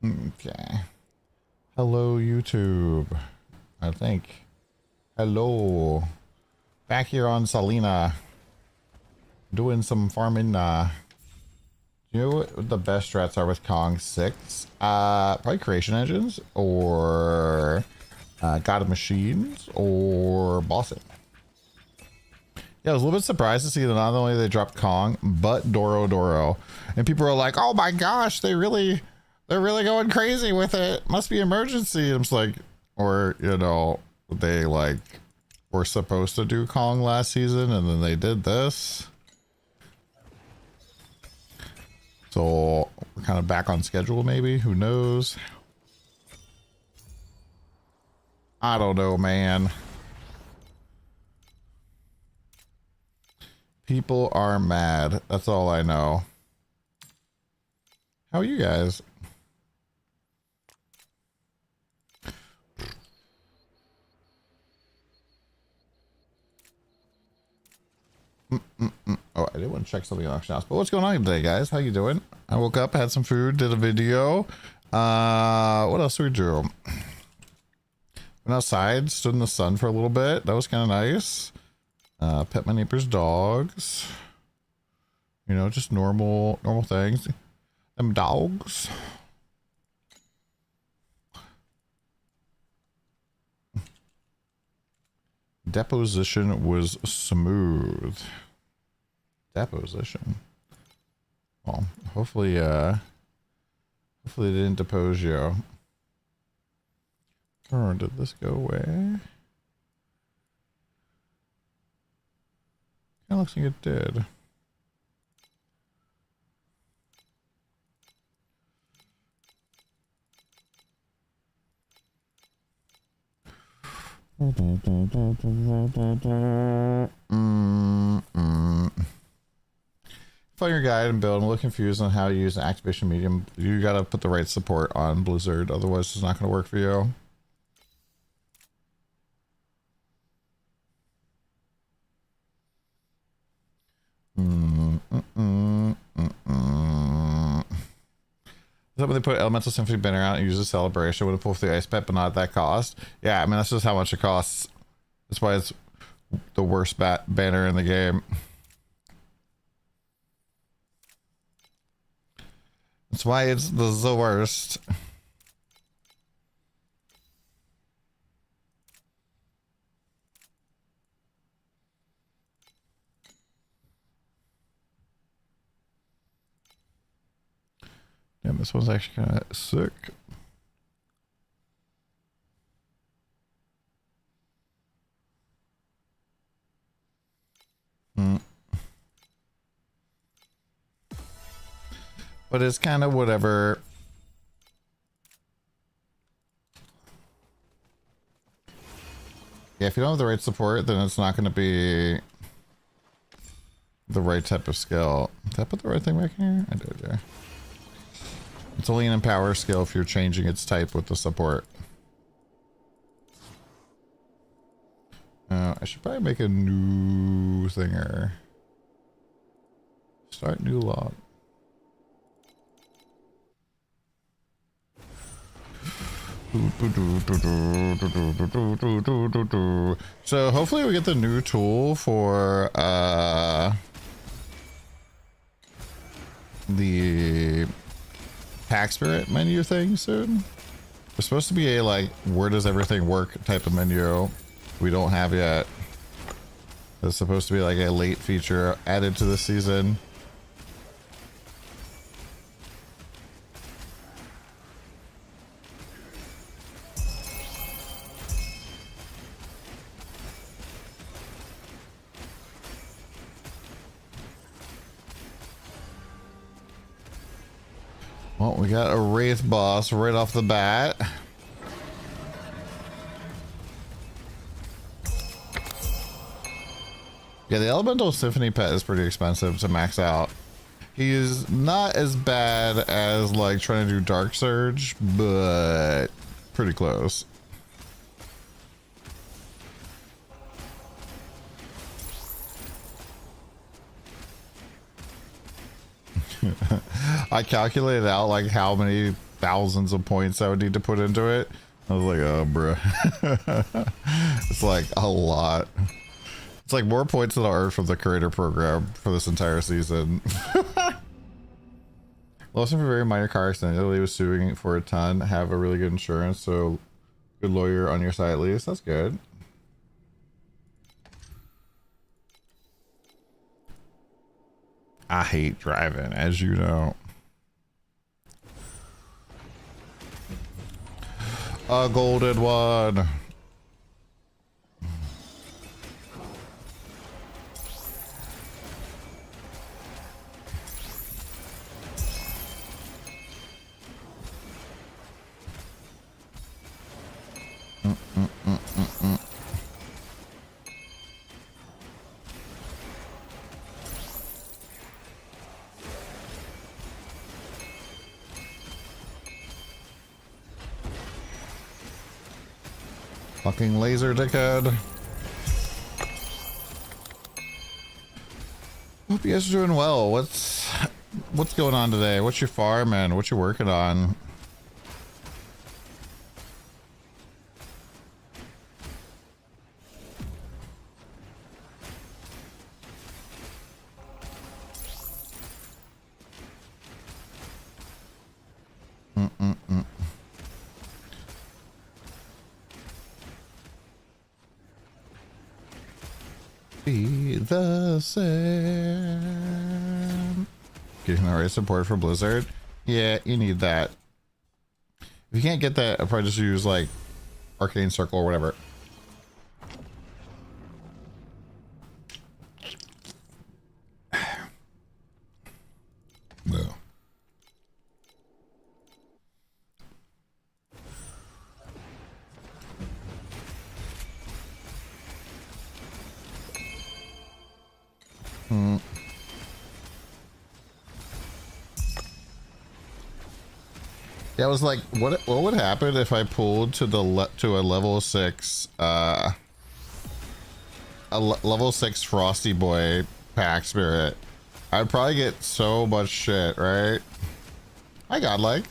Okay. Hello, YouTube. I think. Hello. Back here on Selena. Doing some farming. You know what the best strats are with Kong 6? Probably creation engines or God of Machines or bossing. Yeah, I was a little bit surprised to see that not only they dropped Kong, but Doro Doro. And people are like, oh my gosh, they're really going crazy with it. Must be emergency. I'm just like, or, you know, they like were supposed to do Kong last season and then they did this. So we're kind of back on schedule, maybe. Who knows? I don't know, man. People are mad. That's all I know. How are you guys? Oh, I did want to check something on auction house. But what's going on today, guys? How you doing? I woke up, had some food, did a video. What else did we do? Went outside, stood in the sun for a little bit. That was kind of nice. Pet my neighbor's dogs. You know, just normal things. Them dogs. Deposition was smooth. Deposition. Well, hopefully they didn't depose you. Or did this go away? Kinda looks like it did. Find your guide and build. I'm a little confused on how to use an activation medium. You gotta put the right support on Blizzard, otherwise it's not gonna work for you. When they put Elemental Symphony banner out and use a celebration, would have pulled for the ice pet, but not at that cost. Yeah, I mean that's just how much it costs. That's why it's the worst banner in the game. That's why it's the worst. Damn, this one's actually kind of sick. But it's kind of whatever. Yeah, if you don't have the right support, then it's not going to be the right type of skill. Did I put the right thing back here? I did, yeah. It's only an empower skill if you're changing its type with the support. I should probably make a new thinger. Start new log. So hopefully we get the new tool for the pack spirit menu thing soon. There's supposed to be a like where does everything work type of menu we don't have yet. It's supposed to be like a late feature added to the season. Well, we got a Wraith boss right off the bat. Yeah, the Elemental Symphony pet is pretty expensive to max out. He's not as bad as like trying to do Dark Surge, but pretty close. I calculated out like how many thousands of points I would need to put into it. I was like, oh, bruh. It's like a lot. It's like more points than I earned from the creator program for this entire season. Lost him for very minor car accident. Italy was suing for a ton. Have a really good insurance, so good lawyer on your side at least. That's good. I hate driving, as you know. A golden one. Fucking laser dickhead. Hope you guys are doing well. What's going on today? What's your farming? What you working on? Be the same. Getting the right support for Blizzard. Yeah, you need that. If you can't get that, I'll probably just use like Arcane Circle or whatever. No. Yeah, I was like, what would happen if I pulled to the to a level 6 level 6 Frosty Boy pack spirit? I'd probably get so much shit, right? I godlike.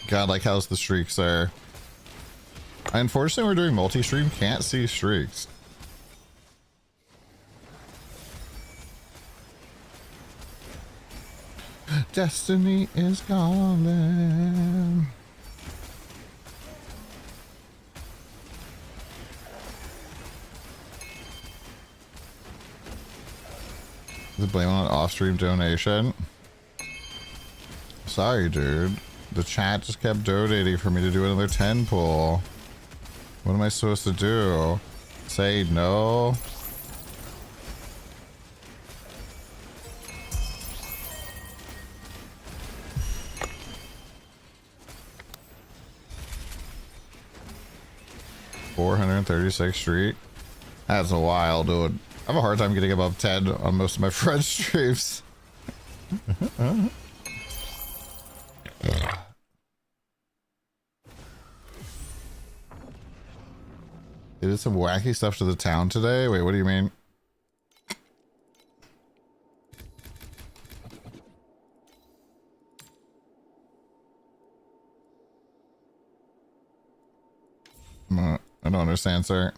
Godlike, how's the streaks there? Unfortunately, we're doing multi-stream, can't see streaks. Destiny is calling. Is it blame on an off-stream donation? Sorry, dude. The chat just kept donating for me to do another 10 pull. What am I supposed to do? Say no? $436 street. That's a while, dude. I have a hard time getting above 10 on most of my friends' streams. They did some wacky stuff to the town today. Wait, what do you mean? I don't understand, sir.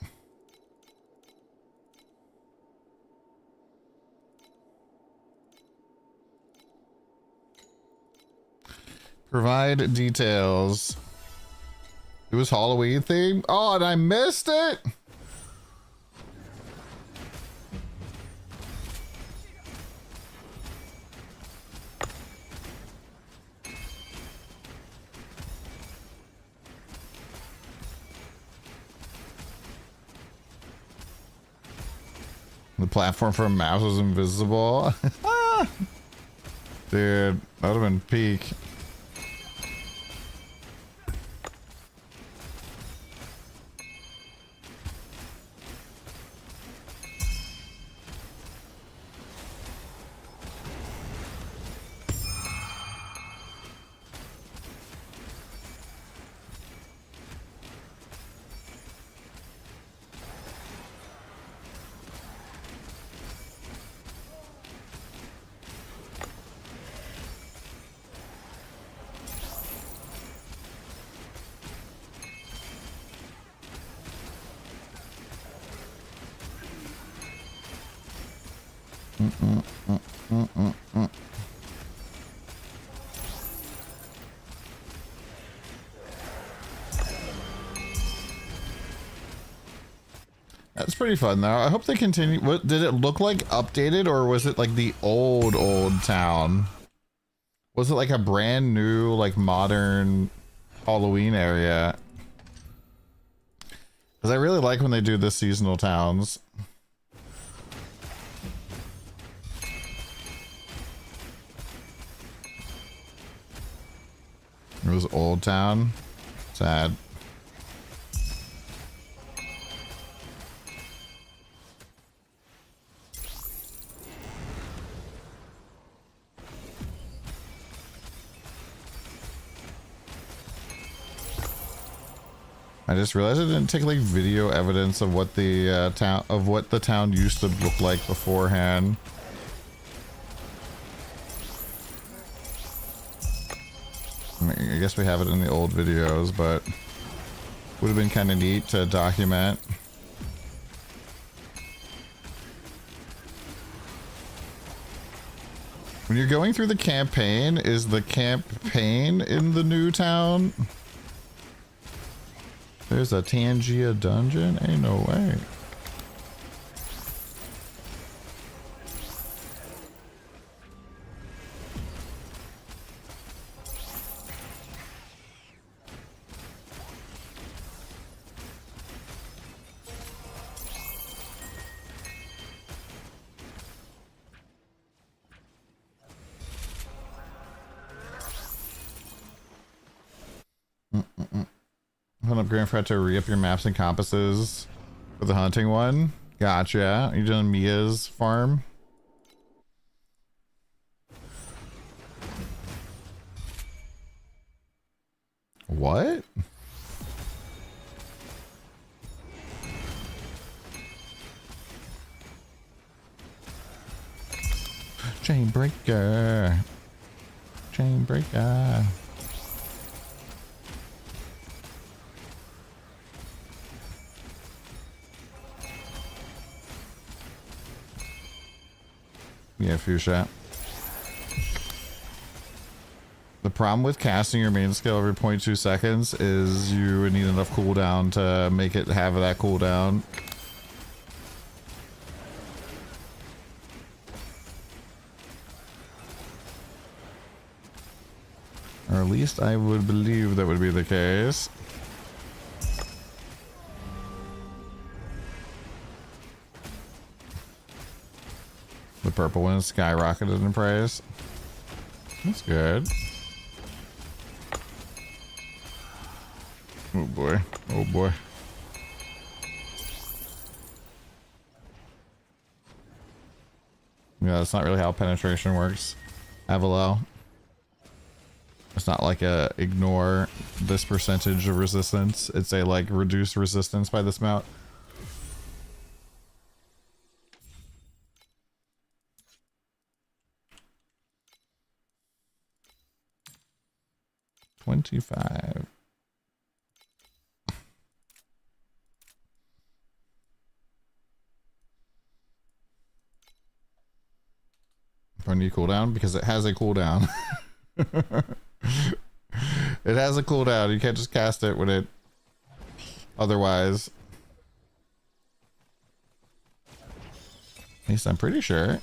Provide details. It was Halloween themed. Oh, and I missed it. The platform for a mouse was invisible. Dude, that would have been peak. That's pretty fun though. I hope they continue. What did it look like updated, or was it like the old town? Was it like a brand new, like modern Halloween area? Because I really like when they do the seasonal towns. It was Old Town. Sad. I just realized I didn't take like video evidence of what the town used to look like beforehand. I guess we have it in the old videos, but would have been kind of neat to document. When you're going through the campaign, is the campaign in the new town? There's a Tangia dungeon? Ain't no way. Grandfather to re-up your maps and compasses for the hunting one. Gotcha. Are you doing Mia's farm? What? Chain breaker. Chain breaker. Yeah, Fuchsia. The problem with casting your main skill every 0.2 seconds is you would need enough cooldown to make it have that cooldown. Or at least I would believe that would be the case. The purple one skyrocketed in price. That's good. Oh boy. Oh boy. Yeah, that's not really how penetration works. Avalo. It's not like a ignore this percentage of resistance. It's a like reduce resistance by this amount. $25. For a new cooldown? Because it has a cooldown. It has a cooldown. You can't just cast it when it... Otherwise. At least I'm pretty sure.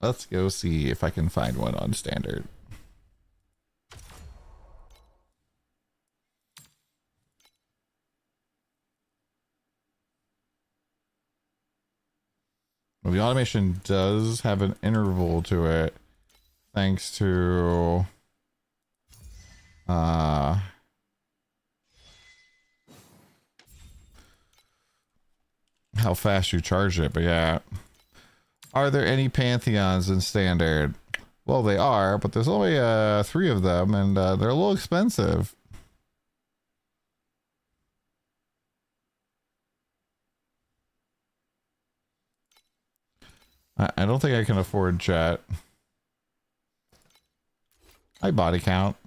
Let's go see if I can find one on standard. Well, the automation does have an interval to it, thanks to how fast you charge it, but yeah. Are there any Pantheons in standard? Well, they are, but there's only 3 of them, and they're a little expensive. I don't think I can afford chat. Hi, body count.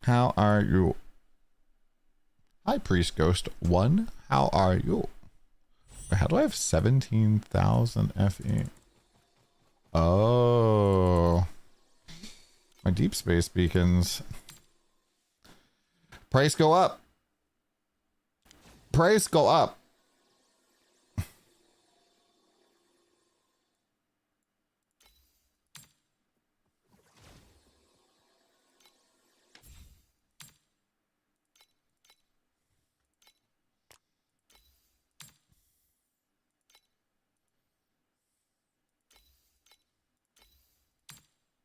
How are you? Hi, Priest Ghost 1. How are you? How do I have 17,000 FE? Oh. My deep space beacons. Price go up. Price go up.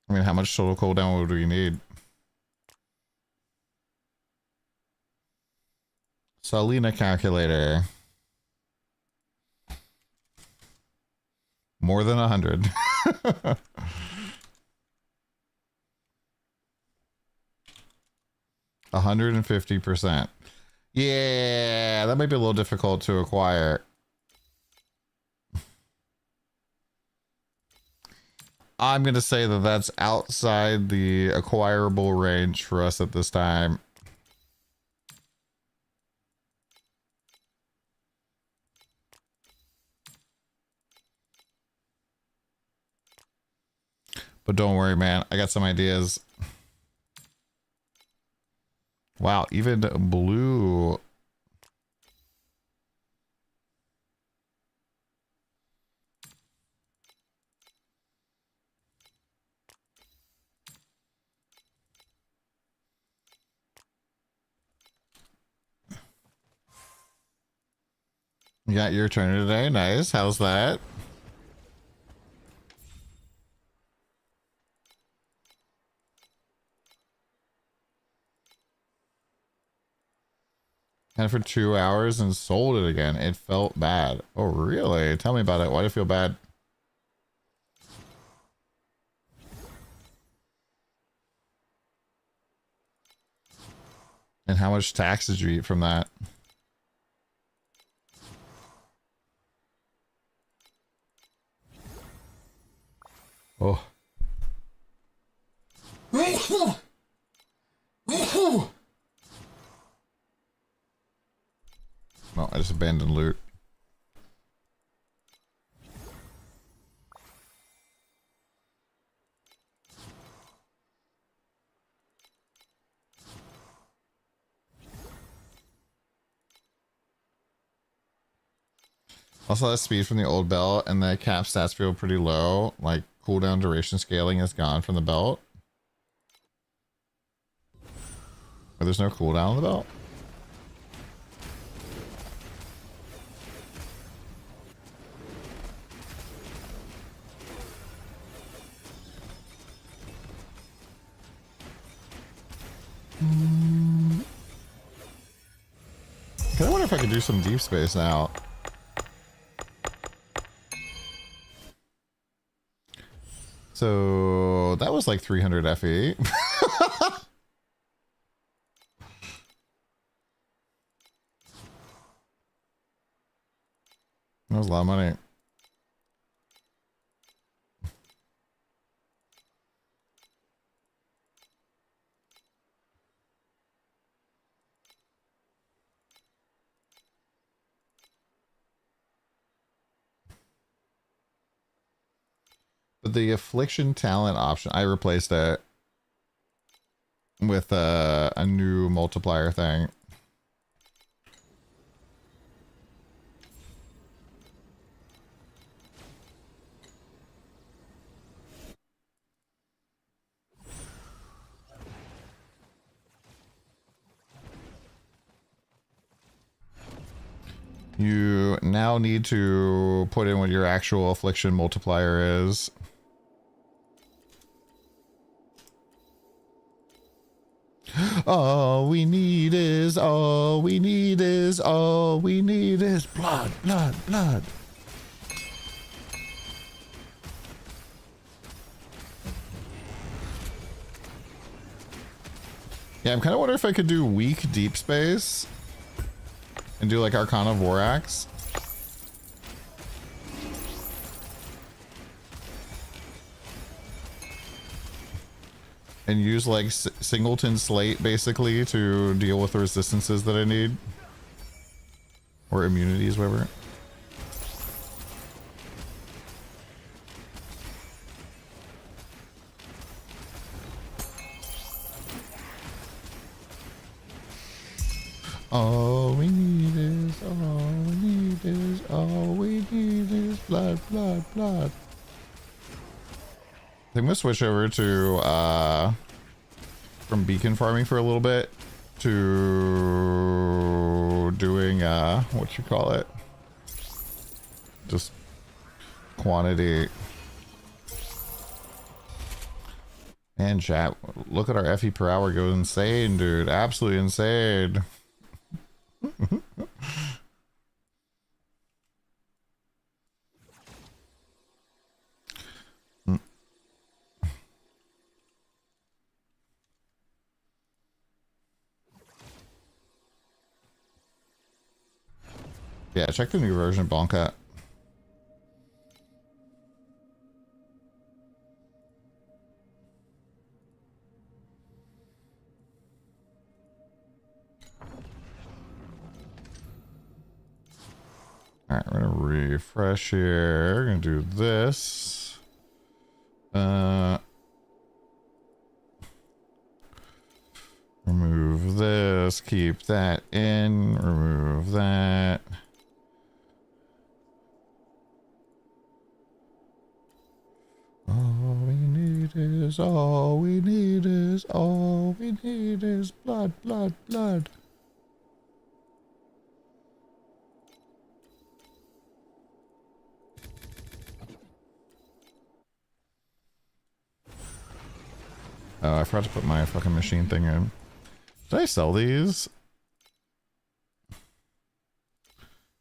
I mean, how much total cooldown would we need? Selena calculator. More than 100. 150%. Yeah, that might be a little difficult to acquire. I'm going to say that that's outside the acquirable range for us at this time. But don't worry, man. I got some ideas. Wow, even blue. You got your turn today. Nice. How's that? And for 2 hours and sold it again. It felt bad. Oh, really? Tell me about it. Why do you feel bad? And how much tax did you eat from that? Oh. No, I just abandoned loot. Also, that speed from the old belt and the cap stats feel pretty low. Like, cooldown duration scaling is gone from the belt. But there's no cooldown on the belt. I wonder if I could do some deep space now. So that was like 300 FE. That was a lot of money. But the affliction talent option, I replaced it with a new multiplier thing. You now need to put in what your actual affliction multiplier is. All we need is blood, blood, blood. Yeah, I'm kind of wondering if I could do weak deep space and do like Arcana Vorax. And use like Singleton Slate basically to deal with the resistances that I need. Or immunities, whatever. All we need is blood, blood, blood. I think I'm gonna switch over to from beacon farming for a little bit to doing what you call it? Just quantity. And chat, look at our FE per hour go insane, dude. Absolutely insane. Yeah, check the new version of Bonka. Alright, we're gonna refresh here. We're gonna do this. Remove this, keep that in, remove that. All we need is blood, blood, blood. Oh, I forgot to put my fucking machine thing in. Did I sell these?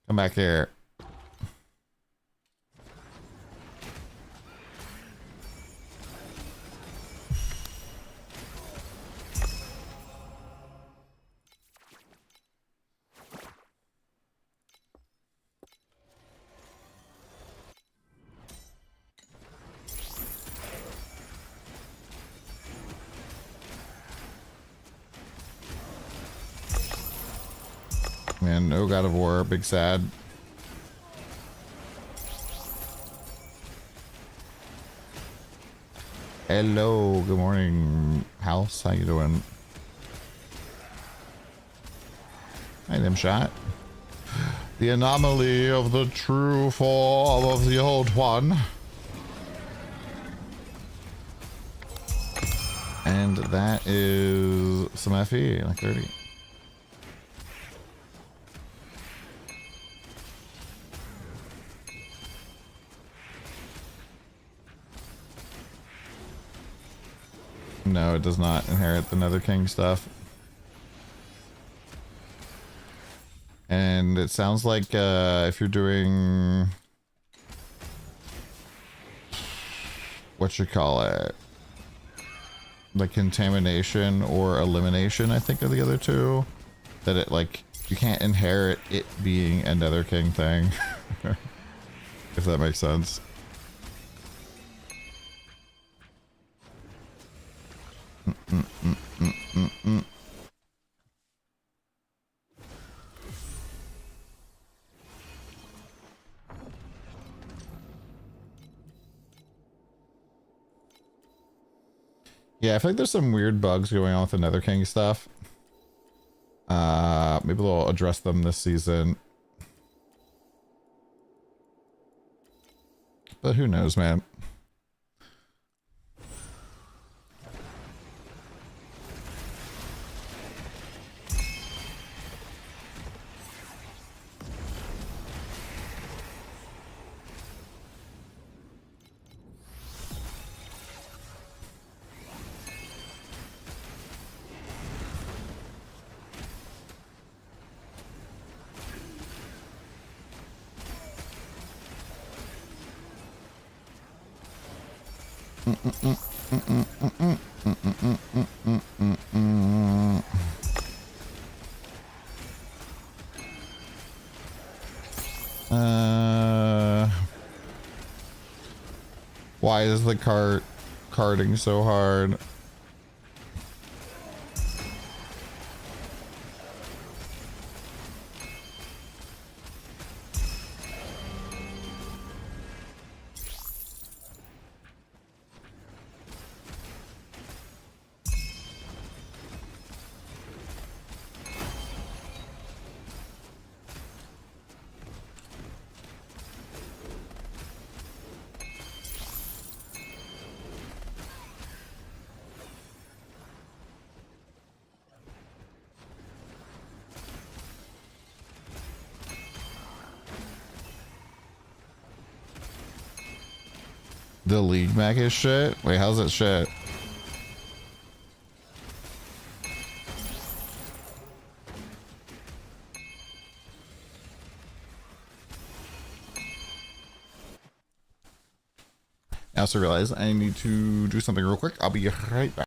Come back here. Man, no God of War, big sad. Hello, good morning, House. How you doing? Hi, them shot. The anomaly of the true form of the old one. And that is some FE, like 30. No, it does not inherit the Nether King stuff. And it sounds like if you're doing what you call it, like contamination or elimination, I think are the other two, that it like you can't inherit it being a Nether King thing. If that makes sense. Yeah, I feel like there's some weird bugs going on with the Nether King stuff. Maybe they'll address them this season. But who knows, man. Why is the carting so hard? The league mech is shit? Wait, how's it shit? I also realize I need to do something real quick. I'll be right back.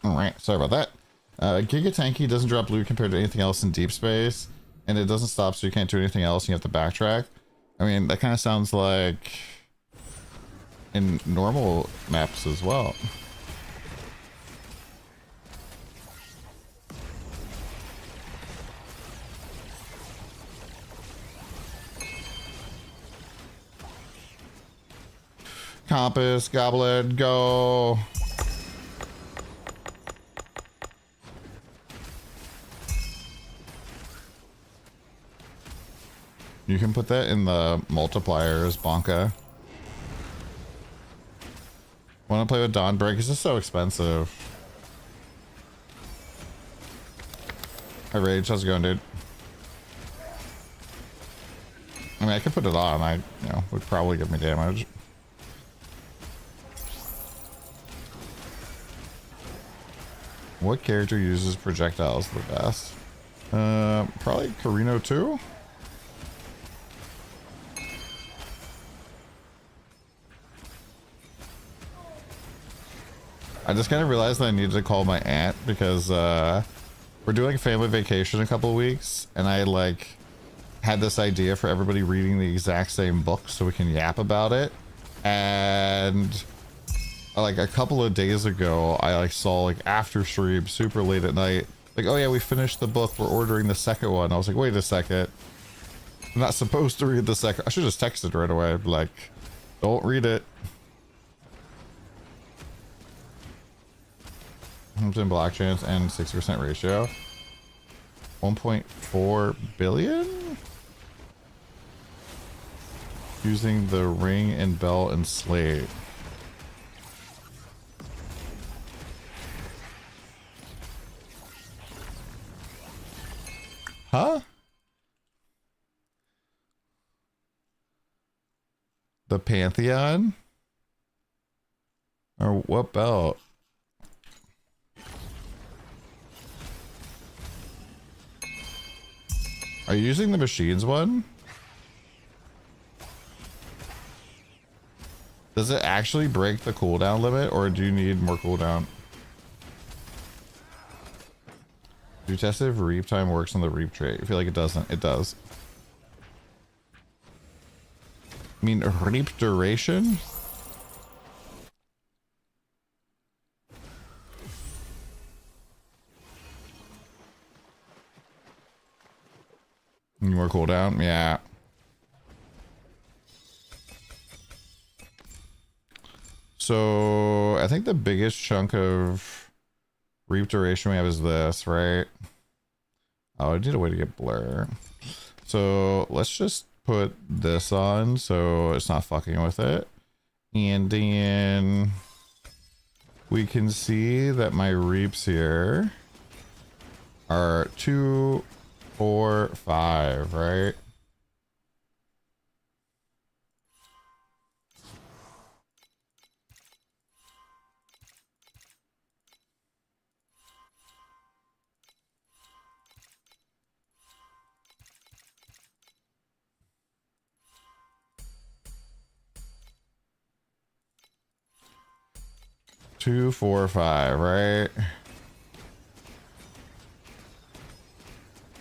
Alright, sorry about that. Giga Tanky doesn't drop loot compared to anything else in deep space, and it doesn't stop so you can't do anything else and you have to backtrack. I mean, that kind of sounds like in normal maps as well. Compass, Goblet, go! You can put that in the multipliers, Bonka. Want to play with Dawnbreak? It's just so expensive. Hi Rage, how's it going, dude? I mean, I could put it on. Would probably give me damage. What character uses projectiles the best? Probably Carino 2? I just kind of realized that I needed to call my aunt because we're doing a family vacation in a couple of weeks, and I had this idea for everybody reading the exact same book so we can yap about it. And a couple of days ago, I saw after stream super late at night, oh yeah, we finished the book, we're ordering the second one. I was like, wait a second, I'm not supposed to read the second. I should just text it right away. Like, don't read it. 100% block chance and 60% ratio. 1.4 billion? Using the ring and bell and slate. Huh? The Pantheon? Or what belt? Are you using the machines one? Does it actually break the cooldown limit, or do you need more cooldown? Do you test if reap time works on the reap trait? I feel like it doesn't. It does. I mean, reap duration? Need more cooldown? Yeah. So I think the biggest chunk of reap duration we have is this, right? Oh, I need a way to get blur. So let's just put this on so it's not fucking with it. And then we can see that my reaps here are 2, 4, 5, right? Two, 4, 5, right?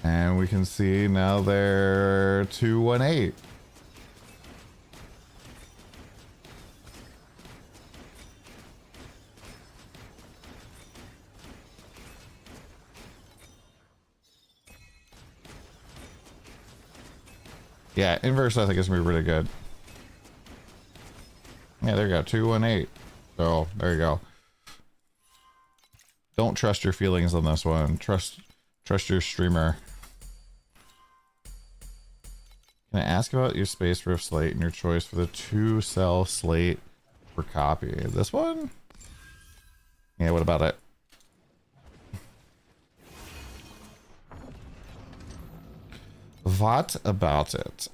And we can see now they're 2, 1, 8. Yeah, inverse I think is gonna be really good. Yeah, there you go, 2, 1, 8. So there you go. Don't trust your feelings on this one. Trust your streamer. Can I ask about your space riff slate and your choice for the 2-cell slate per copy? This one? Yeah, what about it? What about it?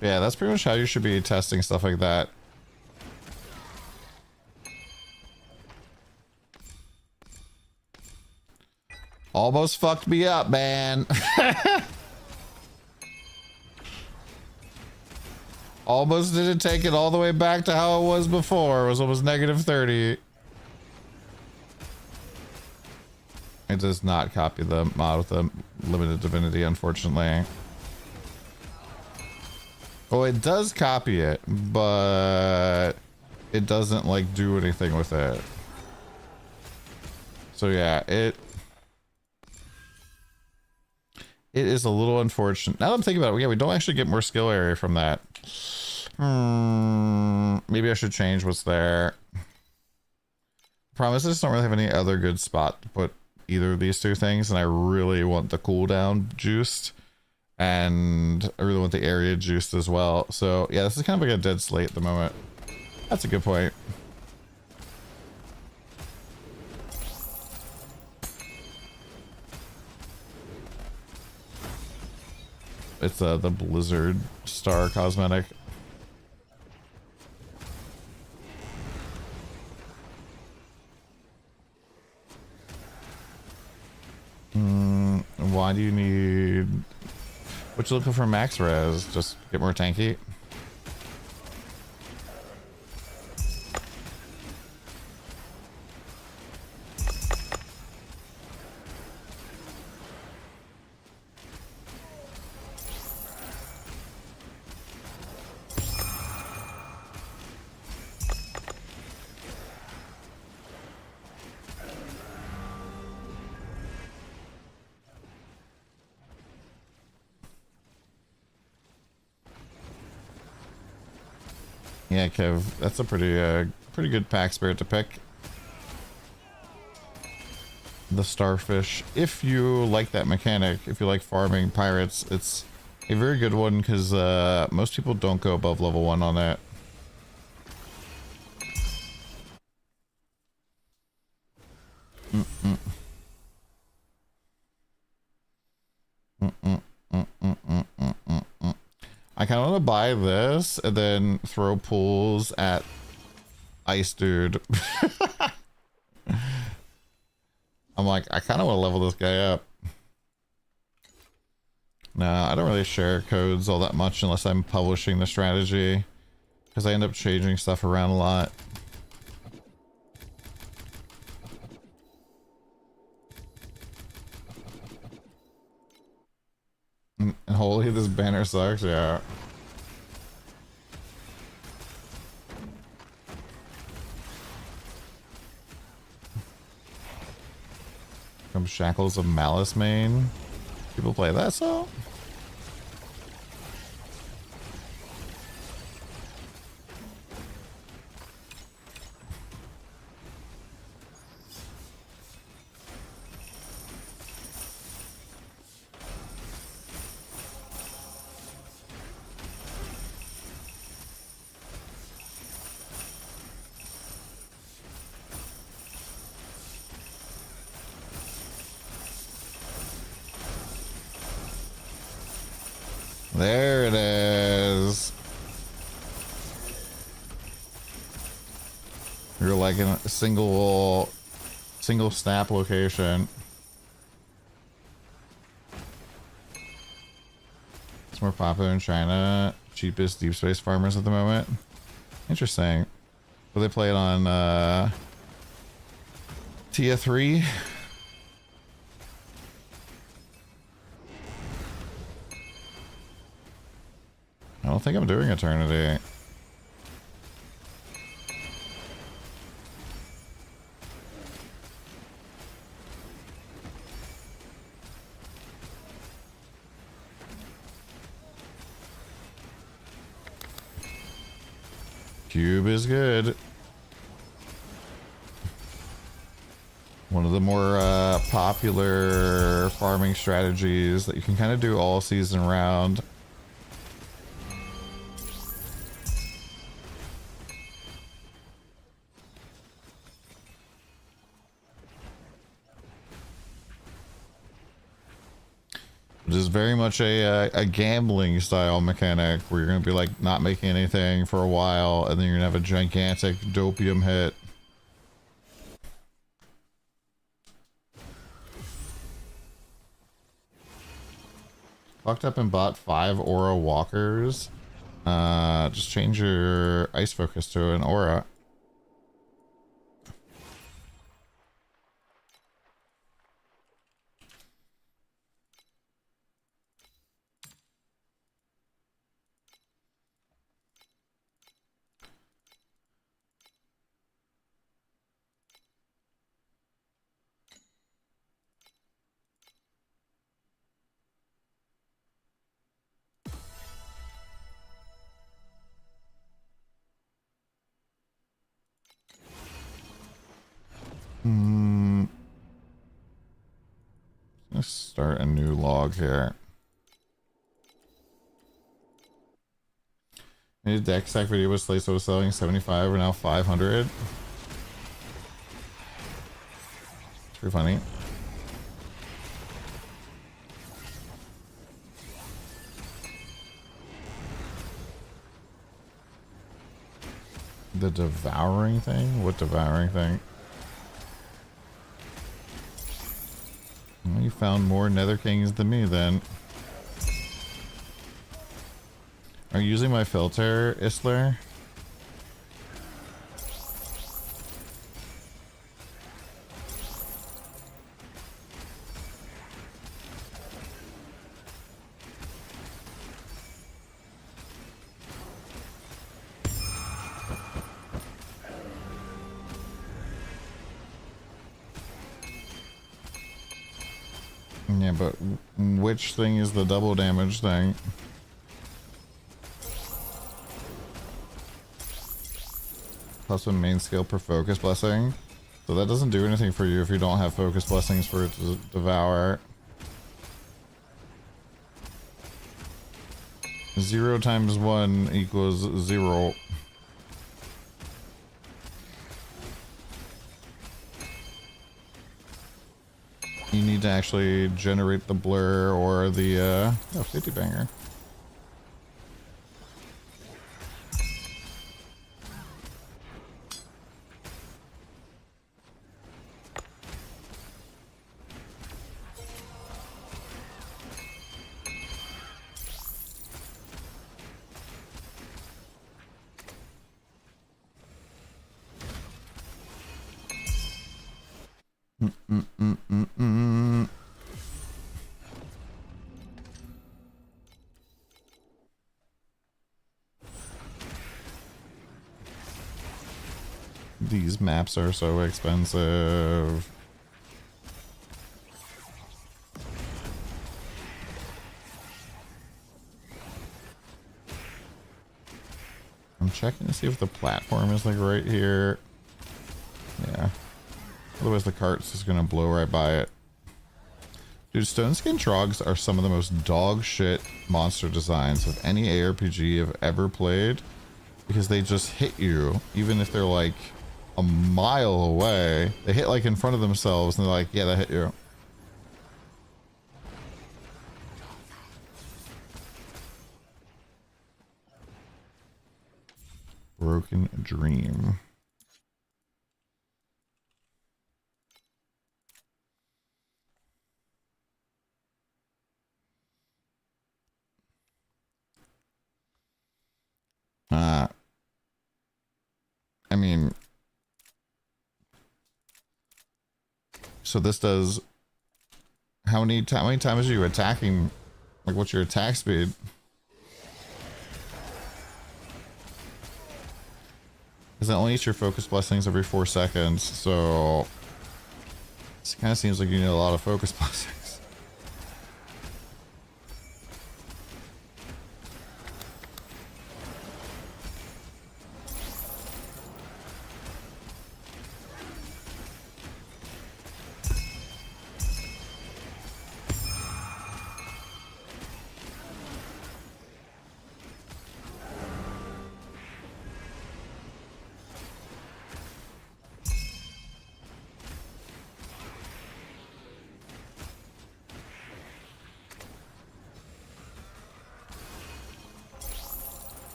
Yeah, that's pretty much how you should be testing stuff like that. Almost fucked me up, man. Almost didn't take it all the way back to how it was before. It was almost negative 30. It does not copy the mod with the limited divinity, unfortunately. Oh, it does copy it, but it doesn't like do anything with it. So yeah, it is a little unfortunate. Now that I'm thinking about it, yeah, we don't actually get more skill area from that. Maybe I should change what's there. Promise I just don't really have any other good spot to put either of these two things, and I really want the cooldown juiced. And I really want the area juiced as well. So yeah, this is kind of like a dead slate at the moment. That's a good point. It's the Blizzard Star cosmetic. Why do you need... What you looking for max res? Just get more tanky? Yeah, Kev, that's a pretty good pack spirit to pick. The starfish. If you like that mechanic, if you like farming pirates, it's a very good one because most people don't go above level 1 on that. I kind of want to buy this and then throw pools at Ice Dude. I'm like, I kind of want to level this guy up. No, I don't really share codes all that much unless I'm publishing the strategy, because I end up changing stuff around a lot. And holy, this banner sucks, yeah. From Shackles of Malice main. People play that song? There it is. You're like in a single snap location. It's more popular in China. Cheapest deep space farmers at the moment. Interesting. Will they play it on Tier 3? I don't think I'm doing Eternity. Cube is good. One of the more popular farming strategies that you can kind of do all season round. It is very much a gambling style mechanic where you're going to be like not making anything for a while and then you're going to have a gigantic dopium hit. Fucked up and bought 5 aura walkers. Just change your ice focus to an aura. Let's start a new log here. Made a deck stack video with Slate was selling 75, we're now 500. It's pretty funny. The devouring thing? What devouring thing? Well, you found more Nether Kings than me then. Are you using my filter, Isler? Yeah, but which thing is the double damage thing? plus one main skill per focus blessing. So that doesn't do anything for you if you don't have focus blessings for it to devour. 0 times 1 equals 0. You need to actually generate the blur or the oh, safety banger. These maps are so expensive. I'm checking to see if the platform is like right here. Yeah. Otherwise the cart's just gonna blow right by it. Dude, Stone Skin Trogs are some of the most dog shit monster designs of any ARPG I've ever played. Because they just hit you, even if they're like a mile away. They hit like in front of themselves and they're like, yeah, that hit you. Broken Dream. I mean, so this does how many times are you attacking? Like, what's your attack speed? Because it only eats your focus blessings every 4 seconds, so it kind of seems like you need a lot of focus blessings.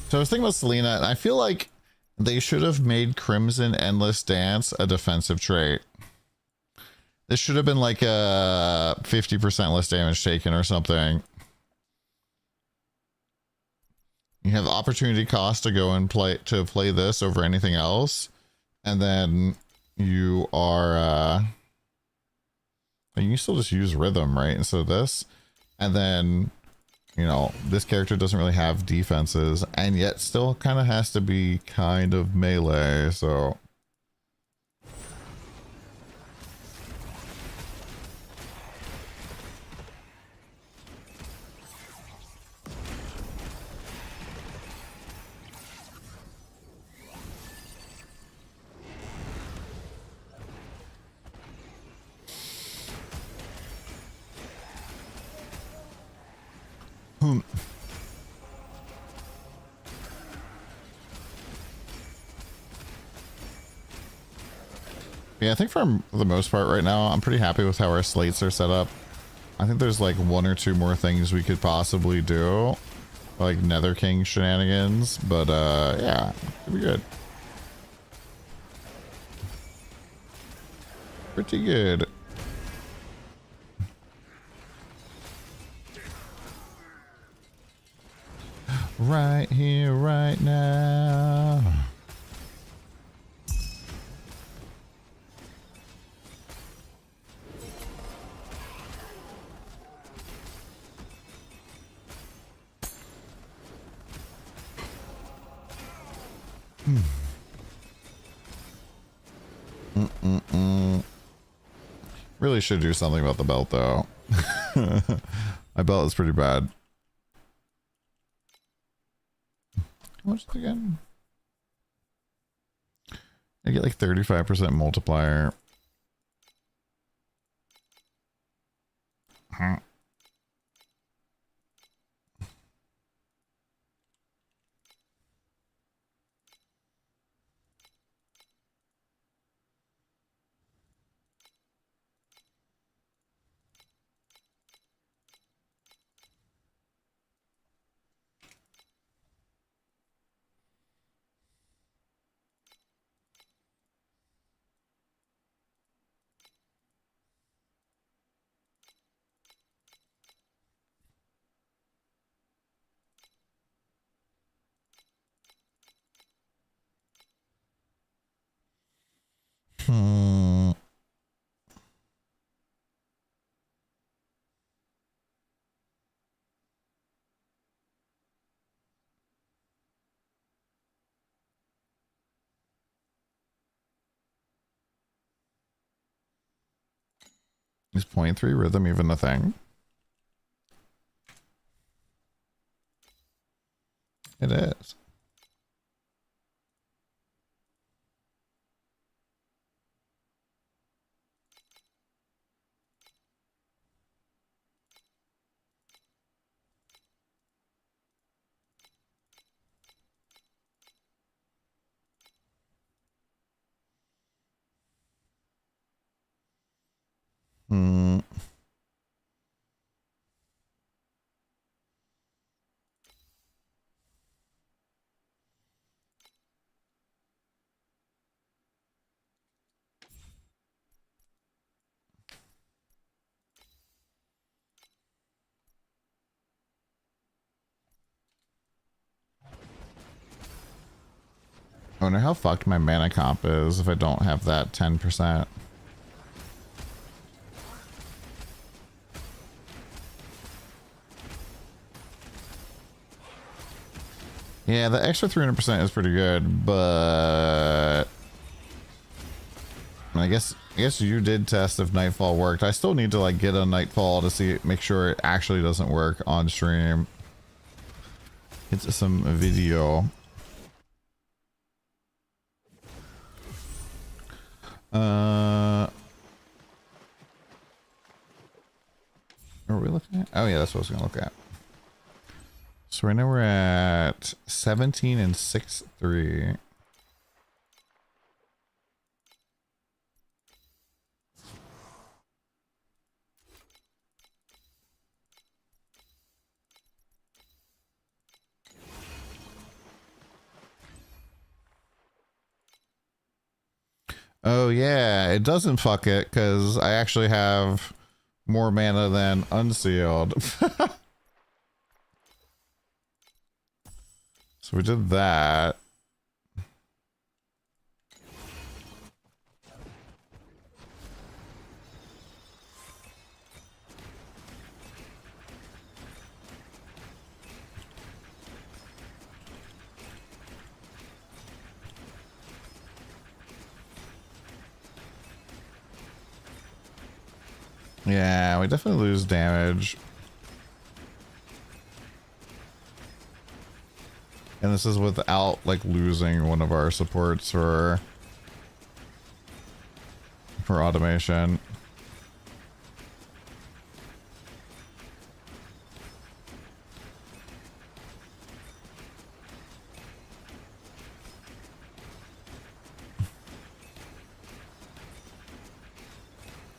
So I was thinking about Selena, and I feel like they should have made Crimson Endless Dance a defensive trait. This should have been like a 50% less damage taken or something. You have the opportunity cost to go and play this over anything else, and then you are you can still just use rhythm, right, instead of this, and then, you know, this character doesn't really have defenses, and yet still kind of has to be kind of melee, so. Yeah, I think for the most part right now, I'm pretty happy with how our slates are set up. I think there's like 1 or 2 more things we could possibly do, like Nether King shenanigans, but yeah, it'd be good. Pretty good. Right here, right now. Really should do something about the belt though. My belt is pretty bad. How much is it again? I get like 35% multiplier. Huh. Hmm. Is 0.3 rhythm even a thing? It is. Hmm. I wonder how fucked my mana comp is if I don't have that 10%. Yeah, the extra 300% is pretty good, but I guess you did test if Nightfall worked. I still need to like get a Nightfall to see, make sure it actually doesn't work on stream. It's some video. What are we looking at? Oh yeah, that's what I was gonna look at. So right now we're at 17 and 6-3. Oh yeah, it doesn't fuck it because I actually have more mana than unsealed. So we did that. Yeah, we definitely lose damage. And this is without like losing one of our supports for automation.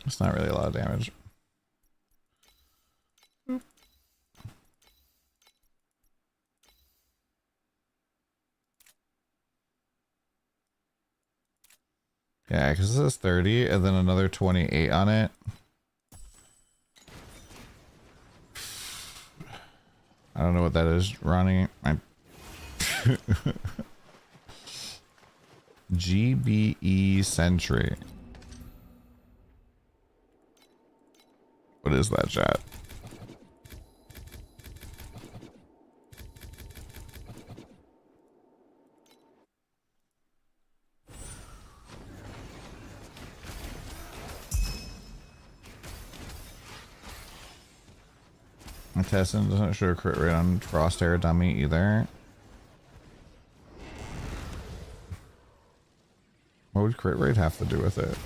It's not really a lot of damage. Yeah, because this is 30 and then another 28 on it. I don't know what that is, Ronnie. GBE Sentry. What is that, chat? My Tessin doesn't show a crit rate on Frost Air Dummy either. What would crit rate have to do with it?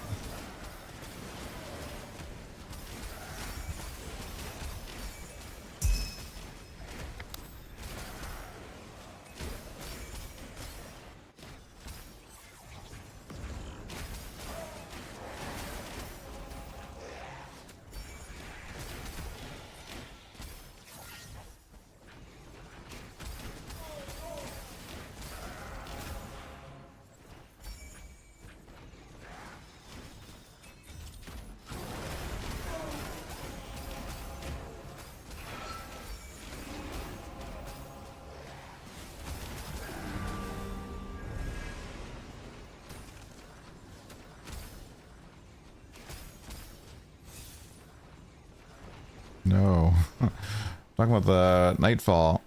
No. Talking about the Nightfall.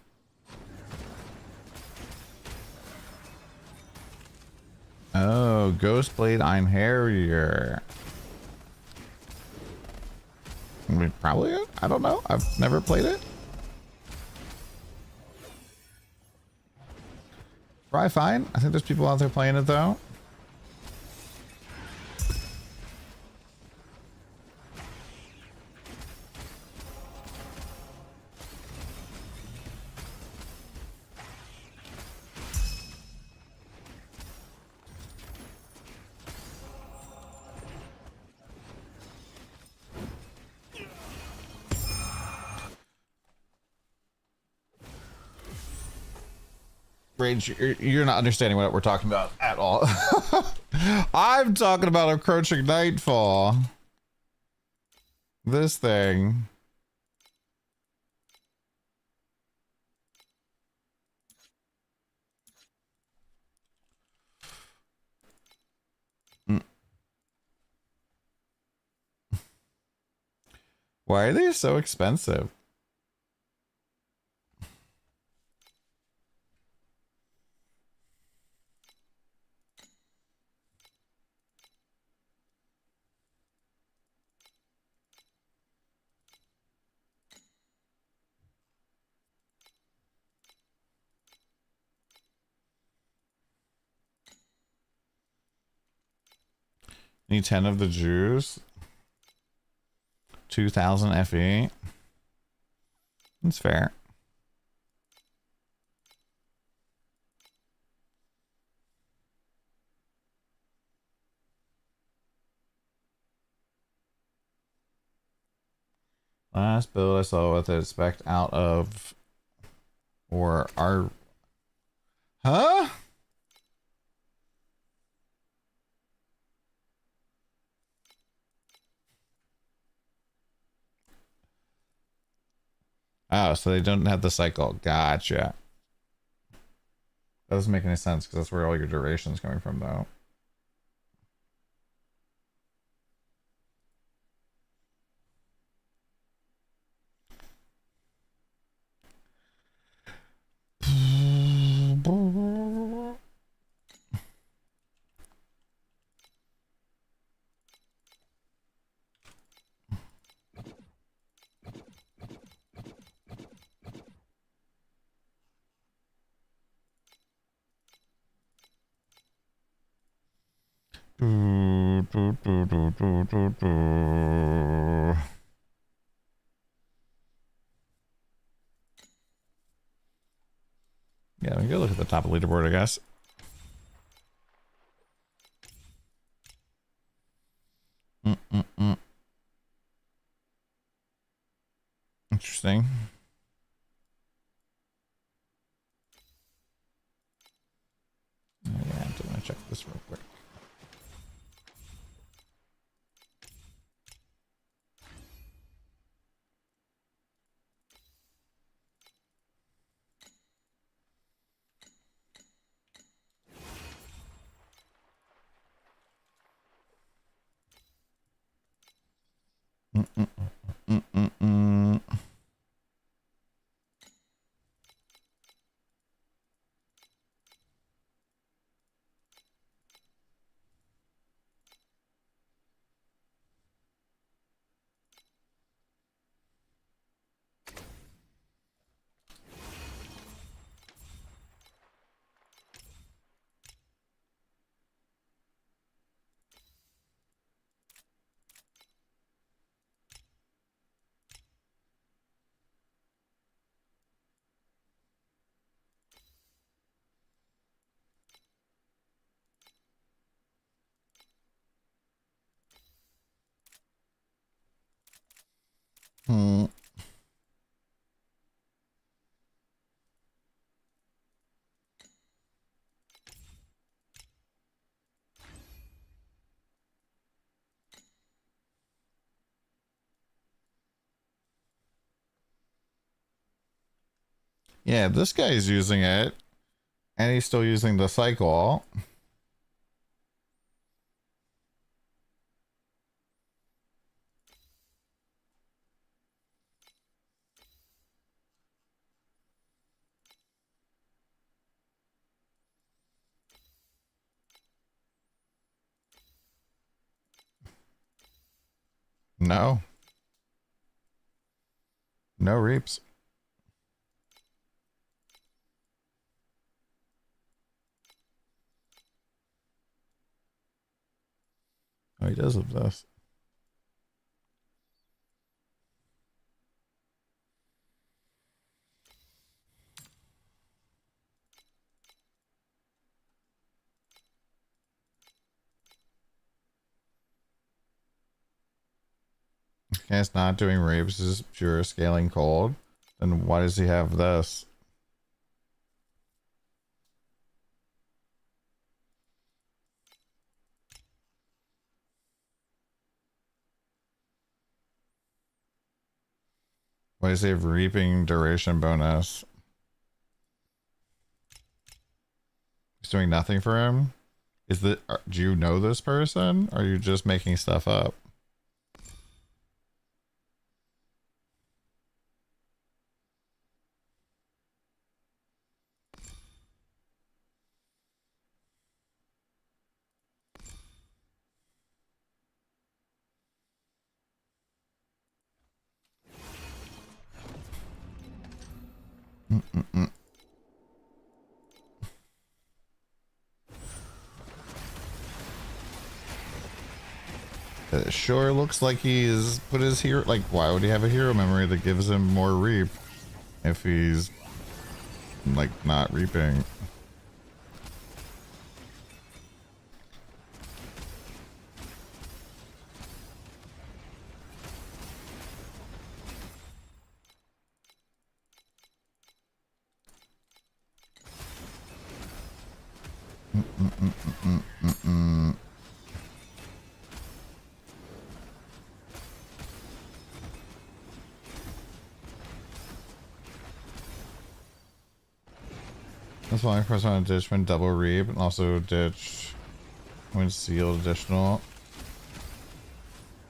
Oh, Ghostblade Einherjar. I mean, probably it? I don't know. I've never played it. Probably fine. I think there's people out there playing it though. Rage, you're not understanding what we're talking about at all. I'm talking about approaching nightfall. This thing. Why are they so expensive? Need 10 of the Jews. 2,000 FE. That's fair. Last build I saw with it spec out of or our huh? Oh, so they don't have the cycle. Gotcha. That doesn't make any sense because that's where all your duration's coming from though. Yeah, we can go look at the top of the leaderboard, I guess. Interesting. Oh, yeah, I'm gonna check this real quick. Hmm. Yeah, this guy's using it, and he's still using the cycle. No. No reaps. Oh, he does have this. He's not doing reaps, this is pure scaling cold. Then why does he have this? Why does he have reaping duration bonus? He's doing nothing for him? Is that, do you know this person? Or are you just making stuff up? Mm-mm-mm. It sure looks like he's put his hero, like, why would he have a hero memory that gives him more reap if he's like not reaping? Mm-mm-mm-mm-mm-mm. That's why I first want to ditch when double reap and also ditch when sealed additional.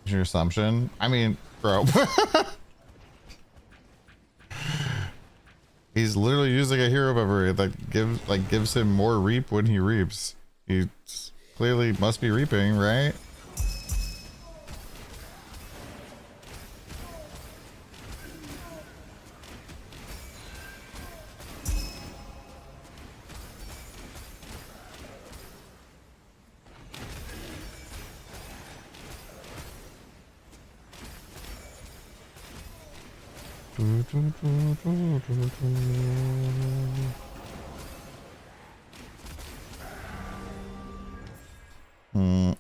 Is your assumption? I mean, bro. He's literally using a hero memory that gives him more reap when he reaps. He clearly must be reaping, right? Hmm.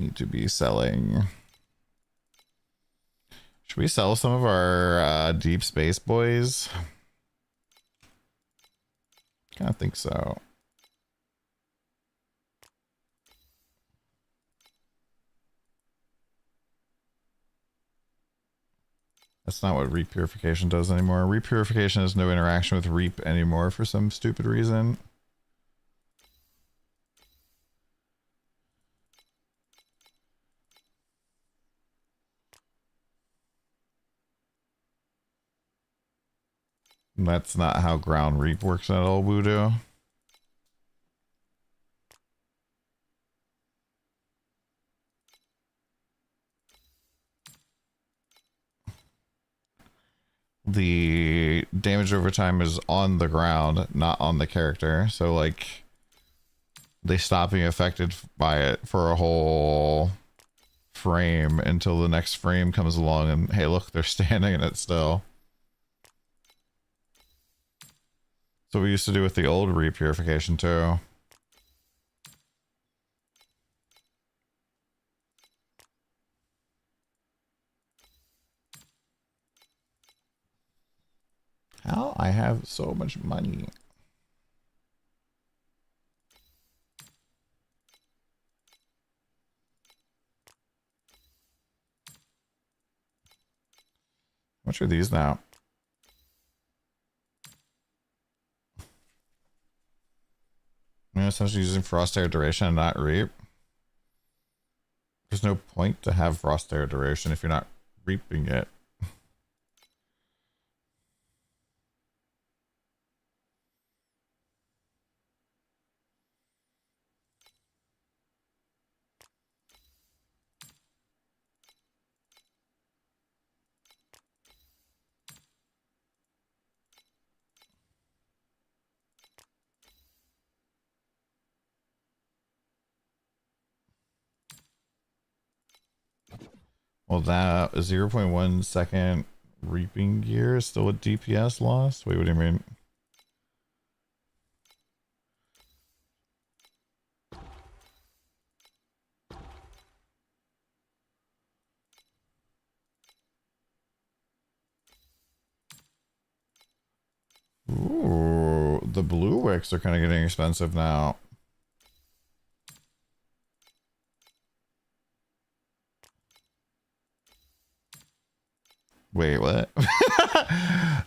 Need to be selling. Should we sell some of our deep space boys? I think so. That's not what reap purification does anymore. Reap purification has no interaction with reap anymore for some stupid reason. That's not how ground reap works at all, Voodoo. The damage over time is on the ground, not on the character. So like they stop being affected by it for a whole frame until the next frame comes along and hey look, they're standing in it still. So we used to do with the old repurification too. How I have so much money. How much are these now? I'm essentially using frost air duration and not reap. There's no point to have frost air duration if you're not reaping it. Well, that 0.1 second reaping gear is still a DPS loss? Wait, what do you mean? Ooh, the blue wicks are kind of getting expensive now. Wait, what?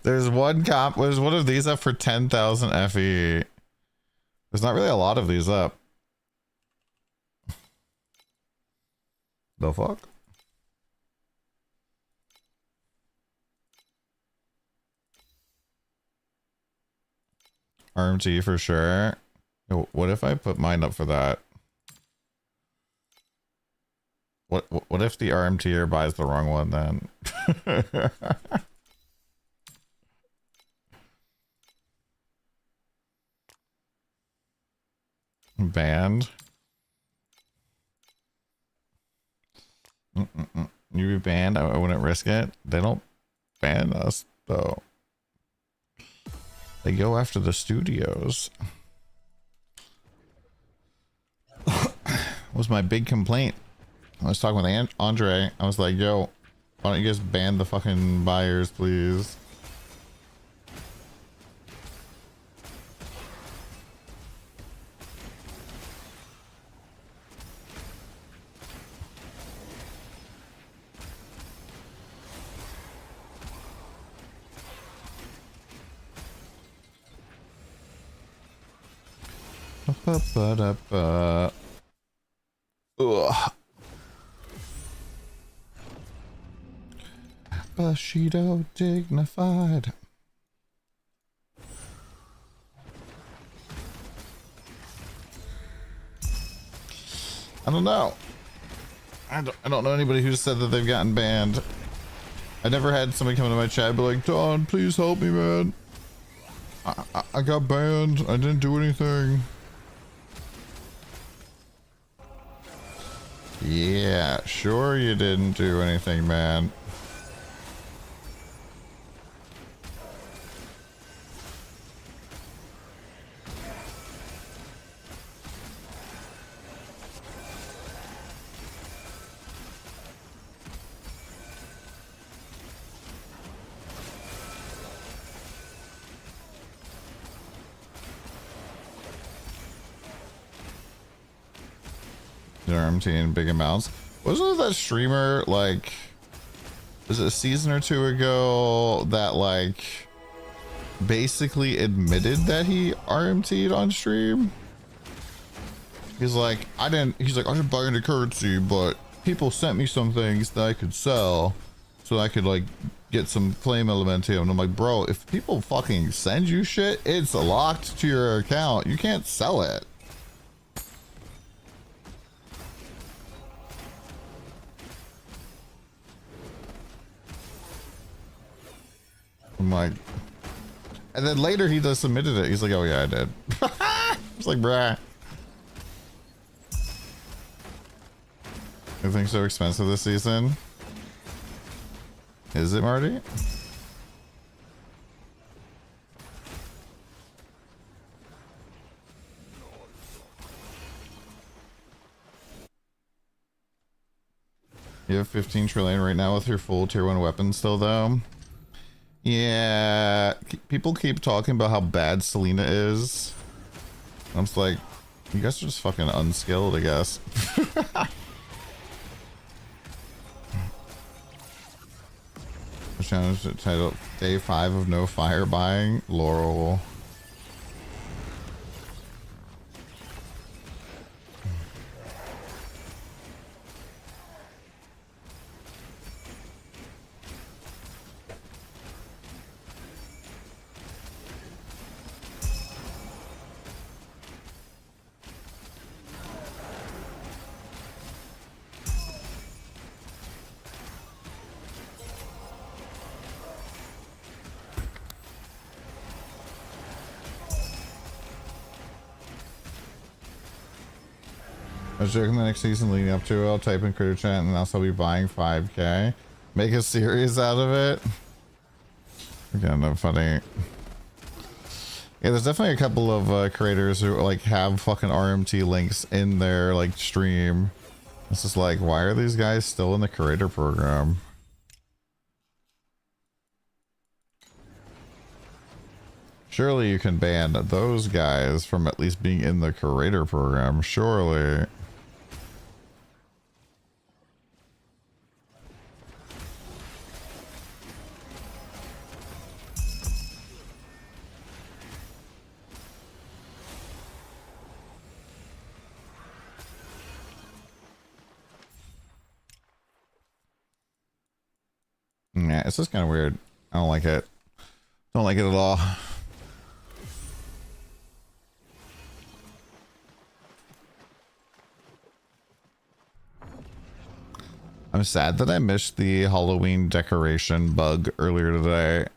There's one of these up for 10,000 FE. There's not really a lot of these up. The fuck? RMT for sure. What if I put mine up for that? What if the RMTer buys the wrong one then? Banned? You be banned? I wouldn't risk it. They don't ban us though. They go after the studios. Was my big complaint. I was talking with Andre. I was like, yo, why don't you guys ban the fucking buyers, please? Ugh. Bushido dignified. I don't know. I don't know anybody who said that they've gotten banned. I never had somebody come into my chat and be like, Don, please help me, man. I got banned. I didn't do anything. Yeah, sure you didn't do anything, man. RMT in big amounts. Wasn't that streamer like, was it a season or two ago that like basically admitted that he RMT'd on stream? He's like, I didn't buy any currency, but people sent me some things that I could sell so I could like get some flame elementium. And I'm like, bro, if people fucking send you shit, it's locked to your account. You can't sell it. I'm like, and then later he just submitted it. He's like, oh yeah, I did. It's like, bruh. Everything's so expensive this season. Is it, Marty? You have 15 trillion right now with your full tier 1 weapon still, though. Yeah, people keep talking about how bad Selena is. I'm just like, you guys are just fucking unskilled, I guess. Challenge title Day 5 of no fire buying. Laurel. I was joking the next season leading up to it. I'll type in Critter Chat and also be buying 5k. Make a series out of it. Again, no funny. Yeah, there's definitely a couple of creators who like have fucking RMT links in their like stream. It's just like, why are these guys still in the creator program? Surely you can ban those guys from at least being in the creator program, surely. Yeah, it's just kind of weird. I don't like it. Don't like it at all. I'm sad that I missed the Halloween decoration bug earlier today.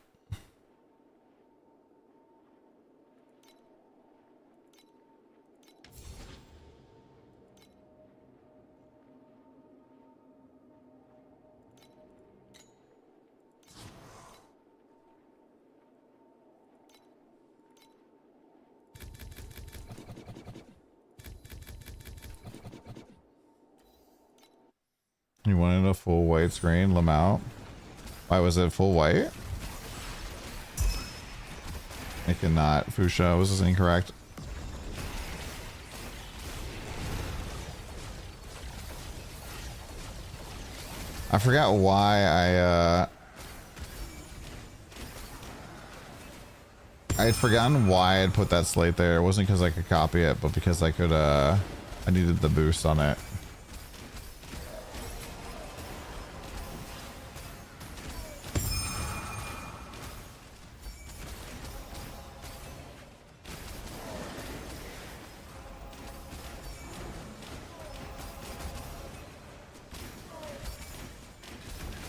You wanted a full white screen, Lamau? Why was it full white? I cannot. Fuchsia was incorrect. I forgot why I had forgotten why I'd put that slate there. It wasn't because I could copy it, but because I could, I needed the boost on it.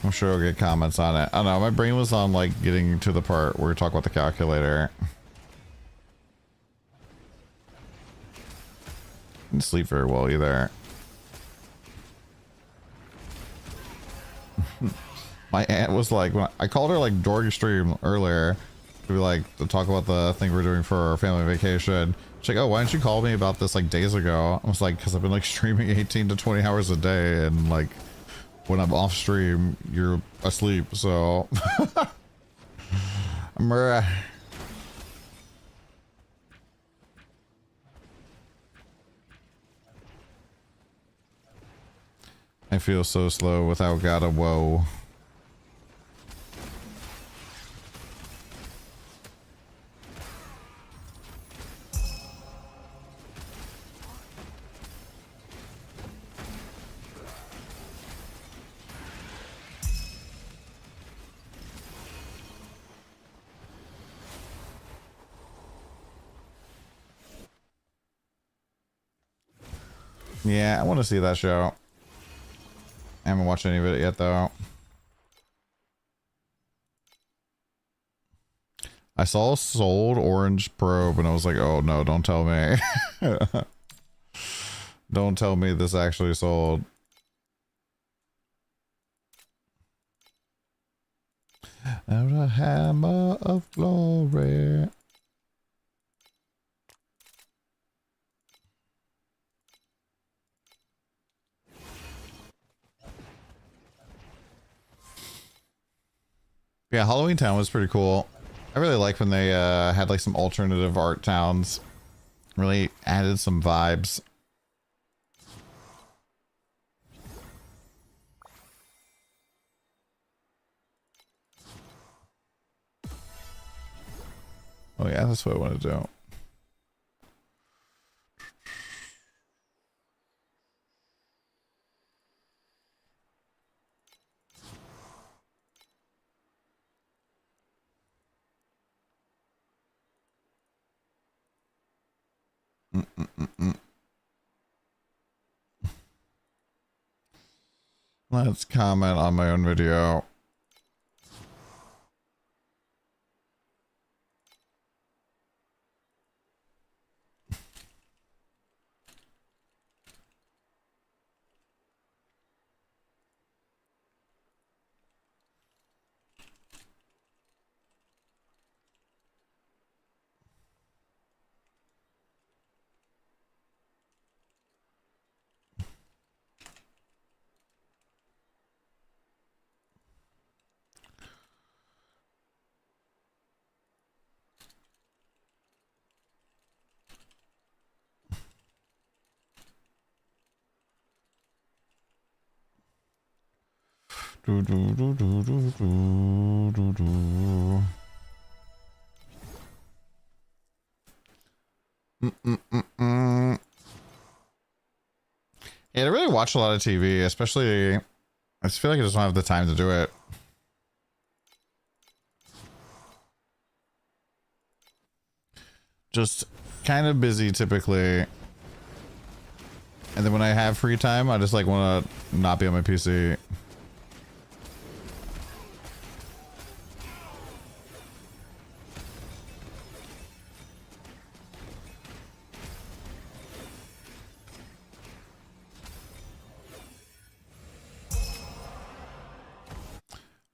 I'm sure I'll get comments on it. I don't know, my brain was on like getting to the part where we talk about the calculator. Didn't sleep very well either. My aunt was like, when I called her like during stream earlier to be like to talk about the thing we're doing for our family vacation. She's like, oh, why didn't you call me about this like days ago? I was like, because I've been like streaming 18 to 20 hours a day, and like when I'm off stream, you're asleep, so. I feel so slow without gotta whoa. Yeah, I want to see that show. I haven't watched any of it yet, though. I saw a sold orange probe and I was like, oh no, don't tell me. Don't tell me this actually sold. Out a hammer of glory. Yeah, Halloween Town was pretty cool. I really like when they had like some alternative art towns. Really added some vibes. Oh yeah, that's what I want to do. Let's comment on my own video. Do, do, do, do, do, do, do, do. Yeah, I really watch a lot of TV, especially. I just feel like I just don't have the time to do it. Just kind of busy typically. And then when I have free time, I just like want to not be on my PC.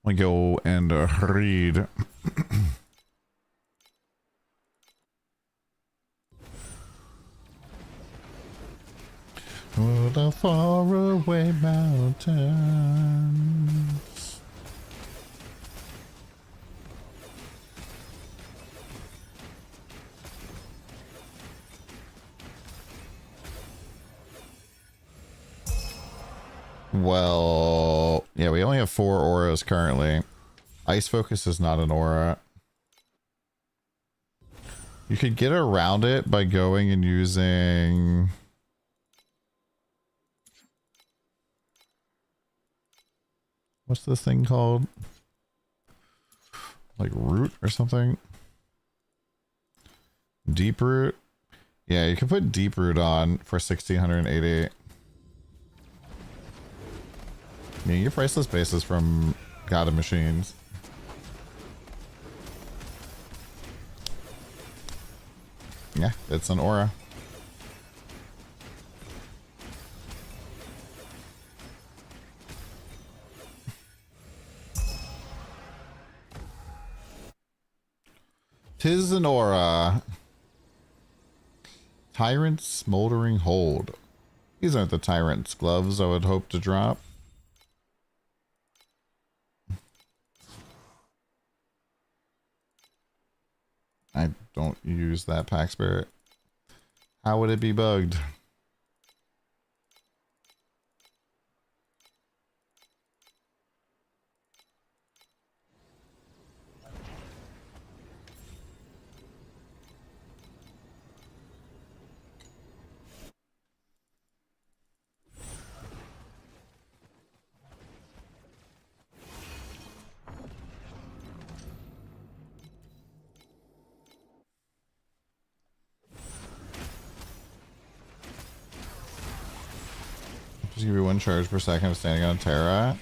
We go and read. Oh, the faraway mountains. Well, yeah, we only have 4 auras currently. Ice Focus is not an aura. You could get around it by going and using... What's this thing called? Like root or something? Deep root? Yeah, you can put deep root on for 1680. Yeah, your priceless bases from God of Machines. Yeah, it's an aura. Tis an aura. Tyrant's Smoldering Hold. These aren't the Tyrant's gloves I would hope to drop. I don't use that pack spirit. How would it be bugged? Just give you 1 charge per second of standing on Terra.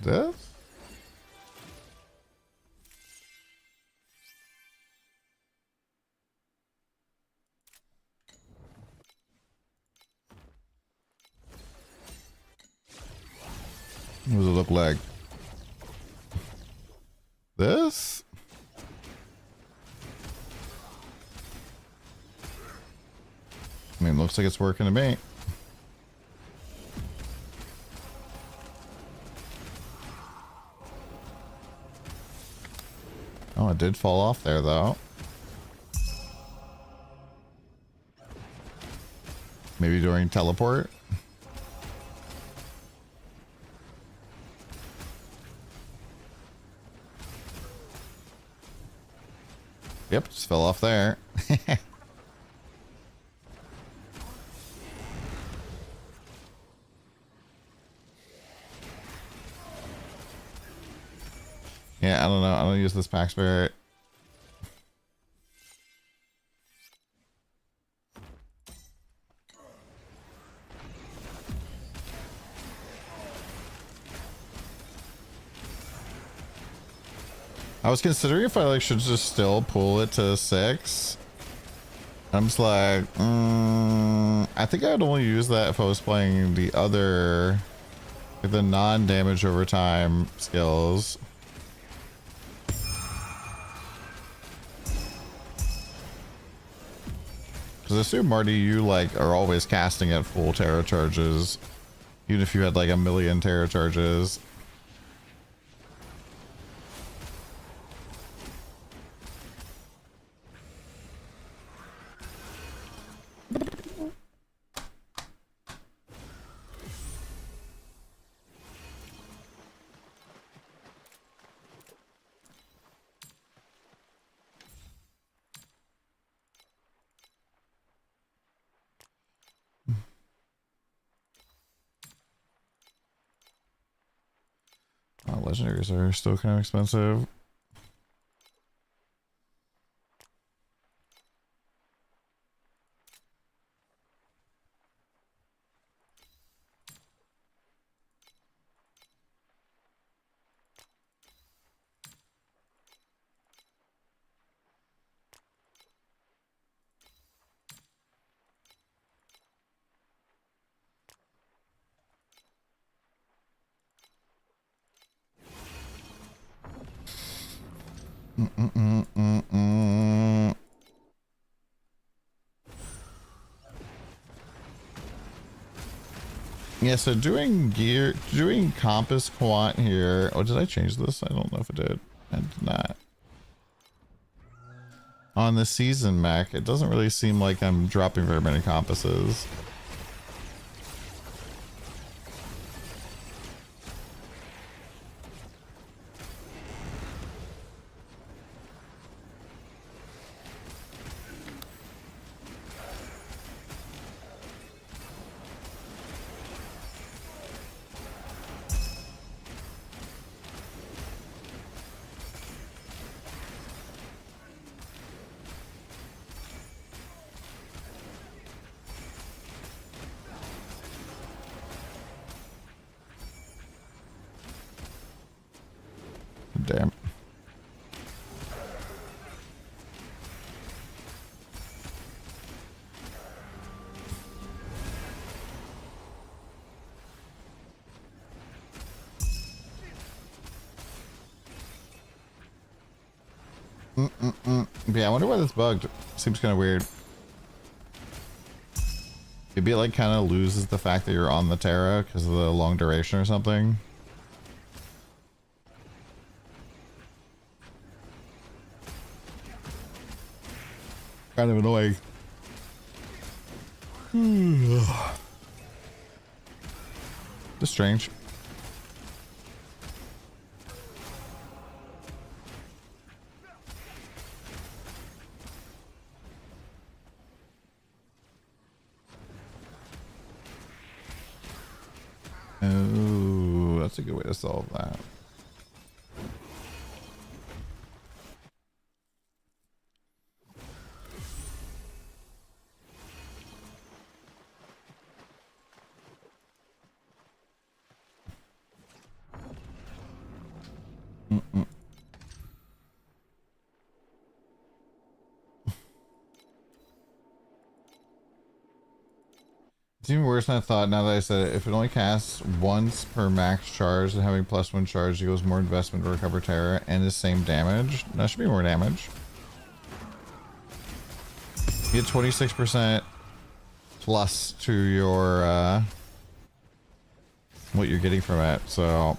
This? What does it look like? This? I mean, looks like it's working to me. Oh, it did fall off there, though. Maybe during teleport? Yep, just fell off there. Yeah, I don't know. I don't use this pack spirit. I was considering if I like should just still pull it to 6. I'm just like, I think I'd only use that if I was playing the other, like the non-damage over time skills. Because I assume, Marty, you like are always casting at full terror charges, even if you had like a million terror charges. Legendaries are still kind of expensive. Yeah, so doing compass quant here. Oh, did I change this? I don't know if I did. I did not. On the season mech, it doesn't really seem like I'm dropping very many compasses. Damn. Yeah, I wonder why this bugged. Seems kind of weird. Maybe it like kind of loses the fact that you're on the Terra because of the long duration or something. Kind of annoying. Just strange. Oh, that's a good way to solve that. even worse than I thought now that I said it. If it only casts once per max charge and having +1 charge equals more investment to recover terror and the same damage. That should be more damage. You get 26% plus to your what you're getting from it. So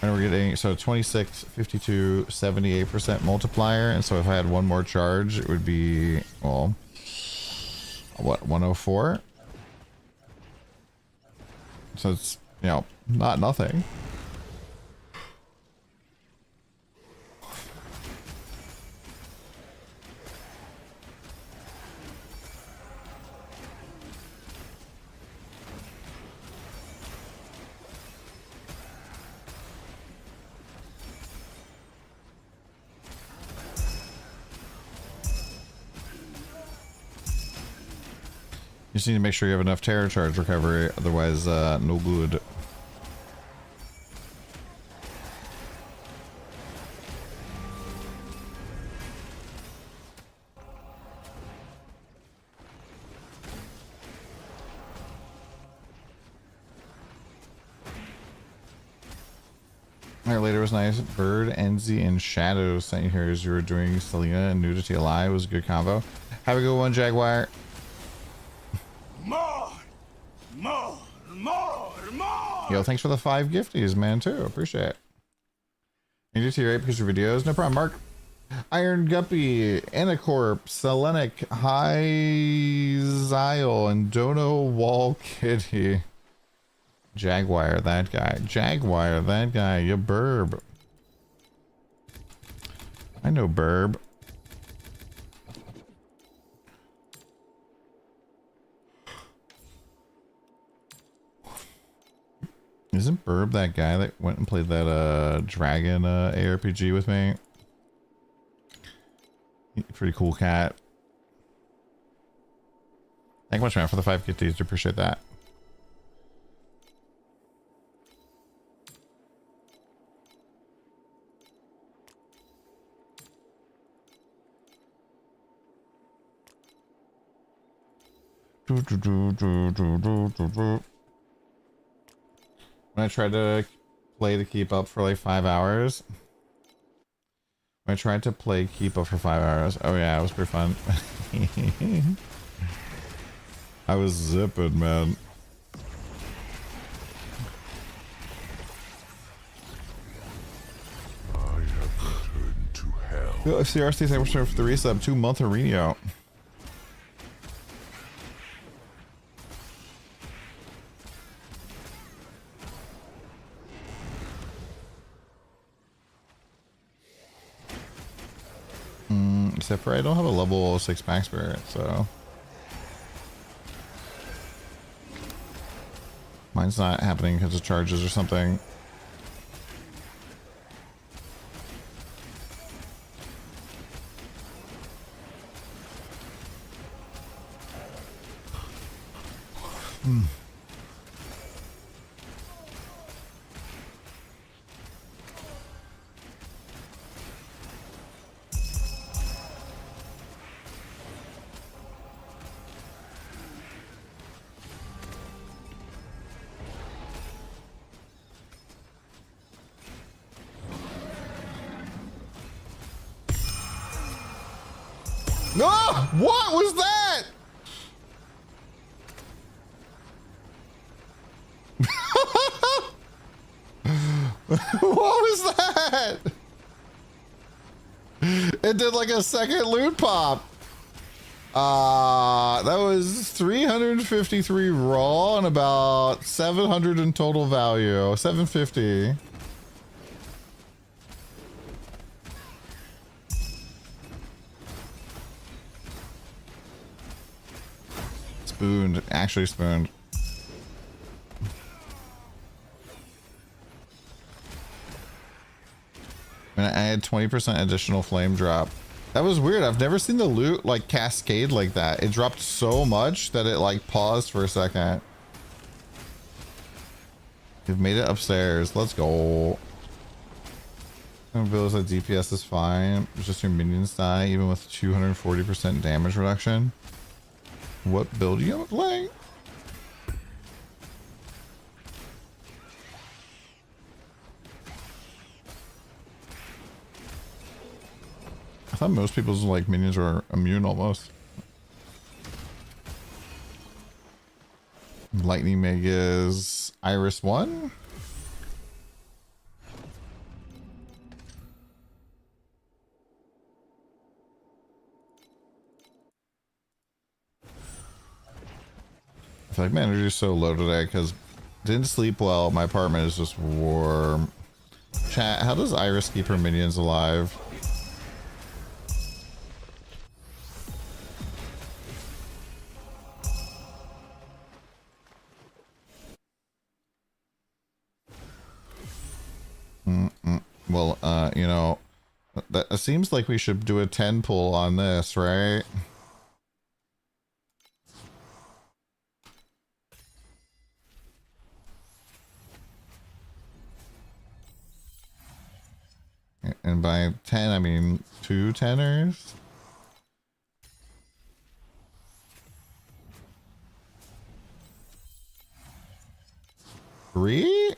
and we're getting 26, 52, 78% multiplier, and so if I had one more charge it would be, well, what, 104? So it's, you know, not nothing. You just need to make sure you have enough terror charge recovery, otherwise no good. Alright, later was nice. Bird, Enzy, and Shadow sent you here as you were doing Selena and Nudity Alive. It was a good combo. Have a good one, Jaguar. More. Yo, thanks for the 5 gifties, man, too. Appreciate it. You do tier 8 because of your videos. No problem, Mark. Iron Guppy, Anacorp, Selenic, High Zyle, and Dono Wall Kitty. Jaguar, that guy. Jaguar, that guy. You burb. I know burb. Isn't Burb that guy that went and played that dragon ARPG with me? Pretty cool cat. Thank you much, man, for the 5 gifties. Appreciate that. When I tried to play to keep up for like 5 hours. When I tried to play keep up for 5 hours. Oh yeah, it was pretty fun. I was zipping, man. I have returned to hell. Yo, CRC, thank you for the resub. 2-month arena. Except for I don't have a level 6 max spirit, so mine's not happening because of charges or something. Oh, what was that? What was that? It did like a second loot pop. That was 353 raw and about 700 in total value. 750. Spooned, actually spooned. And I had 20% additional flame drop. That was weird. I've never seen the loot like cascade like that. It dropped so much that it like paused for a second. We've made it upstairs. Let's go. Bills that DPS is fine. It's just your minions die even with 240% damage reduction. What build are you playing? I thought most people's like minions were immune almost. Lightning Meg is Iris 1. I feel like my energy is so low today because didn't sleep well. My apartment is just warm. Chat, how does Iris keep her minions alive? Well, you know, that seems like we should do a 10 pull on this, right? And by 10, I mean 2 tenors. 3?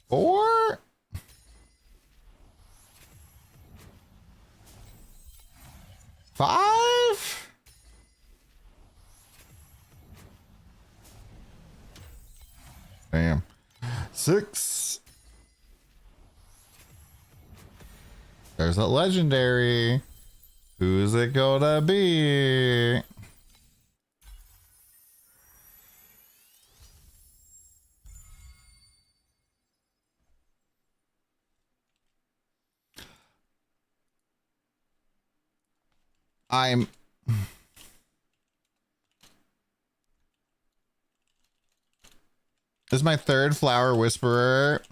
4? 5? Damn. 6. There's a legendary. Who's it gonna be? I'm... This is my 3rd Flower Whisperer.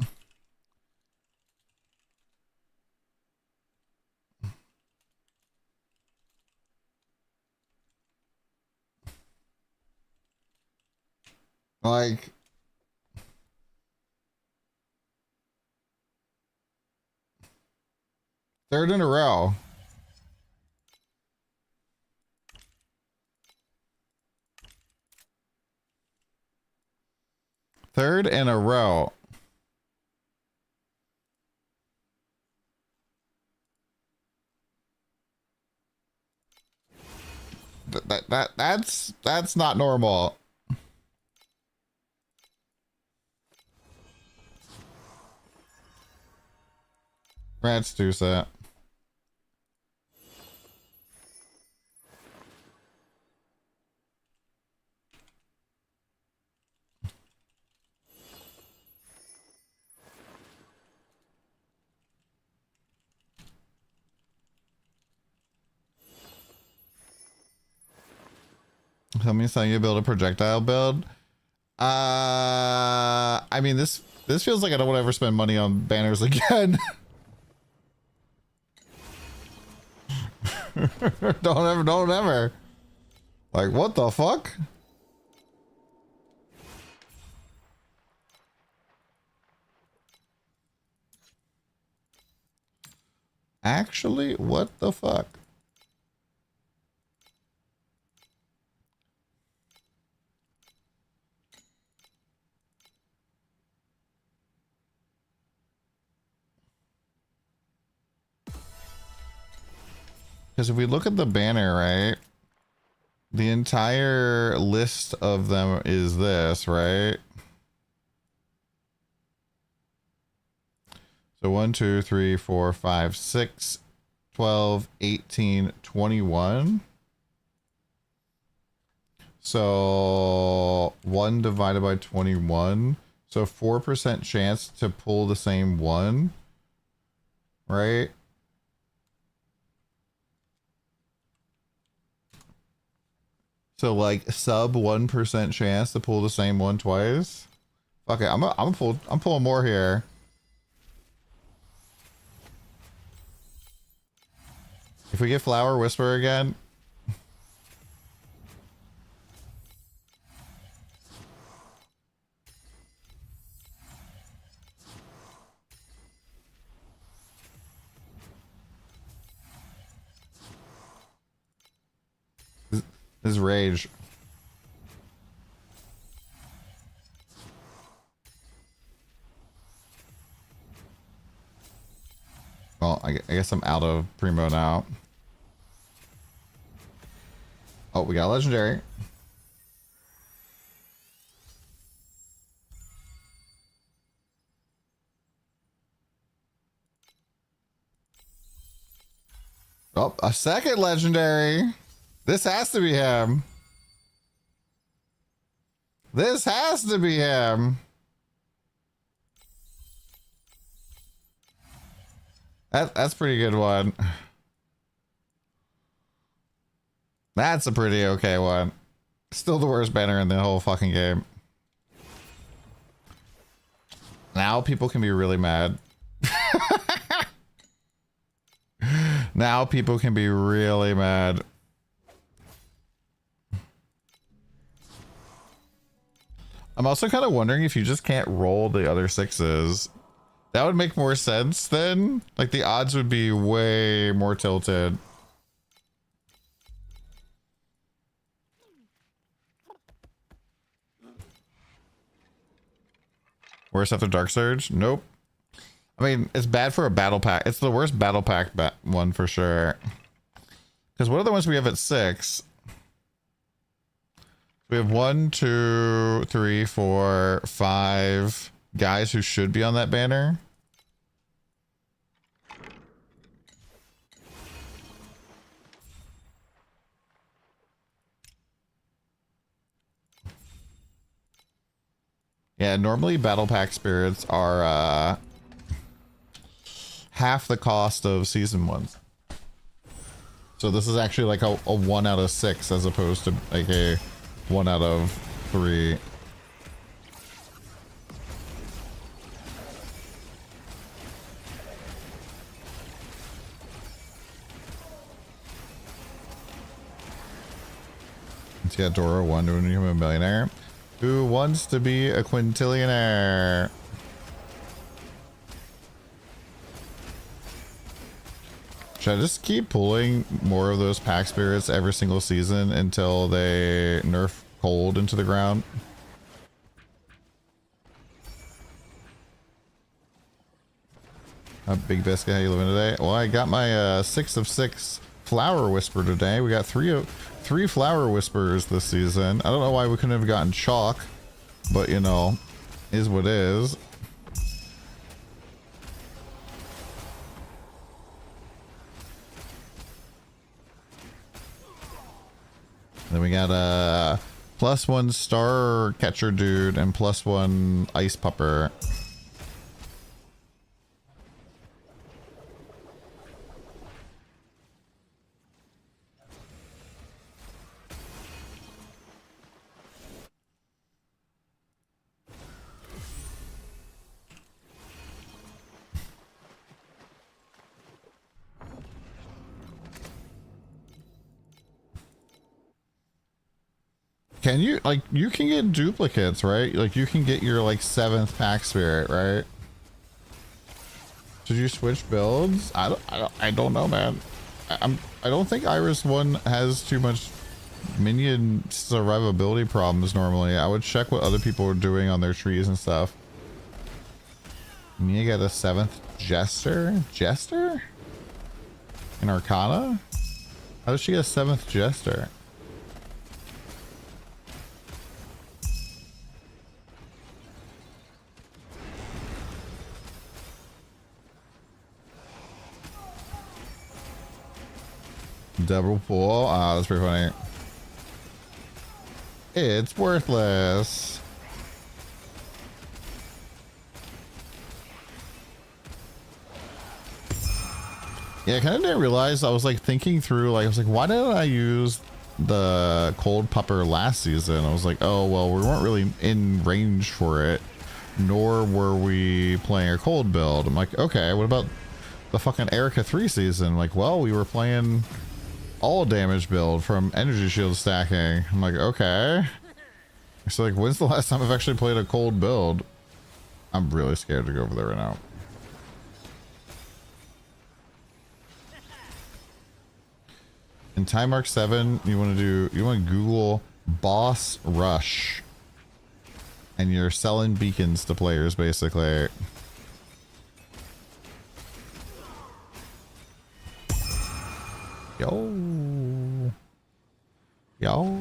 Like... Third in a row. Third in a row. That's not normal. Rats do that. Tell me how you build a projectile build. I mean this feels like I don't want to ever spend money on banners again. Don't ever. Like what the fuck? Actually, what the fuck? Because if we look at the banner, right? The entire list of them is this, right? So 1, 2, 3, 4, 5, 6, 12, 18, 21. So 1 divided by 21. So 4% chance to pull the same one, right? So like sub 1% chance to pull the same one twice. Fuck it, I'm pulling more here. If we get Flower Whisper again. This rage. I guess I'm out of Primo now. Oh, we got a legendary. Oh, a second legendary. This has to be him. This has to be him. That's pretty good one. That's a pretty okay one. Still the worst banner in the whole fucking game. Now people can be really mad. Now people can be really mad. I'm also kind of wondering if you just can't roll the other sixes. That would make more sense then. Like the odds would be way more tilted. Worse after Dark Surge? Nope. I mean, it's bad for a battle pack. It's the worst battle pack one for sure. Because what are the ones we have at 6? We have 1, 2, 3, 4, 5 guys who should be on that banner. Yeah, normally battle pack spirits are half the cost of season ones. So this is actually like a 1 out of 6 as opposed to like a 1 out of 3. Let's get Dora 1 to become a millionaire. Who wants to be a quintillionaire? Should I just keep pulling more of those pack spirits every single season until they nerf cold into the ground? Big Biscuit, how you living today? Well, I got my 6 of 6 Flower Whisper today. We got three Flower Whispers this season. I don't know why we couldn't have gotten Chalk, but you know, is what is. Then we got a +1 Star Catcher dude and +1 Ice Pupper. Can you, like, you can get duplicates, right? Like, you can get your, like, 7th pack spirit, right? Should you switch builds? I don't know, man. I don't think Iris 1 has too much minion survivability problems normally. I would check what other people are doing on their trees and stuff. Mia got a 7th Jester? Jester? In Arcana? How does she get a 7th Jester? Double pull. Ah, that's pretty funny. It's worthless. Yeah, I kind of didn't realize. I was like thinking through, like, I was like, why didn't I use the cold pupper last season? I was like, oh, well, we weren't really in range for it, nor were we playing a cold build. I'm like, okay, what about the fucking Erica 3 season? Like, well, we were playing all damage build from energy shield stacking. I'm like, okay. So like, when's the last time I've actually played a cold build? I'm really scared to go over there right now. In Time Mark 7, you want to Google boss rush. And you're selling beacons to players basically. Yo. Yo.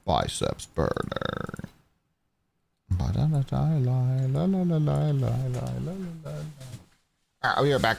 Biceps burner. I'll be right back.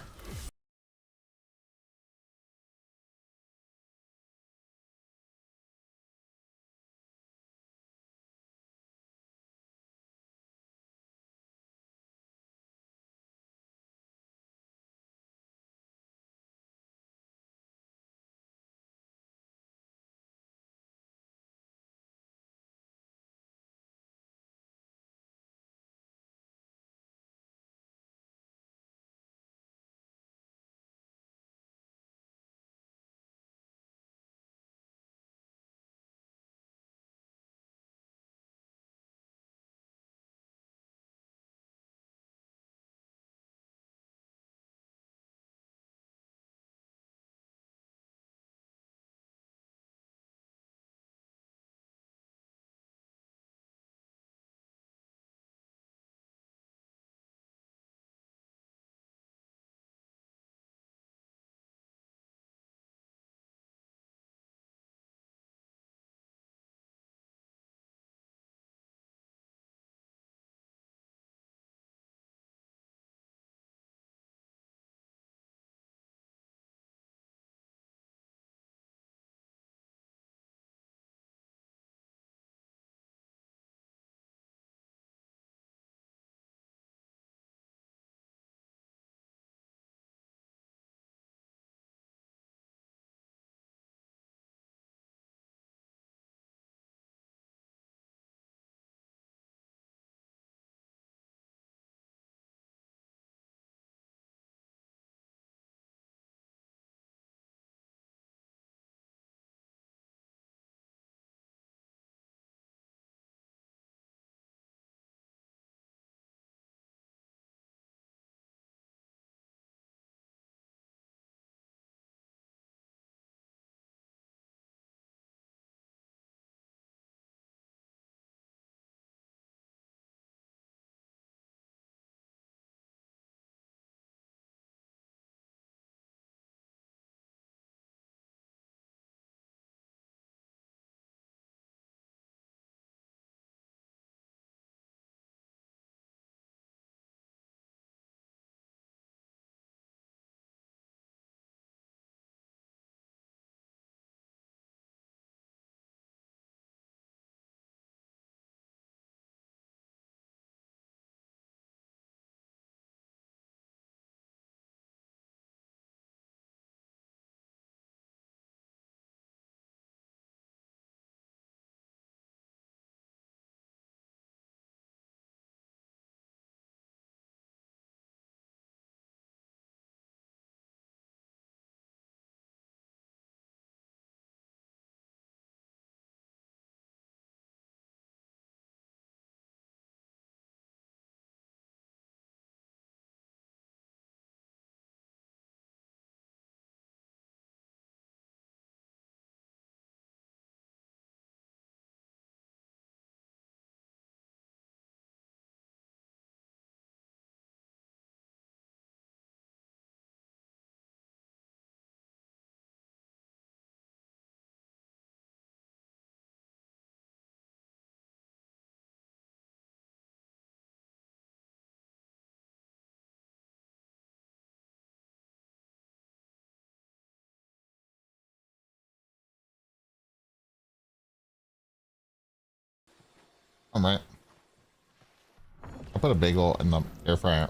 All right. I'll put a bagel in the air fryer.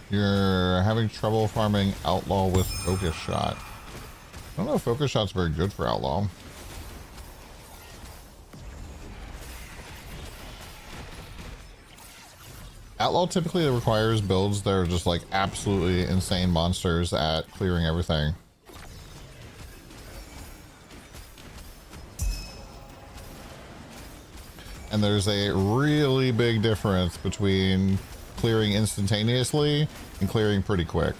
You're having trouble farming Outlaw with Focus Shot. I don't know if Focus Shot's very good for Outlaw. Outlaw typically requires builds that are just like absolutely insane monsters at clearing everything. And there's a really big difference between clearing instantaneously and clearing pretty quick.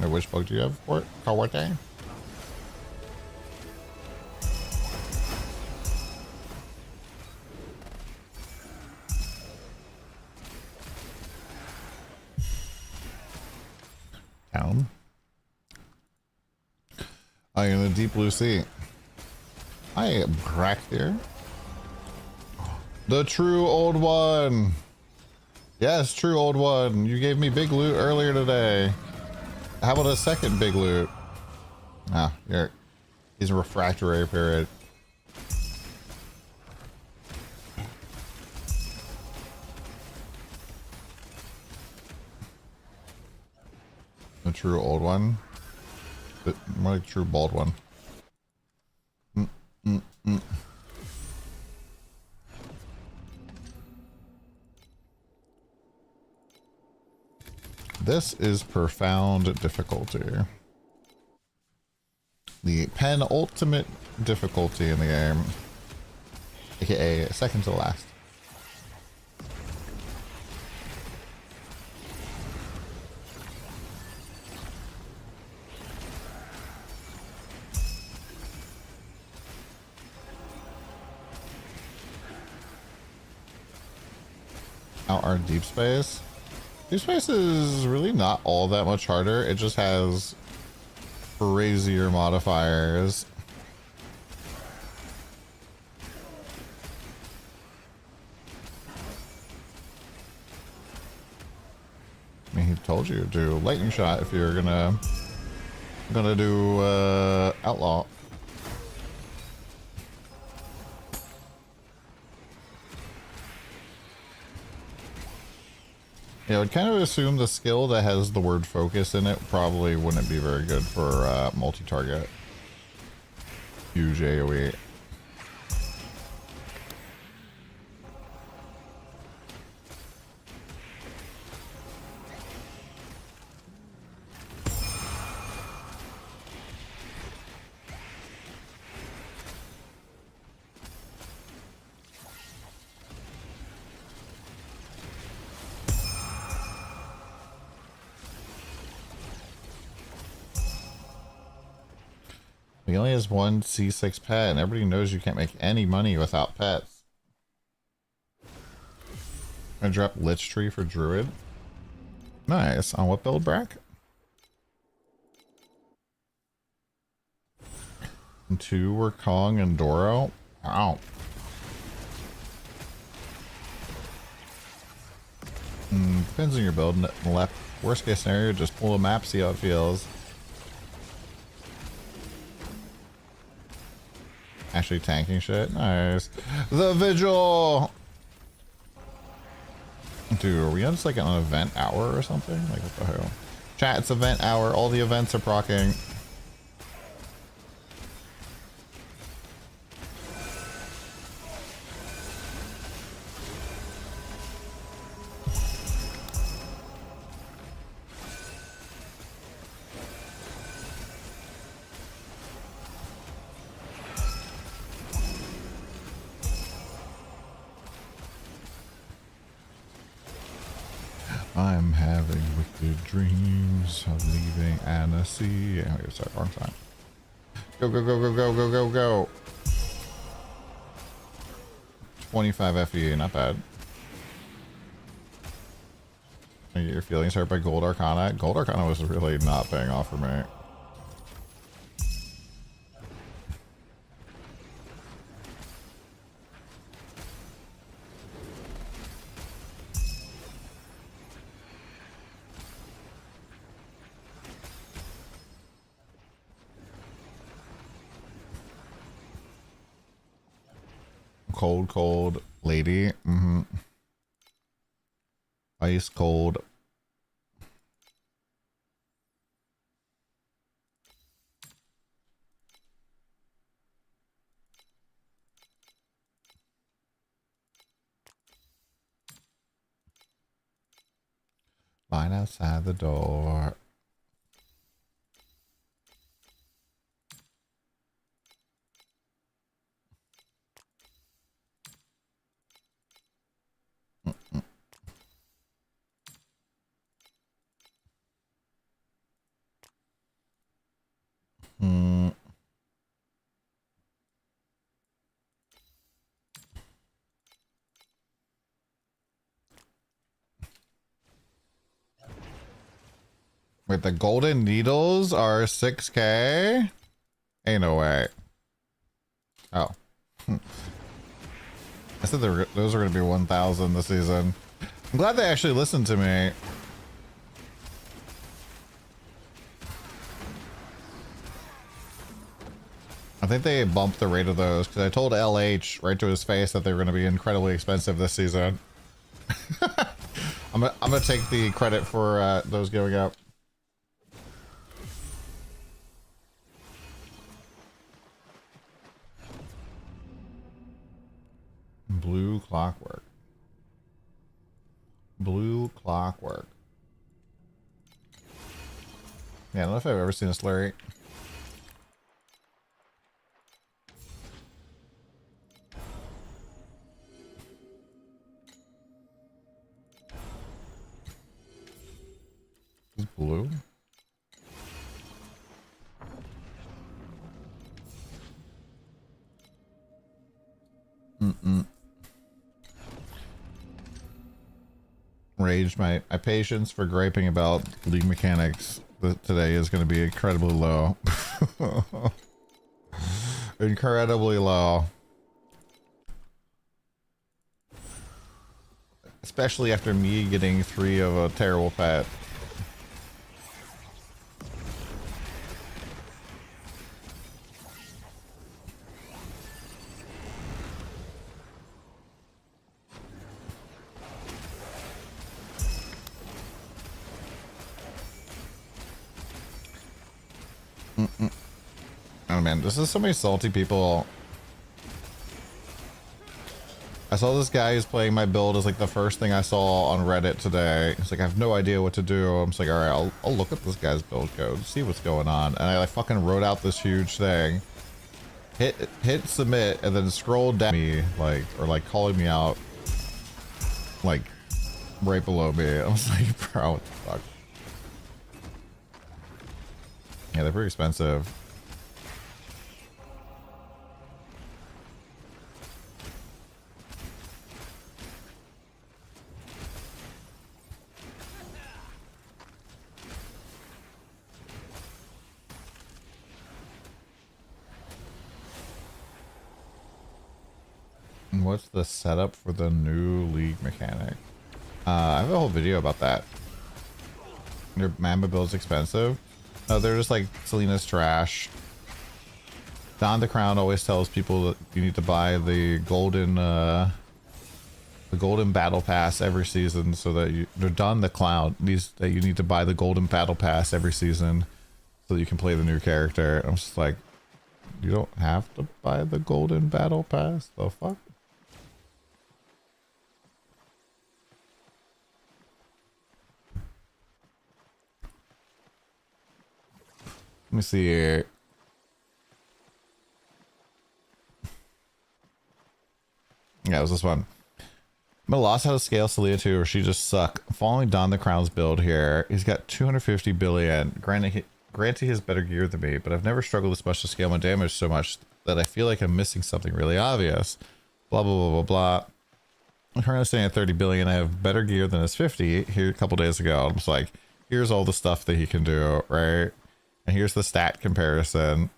Now, which book do you have for it? Kawate? Town. Oh, you're in the deep blue sea. Hi, Brakthir. The true old one. Yes, true old one. You gave me big loot earlier today. How about a second big loot? Ah, here. He's a refractory period. The true old one. But more like true bald one. This is profound difficulty. The penultimate difficulty in the game. AKA second to last. Out our deep space. Deep space is really not all that much harder. It just has crazier modifiers. I mean, he told you to do lightning shot if you're gonna do outlaw. Yeah, I would kind of assume the skill that has the word focus in it probably wouldn't be very good for multi-target. Huge AoE. He only has one C6 pet, and everybody knows you can't make any money without pets. I drop Lich Tree for Druid. Nice. On what build, Brack? And two were Kong and Doro. Wow. Depends on your build. Left. Worst case scenario, just pull a map, see how it feels. Actually tanking shit. Nice. The Vigil! Dude, are we on just like an event hour or something? Like what the hell? Chat, it's event hour. All the events are proccing. I'm having wicked dreams of leaving Annecy. Oh, sorry, wrong time. Go, go, go, go, go, go, go, go. 25 FE, not bad. I get your feelings hurt by Gold Arcana. Gold Arcana was really not paying off for me. Cold lady. Ice cold. Line outside the door. Wait, the golden needles are 6K? Ain't no way. Oh. I said those are going to be 1,000 this season. I'm glad they actually listened to me. I think they bumped the rate of those because I told LH right to his face that they were going to be incredibly expensive this season. I'm gonna take the credit for those going up. Blue clockwork. Blue clockwork. Yeah, I don't know if I've ever seen a slurry. Is blue? Rage, my patience for griping about league mechanics today is going to be incredibly low. Incredibly low. Especially after me getting 3 of a terrible pet. Oh man, this is so many salty people. I saw this guy who's playing my build as like the first thing I saw on Reddit today. It's like, I have no idea what to do. I'm just like, all right, I'll look at this guy's build code, see what's going on. And I like fucking wrote out this huge thing, hit submit, and then scrolled down me like, or like calling me out like right below me. I was like, bro, what the fuck? Yeah, they're pretty expensive. And what's the setup for the new league mechanic? I have a whole video about that. Your Mamba build's expensive. No, they're just like Selena's trash. DonTheCrown always tells people that you need to buy the golden battle pass every season, so that they're DonTheCrown. That you need to buy the golden battle pass every season so that you can play the new character. I'm just like, you don't have to buy the golden battle pass. The fuck? Let me see here. Yeah, it was this one. I'm lost how to scale Selena 2, or she just suck. Following DonTheCrown's build here. He's got 250 billion. Granted, he has better gear than me, but I've never struggled this much to scale my damage so much that I feel like I'm missing something really obvious. Blah, blah, blah, blah, blah. I'm currently staying at 30 billion. I have better gear than his 50 here a couple days ago. I'm just like, here's all the stuff that he can do, right? And here's the stat comparison.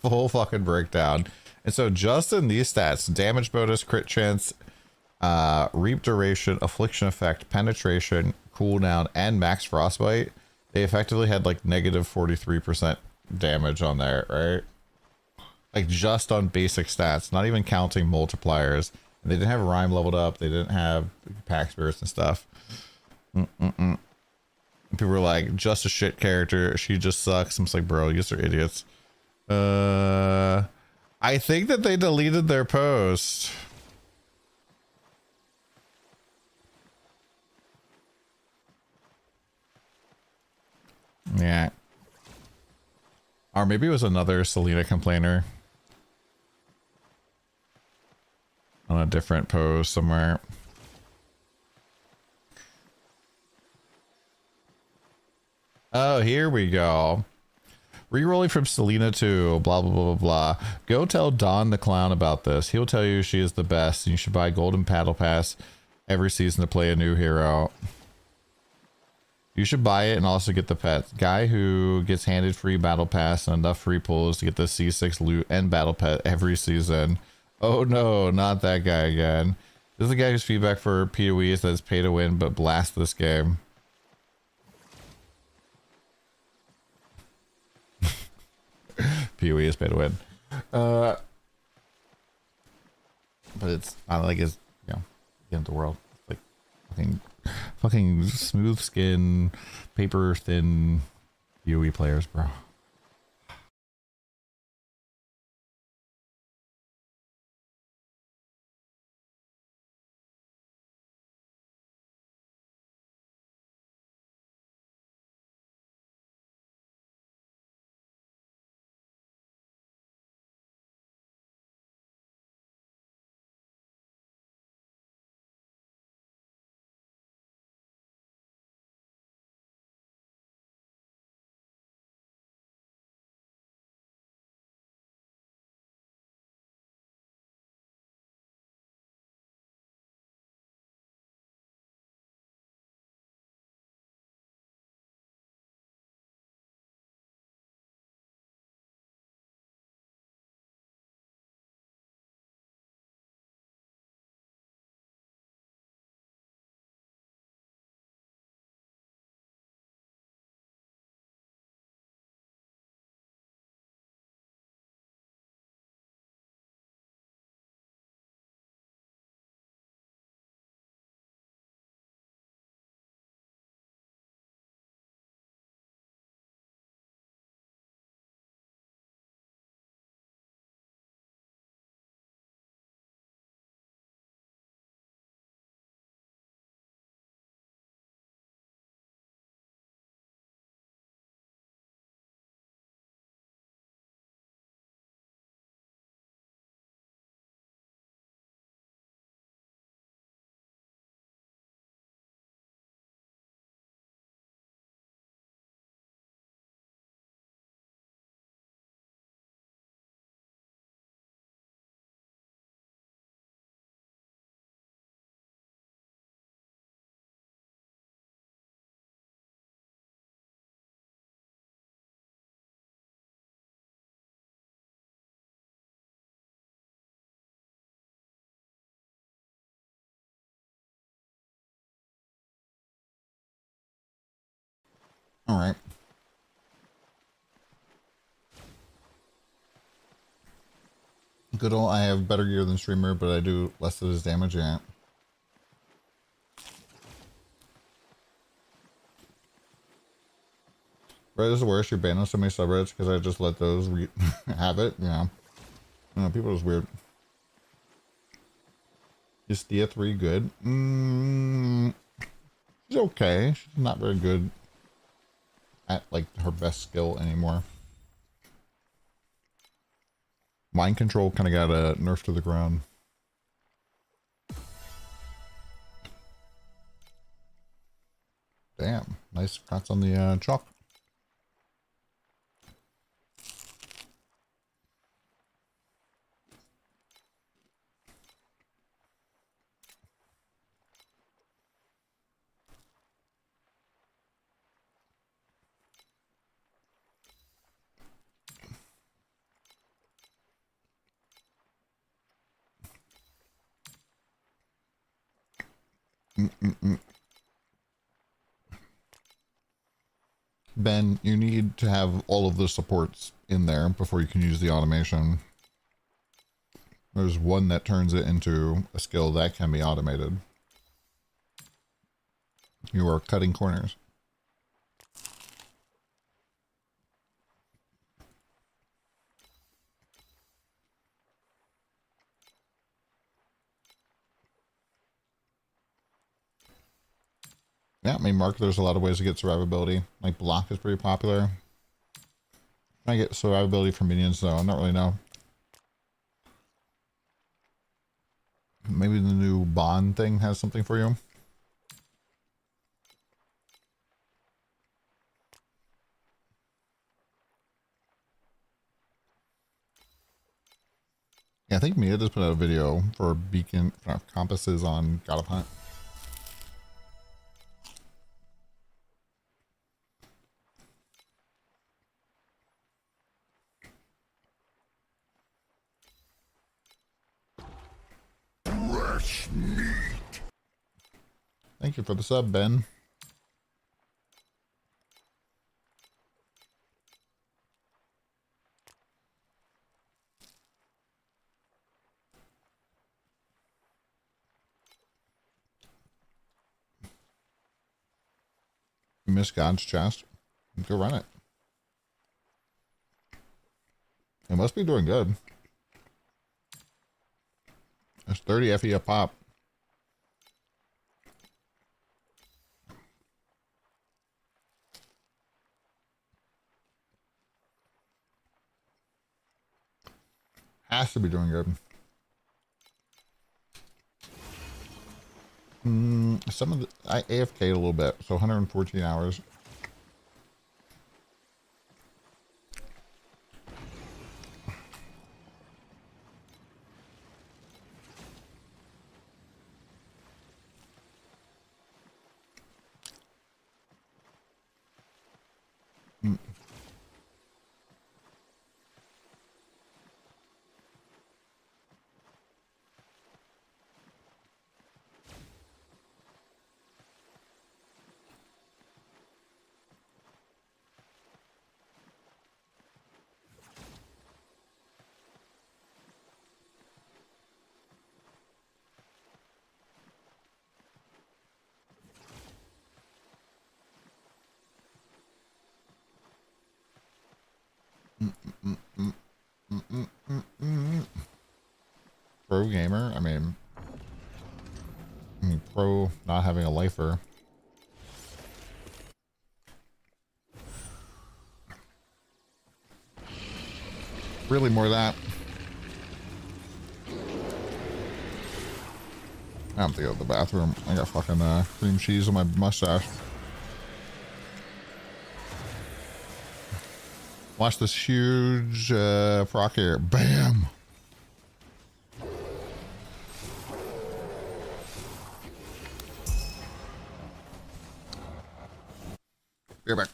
Full fucking breakdown. And so just in these stats, damage bonus, crit chance, reap duration, affliction effect, penetration, cooldown, and max frostbite, they effectively had like negative 43% damage on there, right? Like just on basic stats, not even counting multipliers. And they didn't have Rhyme leveled up. They didn't have pack spirits and stuff. People were like, just a shit character. She just sucks. I'm just like, bro, you guys are idiots. I think that they deleted their post. Yeah. Or maybe it was another Selena complainer. On a different post somewhere. Oh, here we go. Rerolling from Selena to blah, blah, blah, blah, blah. Go tell DonTheCrown about this. He'll tell you she is the best, and you should buy Golden Battle Pass every season to play a new hero. You should buy it and also get the pet. Guy who gets handed free battle pass and enough free pulls to get the C6 loot and battle pet every season. Oh no, not that guy again. This is the guy whose feedback for PoE says pay to win, but blast this game. PoE is pay to win. But it's not like it's, you know, the end of the world. It's like fucking smooth skin, paper thin PoE players, bro. All right. Good old, I have better gear than streamer, but I do less of his damage. Yeah. Reddit is the worst. You're banned on so many subreddits because I just let those have it. Yeah. You know, people are just weird. Is Thea 3 good? She's okay. She's not very good at like her best skill anymore. Mind control kind of got a nerf to the ground. Damn, nice cuts on the chalk. Ben, you need to have all of the supports in there before you can use the automation. There's one that turns it into a skill that can be automated. You are cutting corners. Yeah, I mean, Mark, there's a lot of ways to get survivability. Like, block is pretty popular. I get survivability for minions, though. I don't really know. Maybe the new bond thing has something for you. Yeah, I think Mia just put out a video for beacon compasses on God of Hunt. fresh meat. Thank you for the sub, Ben. Miss God's chest. Go run it. It must be doing good. That's 30 FE a pop. Has to be doing good. Some of the I AFK'd a little bit, so 114 hours. Pro gamer. I mean, pro not having a lifer. Really more that. I have to go to the bathroom. I got fucking cream cheese on my mustache. Watch this huge proc here. Bam! Be right back.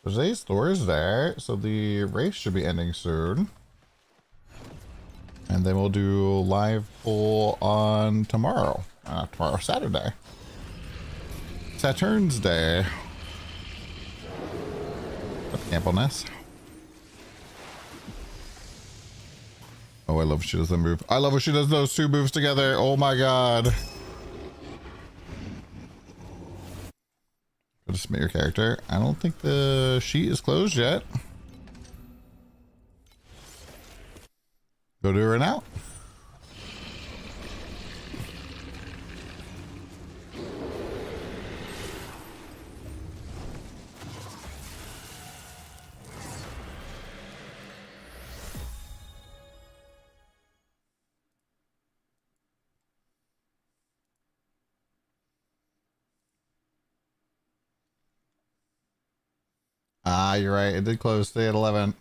So today's Thursday, so the race should be ending soon. And then we'll do live poll on tomorrow. Tomorrow, Saturday. Saturn's Day. What's Campbellness? Oh, I love when she does that move. I love when she does those two moves together. Oh my god. Go to submit your character. I don't think the sheet is closed yet. Go to her now. Ah, you're right. It did close today at 11.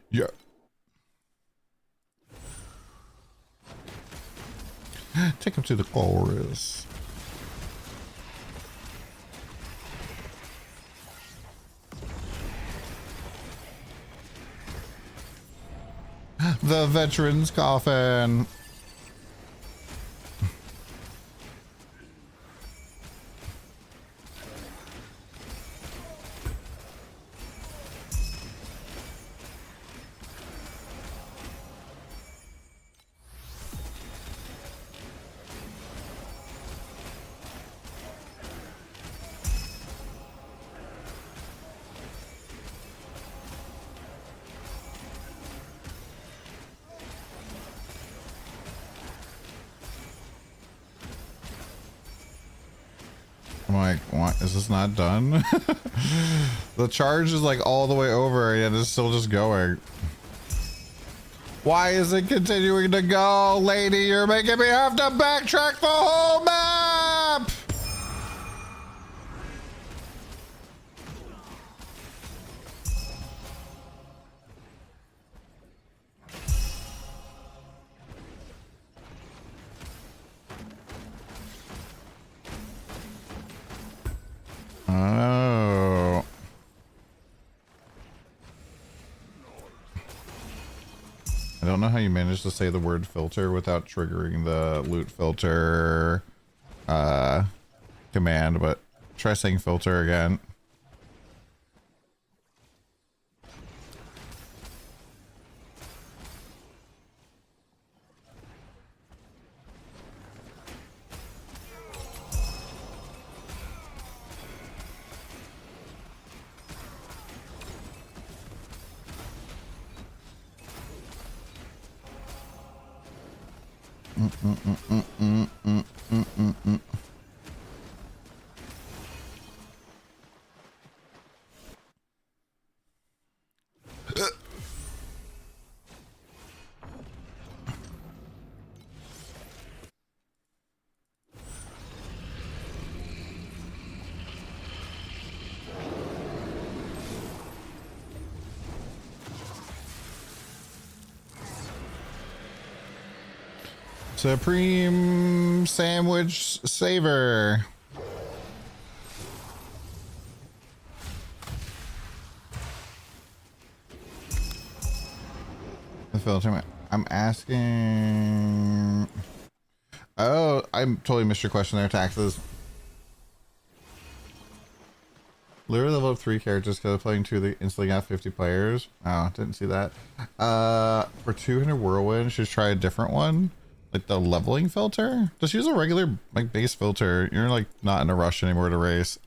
Yeah. Take him to the chorus. The veteran's coffin. like, what? Is this not done? The charge is like all the way over and it's still just going. Why is it continuing to go, lady? You're making me have to backtrack the whole map! Oh. I don't know how you managed to say the word filter without triggering the loot filter command, but try saying filter again. Supreme Sandwich Saver. The filter. I'm asking. Oh, I totally missed your question there, Taxes. Literally level up 3 characters because playing 2 they instantly got 50 players. Oh, didn't see that. For 200 Whirlwind, should try a different one. Like the leveling filter? Just use a regular like base filter. You're like not in a rush anymore to race.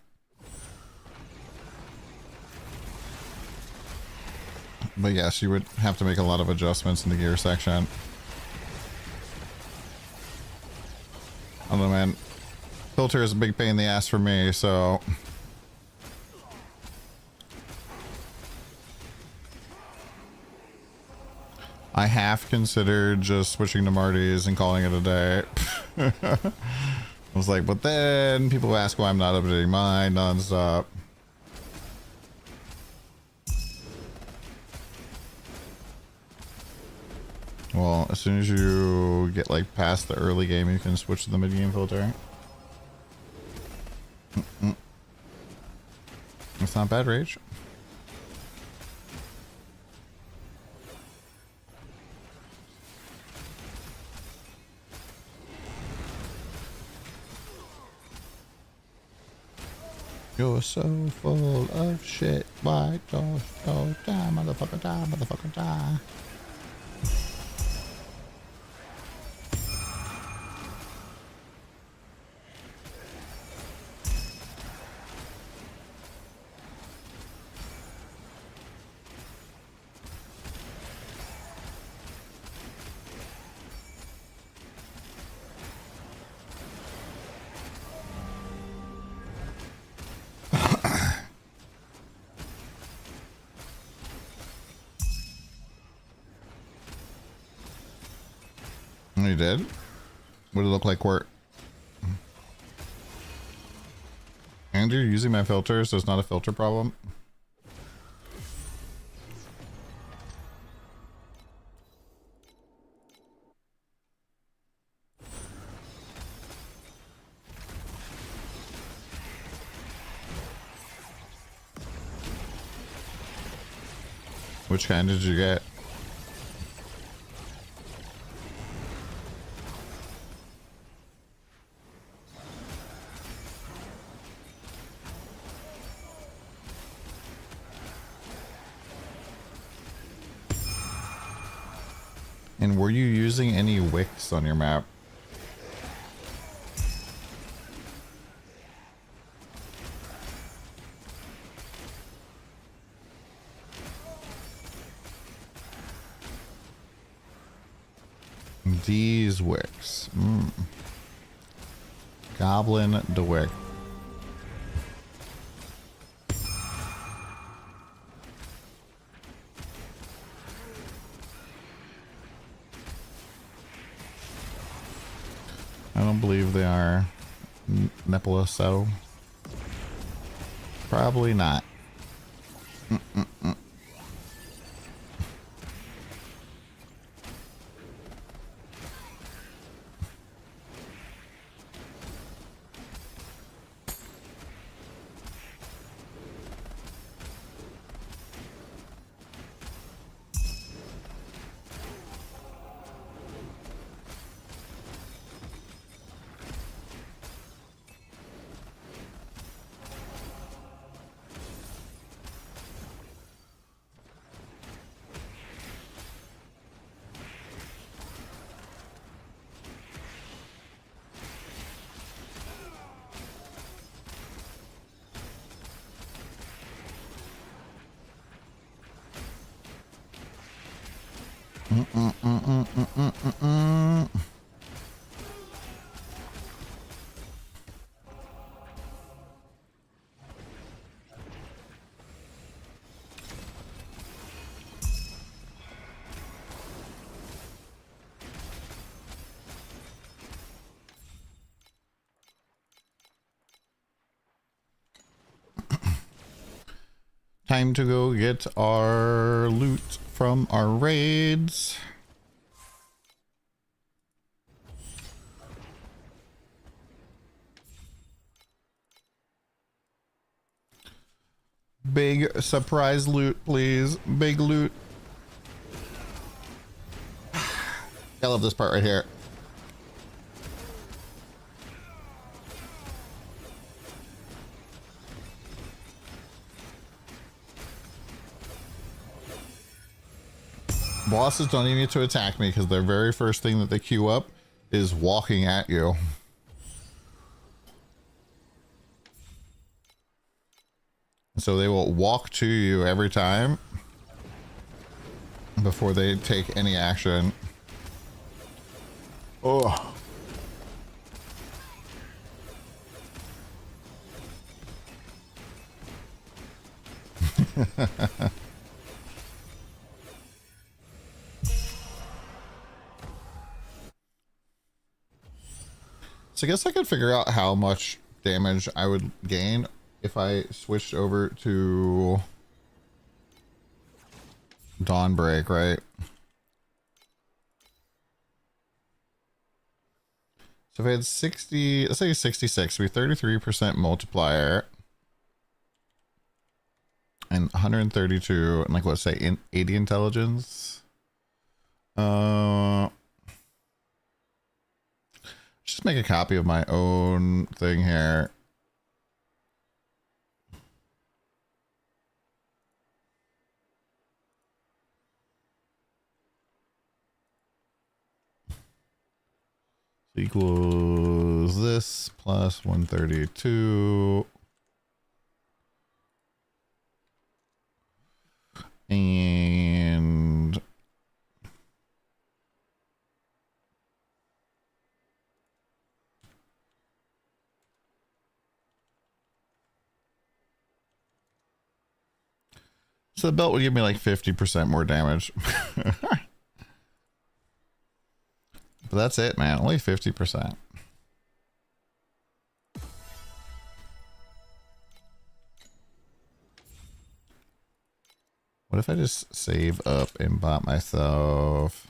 But yes, you would have to make a lot of adjustments in the gear section. I don't know, man. Filter is a big pain in the ass for me, so... I half considered just switching to Marty's and calling it a day. I was like, but then people ask why I'm not updating mine nonstop. Well, as soon as you get like past the early game, you can switch to the mid game filter. It's not bad, Rage. You're so full of shit. Why don't you die, motherfucker, die, motherfucker, die. You did? What did it look like, Quirt? And you're using my filter, so it's not a filter problem? Which kind did you get? And were you using any wicks on your map? These wicks. Goblin DeWick. don't believe they are Nepala, so probably not. Time to go get our loot from our raids. Big surprise loot, please. Big loot. I love this part right here. Bosses don't even need to attack me because their very first thing that they queue up is walking at you. So they will walk to you every time before they take any action. Oh. So I guess I could figure out how much damage I would gain if I switched over to Dawnbreak, right? So if I had 60, let's say 66, we 33% multiplier and 132 and like let's say 80 intelligence. Just make a copy of my own thing here. Equals this plus 132. And so the belt would give me like 50% more damage. But that's it, man. Only 50%. What if I just save up and bought myself...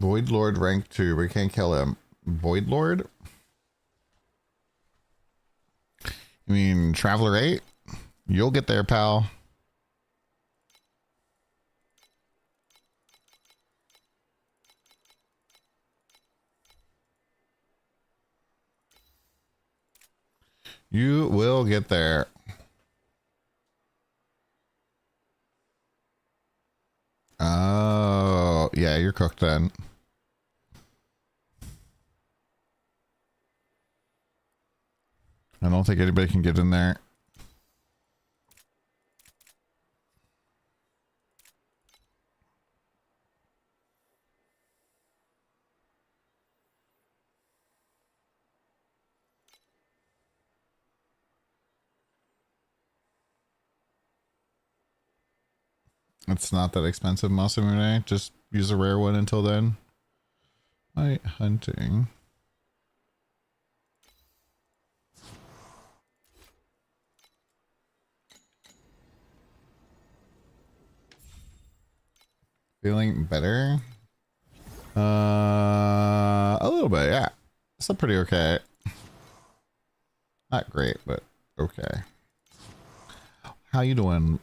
Void Lord rank 2. We can't kill him. Void Lord? You mean Traveler 8? You'll get there, pal. You will get there. Oh, yeah, you're cooked then. I don't think anybody can get in there. It's not that expensive, Masamune. Just use a rare one until then. Night hunting. Feeling better? A little bit, yeah. Still pretty okay. Not great, but okay. How you doing?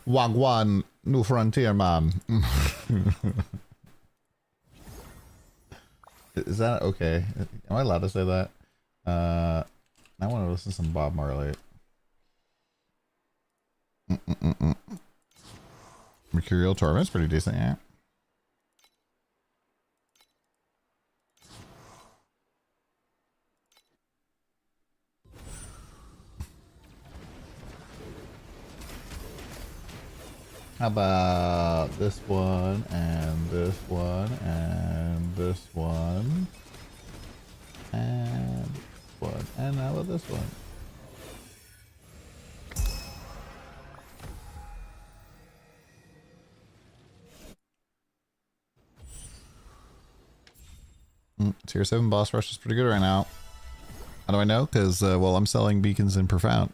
Wagwan, new frontier man. Is that okay? Am I allowed to say that? I want to listen to some Bob Marley. Mercurial Torment's pretty decent, yeah. How about this one and this one and this one and this one, and how about this one? Tier 7 boss rush is pretty good right now. How do I know? Because, well, I'm selling beacons in Profound.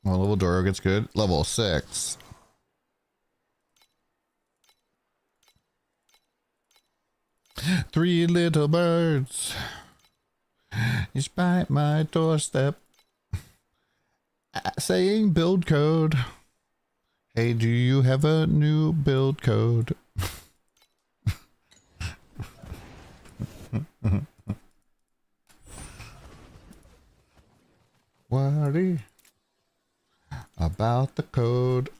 Well, level Doro gets good. Level 6. Three little birds is by my doorstep saying build code. Hey, do you have a new build code? Worry about the code.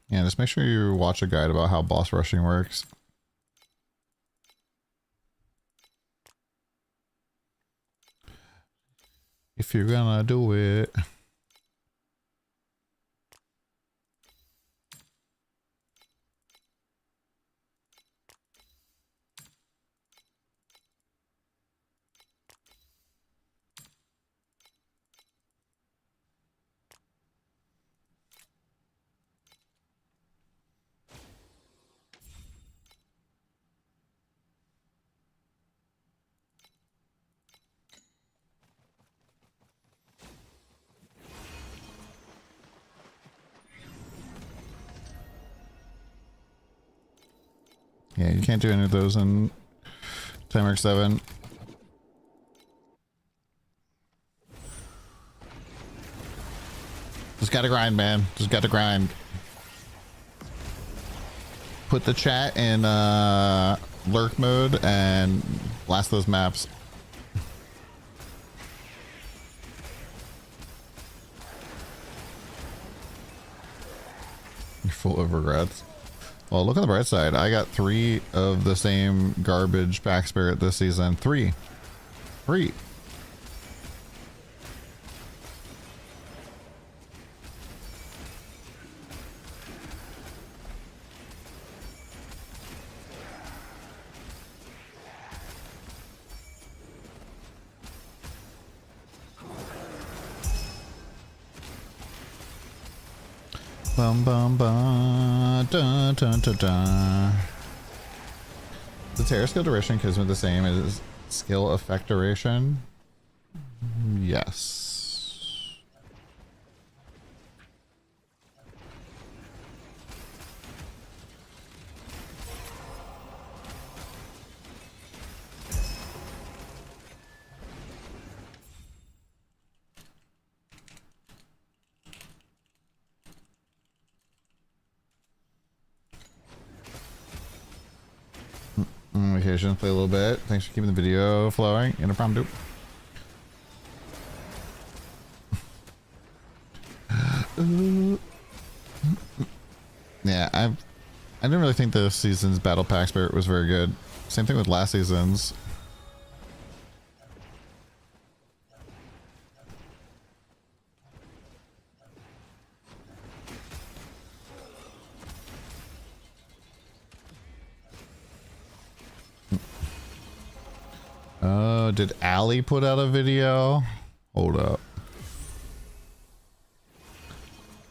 Yeah, just make sure you watch a guide about how boss rushing works. If you're gonna do it. Yeah, you can't do any of those in Timer 7. Just gotta grind, man. Just gotta grind. Put the chat in lurk mode and blast those maps. You're full of regrets. Well, look on the bright side. I got 3 of the same garbage pack spirit this season. 3. Bum bum bum. Dun dun dun dun. The terror skill duration gives me the same as skill effect duration. Yes. Vacation, play a little bit. Thanks for keeping the video flowing. No problem, dude. Yeah, I didn't really think this season's battle pack spirit was very good. Same thing with last season's. Oh, did Allie put out a video? Hold up.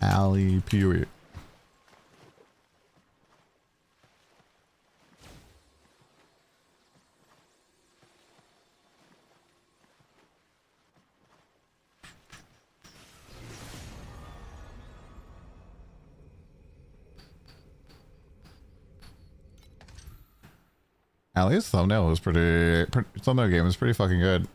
Allie Pewee. Allie's thumbnail was thumbnail game was pretty fucking good.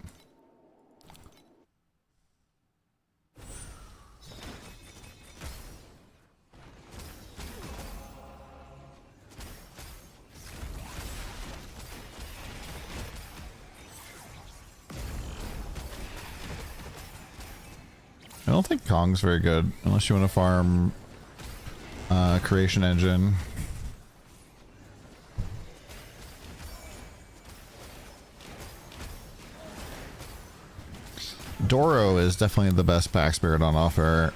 I don't think Kong's very good unless you want to farm creation engine. Doro is definitely the best pack spirit on offer.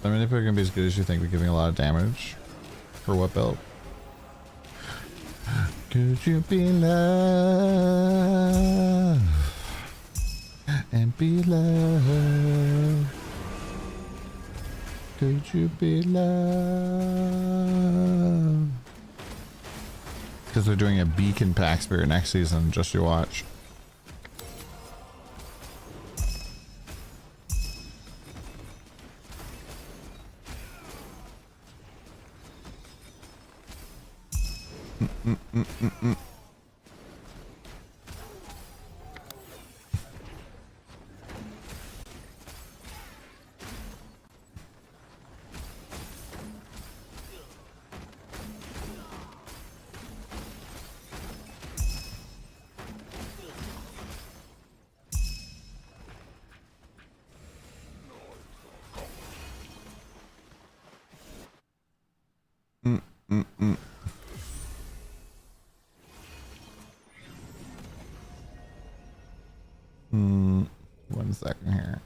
I mean, if we're gonna be as good as you think, we're giving a lot of damage. For what build? Could you be loved and be loved? Could you be loved? Because they're doing a beacon pack spirit next season, just you watch. One second here.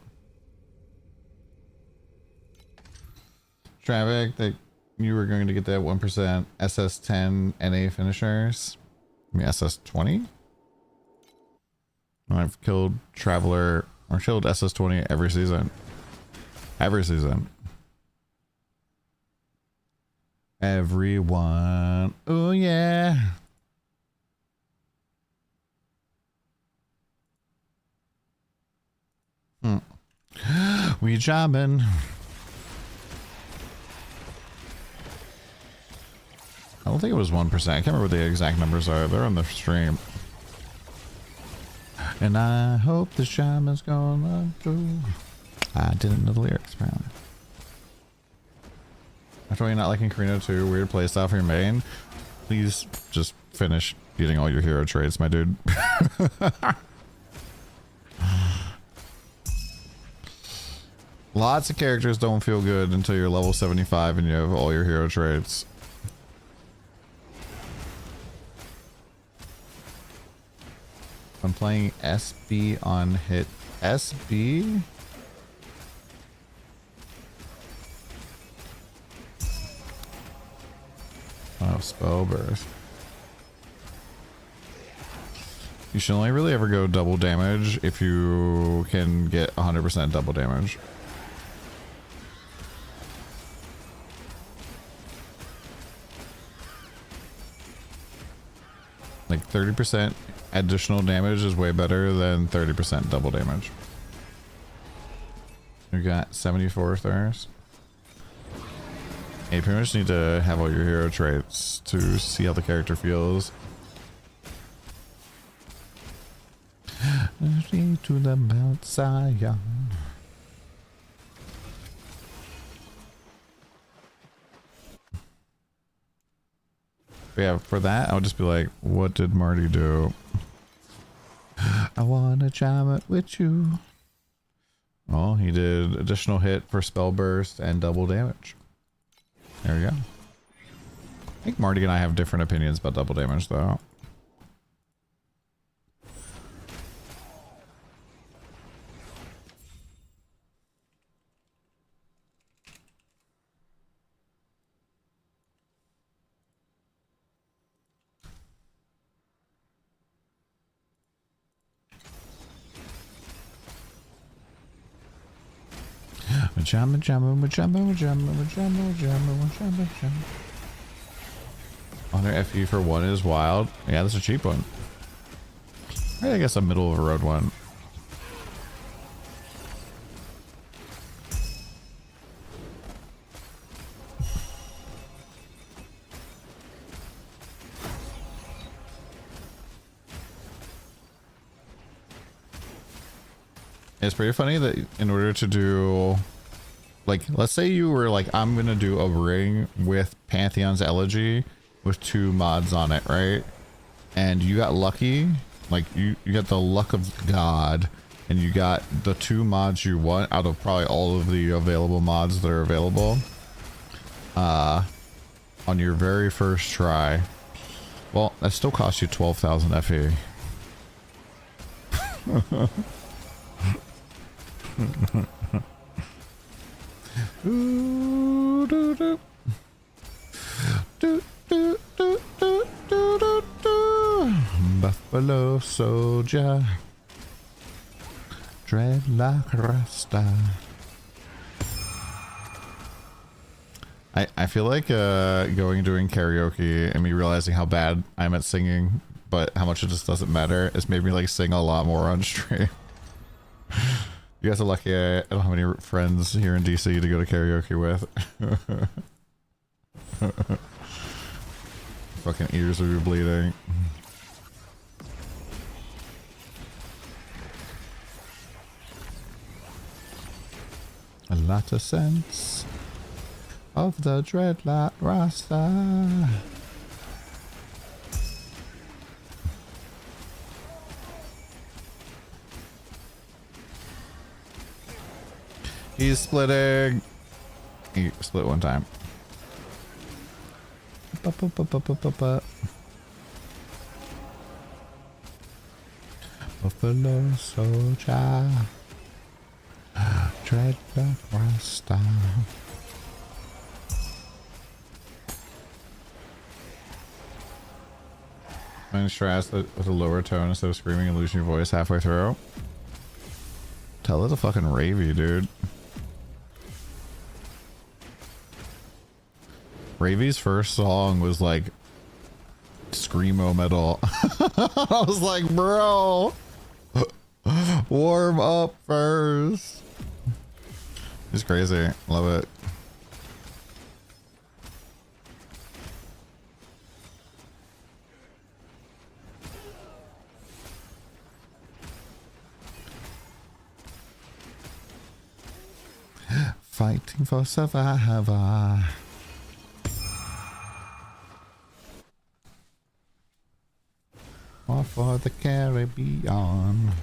Traffic that you were going to get that 1% SS10 NA finishers. I mean SS20? I've killed Traveler or killed SS20 every season. Every season. Everyone. Oh yeah. We jamming. I don't think it was 1%. I can't remember what the exact numbers are. They're on the stream. And I hope the shaman's gonna go. I didn't know the lyrics, apparently. After you're not liking Karina 2, weird playstyle for your main, please just finish getting all your hero traits, my dude. Lots of characters don't feel good until you're level 75 and you have all your hero traits. I'm playing SB on hit. SB? Oh, spell burst. You should only really ever go double damage if you can get 100% double damage. Like 30% additional damage is way better than 30% double damage. We got 74 stars. You pretty much need to have all your hero traits to see how the character feels. To the Mount Zion. But yeah, for that, I would just be like, what did Marty do? I wanna jam it with you. Well, he did additional hit for spell burst and double damage. There we go. I think Marty and I have different opinions about double damage, though. Honor FE for one is wild. Yeah, that's a cheap one. I guess a middle of a road one. It's pretty funny that in order to do, like, let's say you were like, I'm gonna do a ring with Pantheon's Elegy with 2 mods on it, right? And you got lucky, like you got the luck of God, and you got the 2 mods you want out of probably all of the available mods that are available on your very first try. Well, that still costs you 12,000 FE. Buffalo soldier, dreadlock rasta. I feel like going and doing karaoke and me realizing how bad I'm at singing, but how much it just doesn't matter, it's made me like sing a lot more on stream. You guys are lucky I don't have any friends here in DC to go to karaoke with. Fucking ears will be bleeding. A lot of sense of the dreadlock rasta. He's splitting. He split one time. Buffalo soldier, dreadlock rasta. I'm stressed with a lower tone instead of screaming and losing your voice halfway through. Tell it a fucking ravey, dude. Ravi's first song was like screamo metal. I was like, bro, warm up first. It's crazy. Love it. Fighting for survivor. Or for the Caribbean.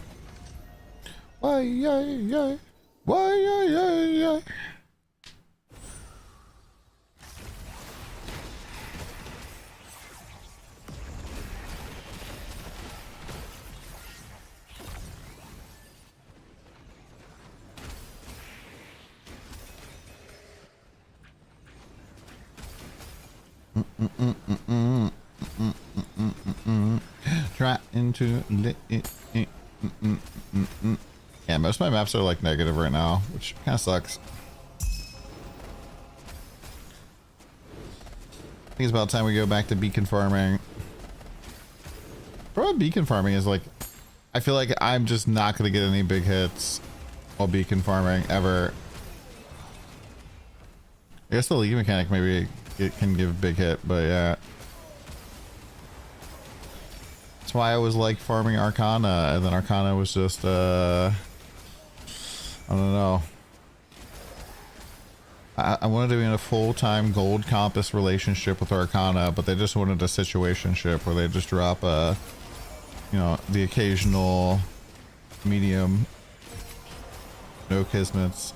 Why, yay, yay. Why, yay, yay, yay. Trying going to yeah, most of my maps are like negative right now, which kind of sucks. I think it's about time we go back to beacon farming. Problem with beacon farming is like, I feel like I'm just not going to get any big hits while beacon farming ever. I guess the league mechanic maybe it can give big hit, but yeah. That's why I was like farming Arcana, and then Arcana was just I don't know. I wanted to be in a full-time gold compass relationship with Arcana, but they just wanted a situationship where they just drop a, you know, the occasional medium, no kismets.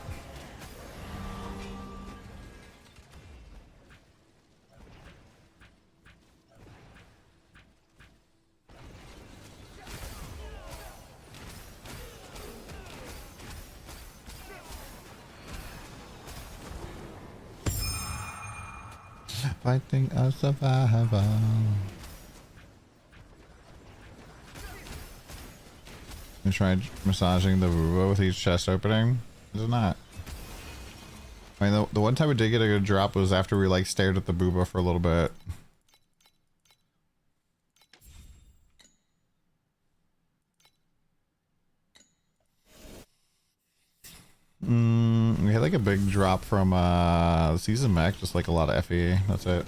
Fighting a survivor. You tried massaging the booba with each chest opening? Is it not? I mean, the one time we did get a good drop was after we like stared at the booba for a little bit. We had like a big drop from season mech, just like a lot of FE. That's it.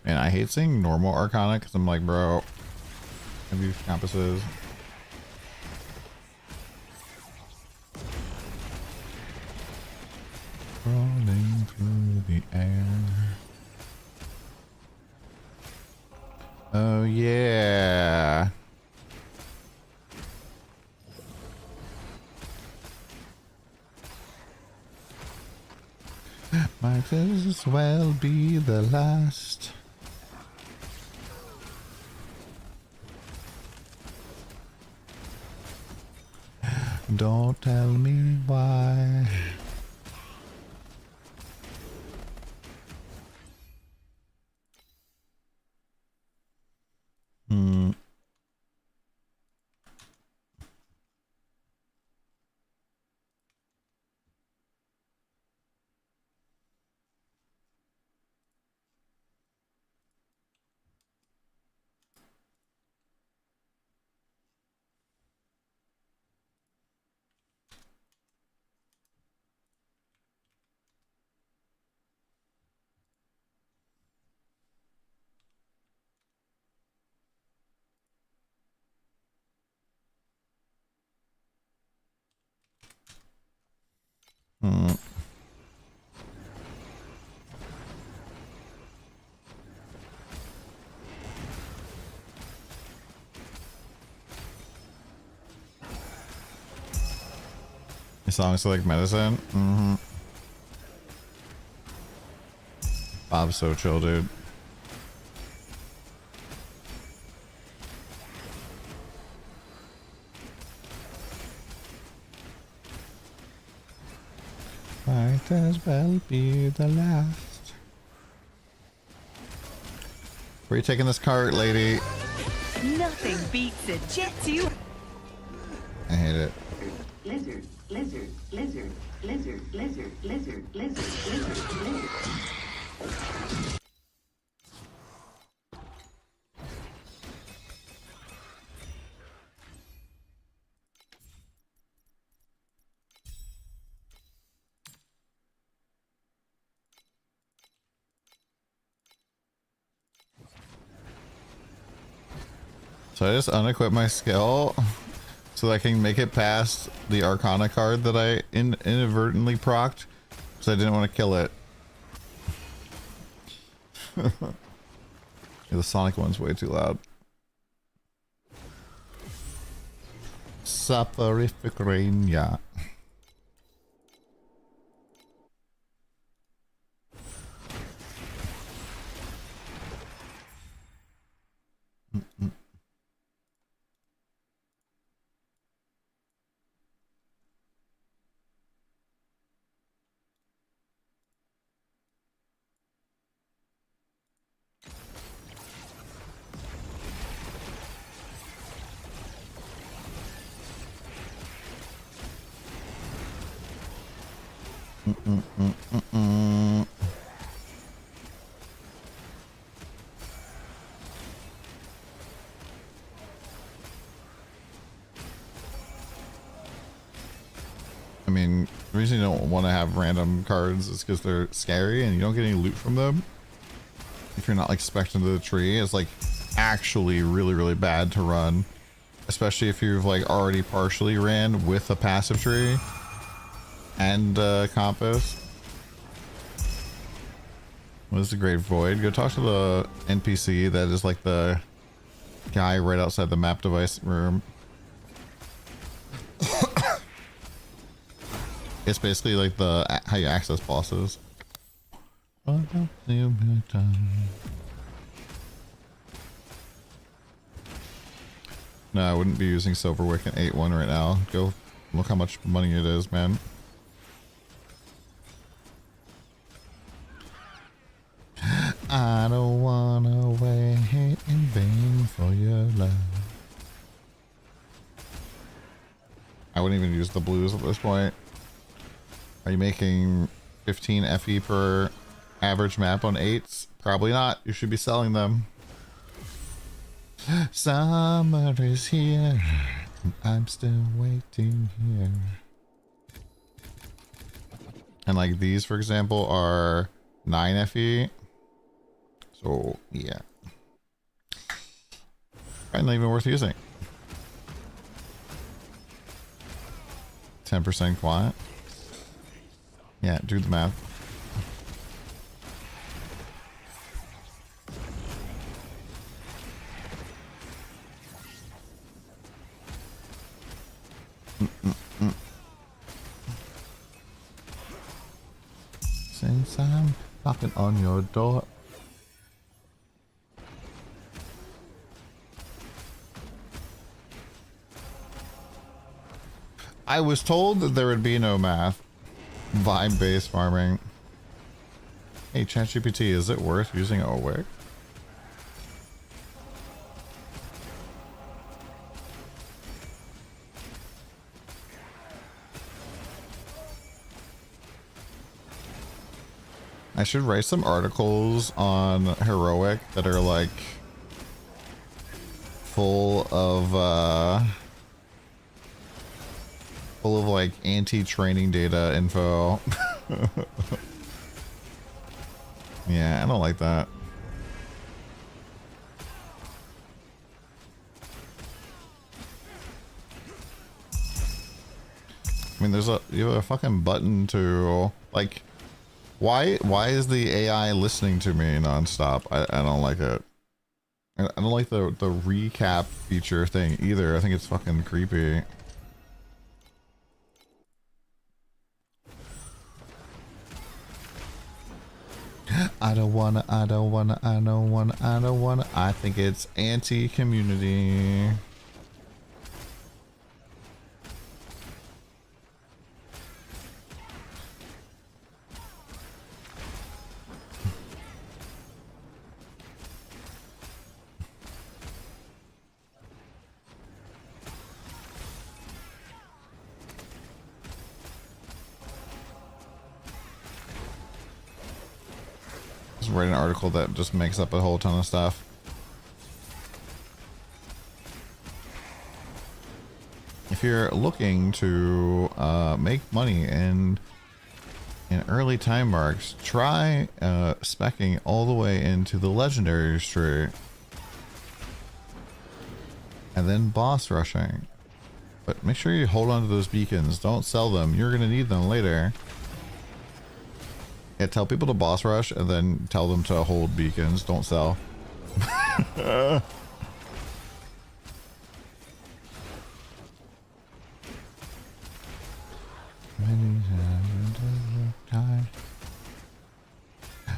And I hate seeing normal Arcana because I'm like, bro, have you compasses? Rolling through the air. Oh yeah. Might as well be the last. Don't tell me why. Songs like medicine. Bob's so chill, dude. Might as well be the last. Where are you taking this cart, lady? Nothing beats a Jet 2. I hate it. Lizard, lizard, lizard, lizard, lizard, lizard, lizard, lizard, lizard. So I just unequip my skill so that I can make it past the Arcana card that I inadvertently procced because I didn't want to kill it. Yeah, the Sonic one's way too loud. Soporific rain, yeah. I mean, the reason you don't want to have random cards is because they're scary and you don't get any loot from them. If you're not like specced into the tree, it's like actually really bad to run. Especially if you've like already partially ran with a passive tree and compass. What is the Great Void? Go talk to the NPC that is like the guy right outside the map device room. It's basically like the how you access bosses. No, I wouldn't be using Silverwick and 8-1 right now. Go look how much money it is, man. I don't wanna wait in vain for your love. I wouldn't even use the blues at this point. Are you making 15 FE per average map on 8s? Probably not. You should be selling them. Summer is here. I'm still waiting here. And like these, for example, are 9 FE. So yeah. Probably not even worth using. 10% quant. Yeah, do the math. Since I'm knocking on your door. I was told that there would be no math. Vibe-based farming. Hey, ChatGPT, is it worth using OWIC? I should write some articles on Heroic that are like full of like anti-training data info. Yeah, I don't like that. I mean, you have a fucking button to like, why is the AI listening to me nonstop? I don't like it. I don't like the recap feature thing either. I think it's fucking creepy. I don't wanna. I think it's anti-community. Write an article that just makes up a whole ton of stuff. If you're looking to make money in early time marks, try speccing all the way into the legendary tree and then boss rushing. But make sure you hold on to those beacons. Don't sell them. You're gonna need them later. Yeah, tell people to boss rush and then tell them to hold beacons. Don't sell.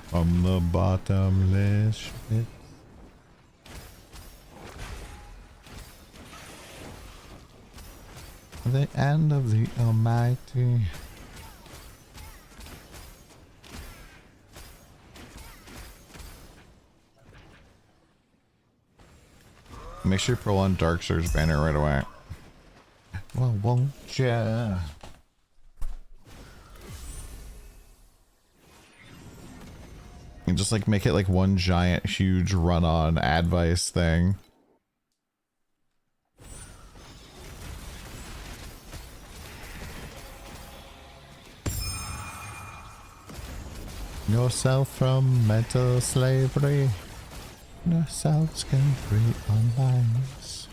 From the bottomless pit. The end of the Almighty. Make sure you pull on Dark Surge banner right away. Well, won't ya? and just like make it like one giant huge run-on advice thing. Yourself from mental slavery. Yourselves can free on lives.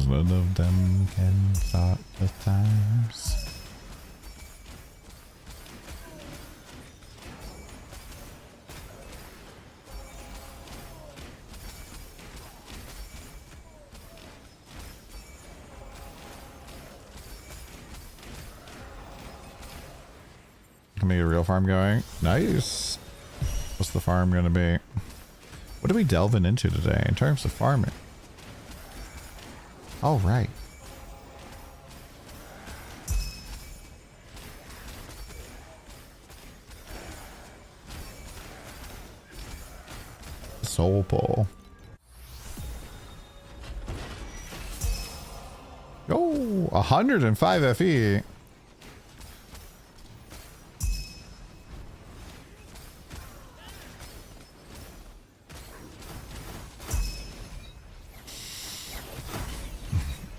None of them can stop the times. Can we get a real farm going? Nice. What's the farm gonna be? What are we delving into today in terms of farming? All right. Soul pull. Oh, 105 FE.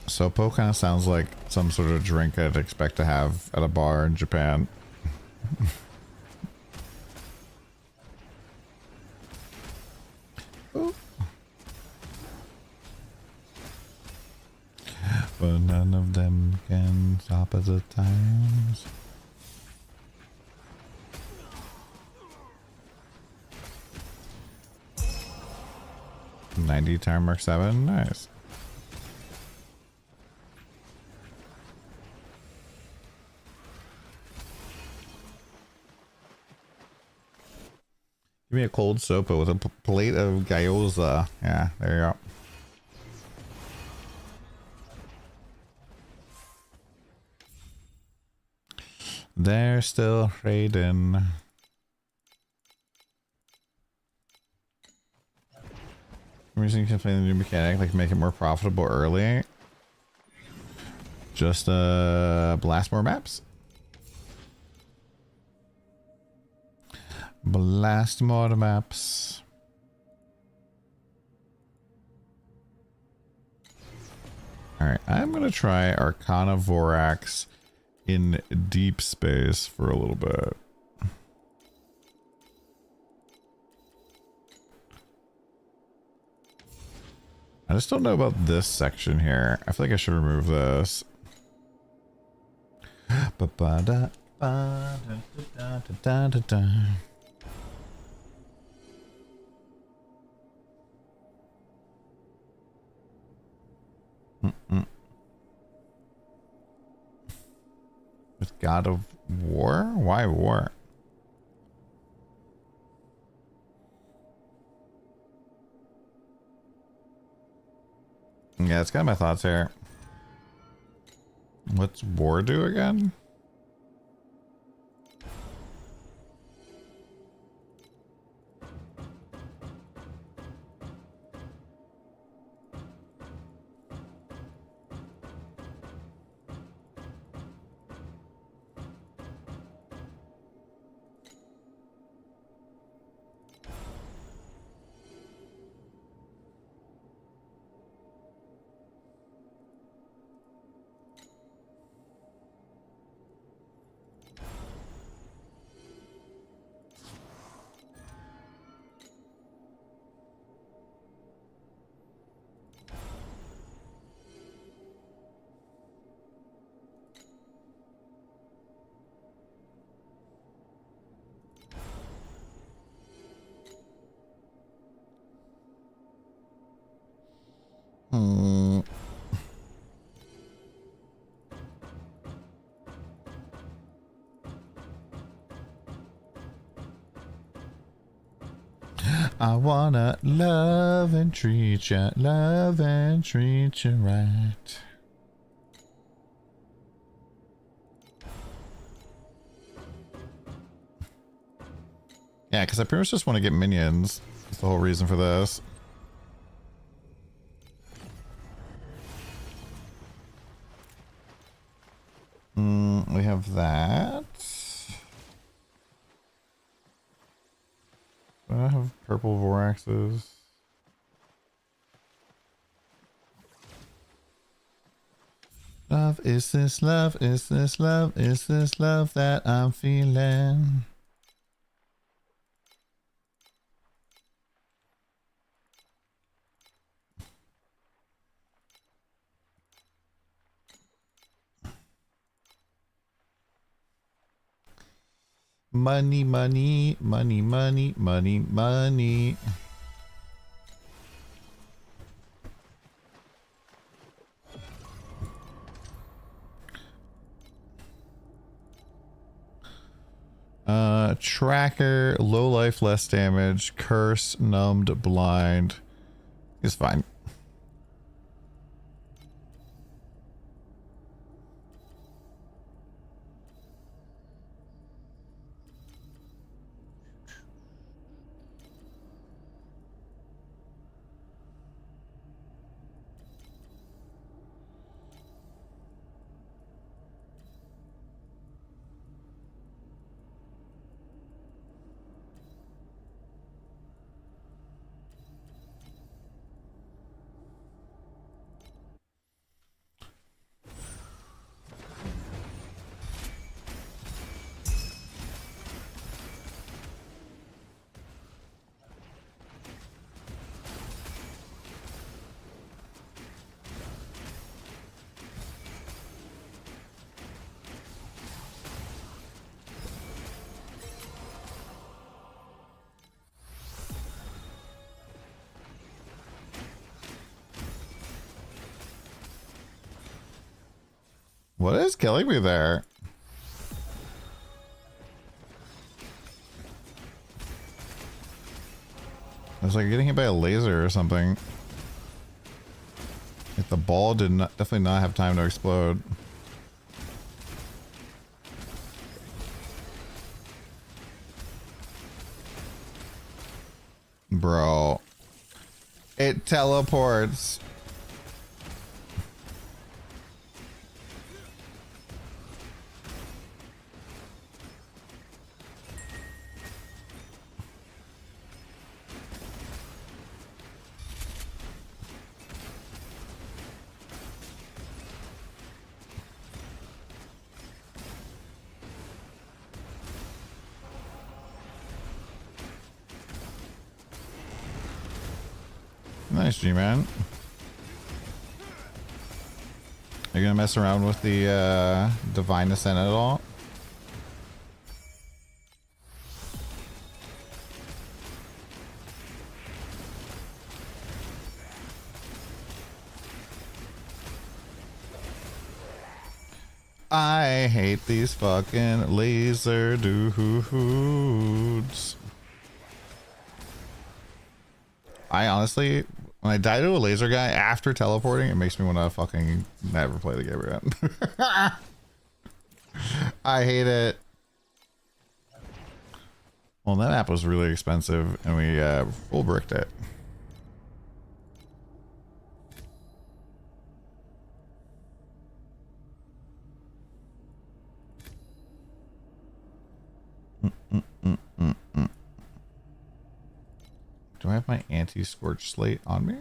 Sopo kind of sounds like some sort of drink I'd expect to have at a bar in Japan. But none of them can stop at the times. $90 time mark 7, nice. Give me a cold sopa with a plate of gyoza. Yeah, there you go. They're still raiding. I'm using the new mechanic, like make it more profitable early. Just blast more maps. Blast more maps. Alright, I'm gonna try Arcana Vorax in deep space for a little bit. I just don't know about this section here. I feel like I should remove this. With God of War? Why war? Yeah, it's kind of my thoughts here. What's war do again? I wanna love and treat ya right. Yeah, because I pretty much just want to get minions. That's the whole reason for this. We have that. Do I have purple voraxes? Love, is this love? Is this love? Is this love that I'm feeling? Money, money, money, money, money, money. Tracker, low life, less damage, curse, numbed, blind. Is fine. What is killing me there? I was like getting hit by a laser or something. Like the ball did not, definitely not have time to explode. Bro. It teleports. Nice, G-Man. Are you gonna mess around with the Divine Ascent at all? I hate these fucking laser dudes. I honestly, when I die to a laser guy after teleporting, it makes me want to fucking never play the game again. I hate it. Well, that app was really expensive, and we full bricked it. Do I have my anti-scorch slate on me?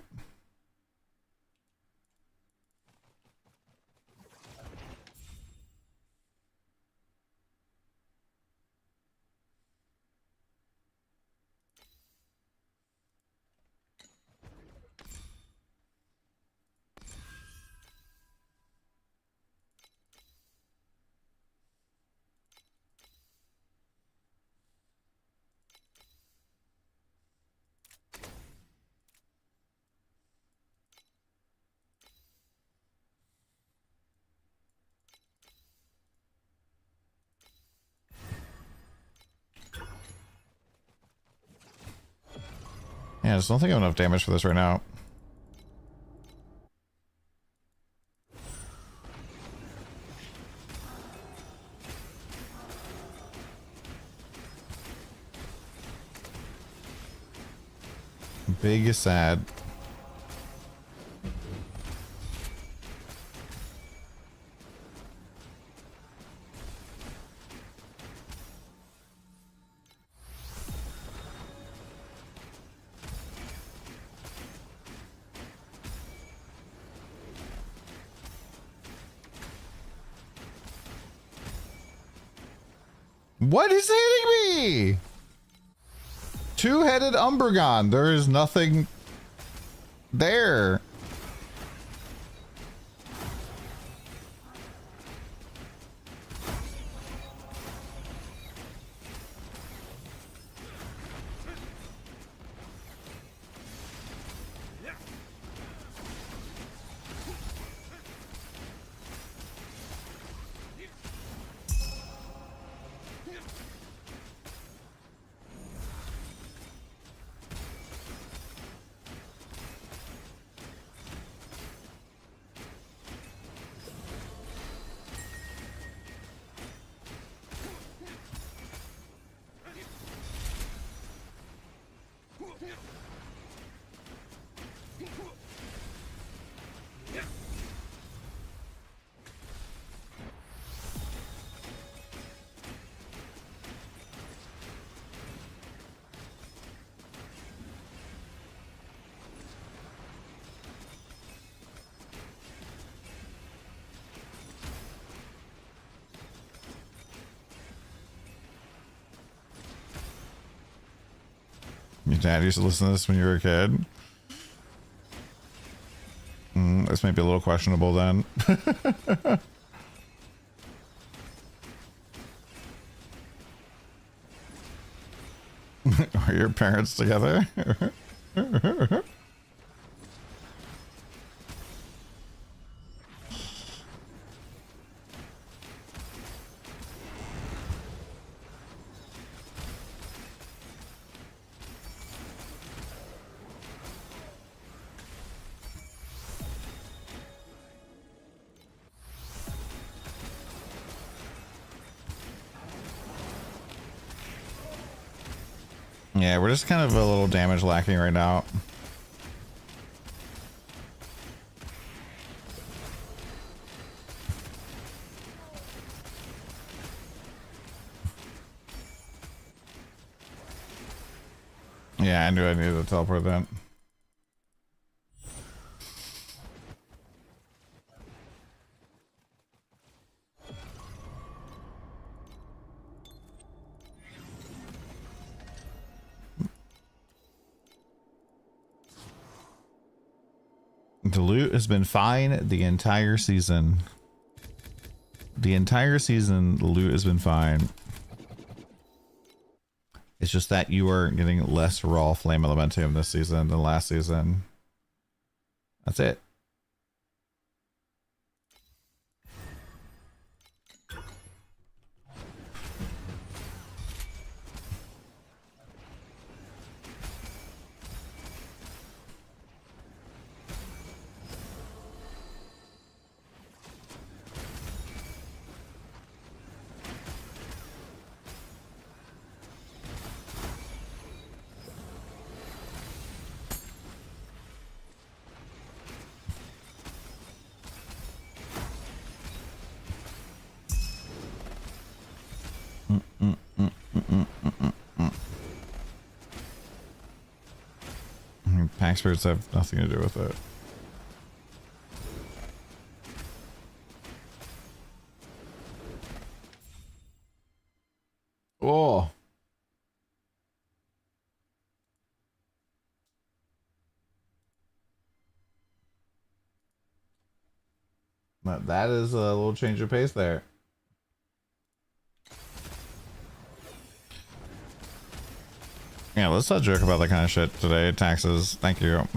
Yeah, I just don't think I have enough damage for this right now. Big is sad. What is hitting me? Two-headed Umbregon. There is nothing there. Your dad used to listen to this when you were a kid. This might be a little questionable then. Are your parents together? Yeah, we're just kind of a little damage lacking right now. Yeah, I knew I needed to teleport then. The loot has been fine the entire season. The entire season, the loot has been fine. It's just that you are getting less raw flame elementium this season than last season. That's it. Pack spirits have nothing to do with it. Oh. That is a little change of pace there. Yeah, let's not joke about that kind of shit today. Taxes, thank you.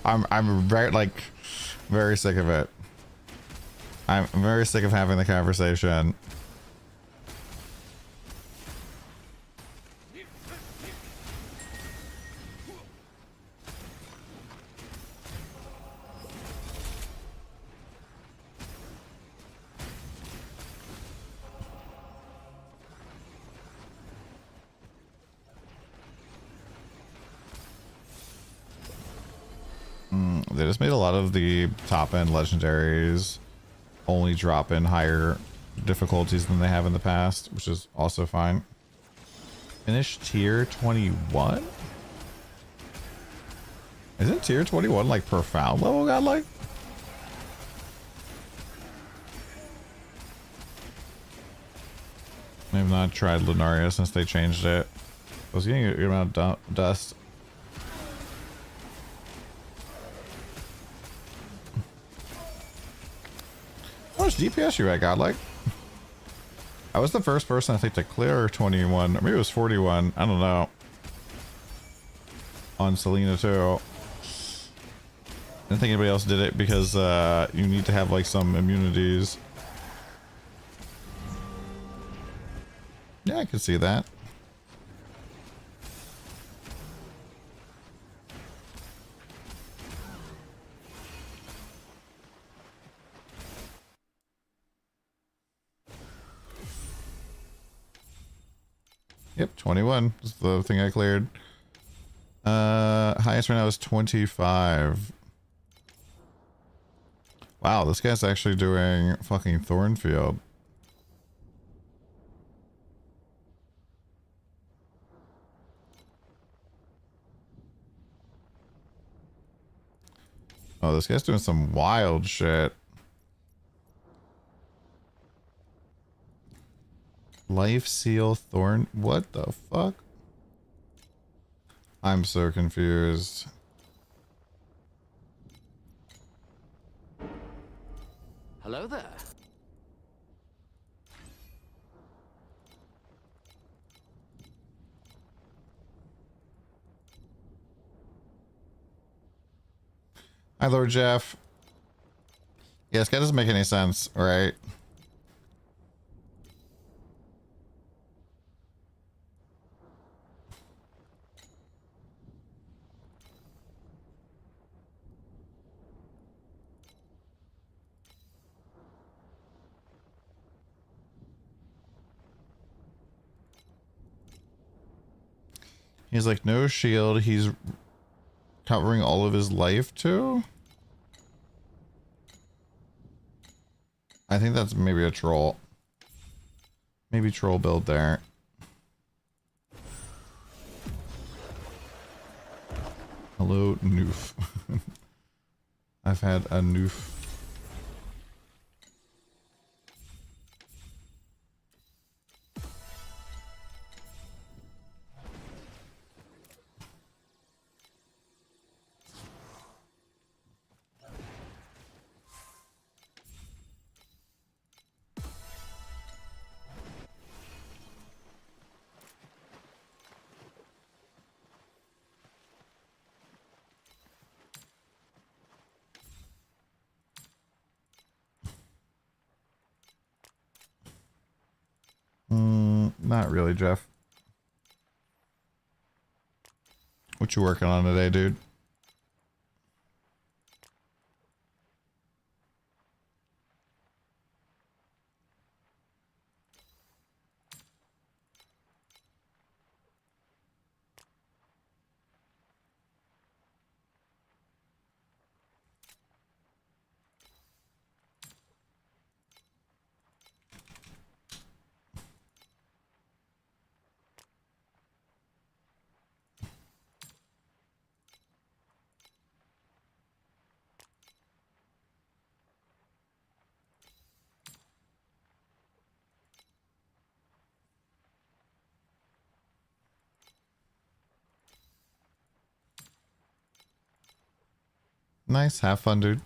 I'm very sick of it. I'm very sick of having the conversation. They just made a lot of the top end legendaries only drop in higher difficulties than they have in the past, which is also fine. Finish tier 21? Isn't tier 21 like profound level godlike? I've not tried Lunaria since they changed it. I was getting a good amount of dust. How much DPS you at, Godlike? I was the first person I think to clear 21, or maybe it was 41. I don't know. On Selena too. I don't think anybody else did it because you need to have like some immunities. Yeah, I can see that. Yep, 21 is the thing I cleared. Highest right now is 25. Wow, this guy's actually doing fucking Thornfield. Oh, this guy's doing some wild shit. Life Seal Thorn. What the fuck? I'm so confused. Hello there. Hi, Lord Jeff. Yeah, this guy doesn't make any sense, right? He's like, no shield. He's covering all of his life too? I think that's maybe a troll. Maybe troll build there. Hello, noof. I've had a noof. Not really, Jeff. What you working on today, dude? Nice, have fun, dude.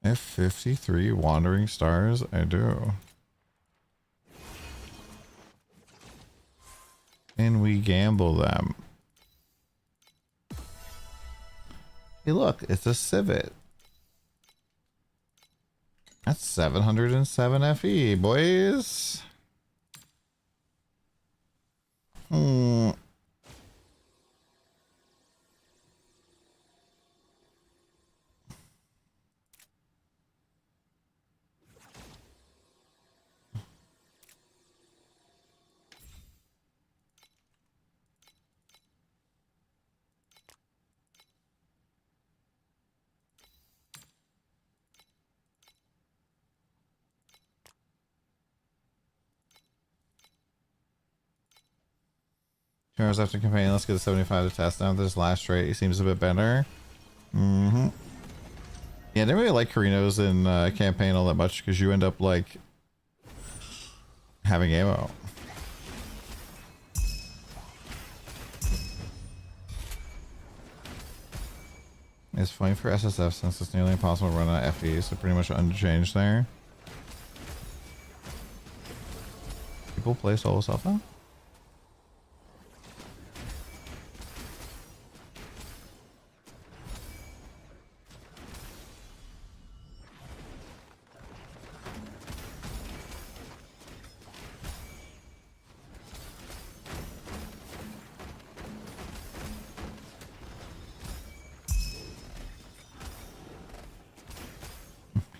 F53 wandering stars, I do. And we gamble them. Hey, look, it's a civet. That's 707 FE, boys. 2 hours after campaign, let's get a 75 to test. Now this last trait, he seems a bit better. Mm-hmm. Yeah, I didn't really like Carinos in campaign all that much because you end up like having ammo. It's fine for SSF since it's nearly impossible to run on FE, so pretty much unchanged there. People play solo self now?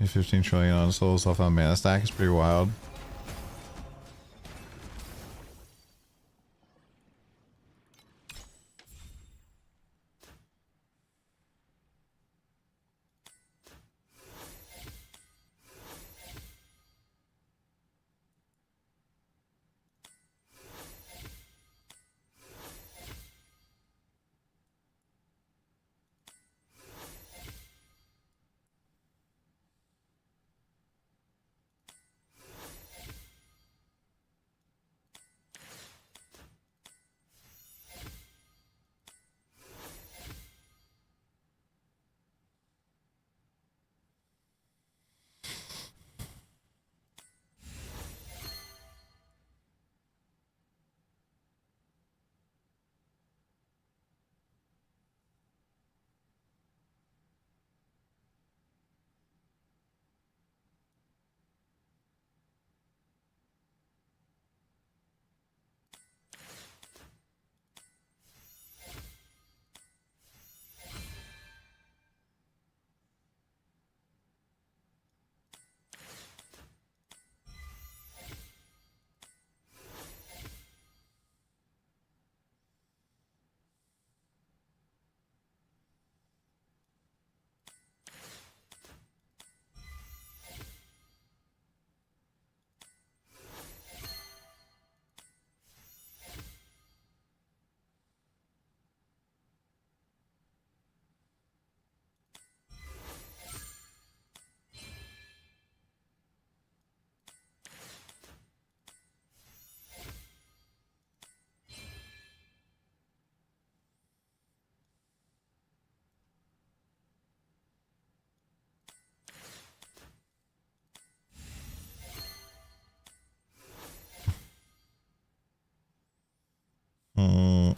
Okay, 15 trillion on solo self on mana stack is pretty wild. Mm.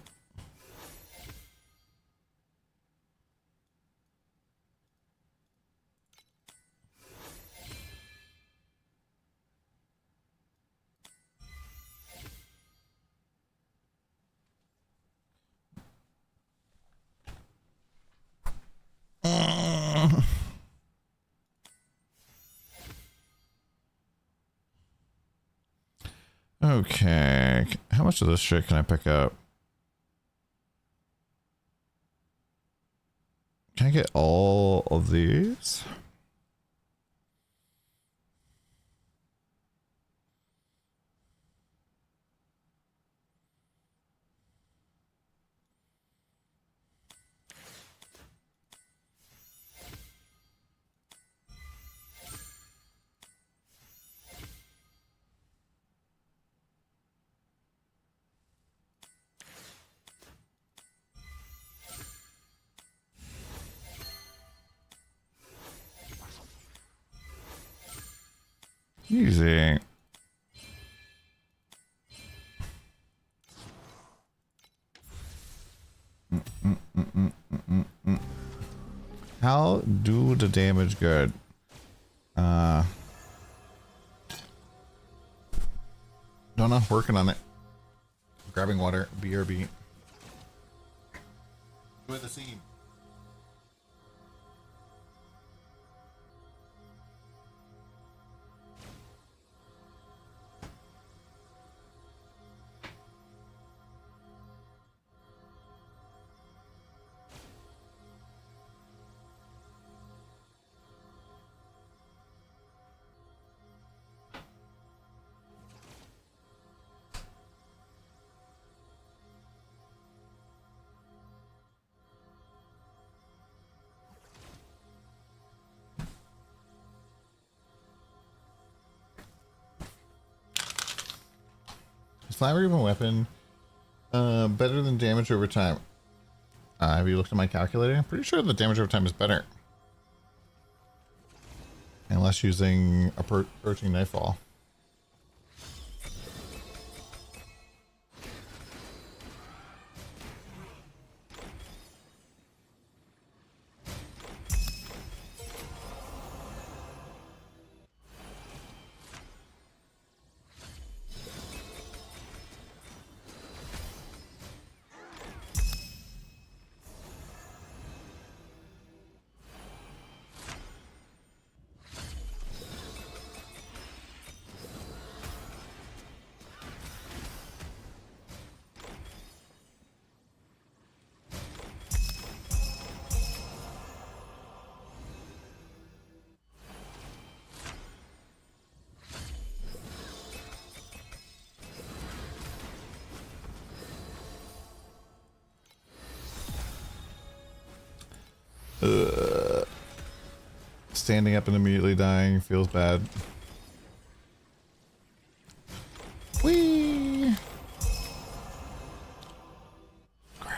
Okay, how much of this shit can I pick up? Can I get all of these? Easy. How do the damage good? Don't know. Working on it. Grabbing water. BRB. Enjoy the scene. Slimer even weapon. Better than damage over time. Have you looked at my calculator? I'm pretty sure the damage over time is better. Unless using approaching nightfall. Standing up and immediately dying feels bad. Whee! Great.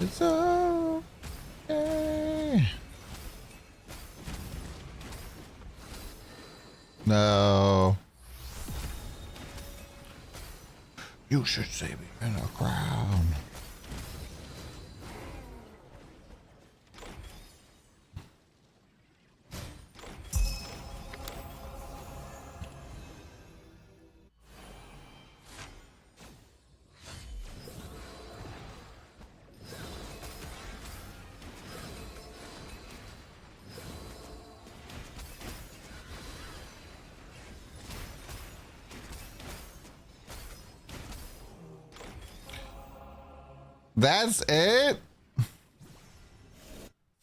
It's okay. No. You should see me in a crown. That's it?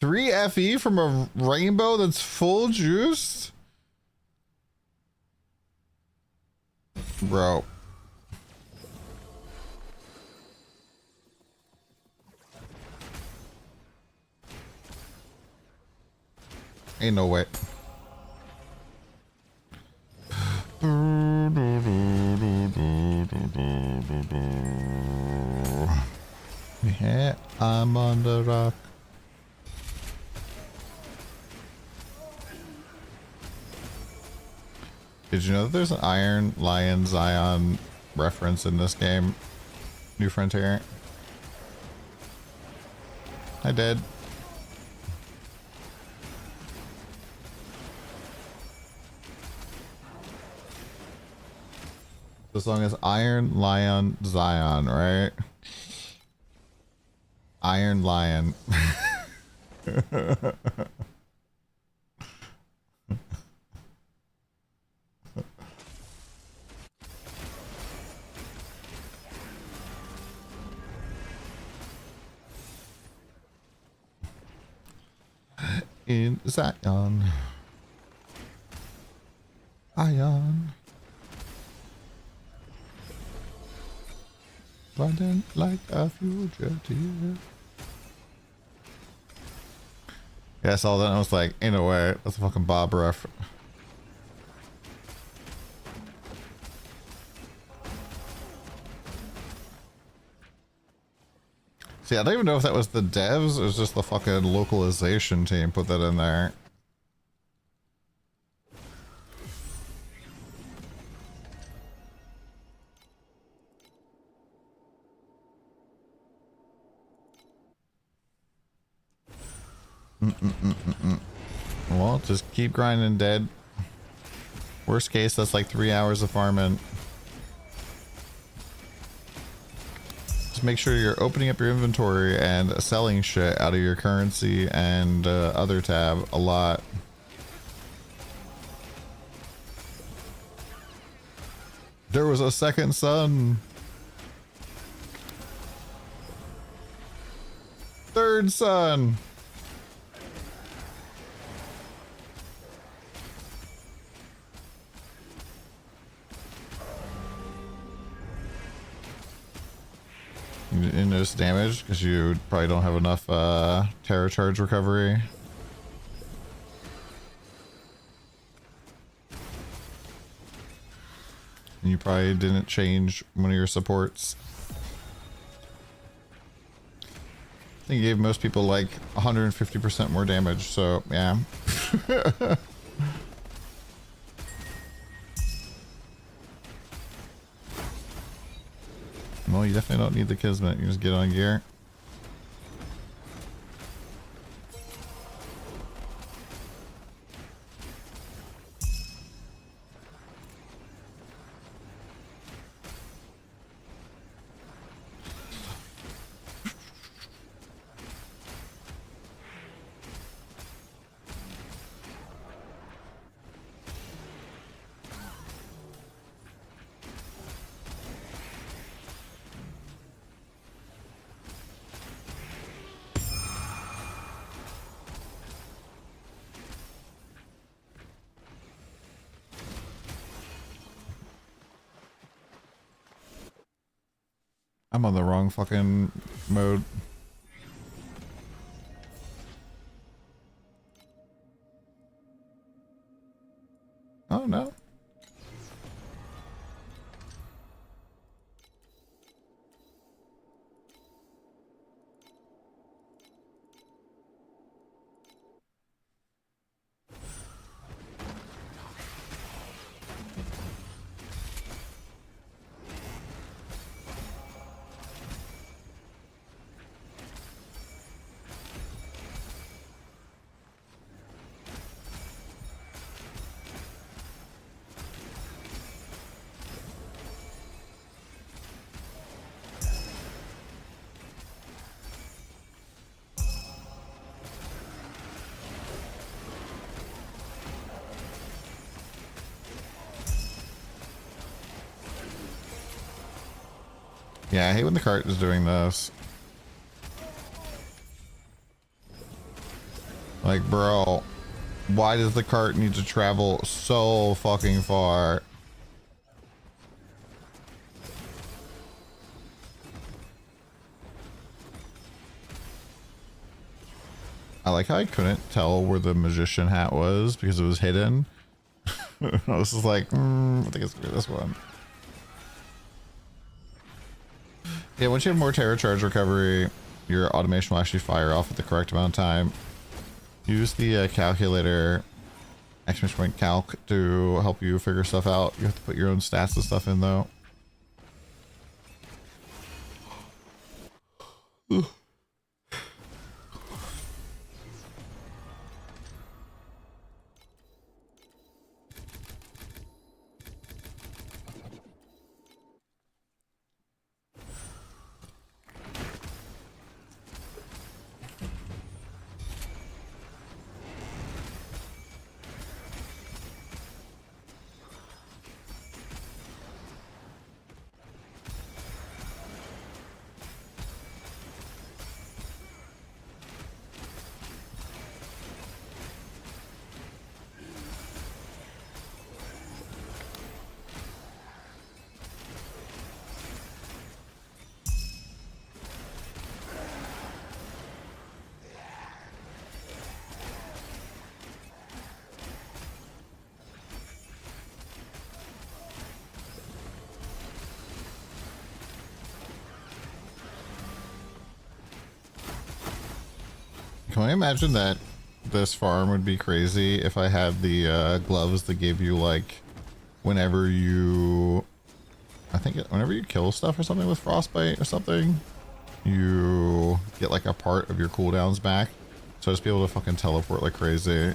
3 FE from a rainbow that's full juice? Bro. Ain't no way. Yeah, I'm on the rock. Did you know that there's an Iron Lion Zion reference in this game? New Frontier. I did. The song is Iron Lion Zion, right? Iron Lion. In Zion. Ion. Riding like a fugitive. Yeah, I saw that and I was like, ain't no way. That's a fucking Bob ref. See, I don't even know if that was the devs or just the fucking localization team put that in there. Well, just keep grinding, dead. Worst case, that's like 3 hours of farming. Just make sure you're opening up your inventory and selling shit out of your currency and other tab a lot. There was a second sun. Third son. You didn't notice damage because you probably don't have enough terror charge recovery. And you probably didn't change one of your supports. I think you gave most people like 150% more damage, so yeah. Well, you definitely don't need the Kismet. You just get on gear. I'm on the wrong fucking mode. Oh no. Yeah, I hate when the cart is doing this. Like, bro, why does the cart need to travel so fucking far? I like how I couldn't tell where the magician hat was because it was hidden. I was just like, I think it's gonna be this one. Yeah, once you have more terror charge recovery, your automation will actually fire off at the correct amount of time. Use the calculator, exclamation point calc, to help you figure stuff out. You have to put your own stats and stuff in though. Can I imagine that this farm would be crazy if I had the gloves that gave you like whenever you, I think whenever you kill stuff or something with frostbite or something, you get like a part of your cooldowns back. So just be able to fucking teleport like crazy.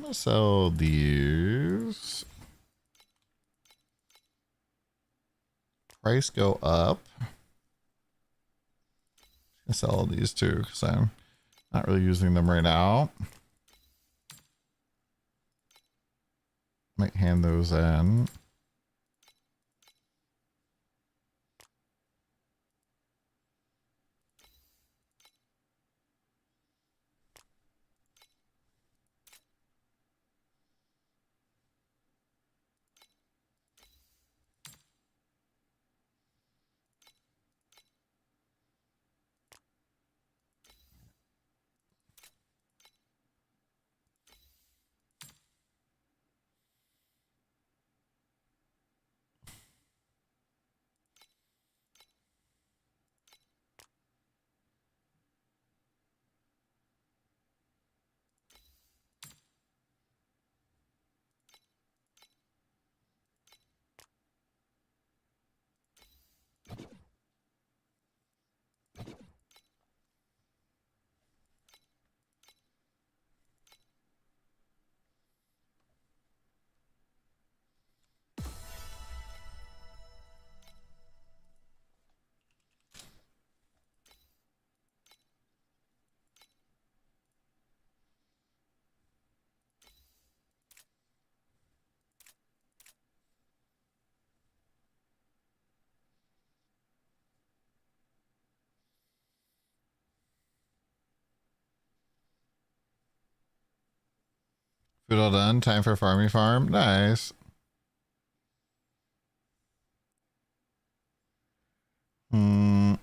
gonna sell these. Price go up. Gonna sell all these too because I'm not really using them right now. Might hand those in. Food all done. Time for farming farm. Nice. Hmm.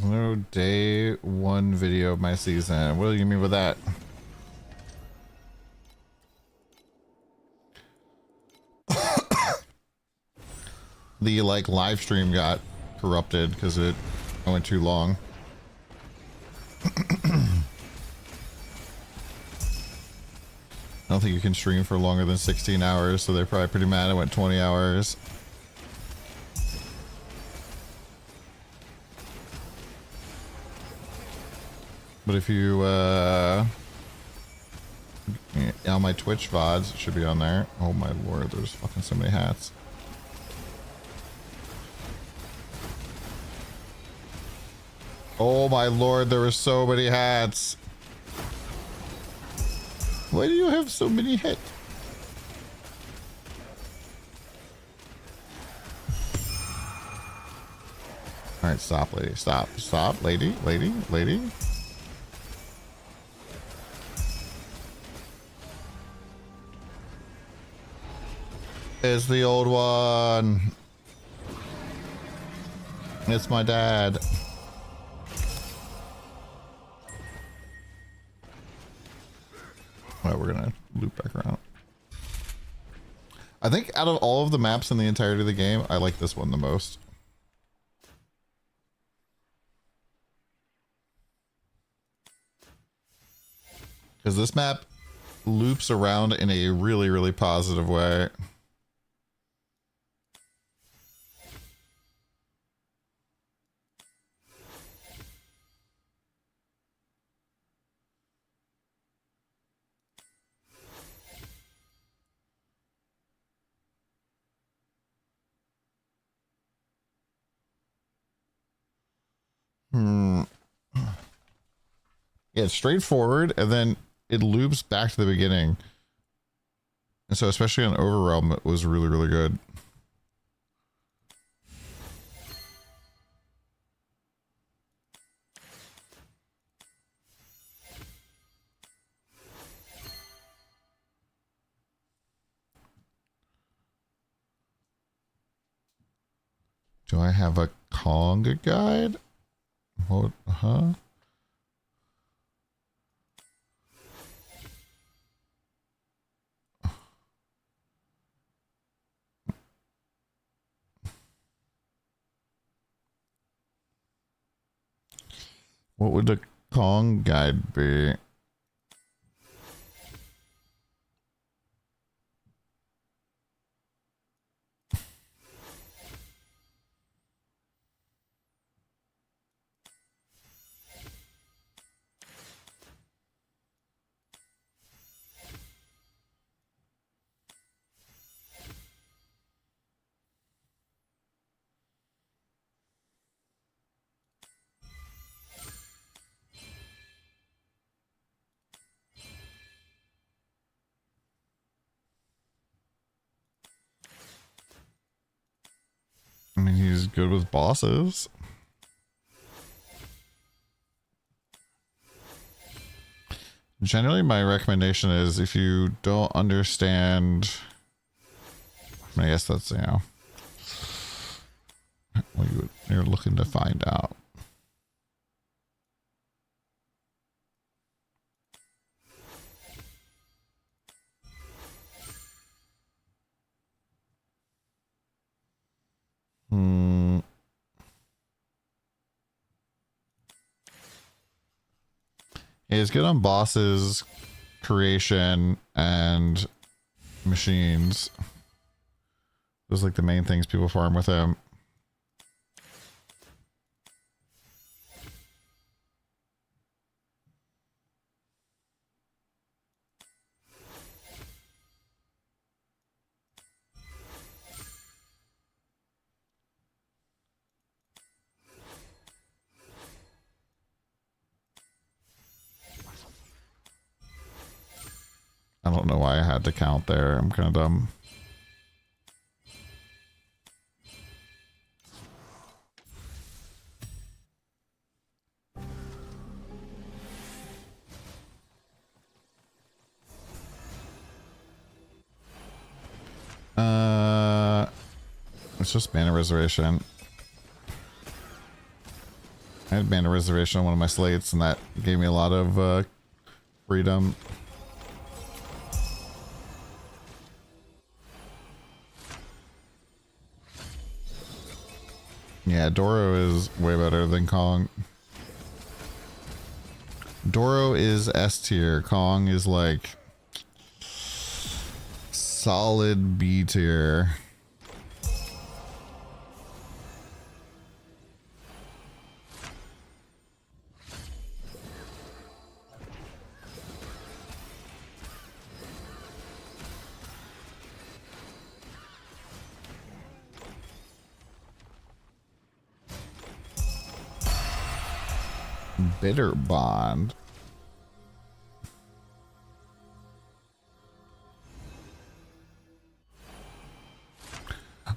No day one video of my season. What do you mean with that? The like live stream got corrupted because it went too long. I don't think you can stream for longer than 16 hours, so they're probably pretty mad. I went 20 hours. But if you, on my Twitch VODs, it should be on there. Oh my lord, there's fucking so many hats. Oh my lord, there were so many hats. Why do you have so many hats? Alright, stop, lady. Stop. Stop, lady. Lady. Lady. It's the old one. It's my dad. Well, we're gonna loop back around. I think out of all of the maps in the entirety of the game, I like this one the most. Because this map loops around in a really, really positive way. Yeah, it's straightforward, and then it loops back to the beginning. And so, especially on Overrealm, it was really, really good. Do I have a Conga guide? What? Huh? What would the Kong guide be? I mean, he's good with bosses. Generally, my recommendation is if you don't understand, I guess that's, you know, what you're looking to find out. He's good on bosses, creation, and machines. Those are like the main things people farm with him. I don't know why I had to count there. I'm kind of dumb. It's just mana reservation. I had mana reservation on one of my slates, and that gave me a lot of freedom. Yeah, Doro is way better than Kong. Doro is S tier. Kong is like solid B tier. Bitter bond.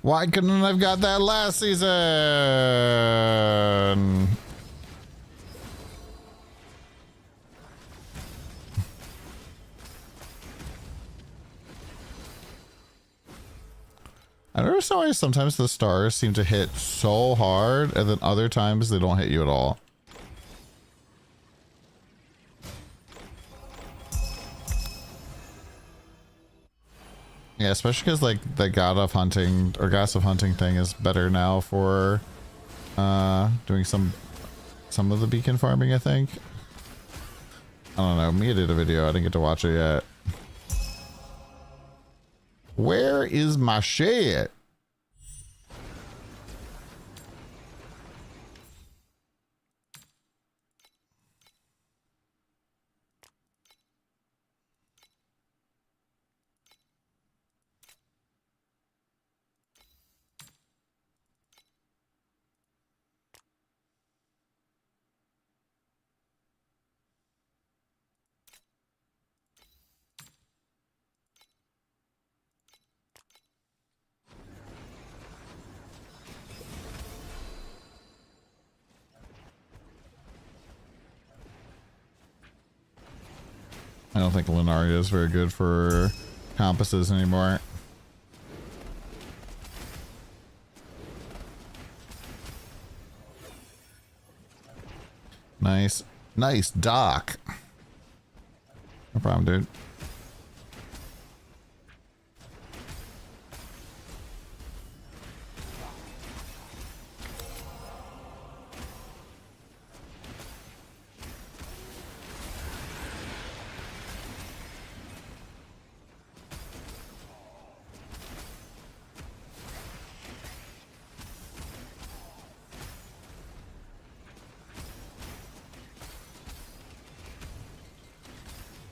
Why couldn't I have got that last season? I noticed how sometimes the stars seem to hit so hard, and then other times they don't hit you at all. Yeah, especially because like the God of Hunting or Goddess of Hunting thing is better now for doing some of the beacon farming, I think. I don't know. Mia did a video. I didn't get to watch it yet. Where is my shit? I don't think Lunaria is very good for compasses anymore. Nice. Nice dock. No problem, dude.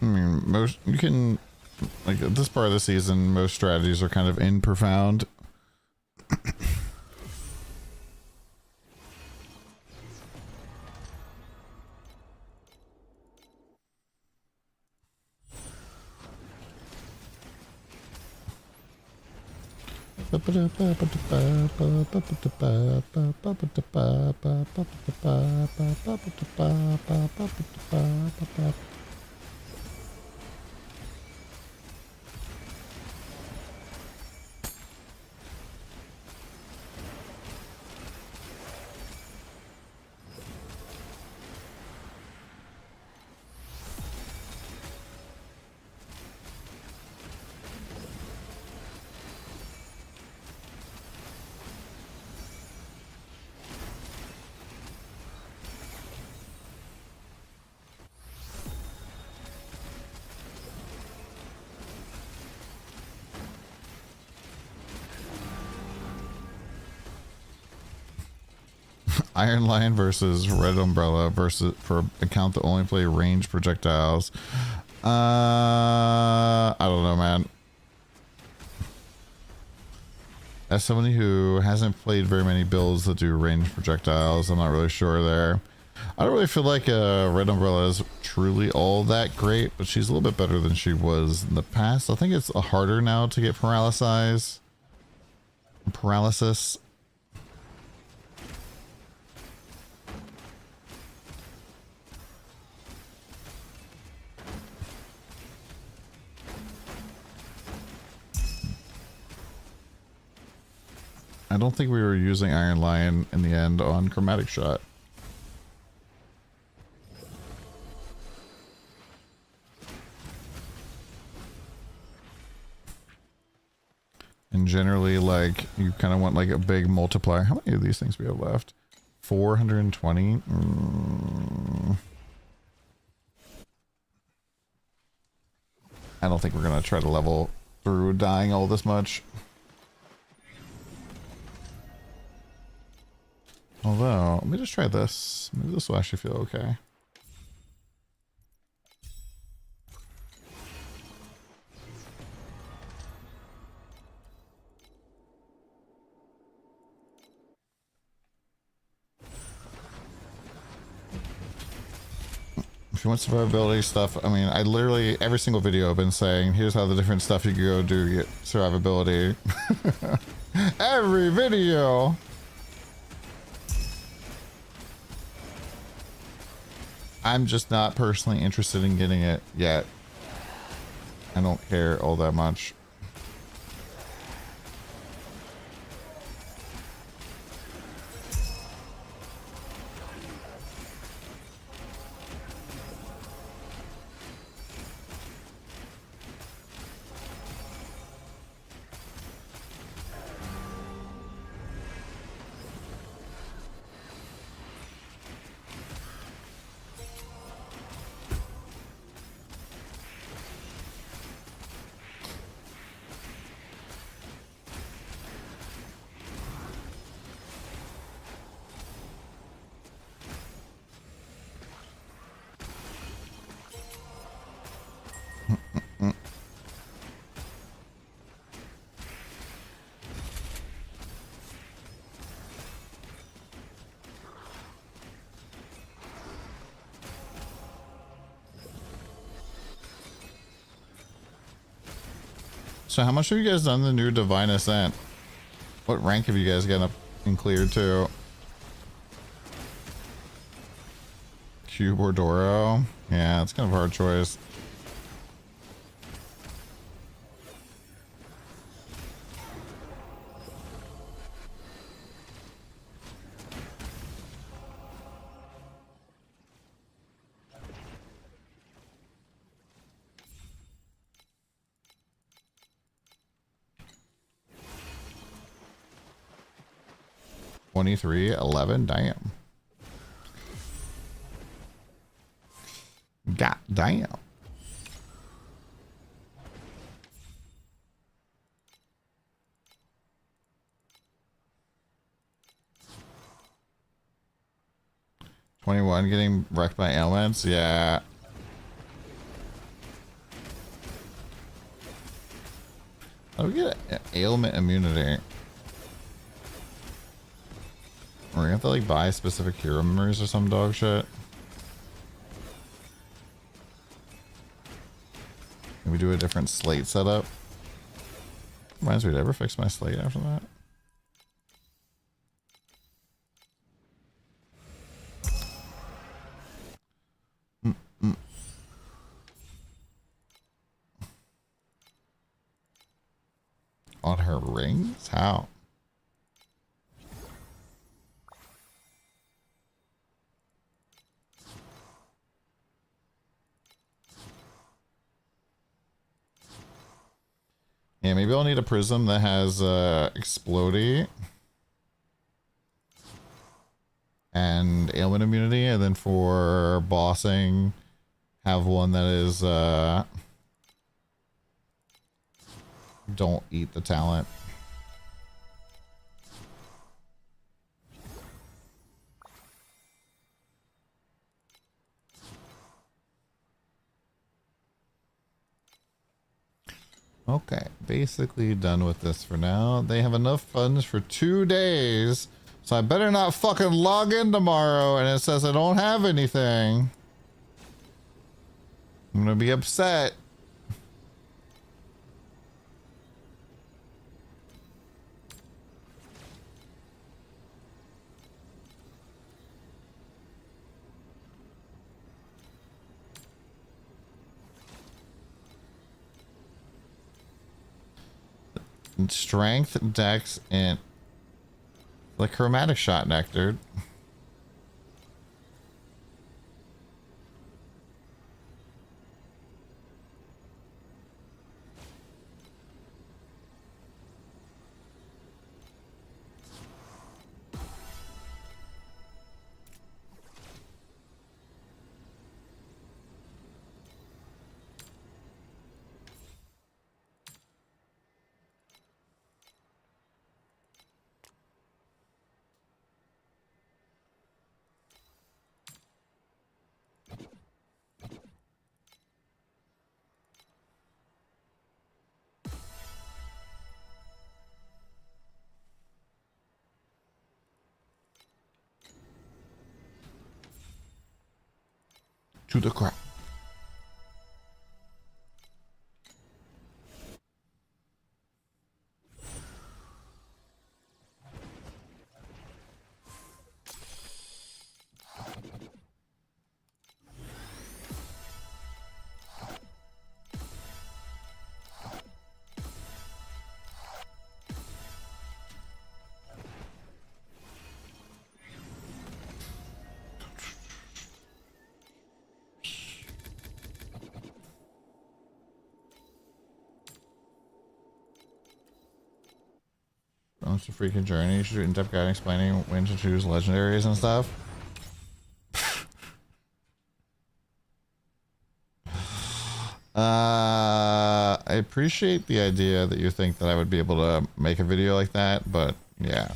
I mean, most you can, like at this part of the season, most strategies are kind of in profound. Iron Lion versus Red Umbrella versus for account that only play ranged projectiles. I don't know, man. As somebody who hasn't played very many builds that do ranged projectiles, I'm not really sure there. I don't really feel like Red Umbrella is truly all that great, but she's a little bit better than she was in the past. I think it's harder now to get paralysis. I don't think we were using Iron Lion in the end on Chromatic Shot. And generally, like, you kind of want like a big multiplier. How many of these things we have left? 420? I don't think we're going to try to level through dying all this much. Although, let me just try this. Maybe this will actually feel okay. If you want survivability stuff, I mean, I literally, every single video I've been saying, here's how the different stuff you can go do to get survivability. Every video! I'm just not personally interested in getting it yet. I don't care all that much. So how much have you guys done the new Divine Ascent? What rank have you guys gotten up and cleared to? Cube or Doro? Yeah, it's kind of a hard choice. 23, 11. Damn. God damn. Getting wrecked by ailments. Yeah. How do we get ailment immunity? We're gonna have to like buy specific hero memories or some dog shit. Can we do a different slate setup? Reminds me, did I ever fix my slate after that? On her rings? How? Yeah, maybe I'll need a prism that has explodey and ailment immunity, and then for bossing have one that is don't eat the talent. Okay, basically done with this for now. They have enough funds for 2 days, so I better not fucking log in tomorrow and it says I don't have anything. I'm gonna be upset. Strength, dex, and like chromatic shot nectar. To the crowd. It's a freaking journey. You should do in-depth guide explaining when to choose legendaries and stuff. I appreciate the idea that you think that I would be able to make a video like that, but yeah.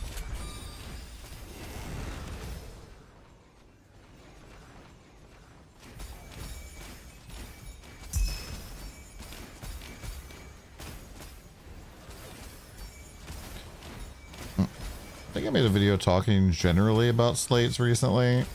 I think I made a video talking generally about slates recently.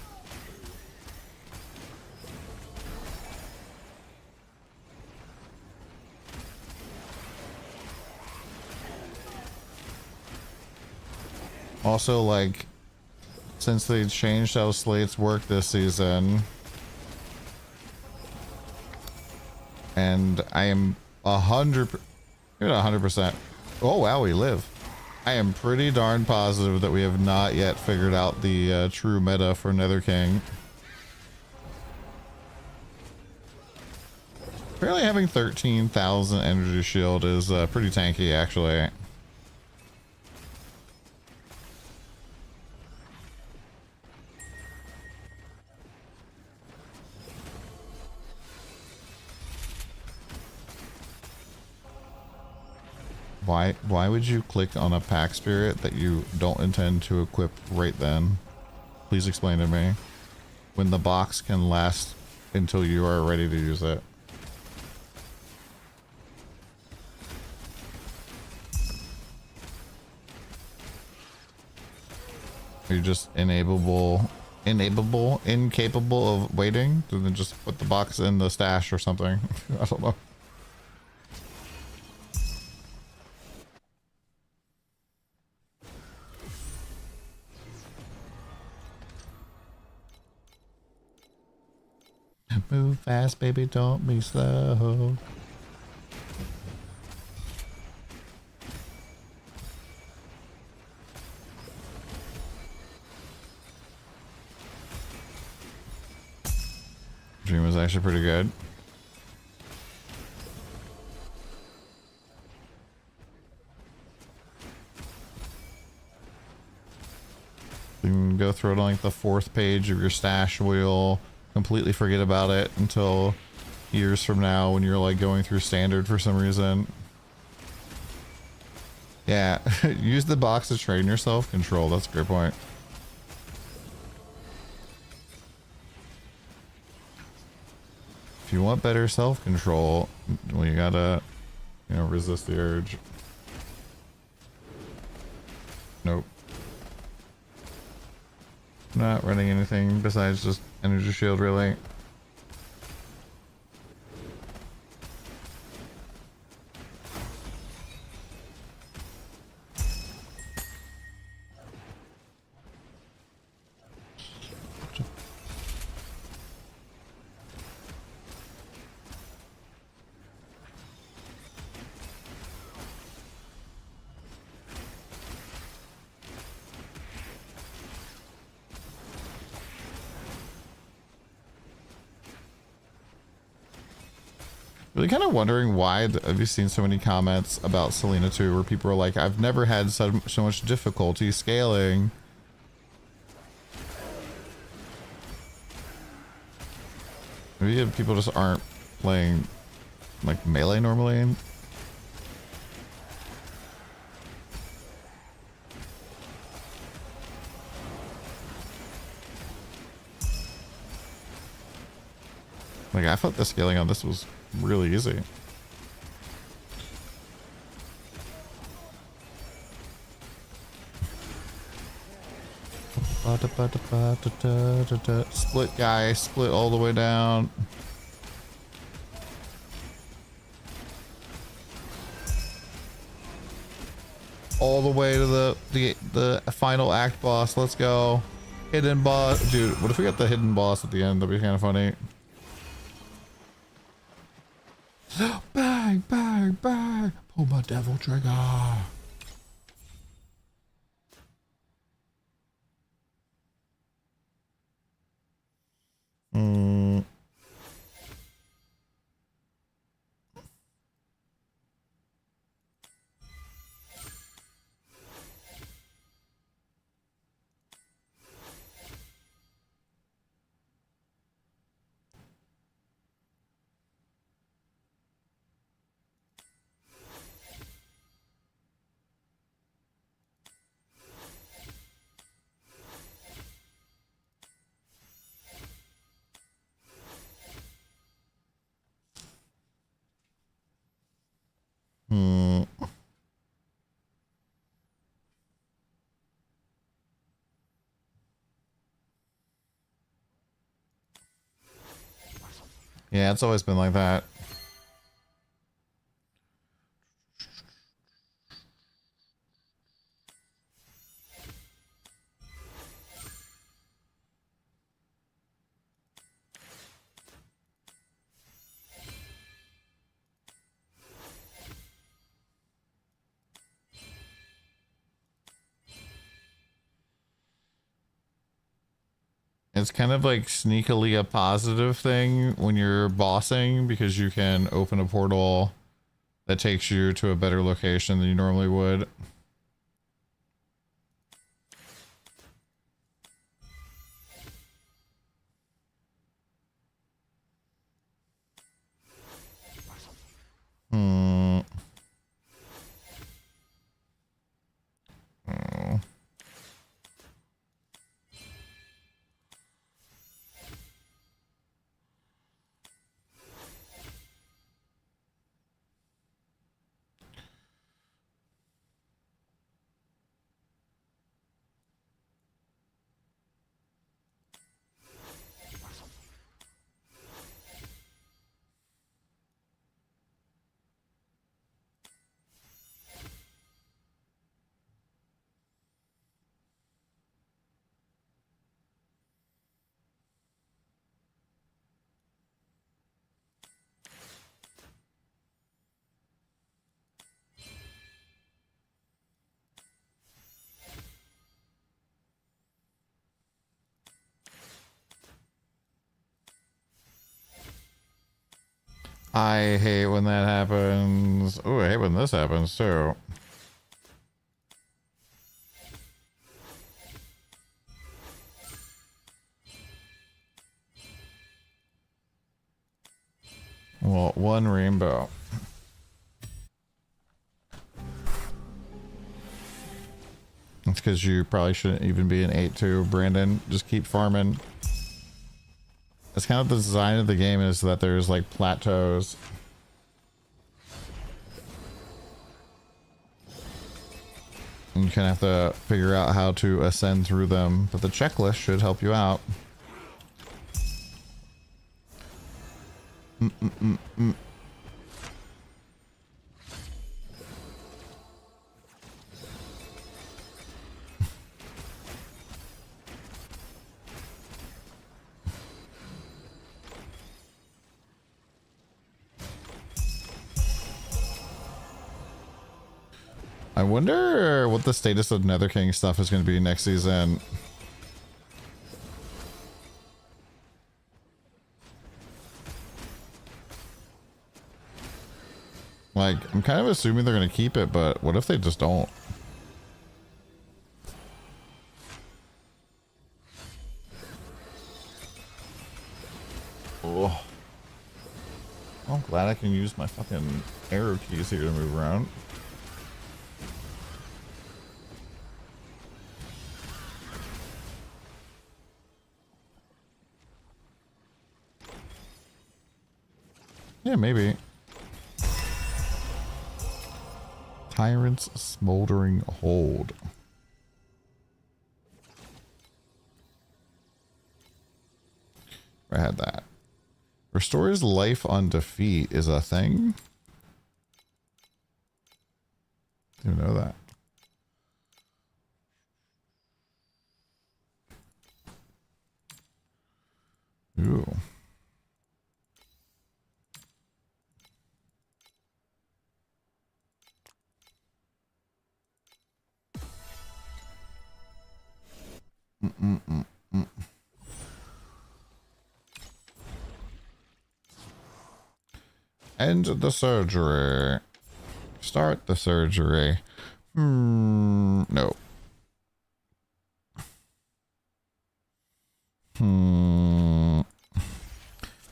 Also, like, since they changed how slates work this season, and I am 100%. Oh wow, we live. I am pretty darn positive that we have not yet figured out the true meta for Nether King. Apparently having 13,000 energy shield is pretty tanky, actually. Why would you click on a pack spirit that you don't intend to equip right then? Please explain to me. When the box can last until you are ready to use it. Are you just incapable of waiting? Then just put the box in the stash or something. I don't know. Move fast, baby, don't be slow. Dream was actually pretty good. You can go through it on like the 4th page of your stash wheel. Completely forget about it until years from now when you're like going through standard for some reason. Yeah, use the box to train your self-control. That's a great point. If you want better self-control, well, you gotta, you know, resist the urge. Nope. Not running anything besides just energy shield, really. Really kind of wondering why have you seen so many comments about Selena 2 where people are like, I've never had so much difficulty scaling. Maybe people just aren't playing like melee normally. Like I thought the scaling on this was really easy. Split guy, split all the way down. All the way to the final act boss. Let's go. Hidden boss. Dude, what if we got the hidden boss at the end? That'd be kind of funny. Bang, bang, bang. Pull my devil trigger. Yeah, it's always been like that. It's kind of like sneakily a positive thing when you're bossing because you can open a portal that takes you to a better location than you normally would. I hate when that happens. Oh, I hate when this happens too. Well, one rainbow. That's because you probably shouldn't even be an 8-2, Brandon. Just keep farming. It's kind of the design of the game is that there's like plateaus. And you kind of have to figure out how to ascend through them. But the checklist should help you out. I wonder what the status of Nether King stuff is going to be next season. Like, I'm kind of assuming they're going to keep it, but what if they just don't? Oh. I'm glad I can use my fucking arrow keys here to move around. Yeah, maybe. Tyrant's Smoldering Hold. I had that. Restores life on defeat is a thing. Didn't know that. Ooh. End the surgery. Start the surgery. No.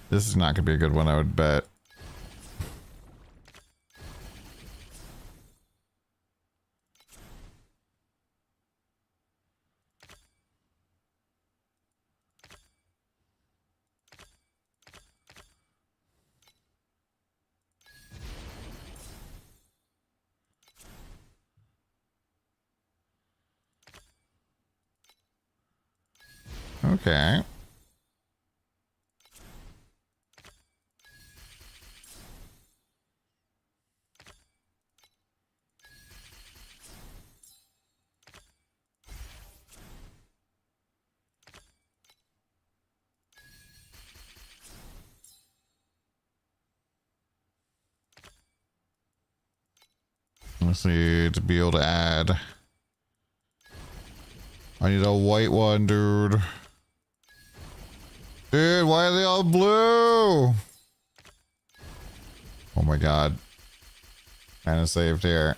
This is not gonna be a good one, I would bet. Okay. Let's see, to be able to add. I need a white one, dude. Dude, why are they all blue? Oh my god. Kind of saved here.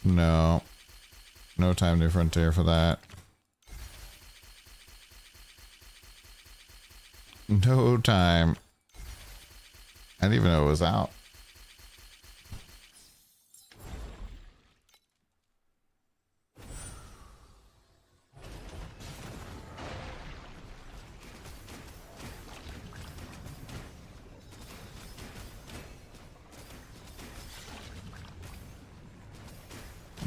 No. No time to frontier for that. No time. I didn't even know it was out.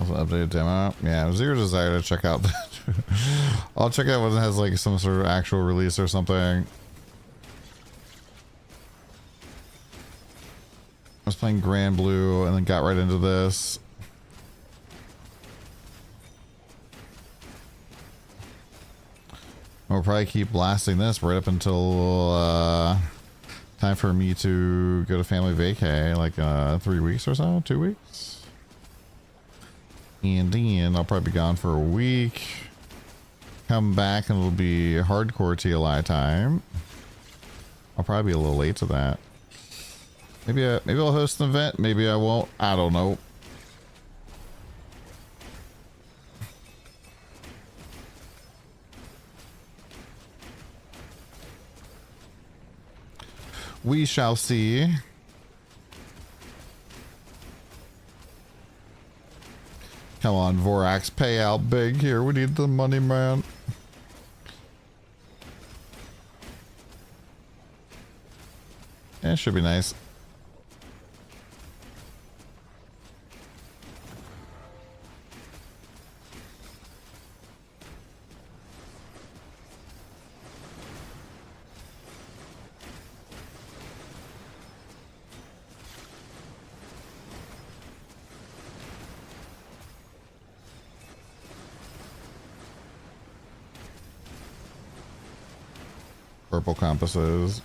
Also updated demo. Yeah, zero desire to check out that. I'll check out when it has like some sort of actual release or something. I was playing Grand Blue and then got right into this. I'll probably keep blasting this right up until time for me to go to family vacay, like 3 weeks or so, 2 weeks. And then I'll probably be gone for a week. Come back and it'll be hardcore TLI time. I'll probably be a little late to that. Maybe I'll host an event. Maybe I won't. I don't know. We shall see. Come on, Vorax, pay out big here. We need the money, man. Yeah, it should be nice. Purple compasses.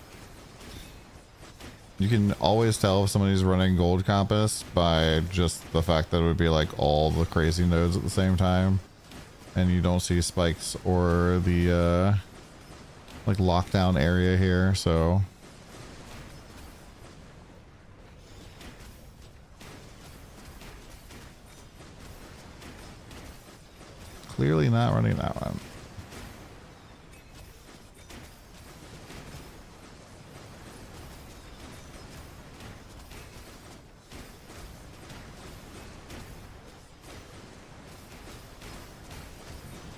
You can always tell if somebody's running gold compass by just the fact that it would be like all the crazy nodes at the same time, and you don't see spikes or the like lockdown area here, so clearly not running that one.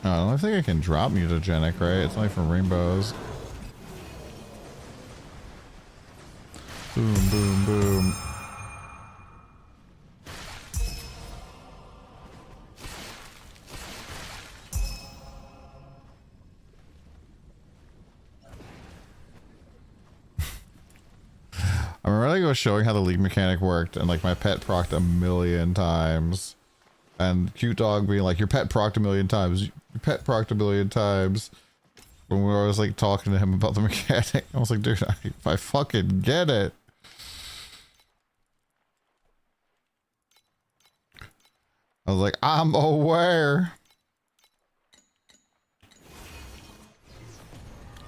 I don't think I can drop mutagenic, right? It's only from rainbows. Boom, boom, boom. I remember I was showing how the league mechanic worked, and like my pet procced 1,000,000 times. And Cute Dog being like, your pet procced 1,000,000 times. Your pet procced 1,000,000 times. When we was like talking to him about the mechanic, I was like, dude, I fucking get it. I was like, I'm aware.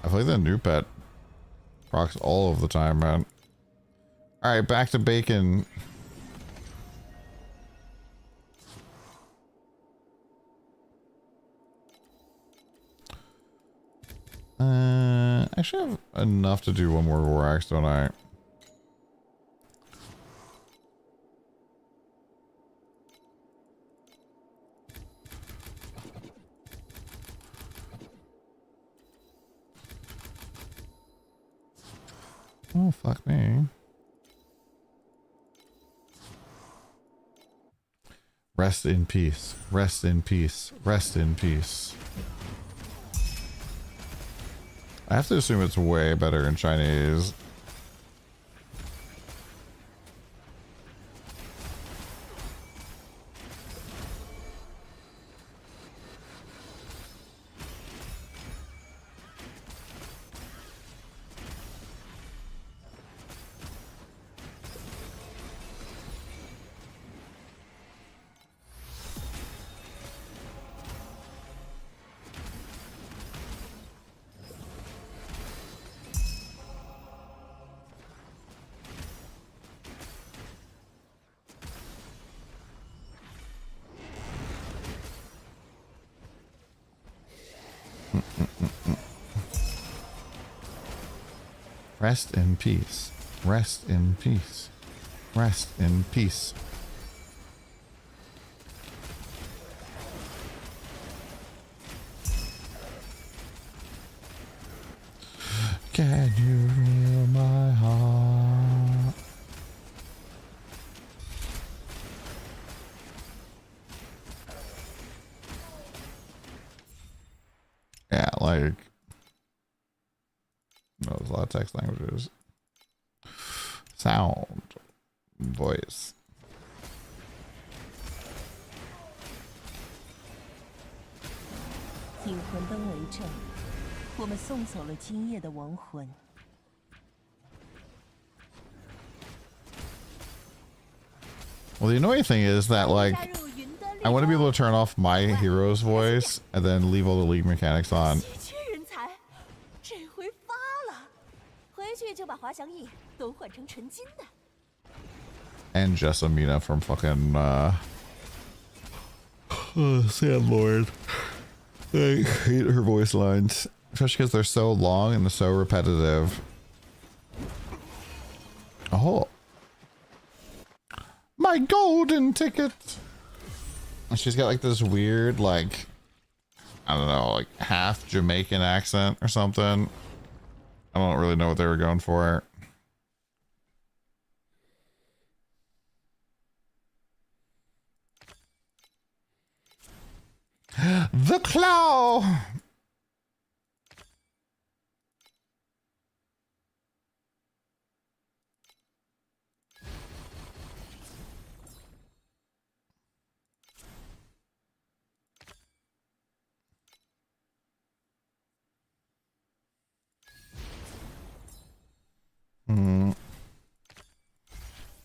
I feel like the new pet procs all of the time, man. Alright, back to bacon. I should have enough to do one more Vorax, don't I? Oh, fuck me. Rest in peace. Rest in peace. Rest in peace. I have to assume it's way better in Chinese. Rest in peace. Rest in peace. Rest in peace. Can you feel my heart? Yeah, like there's a lot of text languages. Sound. Voice. 引魂灯为证，我们送走了今夜的亡魂。Well, the annoying thing is that, like, I want to be able to turn off my hero's voice and then leave all the league mechanics on. 回去就把滑翔翼都换成纯金的。 And Jessamina from fucking Sandlord. I hate her voice lines, especially because they're so long and so repetitive. Oh, my golden ticket. And she's got like this weird, like, I don't know, like half Jamaican accent or something. I don't really know what they were going for. The claw.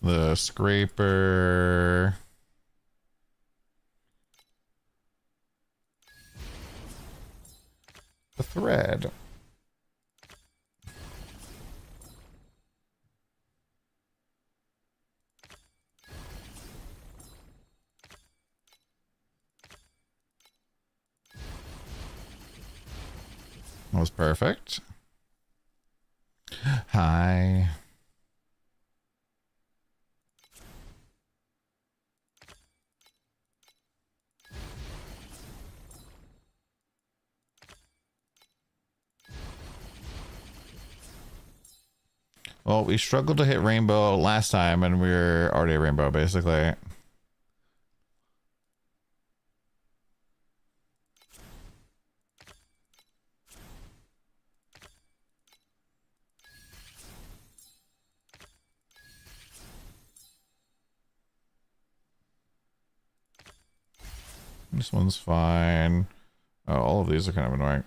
The scraper. The thread. That was perfect. Hi. Well, we struggled to hit rainbow last time, and we're already a rainbow, basically. This one's fine. Oh, all of these are kind of annoying.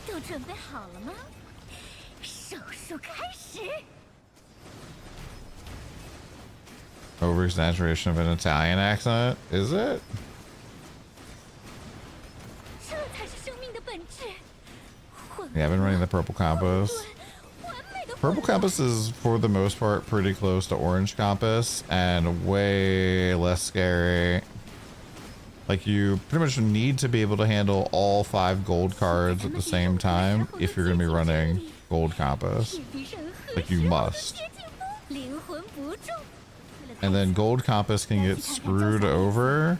都准备好了吗？手术开始。 Over exaggeration of an Italian accent, is it? 这才是生命的本质。 Yeah, I've been running the purple compass. Purple compass is, for the most part, pretty close to orange compass and way less scary. Like, you pretty much need to be able to handle all 5 gold cards at the same time if you're going to be running gold compass. Like, you must. And then gold compass can get screwed over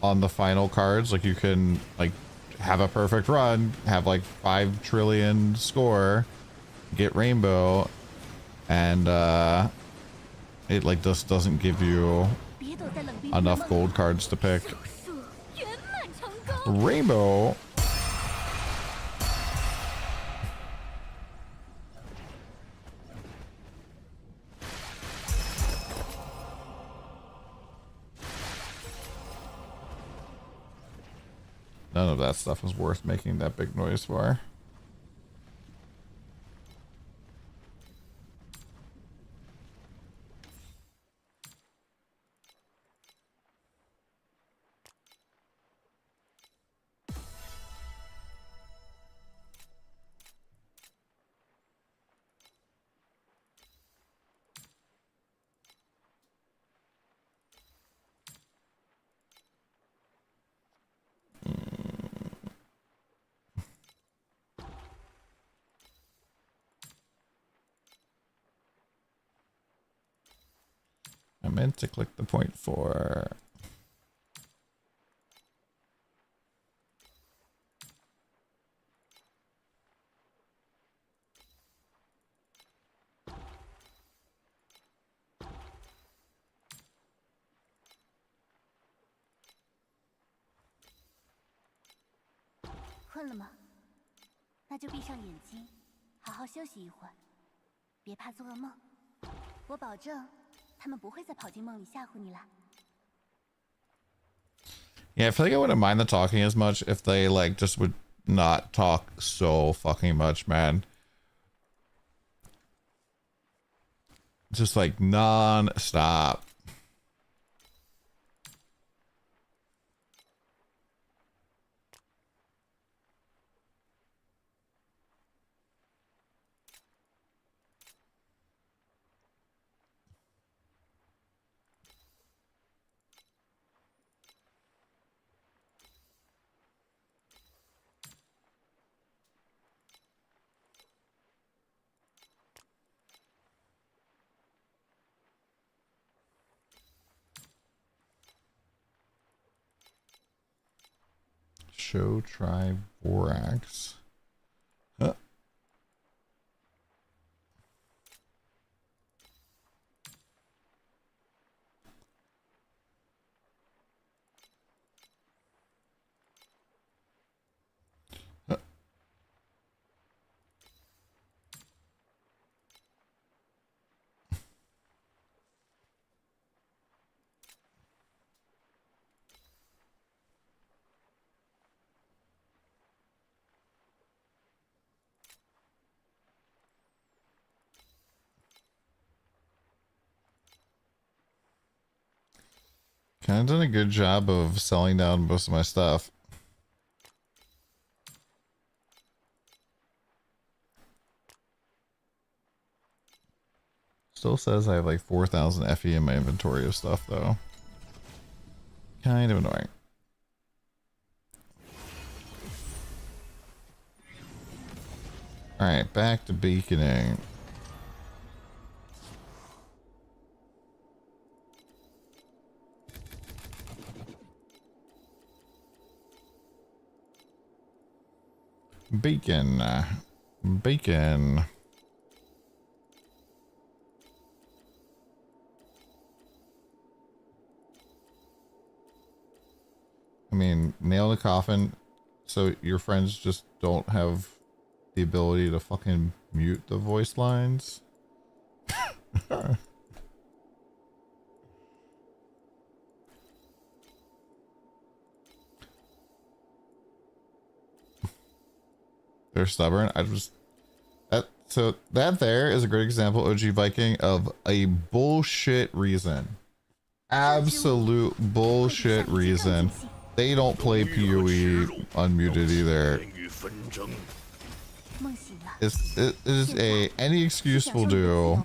on the final cards. Like, you can, like, have a perfect run, have like 5 trillion score, get rainbow, and it like just doesn't give you enough gold cards to pick rainbow. None of that stuff was worth making that big noise for. I meant to click the point for.困了吗？那就闭上眼睛，好好休息一会儿，别怕做噩梦。我保证。 他们不会再跑进梦里吓唬你了。 Yeah, I feel like I wouldn't mind the talking as much if they like just would not talk so fucking much, man. Just like non-stop. show Trivorax. Huh. Kind of done a good job of selling down most of my stuff. Still says I have like 4,000 FE in my inventory of stuff though. Kind of annoying. Alright, back to beaconing. Bacon. Bacon. I mean, nail in the coffin. So your friends just don't have the ability to fucking mute the voice lines? They're stubborn. So that there is a great example, OG Viking, of a bullshit reason. Absolute bullshit reason. They don't play PoE unmuted either. It is any excuse will do.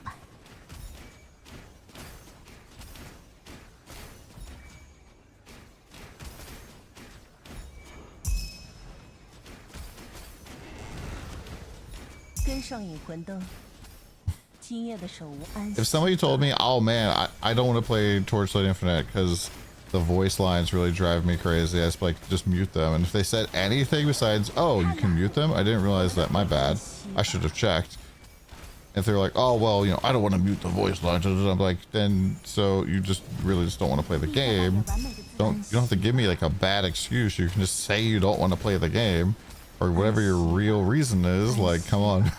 If somebody told me, oh man, I don't want to play Torchlight Infinite because the voice lines really drive me crazy, I just like just mute them. And if they said anything besides, oh, you can mute them, I didn't realize that, my bad, I should have checked. If they're like, oh well, you know, I don't want to mute the voice lines, I'm like, then so you just really just don't want to play the game. You don't have to give me like a bad excuse. You can just say you don't want to play the game or whatever your real reason is. Like, come on.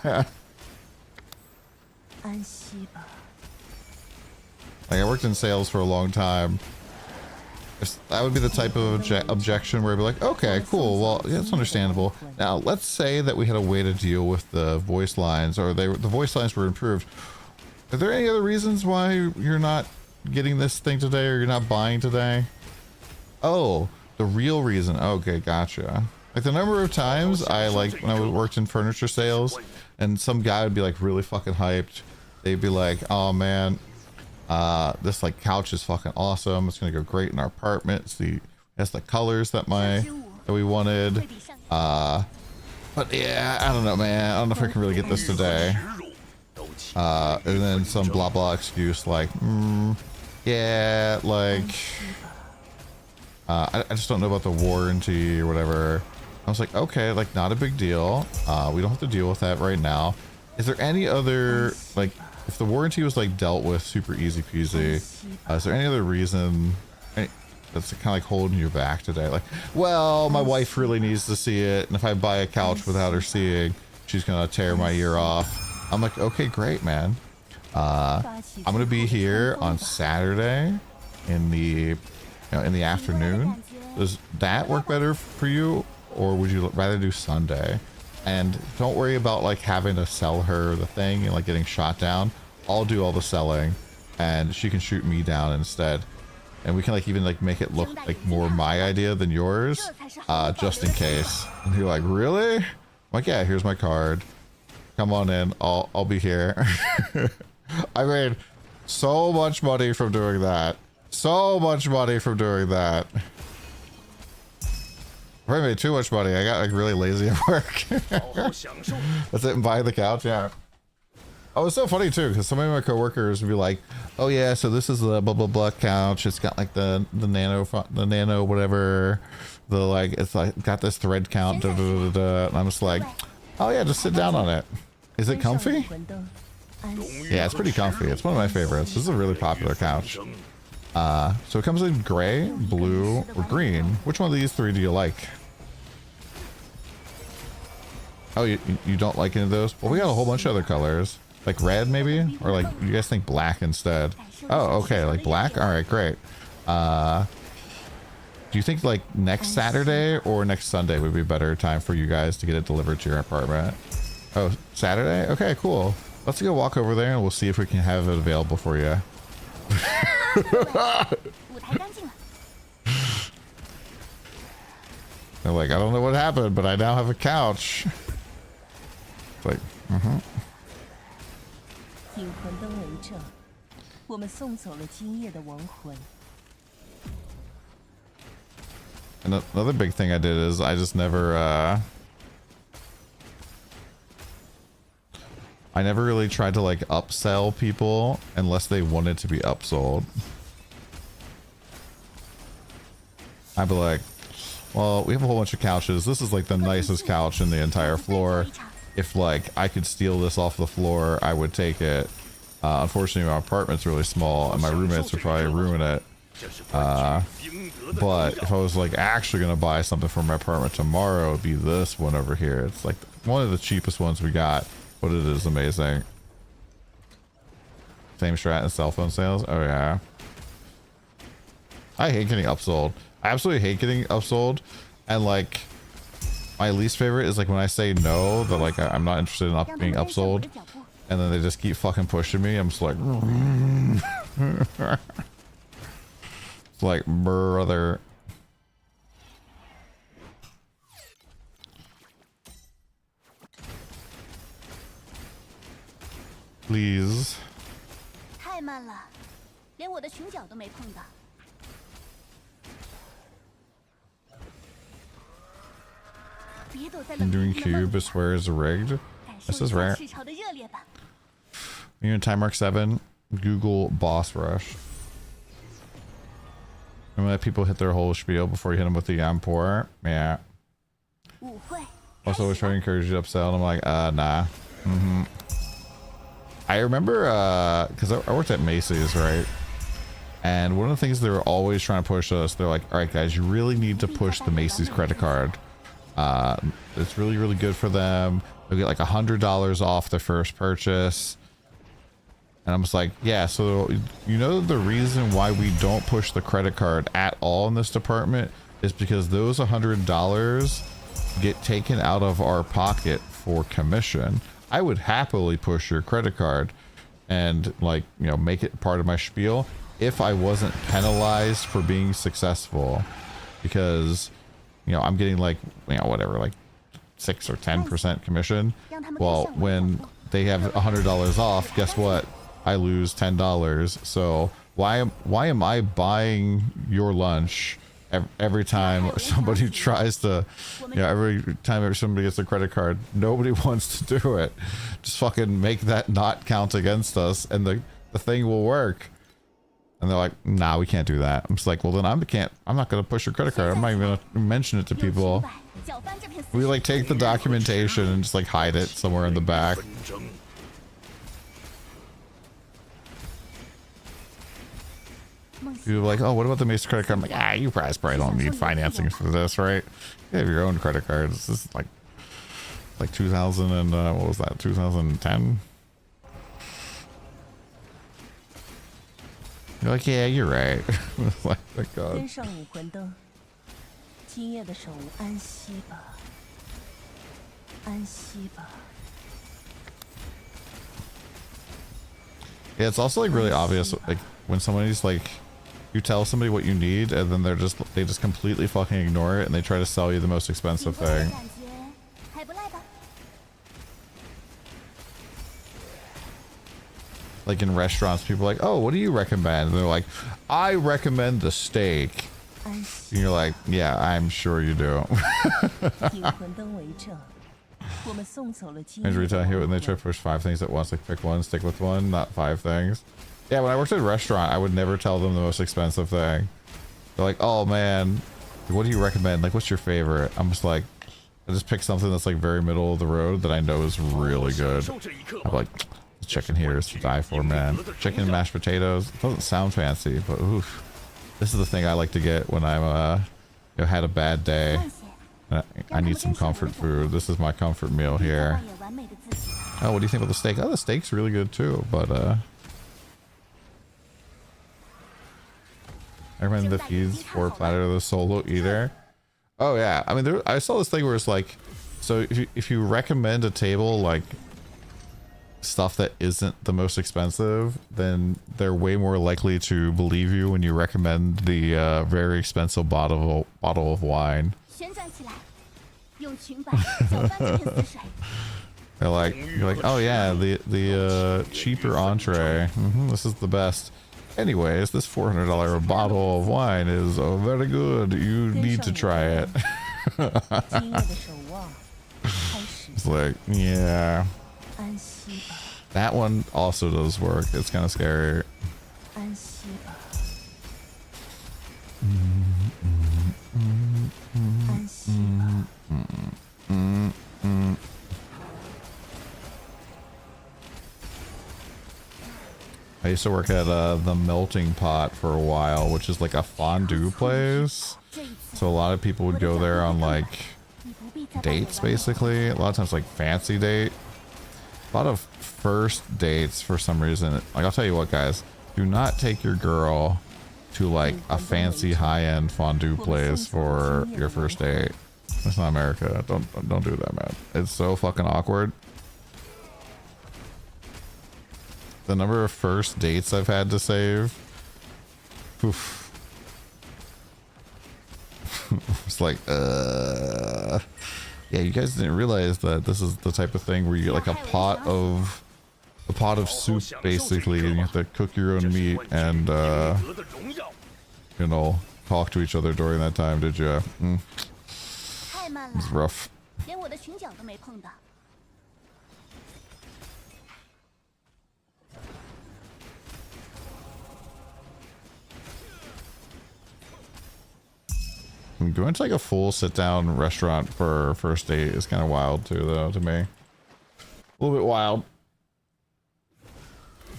Like, I worked in sales for a long time. That would be the type of objection where I'd be like, okay, cool, well, yeah, that's understandable. Now, let's say that we had a way to deal with the voice lines, or the voice lines were improved. Are there any other reasons why you're not getting this thing today, or you're not buying today? Oh, the real reason. Okay, gotcha. Like, the number of times I, like, when I worked in furniture sales, and some guy would be, like, really fucking hyped. They'd be like, oh, man, this like couch is fucking awesome. It's gonna go great in our apartment. It has the colors that we wanted. But yeah, I don't know, man. I don't know if I can really get this today. And then some blah blah excuse like, yeah, like, I just don't know about the warranty or whatever. I was like, okay, like, not a big deal. We don't have to deal with that right now. Is there any other, like, if the warranty was like dealt with super easy peasy, is there any other reason that's kind of like holding you back today? Like, well, my wife really needs to see it, and if I buy a couch without her seeing, she's gonna tear my ear off. I'm like, okay, great, man. I'm gonna be here on Saturday in the afternoon. Does that work better for you, or would you rather do Sunday? And don't worry about like having to sell her the thing and like getting shot down. I'll do all the selling and she can shoot me down instead. And we can like even like make it look like more my idea than yours, just in case. And you're like, really? I'm like, yeah, here's my card. Come on in. I'll be here. I made so much money from doing that. So much money from doing that. I made too much money. I got like really lazy at work. That's it, and buy the couch. Yeah. Oh, it's so funny too, because some of my coworkers would be like, "Oh yeah, so this is the blah blah blah couch. It's got like the nano whatever, the like it's like got this thread count." Da, da, da, da. And I'm just like, "Oh yeah, just sit down on it. Is it comfy?" Yeah, it's pretty comfy. It's one of my favorites. This is a really popular couch. So it comes in gray, blue, or green. Which one of these three do you like? Oh, you don't like any of those? Well, we got a whole bunch of other colors. Like red, maybe? Or like, you guys think black instead? Oh, okay, like black? Alright, great. Do you think like next Saturday or next Sunday would be a better time for you guys to get it delivered to your apartment? Oh, Saturday? Okay, cool. Let's go walk over there and we'll see if we can have it available for you. They're like, I don't know what happened, but I now have a couch. It's like, mm-hmm. And another big thing I did is I just never, I never really tried to like upsell people unless they wanted to be upsold. I'd be like, well, we have a whole bunch of couches. This is like the nicest couch in the entire floor. If like I could steal this off the floor, I would take it. Unfortunately, my apartment's really small and my roommates would probably ruin it. But if I was like actually gonna buy something for my apartment tomorrow, it'd be this one over here. It's like one of the cheapest ones we got, but it is amazing. Same strat in cell phone sales. Oh yeah. I hate getting upsold. I absolutely hate getting upsold. And like my least favorite is like when I say no, that like I'm not interested in being upsold, and then they just keep fucking pushing me. I'm just like it's like, brother. Please. I'm doing cube, I swear is rigged. This is rare. You're in time mark 7. Google boss rush. And let people hit their whole spiel before you hit them with the poor. Yeah. Also, always trying to encourage you to upsell. And I'm like, nah. Mm-hmm. I remember, because I worked at Macy's, right? And one of the things they were always trying to push us, they're like, all right, guys, you really need to push the Macy's credit card. It's really, really good for them. They'll get like $100 off their first purchase. And I'm just like, yeah, so you know the reason why we don't push the credit card at all in this department is because those $100 get taken out of our pocket for commission. I would happily push your credit card and like, you know, make it part of my spiel if I wasn't penalized for being successful, because, you know, I'm getting like, you know, whatever, like 6 or 10% commission. Well, when they have $100 off, guess what? I lose $10. So why am I buying your lunch every time somebody tries to, you know, every time somebody gets a credit card? Nobody wants to do it. Just fucking make that not count against us and the thing will work. And they're like, nah, we can't do that. I'm just like, well then I'm not gonna push your credit card. I'm not even gonna mention it to people. We like take the documentation and just like hide it somewhere in the back. You're like, oh, what about the Macy's credit card? I'm like, you guys probably don't need financing for this, right? You have your own credit cards. This is like 2000 and what was that? 2010. You're like, yeah, you're right. Like, thank God. Yeah, it's also like really obvious, like when somebody's like, you tell somebody what you need and then they just completely fucking ignore it and they try to sell you the most expensive thing. Like in restaurants, people are like, oh, what do you recommend? And they're like, I recommend the steak. And you're like, yeah, I'm sure you do. Change retail here when they try to push 5 things at once. Like pick one, stick with one, not 5 things. Yeah, when I worked at a restaurant, I would never tell them the most expensive thing. They're like, oh man, what do you recommend? Like, what's your favorite? I'm just like, I just pick something that's like very middle of the road that I know is really good. I'm like, chicken here is to die for, man. Chicken and mashed potatoes. It doesn't sound fancy, but oof. This is the thing I like to get when I'm you know, had a bad day. I need some comfort food. This is my comfort meal here. Oh, what do you think about the steak? Oh, the steak's really good too, but I recommend the feeds for Platter of the Solo Eater. Oh yeah, I mean, I saw this thing where it's like, so if you recommend a table like stuff that isn't the most expensive, then they're way more likely to believe you when you recommend the very expensive bottle of wine. You're like, oh yeah, the cheaper entree. This is the best. Anyways, this $400 bottle of wine is very good. You need to try it. It's like, yeah. That one also does work. It's kind of scary. I used to work at the Melting Pot for a while, which is like a fondue place. So a lot of people would go there on like dates, basically. A lot of times like fancy date. A lot of first dates for some reason. Like, I'll tell you what, guys, do not take your girl to like a fancy high-end fondue place for your first date. That's not America. Don't do that, man. It's so fucking awkward. The number of first dates I've had to save. Oof. It's like, yeah, you guys didn't realize that this is the type of thing where you get like a pot of soup basically, and you have to cook your own meat and you know, talk to each other during that time. Did you? It's rough. Going to like a full sit-down restaurant for first date is kind of wild too, though, to me. A little bit wild.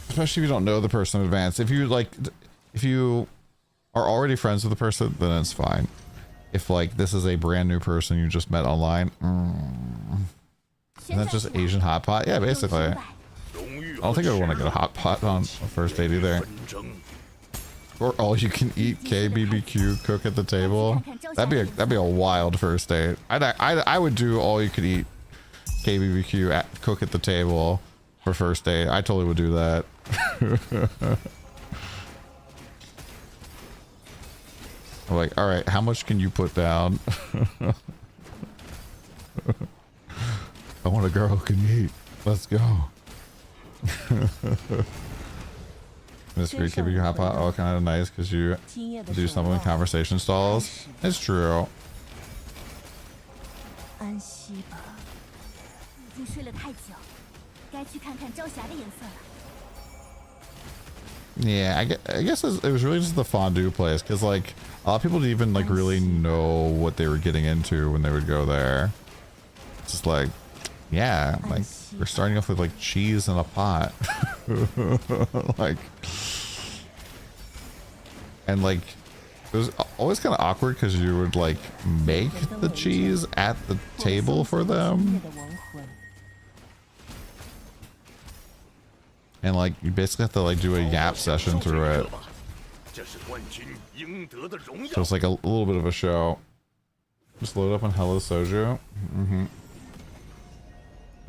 Especially if you don't know the person in advance. If you are already friends with the person, then it's fine. If like this is a brand new person you just met online, and that's just Asian hot pot. Yeah, basically. I don't think I would want to get a hot pot on a first date either. Or all you can eat KBBQ cook at the table. That'd be a wild first date. I would do all you could eat KBBQ cook at the table for first date. I totally would do that. I'm like, all right, how much can you put down? I want a girl who can eat. Let's go. Miss Greek keeping you hot pot. Oh, kind of nice because you do something in conversation stalls. It's true. Yeah, I guess it was really just the fondue place, because like a lot of people didn't even like really know what they were getting into when they would go there. It's just like, yeah, like we're starting off with like cheese in a pot. Like, and like it was always kind of awkward because you would like make the cheese at the table for them, and like you basically have to like do a yap session through it, so it's like a little bit of a show. Just load up on Hello Soju.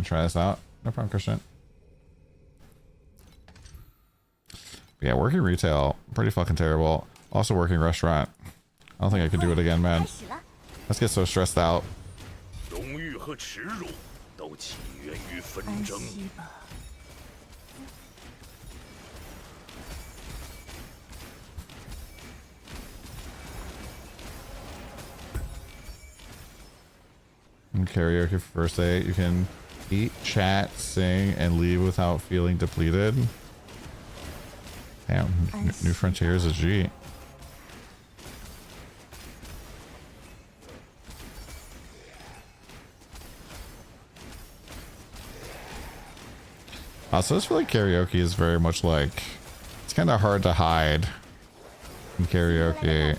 Try this out. No problem, Christian. Yeah, working retail, pretty fucking terrible. Also working restaurant. I don't think I could do it again, man. Let's get so stressed out. In karaoke for first date, you can eat, chat, sing, and leave without feeling depleted. Damn, New Frontier is a G. So this feel like karaoke is very much like, it's kind of hard to hide in karaoke.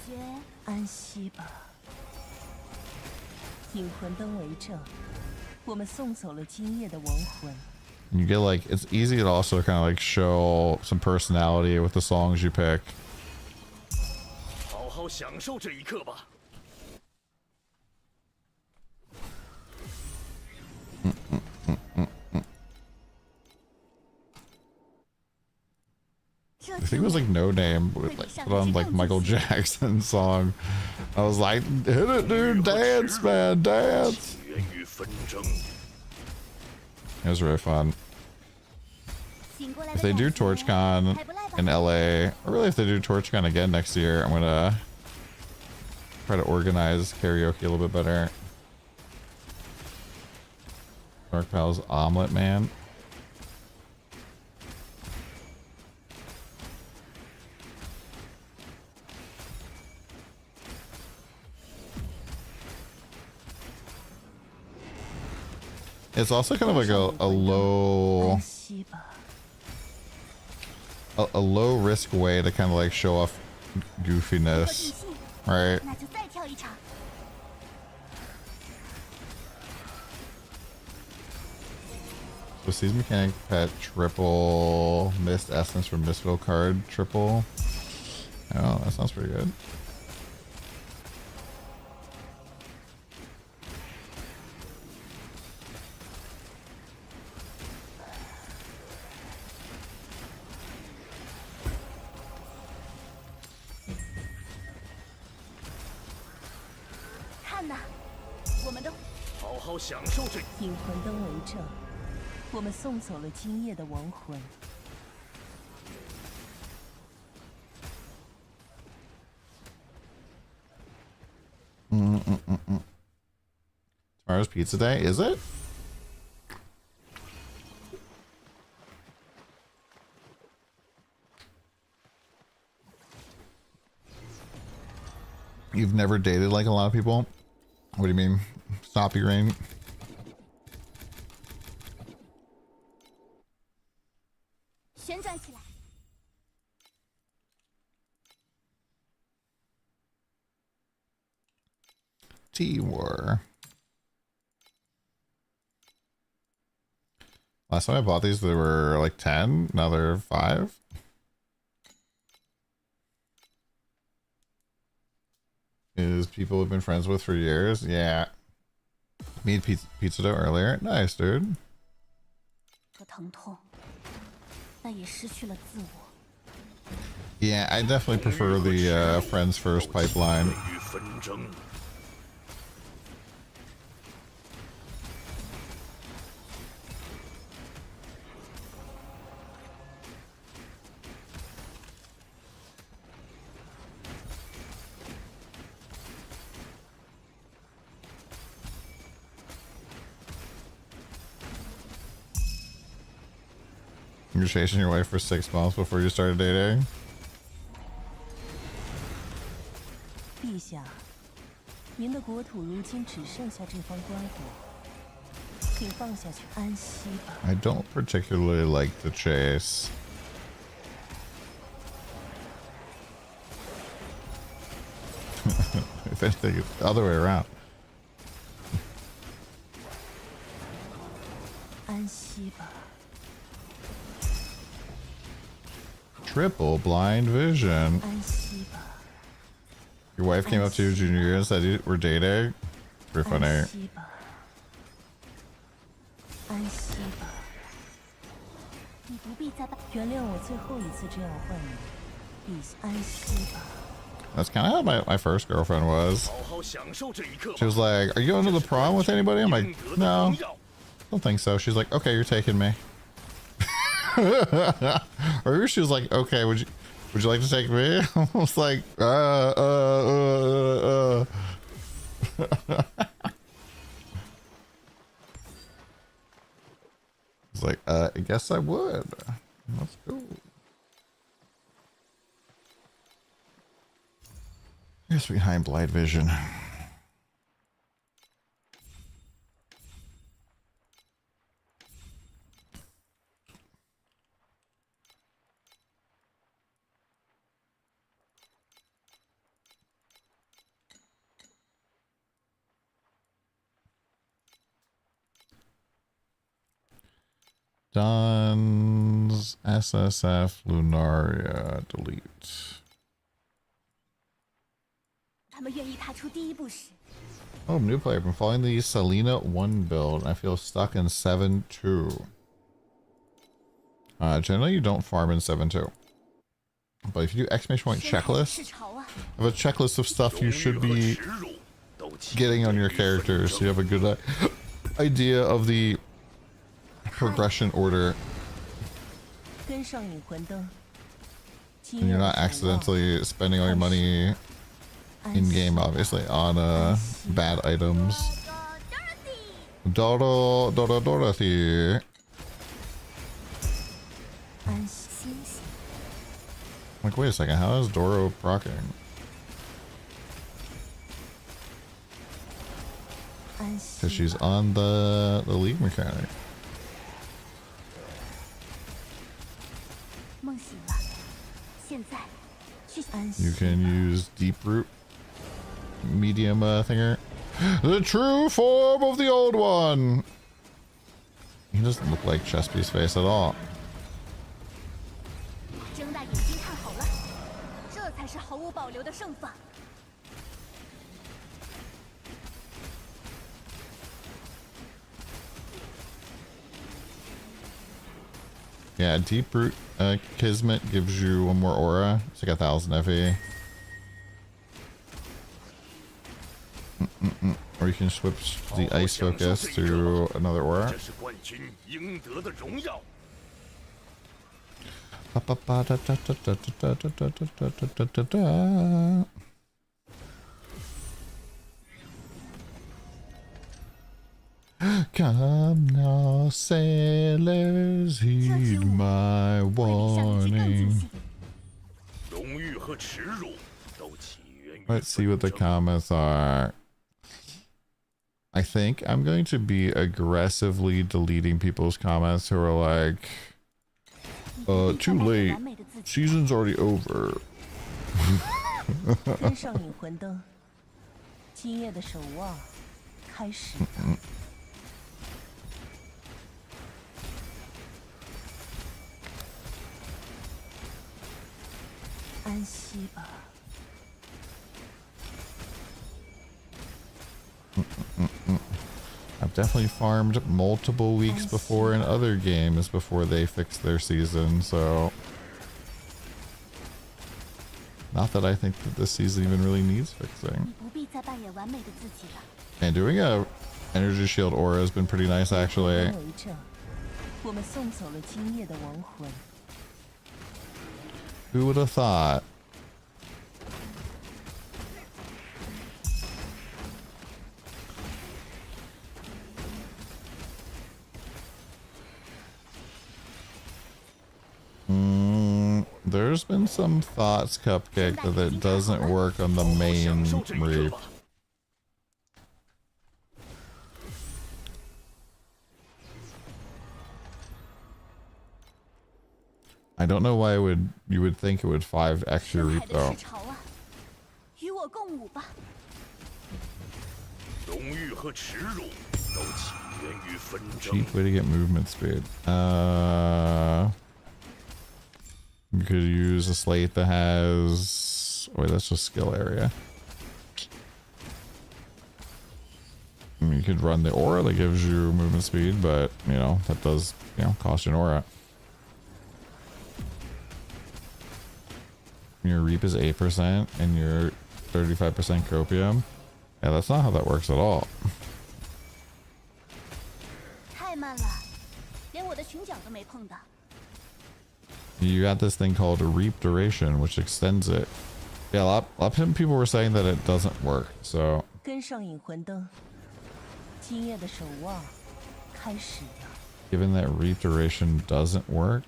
安息吧，引魂灯为证，我们送走了今夜的亡魂。 You get like, it's easy to also kind of like show some personality with the songs you pick. 好好享受这一刻吧。 I think it was like No Name with like put on like Michael Jackson song. I was like, hit it, dude, dance, man, dance. 血与纷争。 It was really fun. If they do TorchCon in LA, or really if they do TorchCon again next year, I'm gonna try to organize karaoke a little bit better. Dark Pal's Omelet Man. It's also kind of like a low low risk way to kind of like show off goofiness, right? 那就再跳一场。 So Seize Mechanic Pet triple Mist Essence from Mistville card triple. Oh, that sounds pretty good. Hanna, 我们都好好享受这。引魂灯为证，我们送走了今夜的亡魂。 Tomorrow's pizza day, is it? You've never dated like a lot of people? What do you mean? Stop your rain. T-War. Last time I bought these, they were like 10. Now they're 5. Is people we've been friends with for years? Yeah. Made pizza dough earlier. Nice, dude. 和疼痛，但也失去了自我。 Yeah, I definitely prefer the friends first pipeline. 与纷争。 You're chasing your wife for 6 months before you started dating? 陛下，您的国土如今只剩下这方官国，请放下去安息吧。 I don't particularly like the chase. If anything, it's the other way around. 安息吧。 Triple blind vision. 安息吧。 Your wife came up to you junior year and said you were dating? Pretty funny. 安息吧。安息吧。你不必再把原谅我最后一次这样唤你，陛下。安息吧。 That's kind of how my first girlfriend was. 好好享受这一刻吧。 She was like, are you going to the prom with anybody? I'm like, no, don't think so. She's like, okay, you're taking me. Or she was like, okay, would you like to take me? I was like, guess I would. Let's go. I guess behind Blind Vision. Don's SSF Lunaria delete. 他们愿意踏出第一步时， Oh, new player. I've been following the Selena 1 build and I feel stuck in 7-2. Generally you don't farm in 7-2. But if you do exclamation point 深海的 checklist, 赤潮啊！ I have a checklist of stuff you should be getting on your characters so you have a good idea of the progression order 跟上引魂灯， and you're not accidentally spending all your money in game obviously on bad items. Dorothy. 安息。 Like, wait a second, how is Doro proccing? 安息。 Because she's on the league mechanic. 梦醒了，现在去安息。 You can use deep root medium thinger. The true form of the old one. He doesn't look like Chesapeake's face at all. 睁大眼睛看好了，这才是毫无保留的盛放。 Yeah, deep root Kismet gives you one more aura. It's like 1,000 FE. Or you can switch the ice focus to another aura. 这是冠军应得的荣耀。 Come now, sailors, heed my 会比上一季更尽 warning. 兴。 荣誉和耻辱都起源于 Let's see what the 纷争 comments are. I think I'm going to be aggressively deleting people's comments who are like, too late. 完美的自己， Season's already over. 跟上引魂灯，今夜的守望开始了。安息吧。 I've definitely farmed multiple weeks before in other games before they fix their season, so... Not that I think that this season even really needs fixing. 你不必再扮演完美的自己了。 And doing a energy shield aura has been pretty nice actually. 为证，我们送走了今夜的亡魂。 Who would have thought? There's been some thoughts, Cupcake, that it doesn't work on the main reap. I don't know why you would think it would 5x your 深海 reap 的 though. 赤潮啊，与我共舞吧。 荣誉和耻辱都起源于纷争。 Cheap way to get movement speed. You could use a slate that has... Wait, that's just skill area. I mean, you could run the aura that gives you movement speed, but, you know, that does, you know, cost you an aura. Your reap is 8% and your 35% copium. Yeah, that's not how that works at all. 太慢了，连我的裙角都没碰到。 You got this thing called a reap duration, which extends it. Yeah, a lot of people were saying that it doesn't work, so... 跟上引魂灯，今夜的守望开始了。Given that reap duration doesn't work.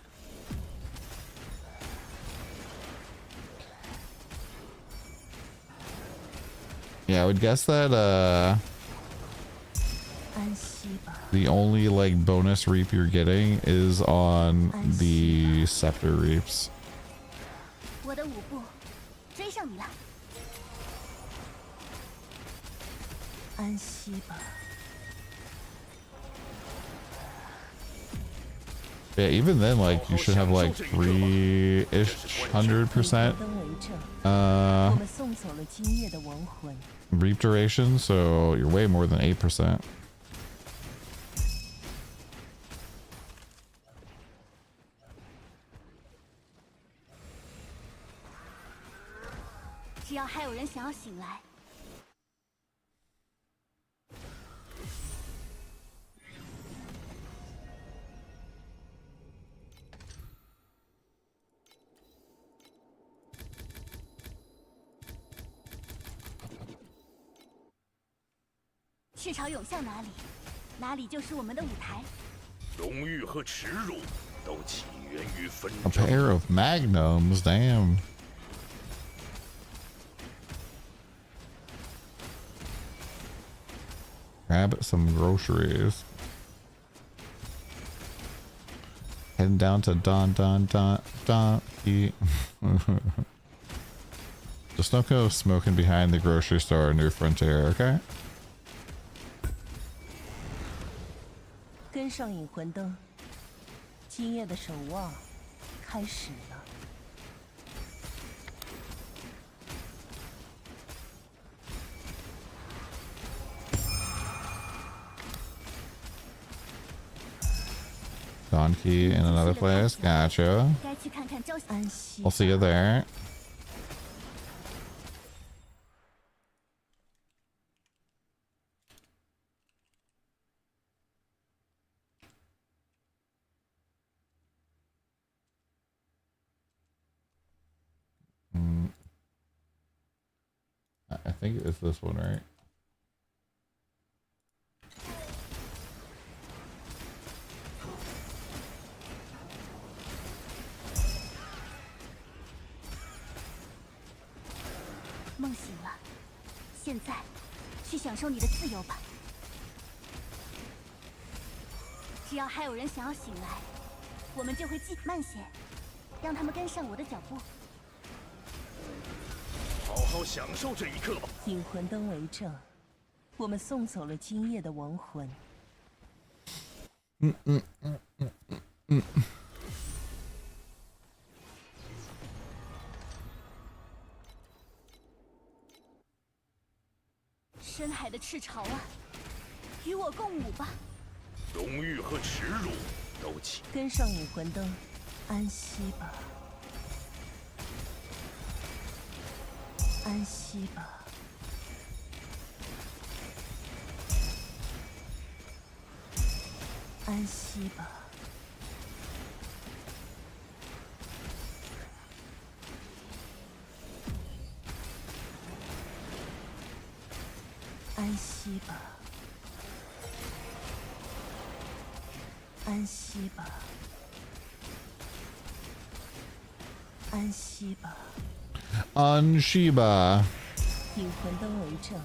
Yeah, I would guess that the only like bonus reap you're getting is on the scepter reaps. 我的舞步追上你了。安息吧。 Yeah, even then, like, you should have like 3-ish 100% 我们送走了今夜的亡魂。 reap duration, so you're way more than 8%. 只要还有人想要醒来，赤潮涌向哪里，哪里就是我们的舞台。荣誉和耻辱都起源于纷 A 争。 pair of magnums, damn. Grab some groceries. Heading down to Donkey. Just don't go smoking behind the grocery store in New Frontier, okay? 跟上引魂灯，今夜的守望开始了。 Donkey in another place, gotcha. 该去看看朝夕。安息 I'll see you there. I think it's this one, right? 梦醒了，现在去享受你的自由吧。只要还有人想要醒来，我们就会慢些，让他们跟上我的脚步。 好好享受这一刻吧。引魂灯为证，我们送走了今夜的亡魂。深海的赤潮啊，与我共舞吧。荣誉和耻辱都起。跟上引魂灯，安息吧。 安息吧，安息吧，安息吧，安息吧，安息吧。 On Shiba. 引魂灯为证，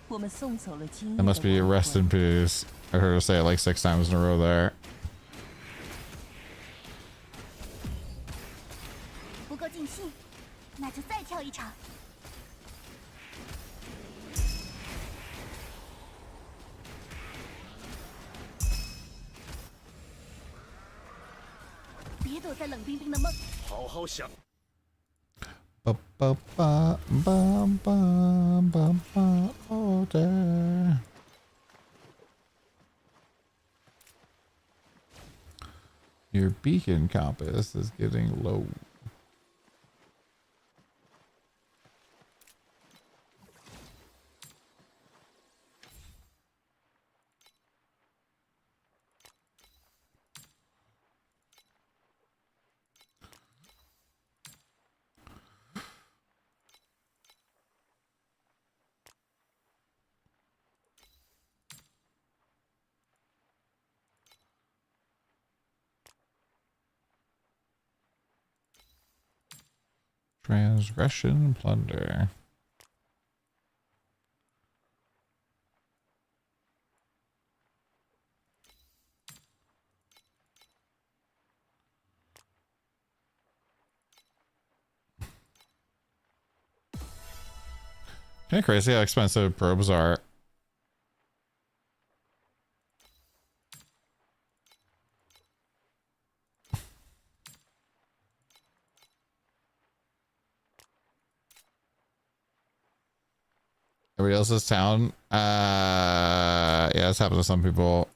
我们送走了今夜 That 的 must be 亡魂 rest in peace. I heard her say it like 6 times in a row there. 不够尽兴，那就再跳一场。别躲在冷冰冰的梦。好好享。 Ba ba ba ba ba ba ba all day. Your beacon compass is getting low. Transgression plunder. Kind of crazy how expensive probes are. Everybody else's town. Yeah, this happens to some people.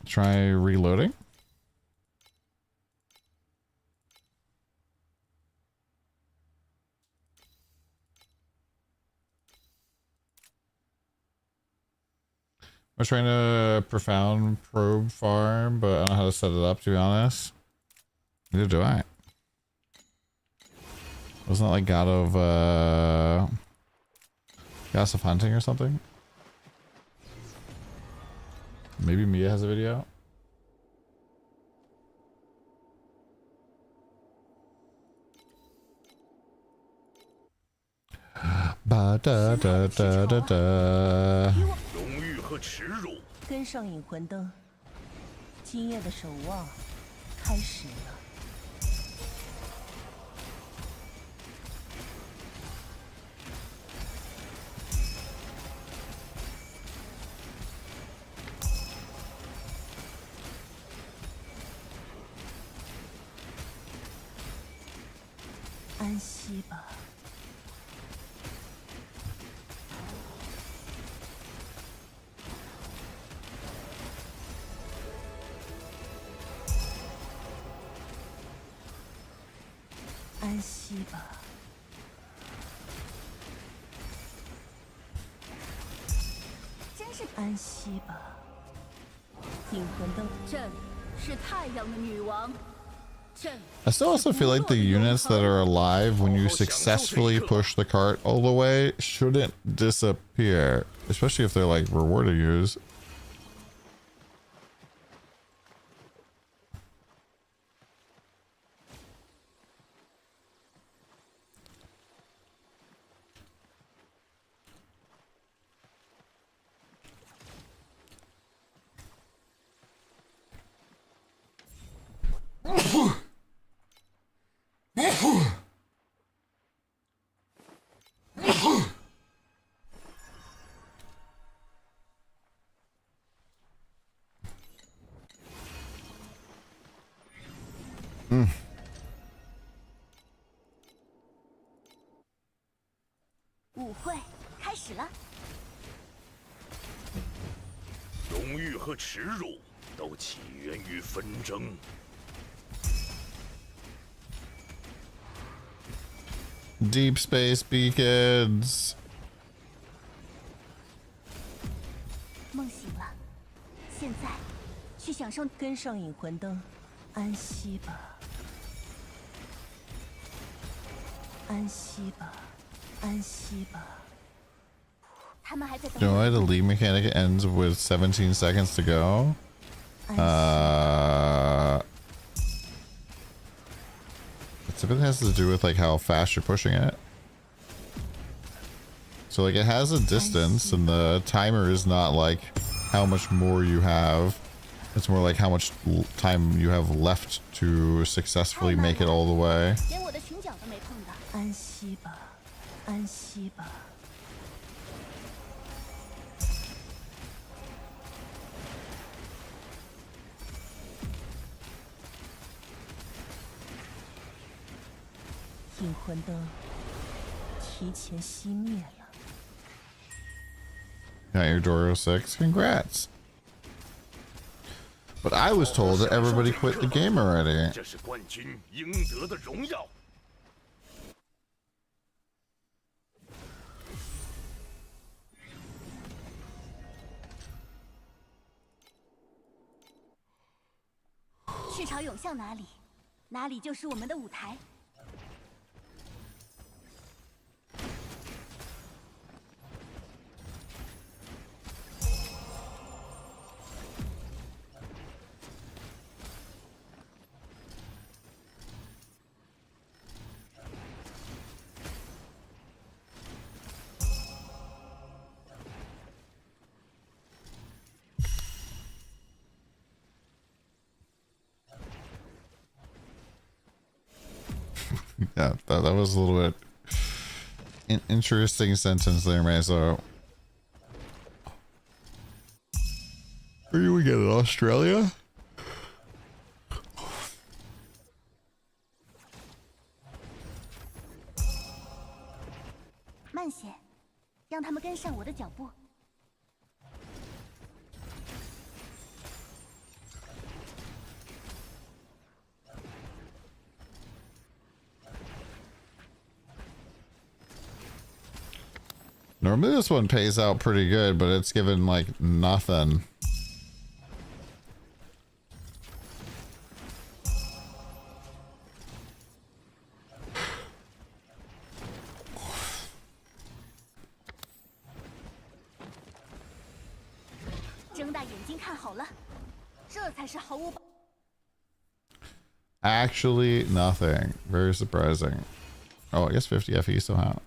Try reloading. I was trying to profound probe farm, but I don't know how to set it up, to be honest. Neither do I. Wasn't it like Gods of Hunting or something? Maybe Mia has a video. Ba da da da da da. 荣誉和耻辱。跟上引魂灯，今夜的守望开始了。安息吧。 安息吧，真是安息吧。引魂灯，朕是太阳的女王。朕。 I still also feel like the units that are alive when you successfully push the cart all the way shouldn't disappear, especially if they're like rewarded use. Mm. 舞会开始了。荣誉和耻辱都起源于纷争。 Deep space beacons. 梦醒了，现在去享受。跟上引魂灯，安息吧，安息吧，安息吧。他们还在 You know why the lead mechanic ends with 17 seconds to go? It typically has to do with like how fast you're pushing it. So like it has a distance and the timer is not like how much more you have. It's more like how much time you have left to successfully make it all the way. 连我的裙角都没碰到。安息吧，安息吧。引魂灯提前熄灭了。 Got your Doro 6. Congrats. But I was told that everybody quit the game already. 这是冠军应得的荣耀。去朝涌向哪里，哪里就是我们的舞台。Yeah, that was a little bit interesting sentence there, man. So, where do we get it? Australia? 慢些，让他们跟上我的脚步。Normally this one pays out pretty good, but it's given like nothing. Actually, nothing. Very surprising. Oh, I guess 50 FE somehow.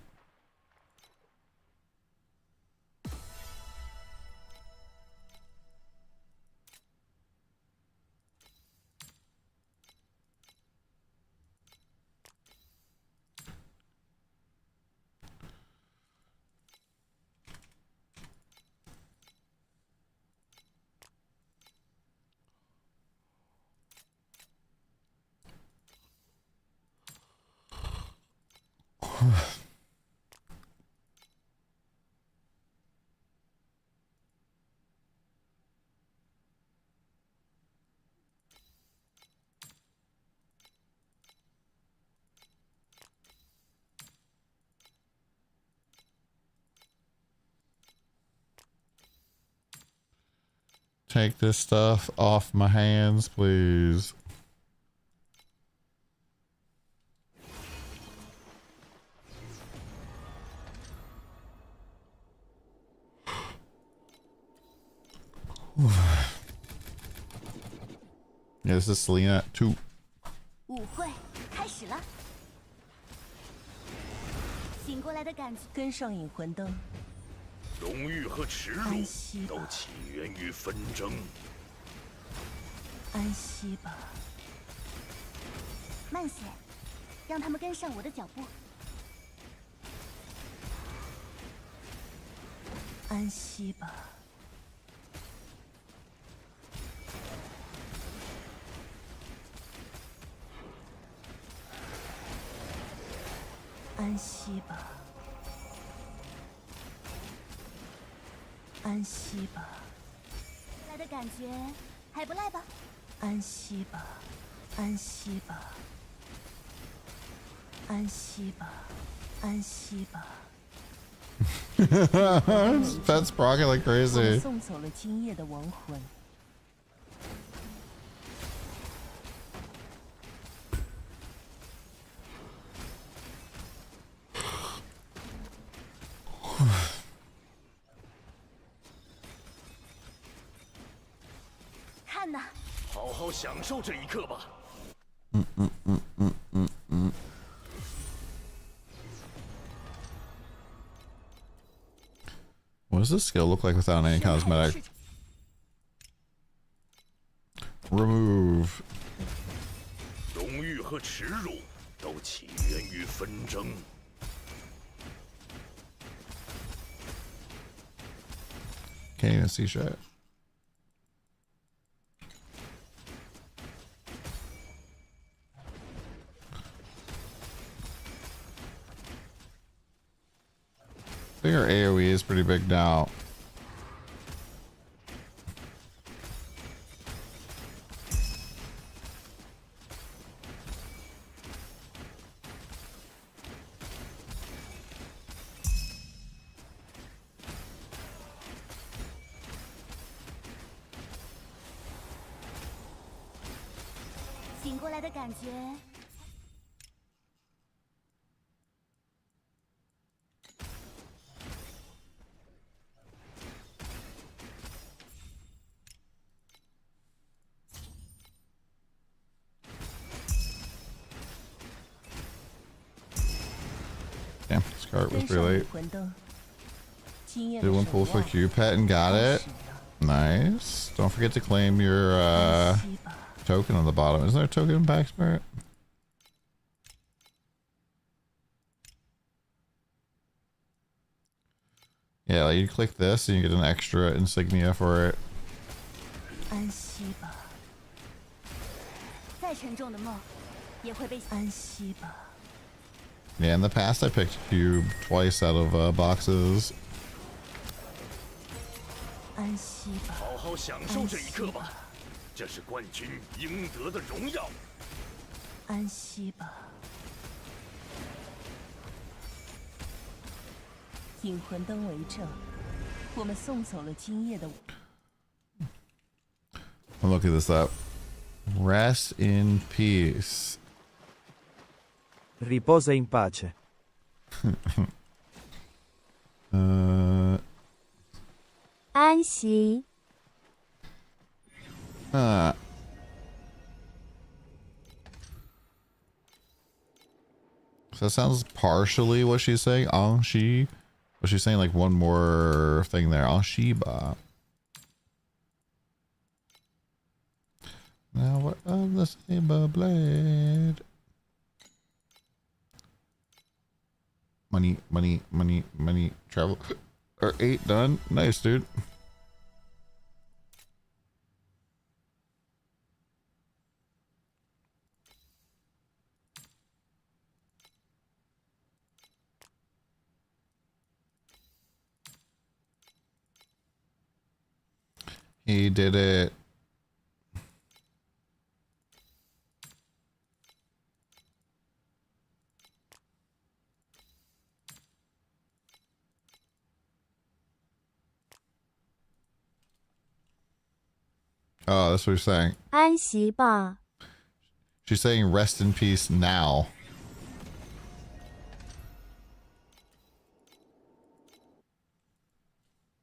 Take this stuff off my hands, please. Yeah, this is Selena 2. 舞会开始了，醒过来的感觉。跟上引魂灯。 荣誉和耻辱都起源于纷争。安息吧。慢些，让他们跟上我的脚步。安息吧。安息吧。 安息吧，来的感觉还不赖吧？安息吧，安息吧，安息吧，安息吧。Pet's proccing like crazy. 送走了今夜的亡魂。好好享受这一刻吧。What does this skill look like without any cosmetic? Remove. 荣誉和耻辱都起源于纷争。Can't even see shit. I think our AoE is pretty big now. Damn, this cart was pretty late. Did one pull for Q pet and got it. Nice. Don't forget to claim your token on the bottom. Isn't there a token in Back Spirit? Yeah, like you click this and you get an extra insignia for it. 安息吧，再沉重的梦，也会被安息吧， Yeah, in the past I picked cube twice out of boxes. 安息吧， 好好享受这一刻吧，这是冠军应得的荣耀。 安息吧。引魂灯为证，我们送走了今夜的。 I'm looking this up. Rest in peace. Riposa in pace. Uh, 安息。 So that sounds partially what she's saying. Anshi. But she's saying like one more thing there. Anshiba. Now what of the saber blade? Money, money, money, money. Travel. Or 8 done. Nice, dude. He did it. Oh, that's what you're saying. 安息吧。 She's saying rest in peace now.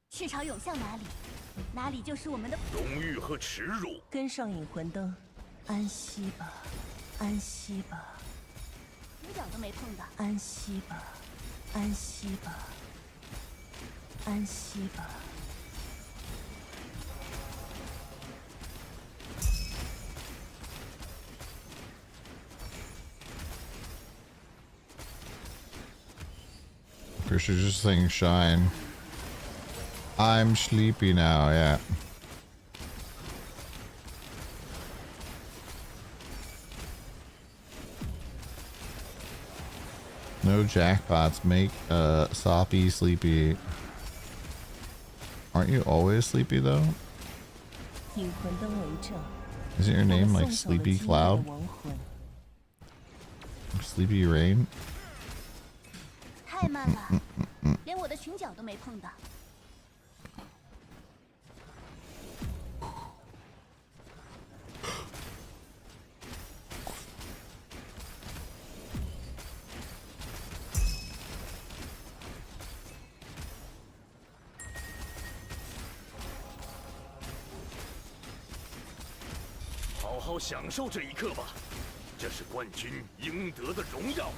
赤潮涌向哪里，哪里就是我们的。荣誉和耻辱，跟上引魂灯，安息吧，安息吧，主角都没碰到。安息吧，安息吧，安息吧。 She's just saying shine. I'm sleepy now, yeah. No jackpots make Soppy sleepy. Aren't you always sleepy though? 引魂灯为证， Isn't your 我 name 们 like 送走了 Sleepy 今夜的 Cloud? 亡魂。 Sleepy Rain? 太慢了，连我的裙角都没碰到。好好享受这一刻吧，这是冠军应得的荣耀。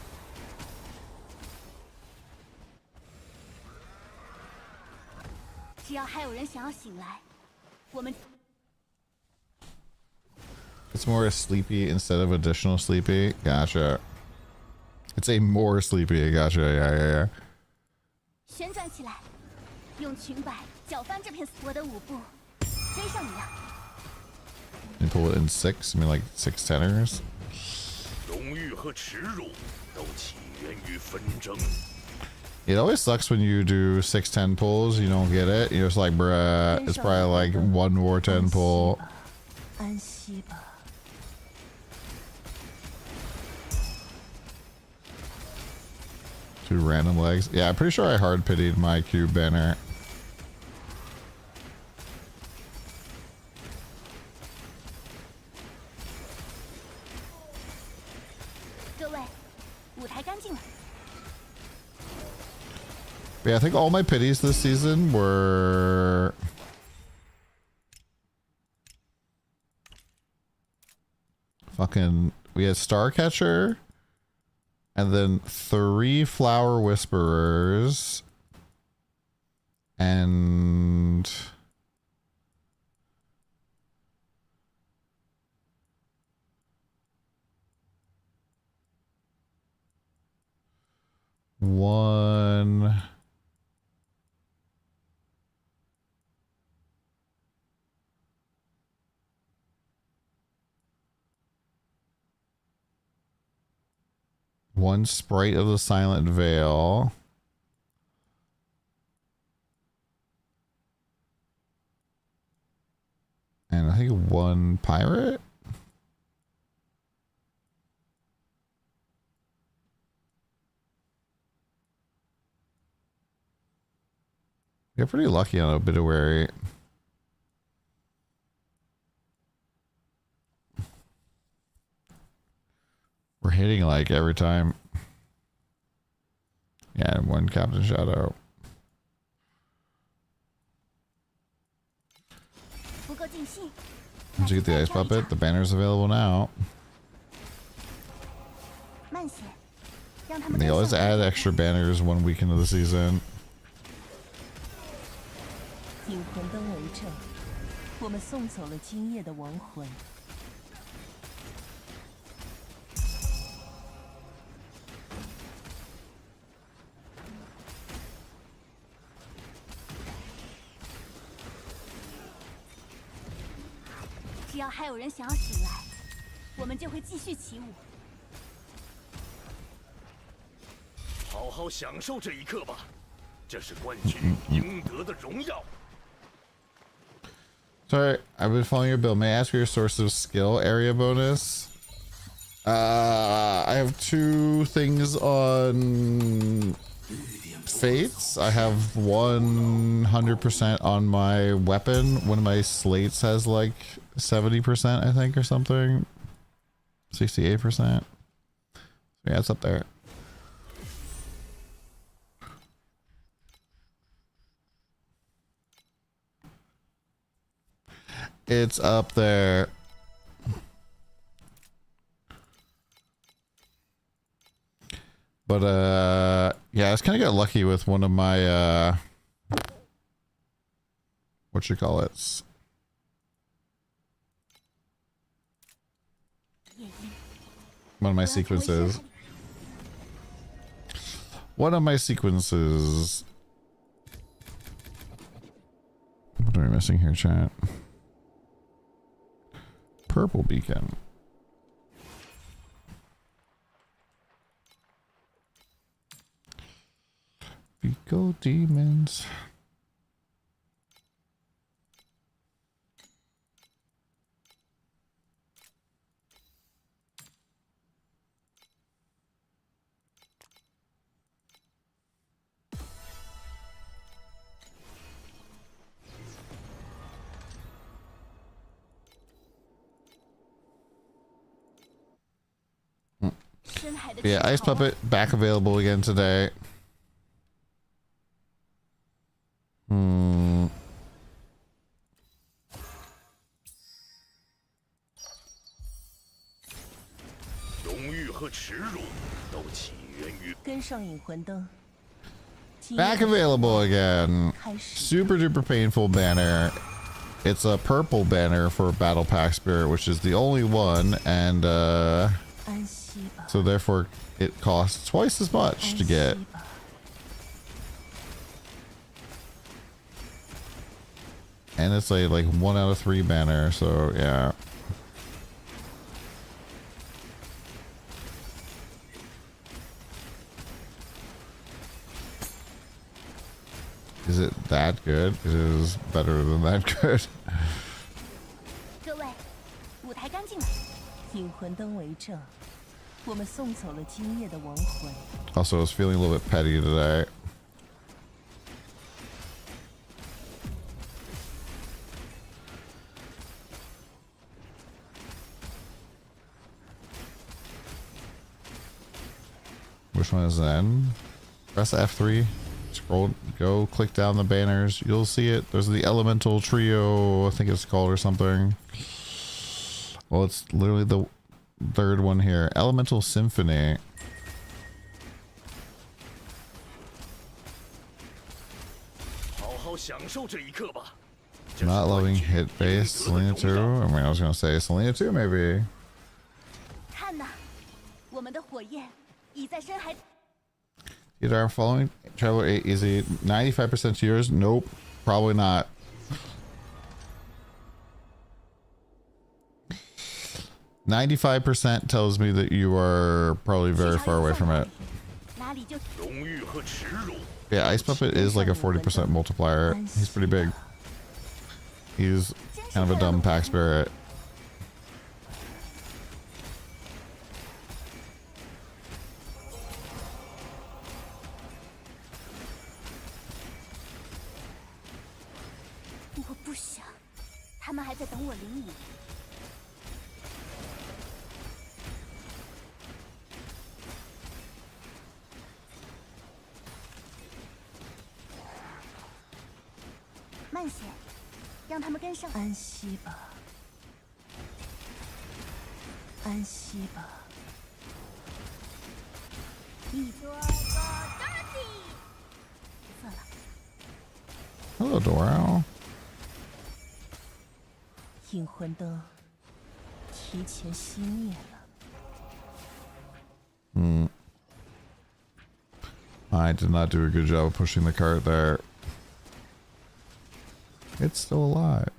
只要还有人想要醒来，我们 It's more sleepy instead of additional sleepy. Gotcha. It's a more sleepy. Gotcha. Yeah, yeah, yeah. 旋转起来，用裙摆搅翻这片我的舞步，追上你了。 You pull it in 6. I mean, like 6 tenors. 荣誉和耻辱都起源于纷争。 It always sucks when you do 6-10 pulls. You don't get it. You're just like, bruh. It's probably like 1 more 10 pull. 安息吧。 2 random legs. Yeah, I'm pretty sure I hard pitied my cube banner. 各位，舞台干净了。 Yeah, I think all my pities this season were fucking. We had Starcatcher, and then 3 Flower Whisperers, and one. One Sprite of the Silent Veil. And I think one pirate. You're pretty lucky on Obituary. We're hitting like every time. Yeah, and one Captain Shadow. Did you get the ice puppet? The banner's available now. They always add extra banners 1 week into the season. 引魂灯为证，我们送走了今夜的亡魂。只要还有人想要醒来，我们就会继续起舞。好好享受这一刻吧，这是冠军应得的荣耀。 Sorry, I've been following your build. May I ask for your source of skill area bonus? I have 2 things on Fates. I have 100% on my weapon. One of my slates has like 70%, I think, or something. 68%. Yeah, it's up there. It's up there. But yeah, I was kind of got lucky with one of my what you call it? One of my sequences. One of my sequences. What am I missing here, chat? Purple beacon. Vico demons. Yeah, Ice Puppet back available again today. Back available again. Super duper painful banner. It's a purple banner for Battle Pack Spirit, which is the only one, and so therefore it costs twice as much to get. And it's a like 1 out of 3 banner, so yeah. Is it that good? It is better than that good. 各位，舞台干净了。引魂灯为证，我们送走了今夜的亡魂。 Also, I was feeling a little bit petty today. Which one is Zen? Press F3. Scroll, go click down the banners. You'll see it. There's the Elemental Trio, I think it's called, or something. Well, it's literally the 3rd one here. Elemental Symphony. Not loving hit base. Selena 2. I mean, I was gonna say Selena 2 maybe. 看呐，我们的火焰已在深海。 Either I'm following travel 8 easy. 95% yours? Nope. Probably not. 95% tells me that you are probably very far away from it. 哪里就 荣誉和耻辱。 Yeah, Ice Puppet is like a 40% multiplier. He's pretty big. He's kind of a dumb pack spirit.我不想，他们还在等我领你。慢些，让他们跟上。安息吧，安息吧。你做个 dirty。算了， Hello, Doro. 引魂灯提前熄灭了。 I did not do a good job of pushing the cart there. It's still alive.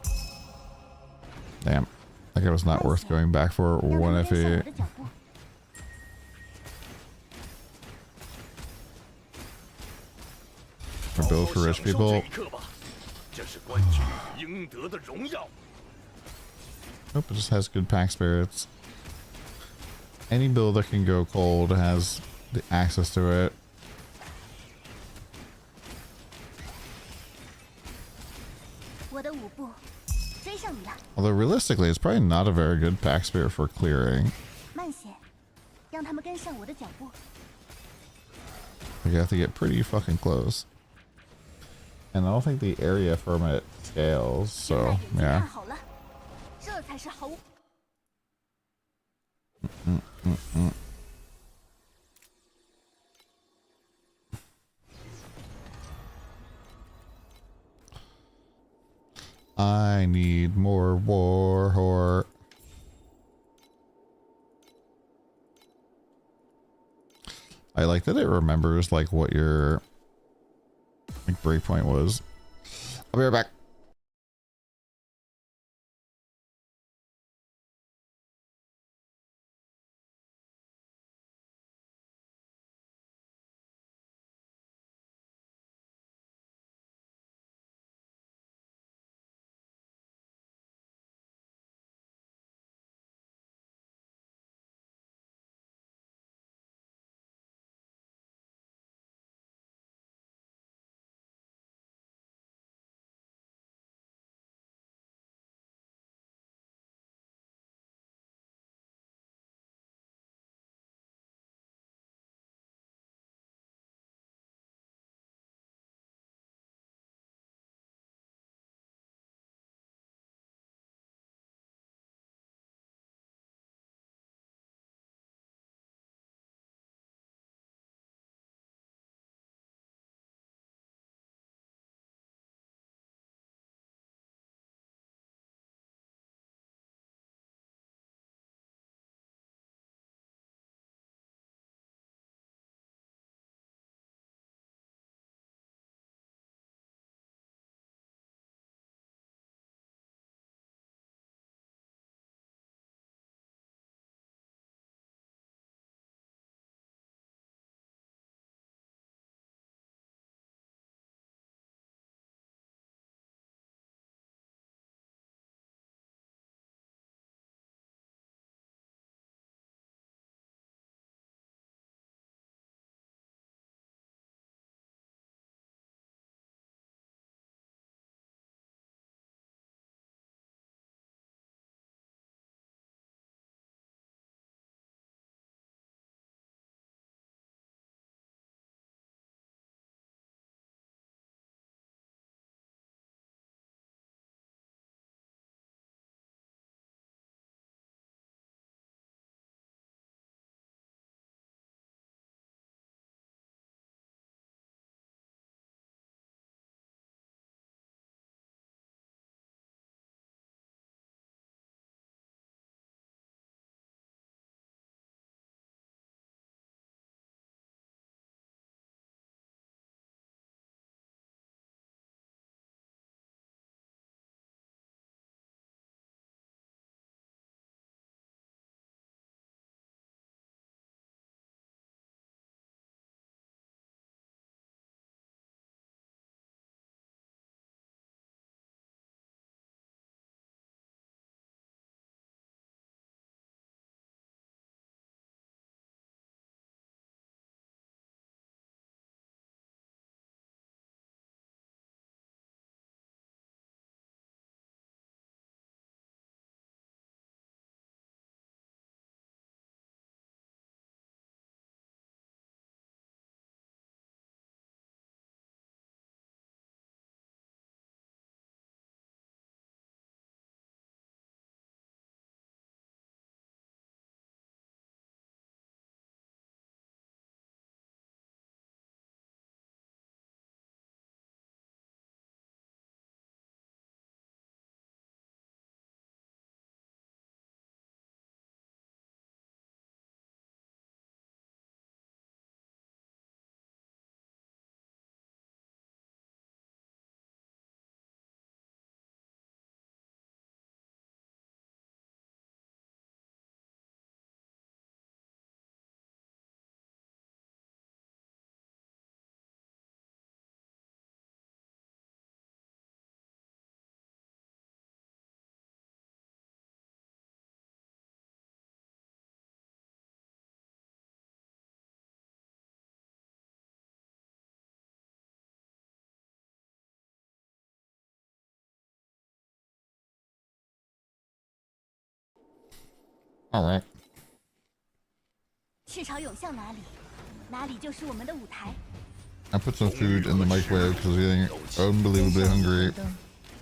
Damn. Like it was not worth going back for 让他 one 们跟上我 FE. 的脚步。 A build for rich 好好享受这 people. 一刻吧，这是冠军应得的荣耀。 Nope, it just has good pack spirits. Any build that can go cold has the access to it. 我的舞步追上你了， Although realistically, it's probably not a very good pack spirit for clearing. 慢些，让他们跟上我的脚步。 Like you have to get pretty fucking close. And I don't think the area from it scales, 现在 so 眼睛看 yeah. 好了，这才是好舞。 I need more war whore. I like that it remembers like what your like breakpoint was. I'll be right back. All right. 赤潮涌向哪里，哪里就是我们的舞台。 I put some food in the microwave because I'm getting unbelievably hungry.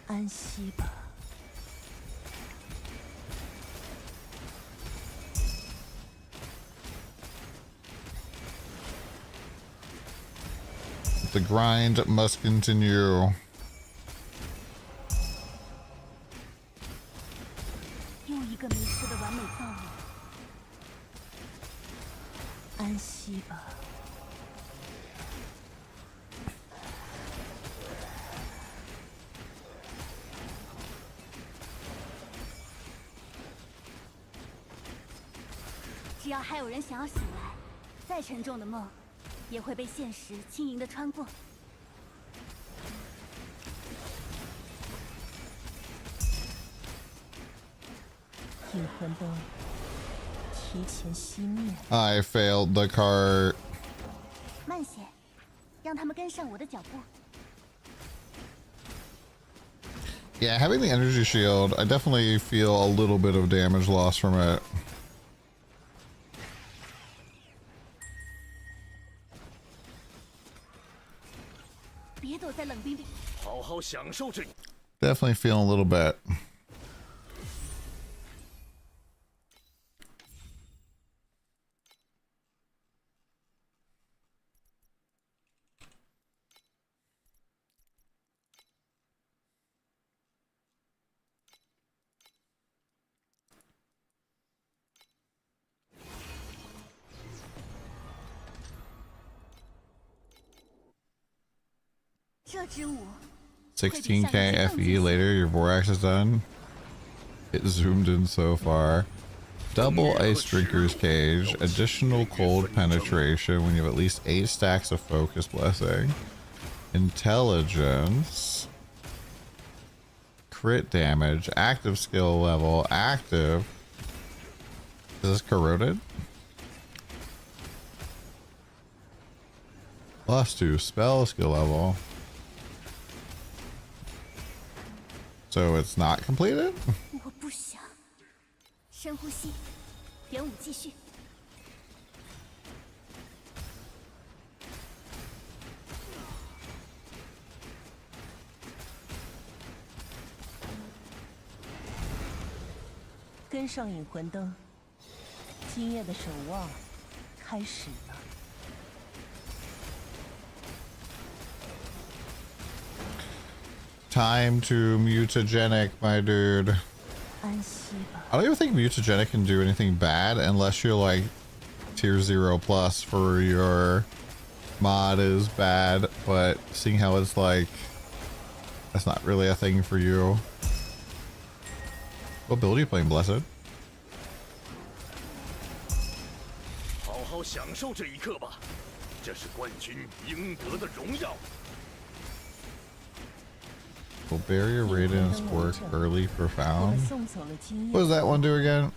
安息吧。 The grind must continue. 又一个迷失的完美造物。安息吧。 只要还有人想要醒来，再沉重的梦，也会被现实轻盈的穿过。引魂灯提前熄灭。 I failed the cart. 慢些，让他们跟上我的脚步。 Yeah, having the energy shield, I definitely feel a little bit of damage loss from it. 别躲在冷冰冰。好好享受这。 Definitely feeling a little bit. $16K FE later, your Vorax is done. It zoomed in so far. Double Ice Drinker's Cage. Additional cold penetration when you have at least 8 stacks of Focus Blessing. Intelligence. Crit damage. Active skill level. Active. Is this corroded? +2 spell skill level. So it's not completed? 我不想。深呼吸，元武继续。跟上引魂灯，今夜的守望开始了。 Time to mutagenic, my dude. 安息吧。 I don't even think mutagenic can do anything bad unless you're like tier 0 plus for your mod is bad, but seeing how it's like that's not really a thing for you. What build are you playing, Blessed? 好好享受这一刻吧，这是冠军应得的荣耀。 Will barrier radiance work early 我 profound? 们送走了经 What 验。 does that one do again?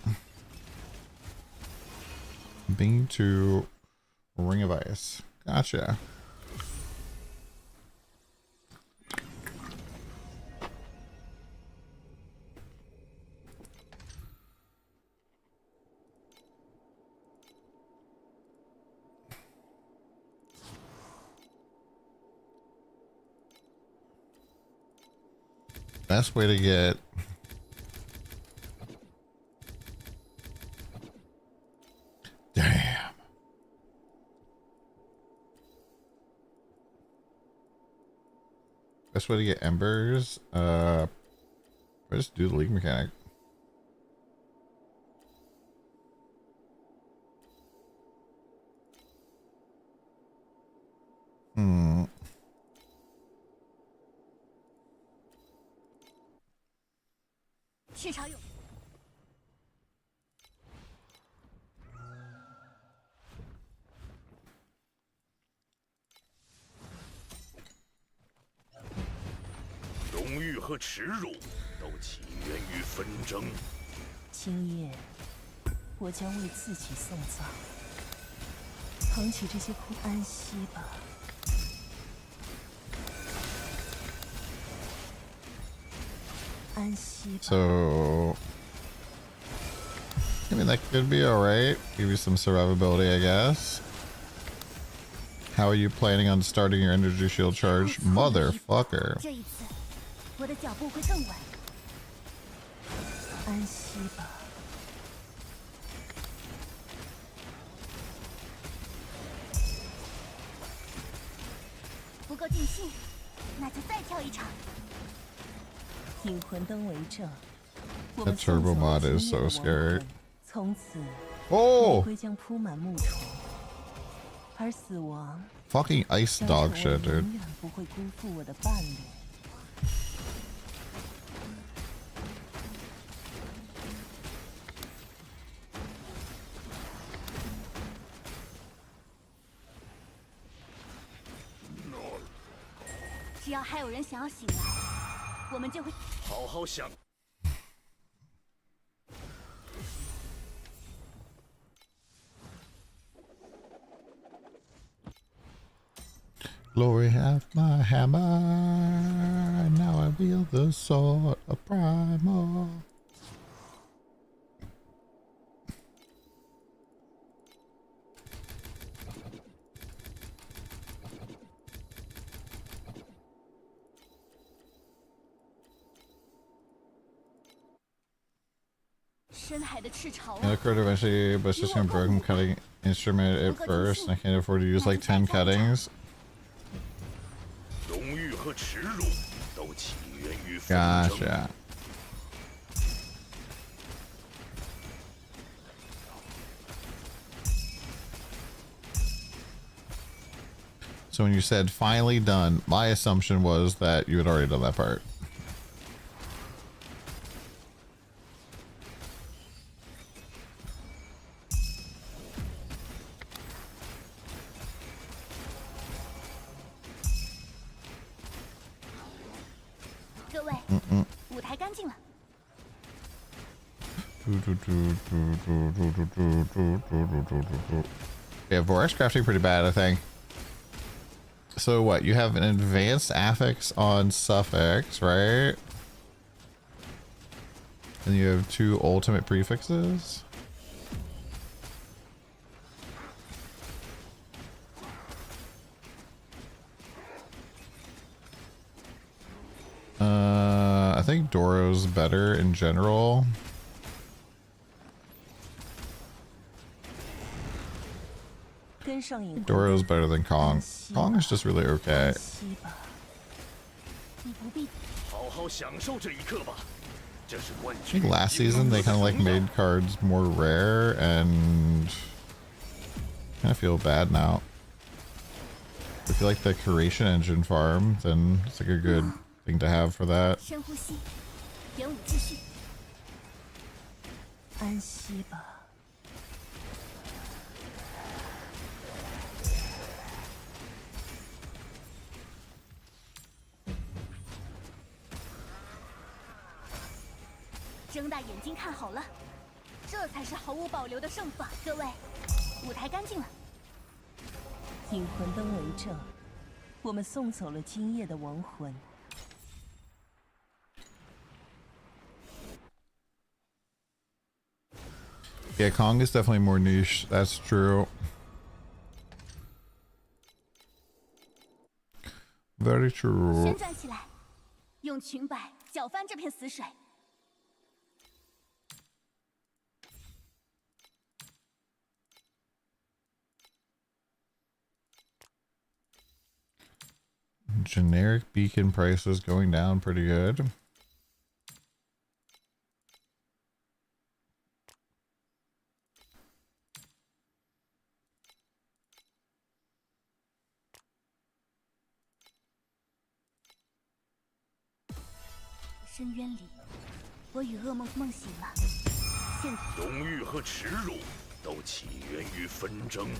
Bing to Ring of Ice. Gotcha. Best way to get damn. Best way to get embers. Just do the league mechanic. Hmm. .荣誉和耻辱都起源于纷争。今夜，我将为自己送葬，捧起这些苦，安息吧。安息吧。 So I mean, that could be alright. Give you some survivability, I guess. How are you planning on starting your energy shield charge? Motherfucker. 这一次，我的脚步会更稳。安息吧。不够尽兴，那就再跳一场。引魂灯为证，我 That 们送 turbo 走 mod 了 is 今 so 夜的 scary. 亡魂，从此玫 Oh! 瑰将铺满木床，而死亡 Fucking ice 将 dog 成为 shit, dude. 永远不会辜负我的伴侣。只要还有人想要醒来，我们就会。好好想。 Glory have my hammer. Now I wield the sword of primal. And the card eventually, but it's just gonna break from cutting instrument at first, and I can't afford to use like 10 cuttings. 荣誉和耻辱都起源于纷争。 Gotcha. So when you said finally done, my assumption was that you had already done that part. Yeah, Vortex crafting pretty bad, I think. So what? You have an advanced affix on suffix, right? And you have 2 ultimate prefixes. I think Doro's better in general. Doro's better than Kong. Kong is just really okay. 好好享受这一刻吧，这是冠 I 军 think last season they kind of like made cards more rare, and I feel bad now. If you like the curation engine farm, then it's like a good thing to have for that. 深呼吸，元武继续。安息吧。 睁大眼睛看好了，这才是毫无保留的盛放。各位，舞台干净了。引魂灯为证，我们送走了今夜的亡魂。 Yeah, Kong is definitely more niche. That's true. Very true. 旋转起来，用裙摆搅翻这片死水。 Generic beacon prices going down pretty good. "深渊里，我与噩梦梦醒了。现荣誉和耻辱都起源于纷争。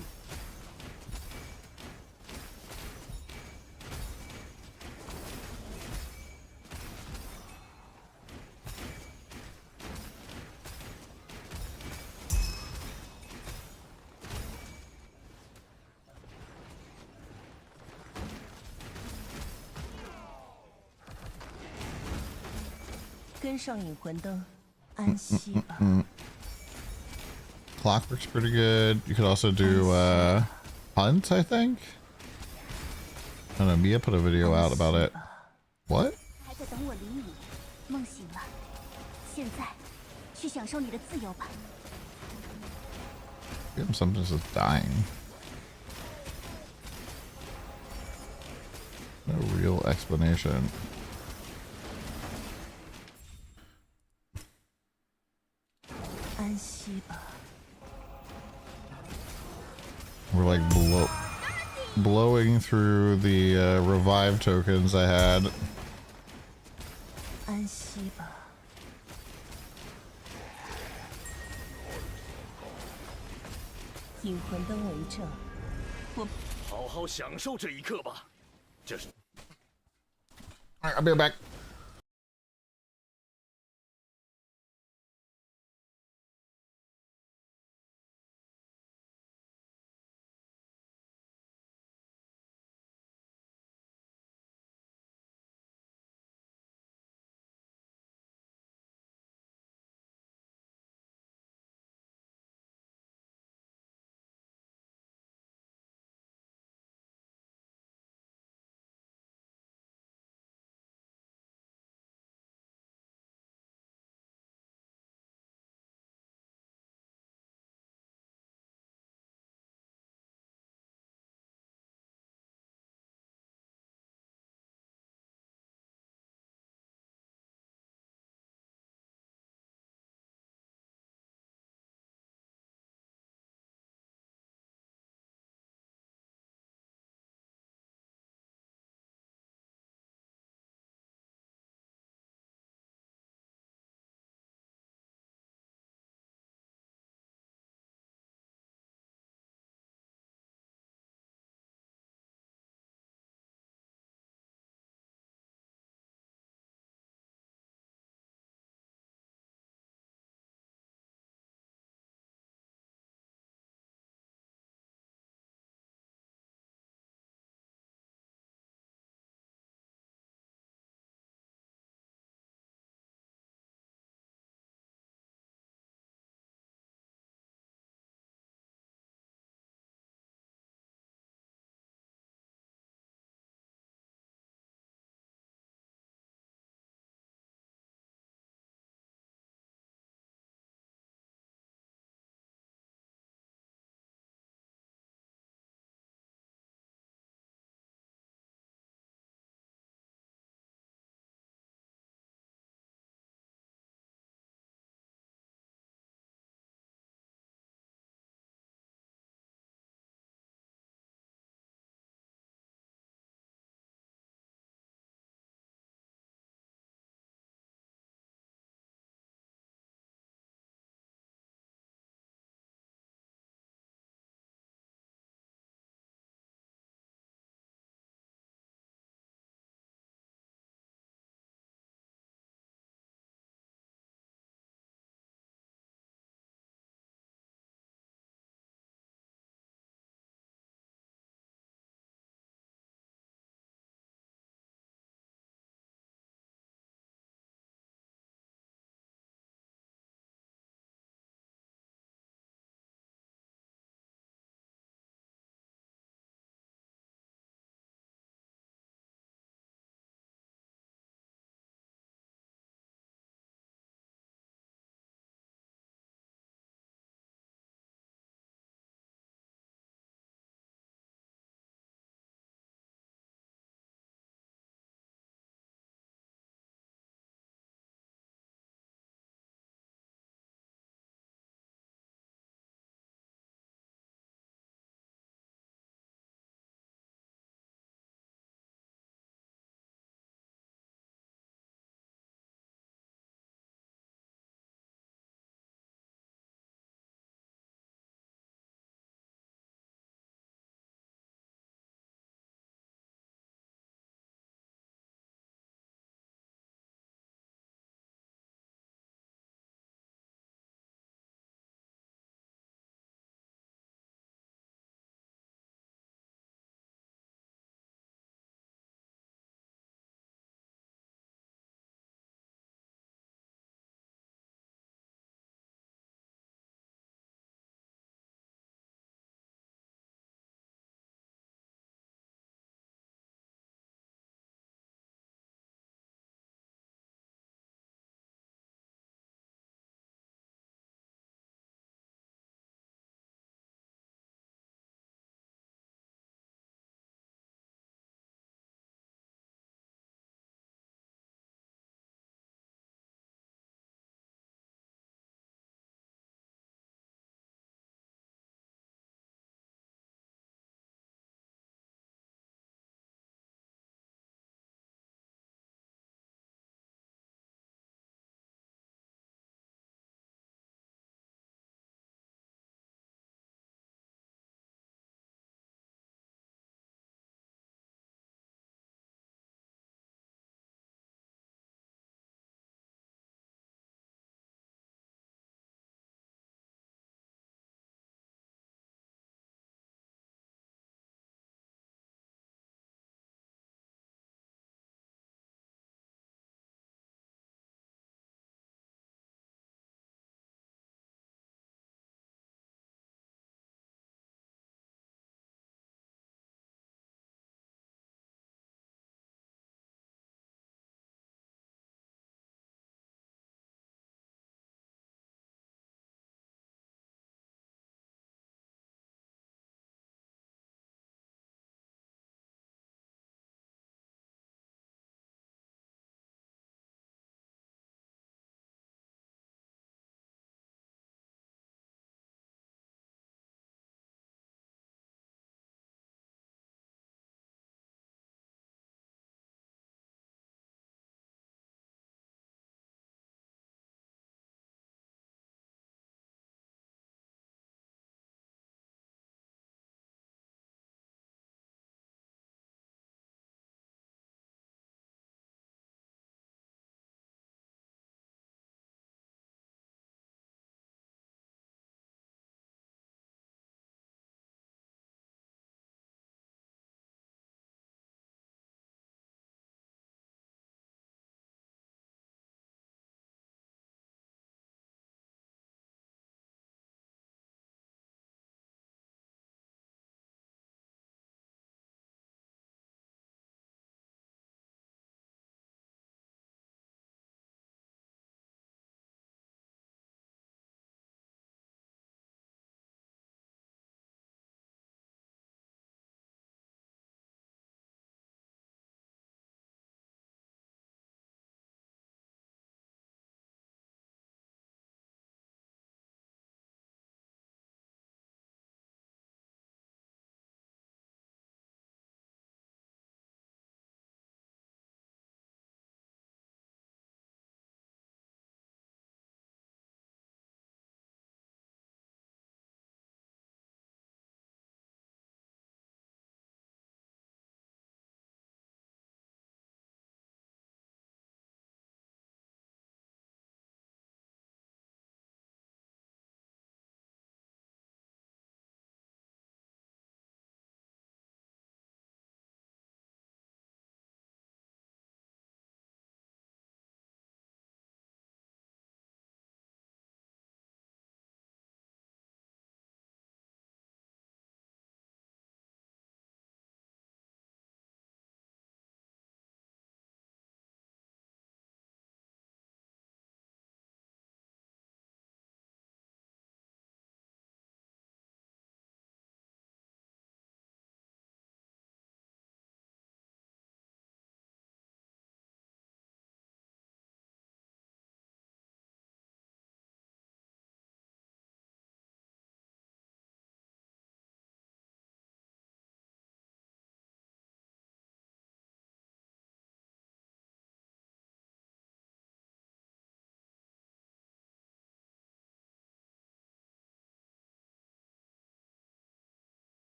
跟上引魂灯，安息吧。Clockwork's pretty good. You could also do Hunt, I think. I don't know, Mia put a video out about it. What? 还在等我理你。梦醒了，现在去享受你的自由吧。 Give him something just dying. No real explanation. We're like blowing through the revive tokens I had. 安息吧。引魂灯为证，我好好享受这一刻吧。这是。 Alright, I'll be back.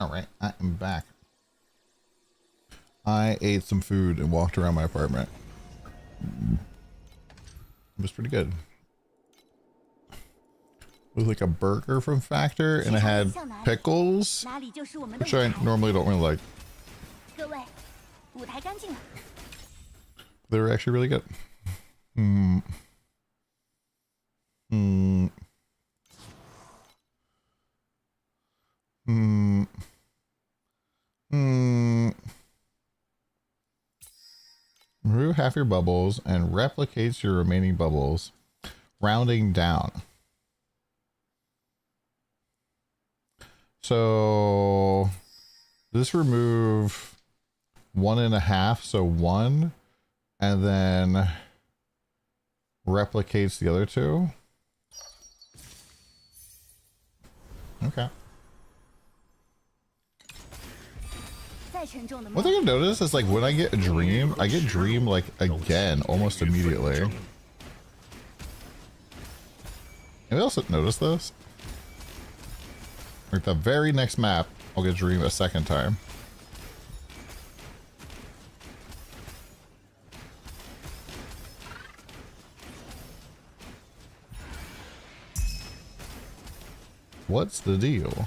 All right, I am back. I ate some food and walked around my apartment. It was pretty good. It was like a burger from Factor, and it had pickles, 哪里就是我们的 which 舞 I 台。 normally don't really like. 各位，舞台干净了。 They were actually really good. Hmm. Hmm. Hmm. Hmm. Remove half your bubbles and replicates your remaining bubbles, rounding down. So this remove 1.5, so 1, and then replicates the other 2. Okay. 再沉重的 One 梦， thing I've noticed is like when I get a dream, I get dream like again almost immediately. Anybody else notice this? Like the very next map, I'll get dream a second time. What's the deal?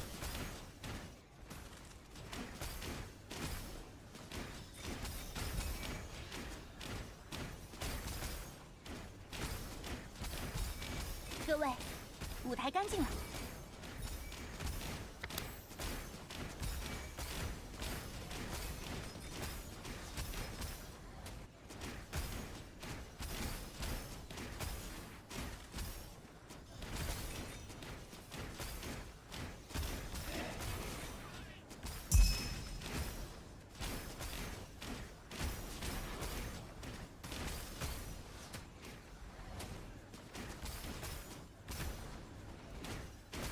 各位，舞台干净了。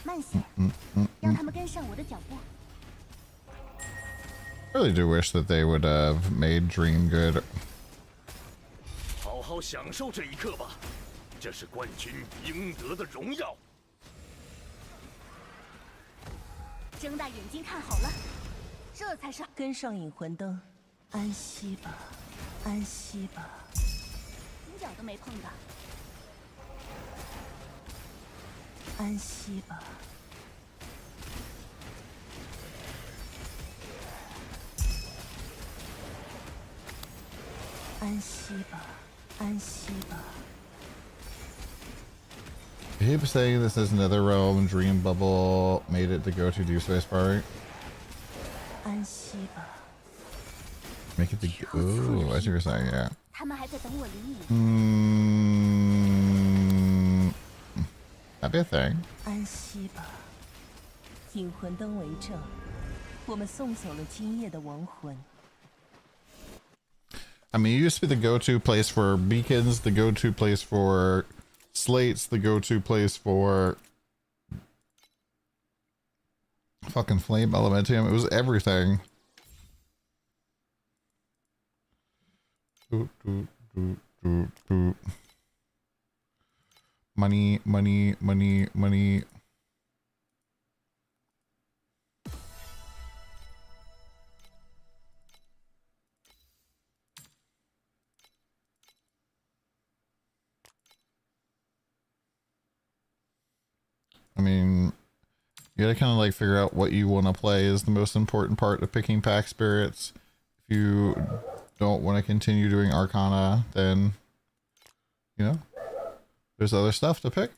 慢些，让他们跟上我的脚步。 I really do wish that they would have made dream good. 好好享受这一刻吧，这是冠军应得的荣耀。 睁大眼睛看好了，这才是。 跟上引魂灯，安息吧，安息吧。 主角都没碰到。 安息吧。安息吧，安息吧。 I keep saying this is another realm. Dream bubble made it the go-to deep space part. 安息吧。 Make it the ooh, I see what you're saying. Yeah. 他们还在等我黎明。 That'd be a thing. 安息吧。引魂灯为证，我们送走了今夜的亡魂。 I mean, it used to be the go-to place for beacons, the go-to place for slates, the go-to place for fucking flame elementium. It was everything. Doot, doot, doot, doot, doot. Money, money, money, money. I mean, you gotta kind of like figure out what you want to play is the most important part of picking pack spirits. If you don't want to continue doing Arcana, then, you know, there's other stuff to pick.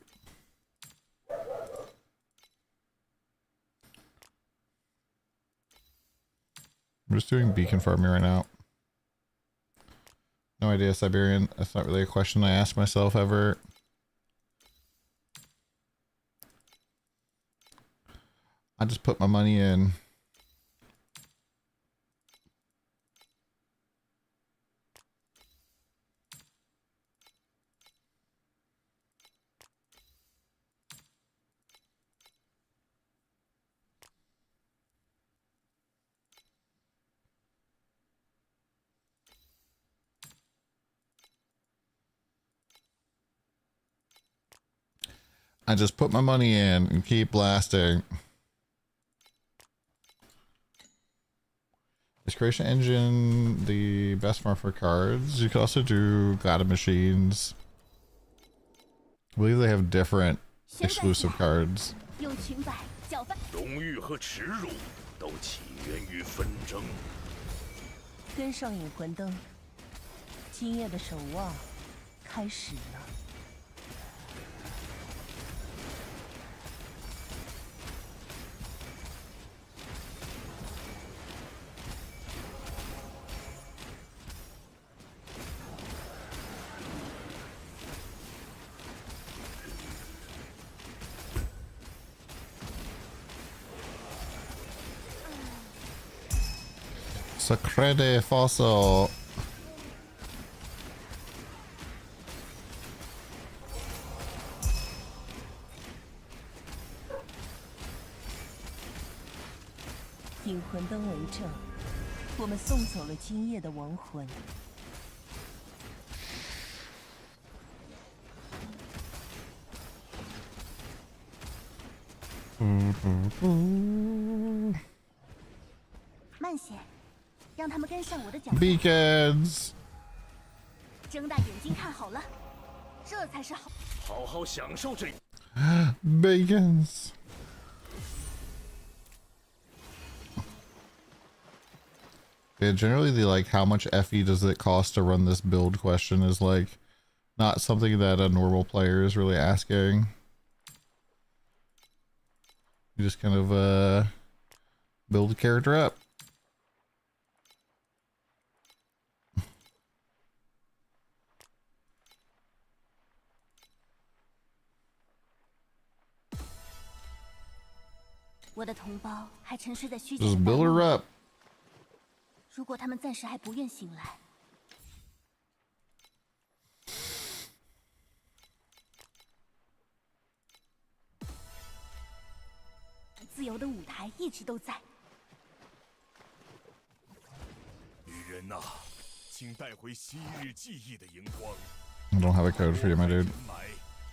I'm just doing beacon farming right now. No idea, Siberian. That's not really a question I ask myself ever. I just put my money in. I just put my money in and keep blasting. Is creation engine the best form for cards? You can also do Glada machines. I believe they have different exclusive cards. 用裙摆搅拌。荣誉和耻辱都起源于纷争。跟上引魂灯，今夜的守望开始了。Secrete Fossil. “引魂灯为证，我们送走了今夜的亡魂。” “慢些，让他们跟上我的脚步。” Beacons. 睁大眼睛看好了，这才是好。好好享受这。Beacons. Yeah, generally the like how much FE does it cost to run this build question is like not something that a normal player is really asking. You just kind of build a character up. 我的同胞还沉睡在虚假 Just 的 build 大梦 her 里 up. 如果他们暂时还不愿醒来，自由的舞台一直都在。女人呐，请带回昔日记忆的荧光。 I don't have a code for you, my dude.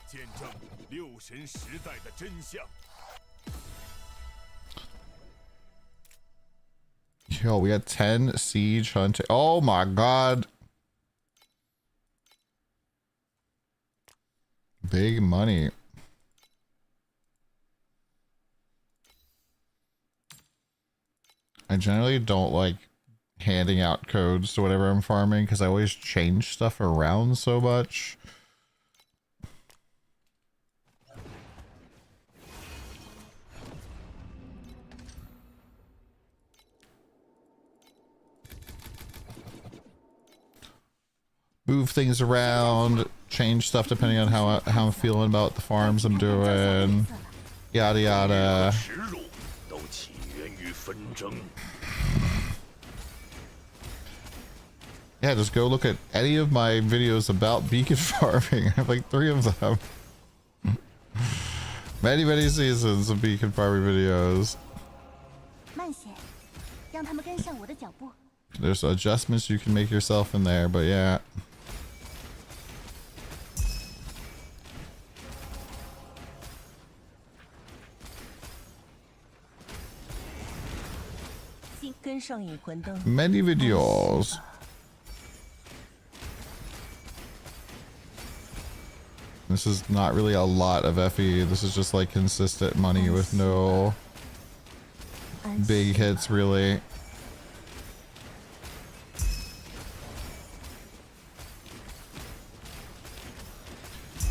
见证六神时代的真相。 Yo, we got 10 siege hunting. Oh my god. Big money. I generally don't like handing out codes to whatever I'm farming because I always change stuff around so much. Move things around, change stuff depending on how I'm feeling about the farms I'm doing, yada yada. Yeah, just go look at any of my videos about beacon farming. I have like 3 of them. Many seasons of beacon farming videos. 慢些，让他们跟上我的脚步。 There's adjustments you can make yourself in there, but yeah. Many videos. This is not really a lot of FE. This is just like consistent money with no big hits, really.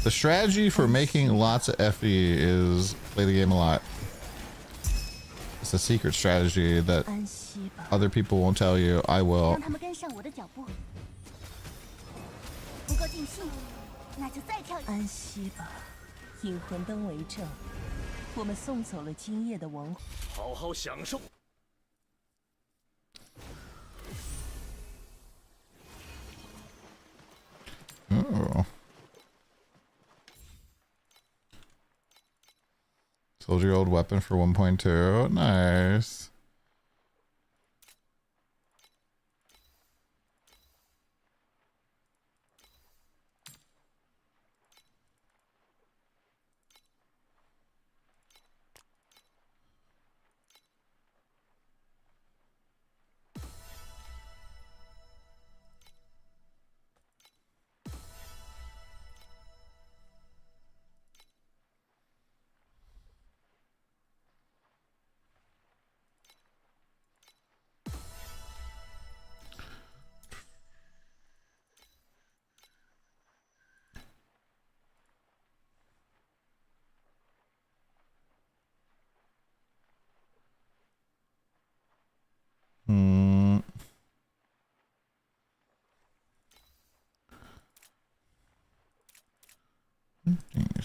The strategy for making lots of FE is play the game a lot. It's a secret strategy that other people won't tell you. I will. 让他们跟上我的脚步。不够尽兴，那就再跳一。安息吧，引魂灯为证，我们送走了今夜的亡魂。好好享受。 Oh. Soldier-old weapon for 1.2. Nice.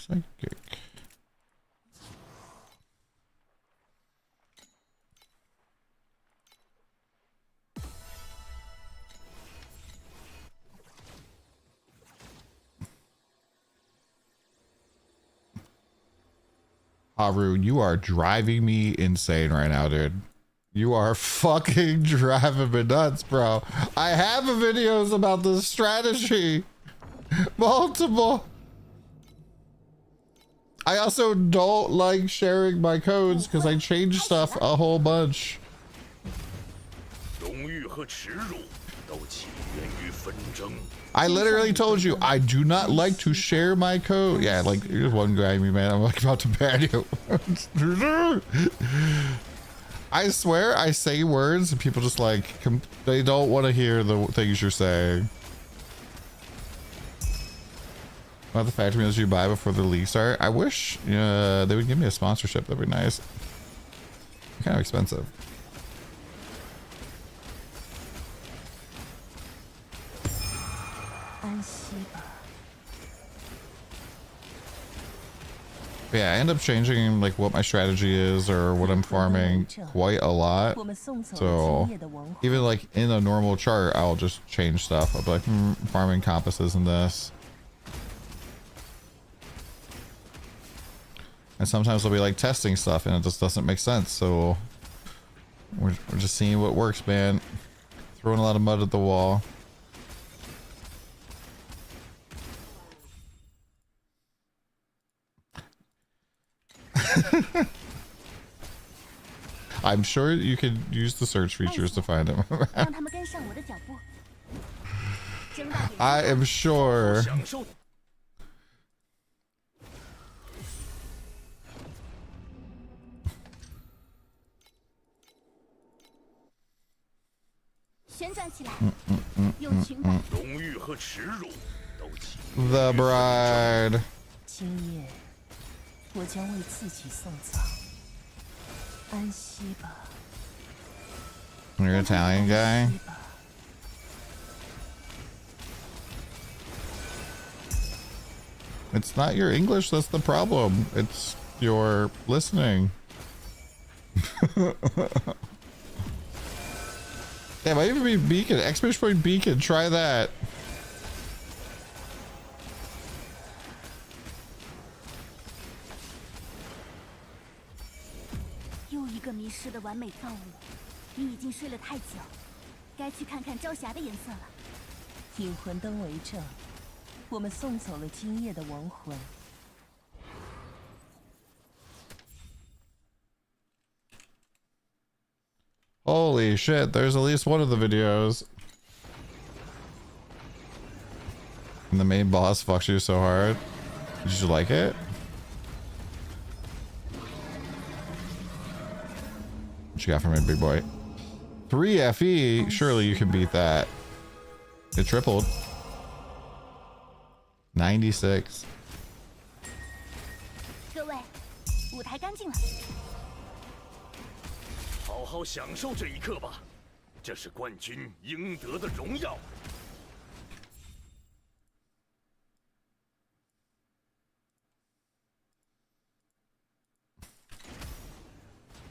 Psychic. Haru, you are driving me insane right now, dude. You are fucking driving me nuts, bro. I have videos about this strategy. Multiple. I also don't like sharing my codes because I change stuff a whole bunch. I literally told you I do not like to share my code. Yeah, like here's one guy, me man. I'm like about to ban you. I swear I say words and people just like they don't want to hear the things you're saying. About the factory meals you buy before the league start. I wish they would give me a sponsorship. That'd be nice. Kind of expensive. Yeah, I end up changing like what my strategy is or what I'm farming quite a lot. So even like in a normal chart, I'll just change stuff. I'll be like, farming compasses in this. And sometimes I'll be like testing stuff and it just doesn't make sense. So we're just seeing what works, man. Throwing a lot of mud at the wall. I'm sure you could use the search features to find him. I am sure. The bride. You're an Italian guy? It's not your English that's the problem. It's your listening. Yeah, might even be beacon. Expedition point beacon. Try that. Holy shit, there's at least one of the videos. And the main boss fucks you so hard. Did you like it? What you got for me, big boy? 3 FE? Surely you can beat that. It tripled. 96. 好好享受这一刻吧，这是冠军应得的荣耀。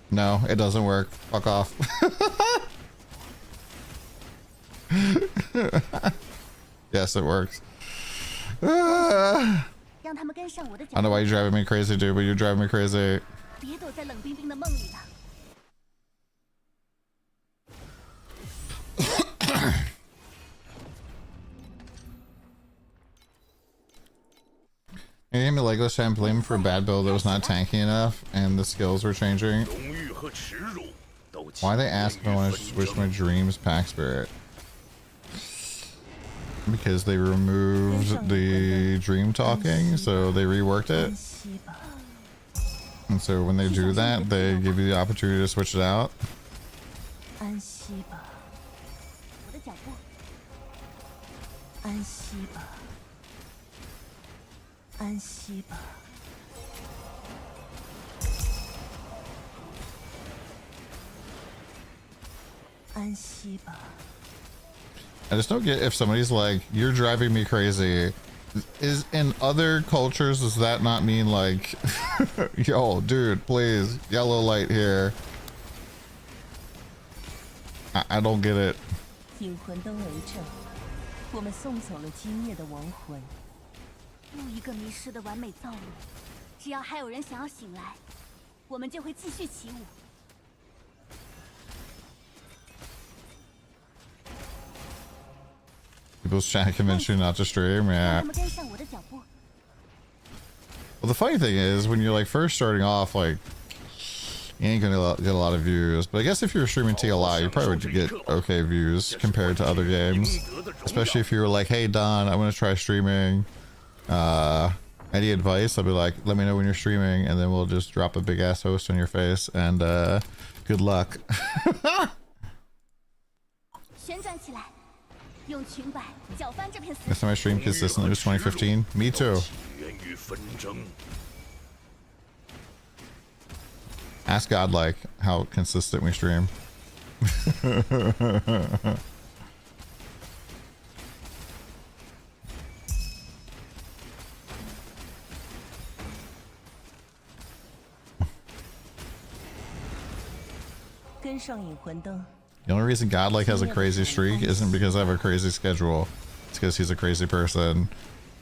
No, it doesn't work. Fuck off. Yes, it works. I don't know why you're driving me crazy, dude, but you're driving me crazy. You gave me Lego Champlain for a bad build that was not tanky enough and the skills were changing. Why they ask if I want to switch my dreams pack spirit? Because they removed the dream talking, so they reworked it. And so when they do that, they give you the opportunity to switch it out. I just don't get if somebody's like, you're driving me crazy, is in other cultures, does that not mean like, yo, dude, please, yellow light here? I don't get it. 引魂灯为证，我们送走了今夜的亡魂。又一个迷失的完美造物，只要还有人想要醒来，我们就会继续起舞。 People's trying to convince you not to stream, yeah. 他们跟上我的脚步。 Well, the funny thing is, when you're like first starting off, like you ain't gonna get a lot of views. But I guess if you're streaming TLI, you probably would get okay views compared to other games. Especially if you were like, "Hey Don, I'm gonna try streaming. Any advice?" I'll be like, "Let me know when you're streaming, and then we'll just drop a big ass host on your face, and good luck." 旋转起来，用裙摆搅翻这片死 Last time I streamed consistently was 2015. Me too. 起源于纷争。 Ask God like how consistent we stream. The only reason God like has a crazy streak isn't because I have a crazy schedule. It's because he's a crazy person.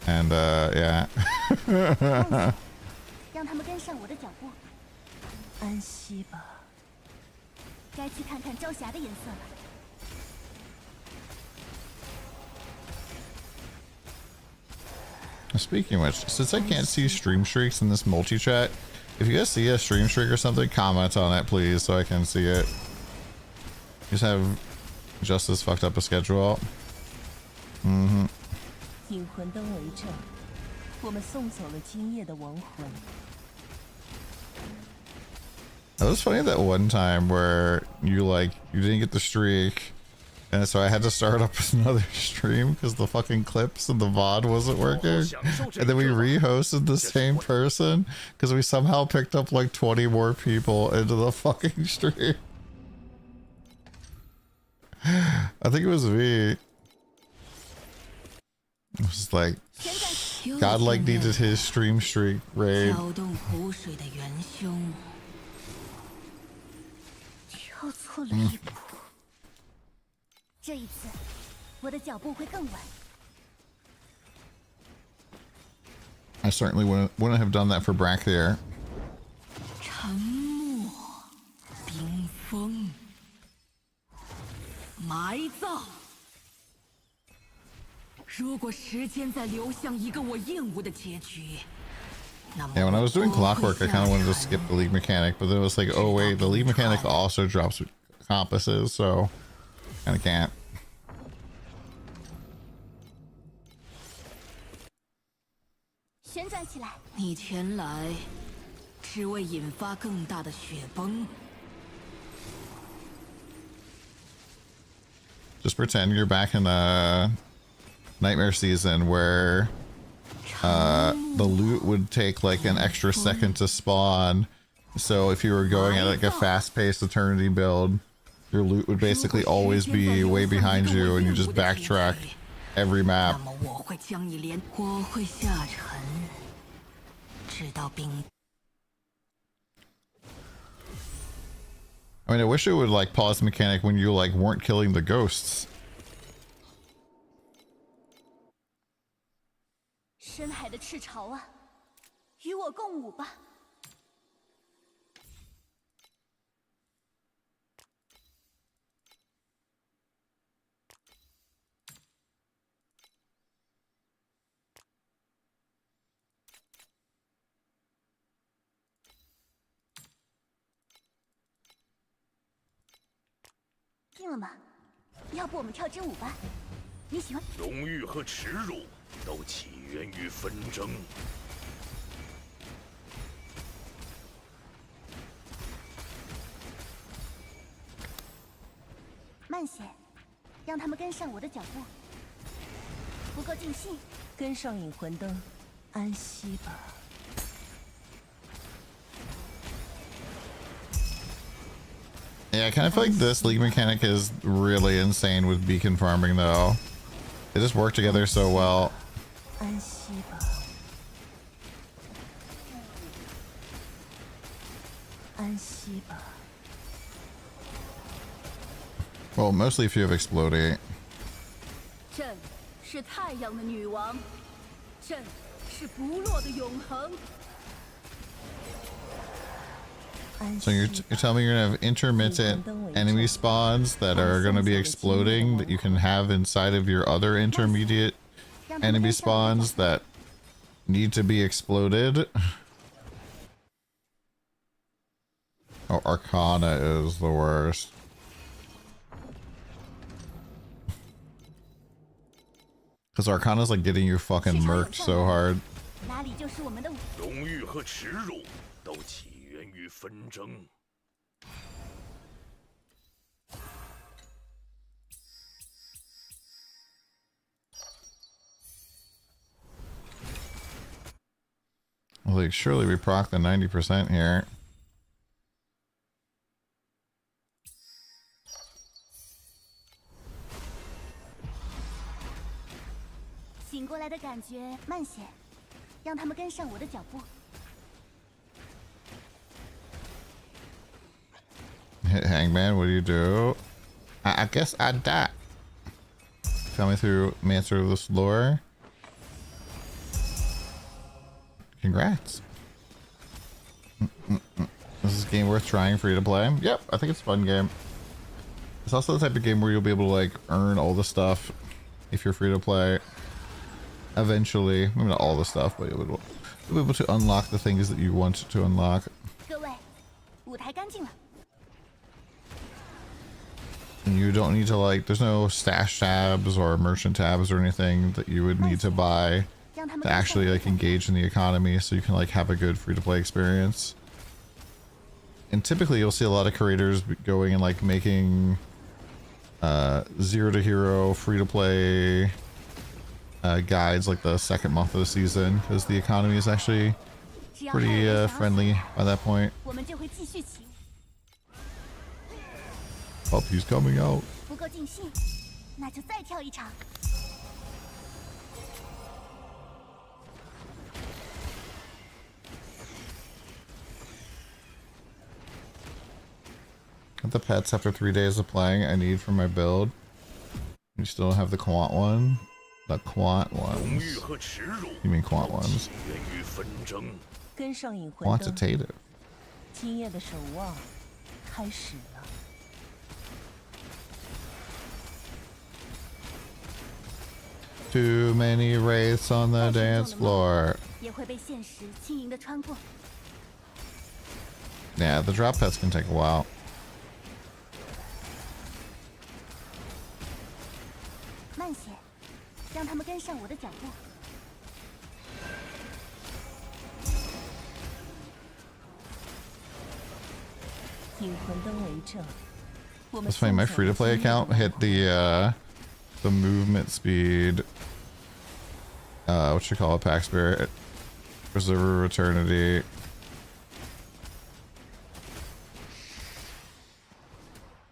And yeah. 让他们跟上我的脚步。安息吧。该去看看朝霞的颜色了。 Speaking of which, since I can't see stream streaks in this multi-chat, if you guys see a stream streak or something, comment on it, please, so I can see it. You just have just as fucked up a schedule. Mm-hmm. 引魂灯为证，我们送走了今夜的亡魂。 It was funny that one time where you didn't get the streak, and so I had to start up another stream because the fucking clips and the VOD wasn't working. And then we re-hosted the same person because we somehow picked up like 20 more people into the fucking stream. I think it was me. It was like, God like needed his stream streak raid. 跳错了一步。这一次，我的脚步会更稳。 I certainly wouldn't have done that for Brack there. 沉默，冰封，埋葬。如果时间在流向一个我厌恶的结局，那么 Yeah, when I was doing Clockwork, I kind of wanted to skip the league mechanic, but then it was like, oh wait, the league mechanic also drops compasses, so kind of can't. 旋转起来。你前来，只为引发更大的雪崩。 Just pretend you're back in Nightmare season where the loot would take like an extra second to spawn. So if you were going at like a fast-paced Eternity build, your loot would basically always be way behind you, and you just backtrack every map. 那么我会将你连，我会下沉，直到冰。 I mean, I wish it would like pause the mechanic when you like weren't killing the ghosts. 深海的赤潮啊，与我共舞吧。 定了吗？要不我们跳支舞吧？你喜欢？荣誉和耻辱都起源于纷争。慢些，让他们跟上我的脚步。不够尽兴，跟上引魂灯，安息吧。 Yeah, I kind of feel like this league mechanic is really insane with beacon farming, though. They just work together so well. 安息安息吧。 Well, mostly if you have exploding. 朕是太阳的女王，朕是不落的永恒。 So you're telling me you're gonna have intermittent enemy spawns that are gonna be exploding that you can have inside of your other intermediate enemy spawns that need to be exploded? Oh, Arcana is the worst. Because Arcana's like getting you fucking murked so hard. 哪里就是我们的舞。 荣誉和耻辱都起源于纷争。 Like, surely we proc the 90% here. 醒过来的感觉，慢些，让他们跟上我的脚步。 Hangman, what do you do? I guess I die. Coming through Master of this lore. Congrats. Is this game worth trying free to play? Yep, I think it's a fun game. It's also the type of game where you'll be able to like earn all the stuff if you're free to play. Eventually, maybe not all the stuff, but you'll be able to unlock the things that you want to unlock. 各位，舞台干净了。 And you don't need to like, there's no stash tabs or merchant tabs or anything that you would need to buy to actually like engage in the economy, so you can like have a good free-to-play experience. And typically you'll see a lot of creators going and like making zero to hero free-to-play guides like the second month of the season, because the economy is actually pretty friendly by that point. 我们就会继续起舞。 Oh, he's coming out. 不够尽兴，那就再跳一场。 Got the pets after 3 days of playing I need for my build. You still don't have the quant one? The quant 荣 ones. 誉和耻辱 You mean quant 都 ones? 起源于纷争。 跟上引魂灯， Quantitative. 今夜的守望开始了。 Too many wraiths on the dance floor. 也会被现实轻盈的穿过。 Yeah, the drop pets can take a while. 慢些，让他们跟上我的脚步。 引魂灯为证，我们 That's funny, my free-to-play account hit the movement speed. What you call it? Pack Spirit. Preserver of Eternity.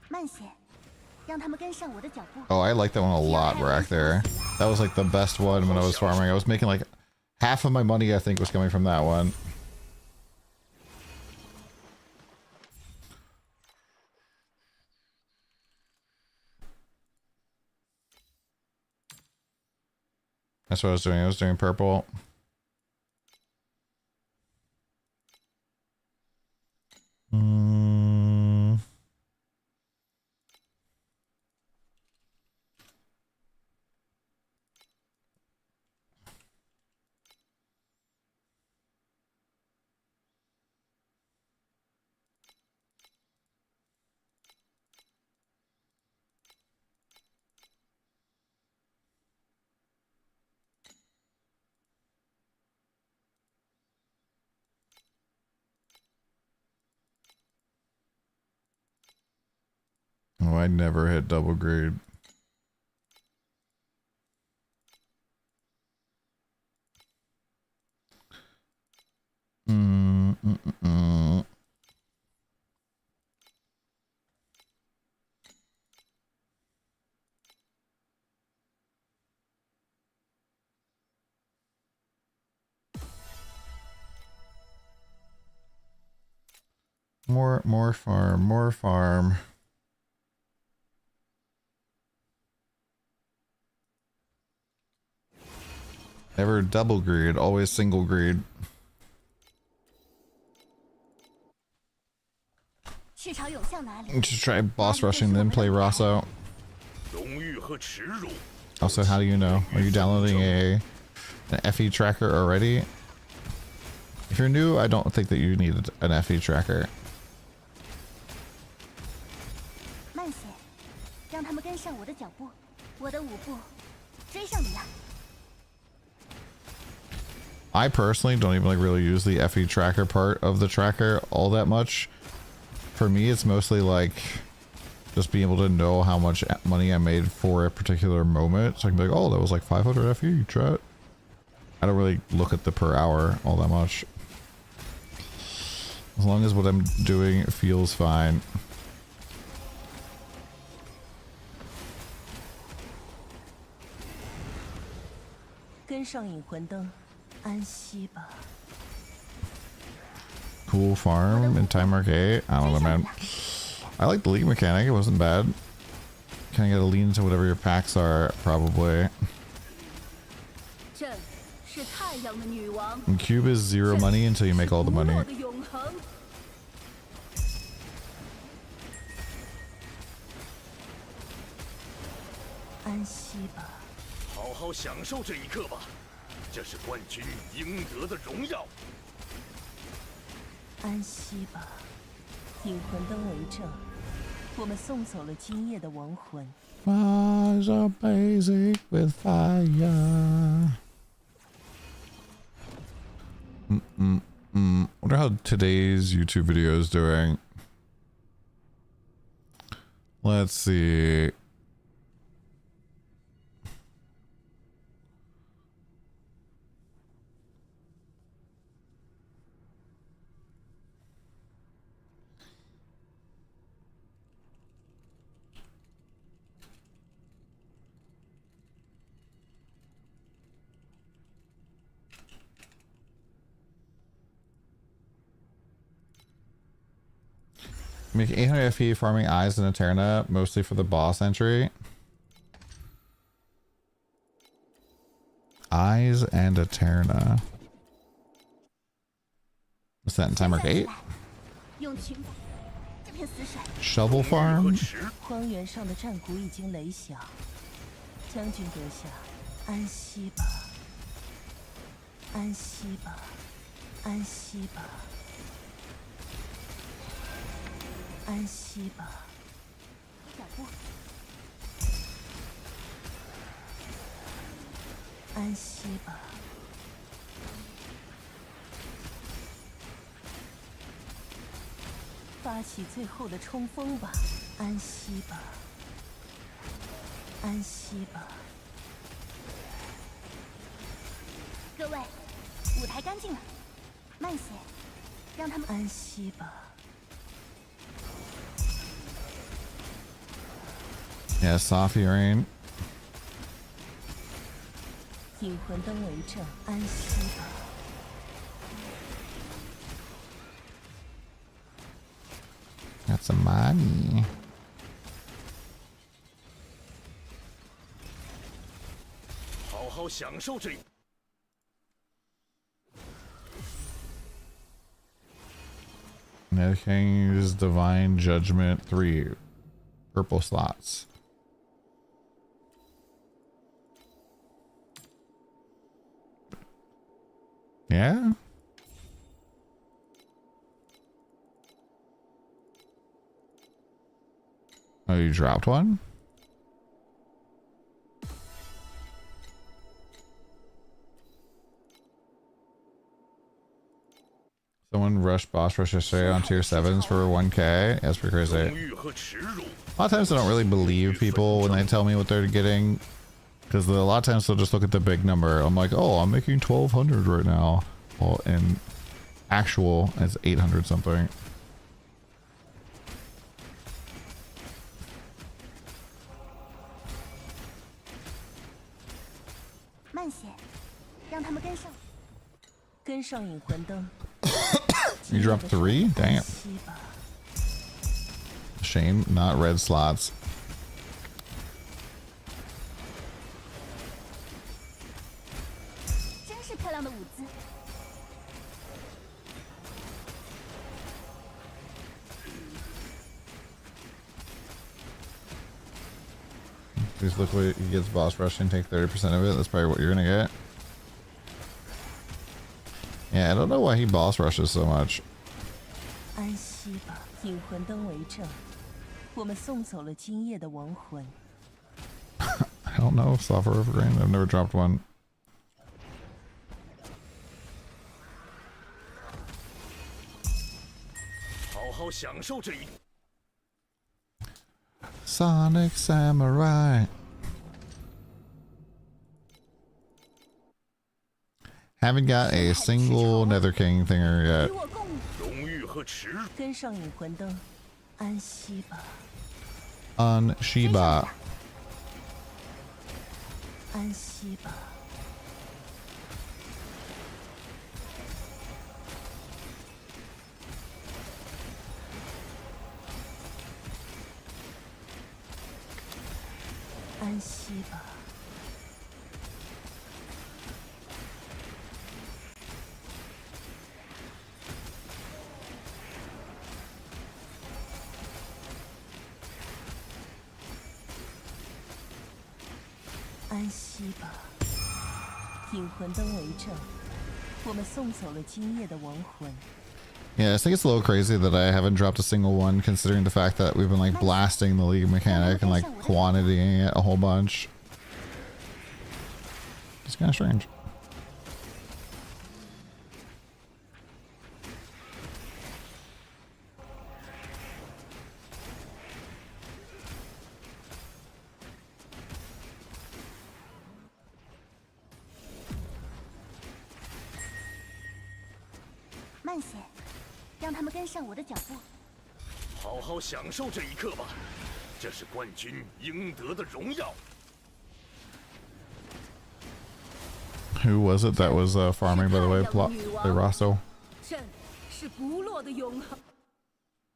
慢些，让他们跟上我的脚步。 Oh, I like that one a lot back there. That was like the best one when I was farming. I was making like half of my money, I think, was coming from that one. That's what I was doing. I was doing purple. Oh, I never hit double grade. More farm, more farm. Never double greed, always single greed. 去朝涌向哪里？ Just try boss rushing, then play Rosso. 荣誉和耻辱。 Also, how do you know? Are you downloading an FE tracker already? If you're new, I don't think that you need an FE tracker. 慢些，让他们跟上我的脚步，我的舞步追上你了。 I personally don't even like really use the FE tracker part of the tracker all that much. For me, it's mostly like just being able to know how much money I made for a particular moment. So I can be like, oh, that was like 500 FE, chat. I don't really look at the per hour all that much. As long as what I'm doing feels fine. 跟上引魂灯，安息吧。 Cool farm in Time Mark 8. I don't know, man. I like the league mechanic. It wasn't bad. Kind of gotta lean into whatever your packs are, probably. 朕是太阳的女王。 And Cube is 0 money until you make all the money. 的永恒。安息吧。好好享受这一刻吧，这是冠军应得的荣耀。 安息吧，引魂灯为证，我们送走了今夜的亡魂。Fires are basic with fire. Wonder how today's YouTube video is doing. Let's see. Make 800 FE farming Eyes and Eterna, mostly for the boss entry. Eyes and Eterna. What's that in Time Mark 8? 用裙摆，这片死甩。 Shovel farm? 荒原上的战鼓已经雷响，将军阁下，安息吧，安息吧，安息吧。 安息吧。脚步。安息吧。发起最后的冲锋吧。安息吧。安息吧。各位，舞台干净了，慢些，让他们安息吧。 Yeah, Sophie Rain. 引魂灯为证，安息吧。Got some money. Now can use Divine Judgment 3 purple slots. Yeah. Oh, you dropped one? Someone rushed boss rush yesterday on tier 7s for 1k. That's pretty crazy. A lot of times I don't really believe people when they tell me what they're getting. Because a lot of times they'll just look at the big number. I'm like, oh, I'm making 1200 right now. Well, in actual, it's 800 something. You dropped 3? Damn. Shame, not red slots. 真是漂亮的舞姿。 Please look what he gets boss rush and take 30% of it. That's probably what you're gonna get. Yeah, I don't know why he boss rushes so much. 安息吧，引魂灯为证，我们送走了今夜的亡魂。 I don't know. Software overgrain. I've never dropped one. 好好享受这一。 Sonic Samurai. Haven't got a single Nether King thinger 与 yet. 我共舞。 荣誉和耻辱。 跟上引魂灯，安息吧， On Shiba. 安息吧。 安息吧， 安息吧，引魂灯为证，我们送走了今夜的亡魂。 Yeah, I think it's a little crazy that I haven't dropped a single one, considering the fact that we've been like blasting the league mechanic and like quantitying it a whole bunch. It's kind of strange. 慢些，让他们跟上我的脚步。 好好享受这一刻吧，这是冠军应得的荣耀。 Who was it that was farming, by the way? Plot by Rosso. 朕是不落的永恒。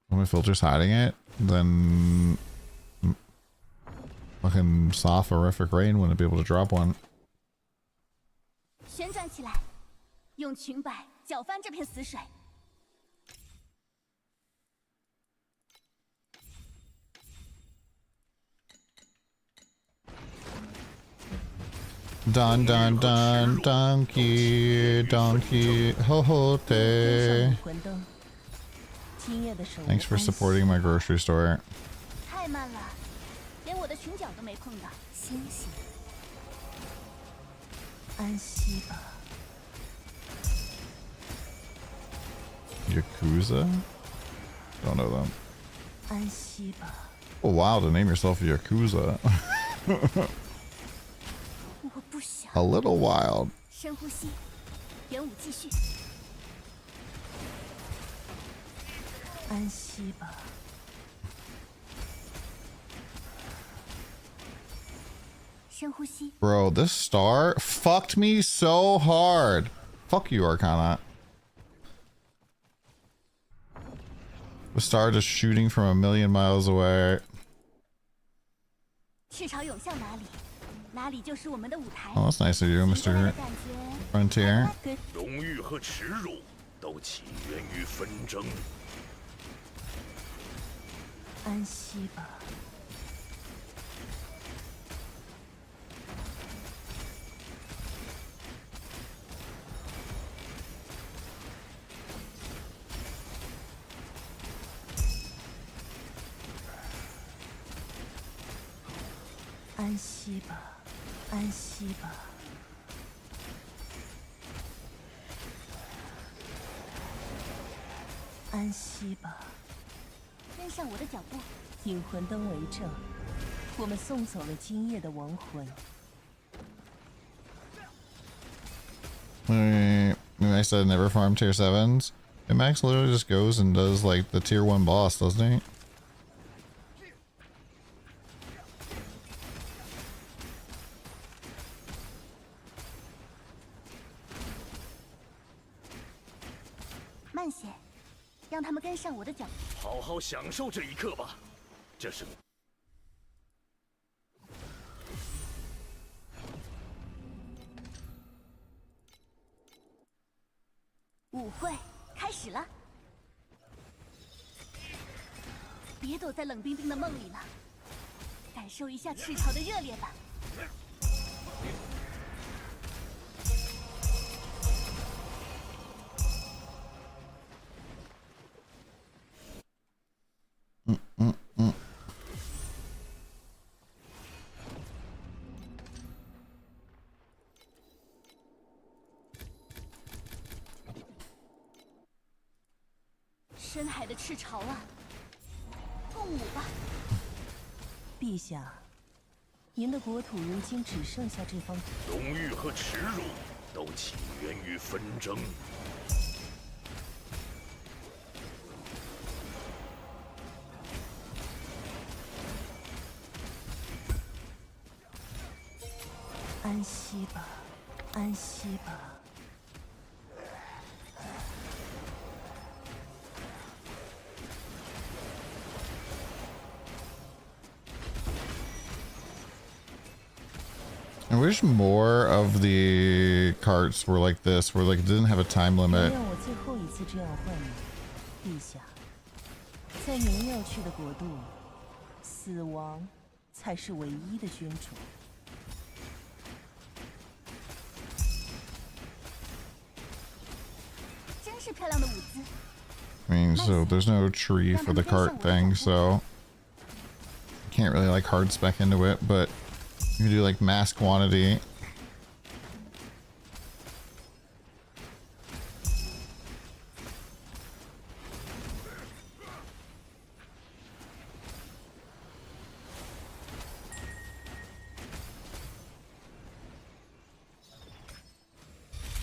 When my filter's hiding it, then fucking soft horrific rain wouldn't be able to drop one. 旋转起来，用裙摆搅翻这片死水。 Dun dun dun donkey donkey ho ho 跟上 day. 引魂灯，今夜的守护。 Thanks for supporting my grocery store. 太慢了，连我的裙角都没碰到。星星，安息吧， Yakuza? Don't know them. 安息吧， Oh wow, to name yourself Yakuza. 我不想。 A little wild. 深呼吸，元武继续。 安息吧， 深呼吸， Bro, this star fucked me so hard. Fuck you, Arcana. The star just shooting from a million miles away. 赤潮涌向哪里，哪里就是我们的舞台。 Oh, that's nice of you, 喜欢 Mr. 的感觉。 Frontier. 荣誉和耻辱都起源于纷争。 安息吧， 安息吧，安息吧， 安息吧， 跟上我的脚步。 引魂灯为证，我们送走了今夜的亡魂。 I said never farm tier 7s. And Max literally just goes and does like the tier 1 boss, doesn't he? 慢些，让他们跟上我的脚步。 好好享受这一刻吧，这是舞会开始了，别躲在冷冰冰的梦里了，感受一下赤潮的热烈吧。深海的赤潮啊，共舞吧！陛下，您的国土如今只剩下这方。荣誉和耻辱都起源于纷争。安息吧，安息吧。I wish more of the carts were like this, where like it didn't have a time 原 limit. 谅我最后一次这样唤你，陛下。在您要去的国度，死亡才是唯一的君主。真是漂亮的舞姿。I mean, so there's no tree for the cart thing, so can't really like hard spec into it, but you can do like mass quantity.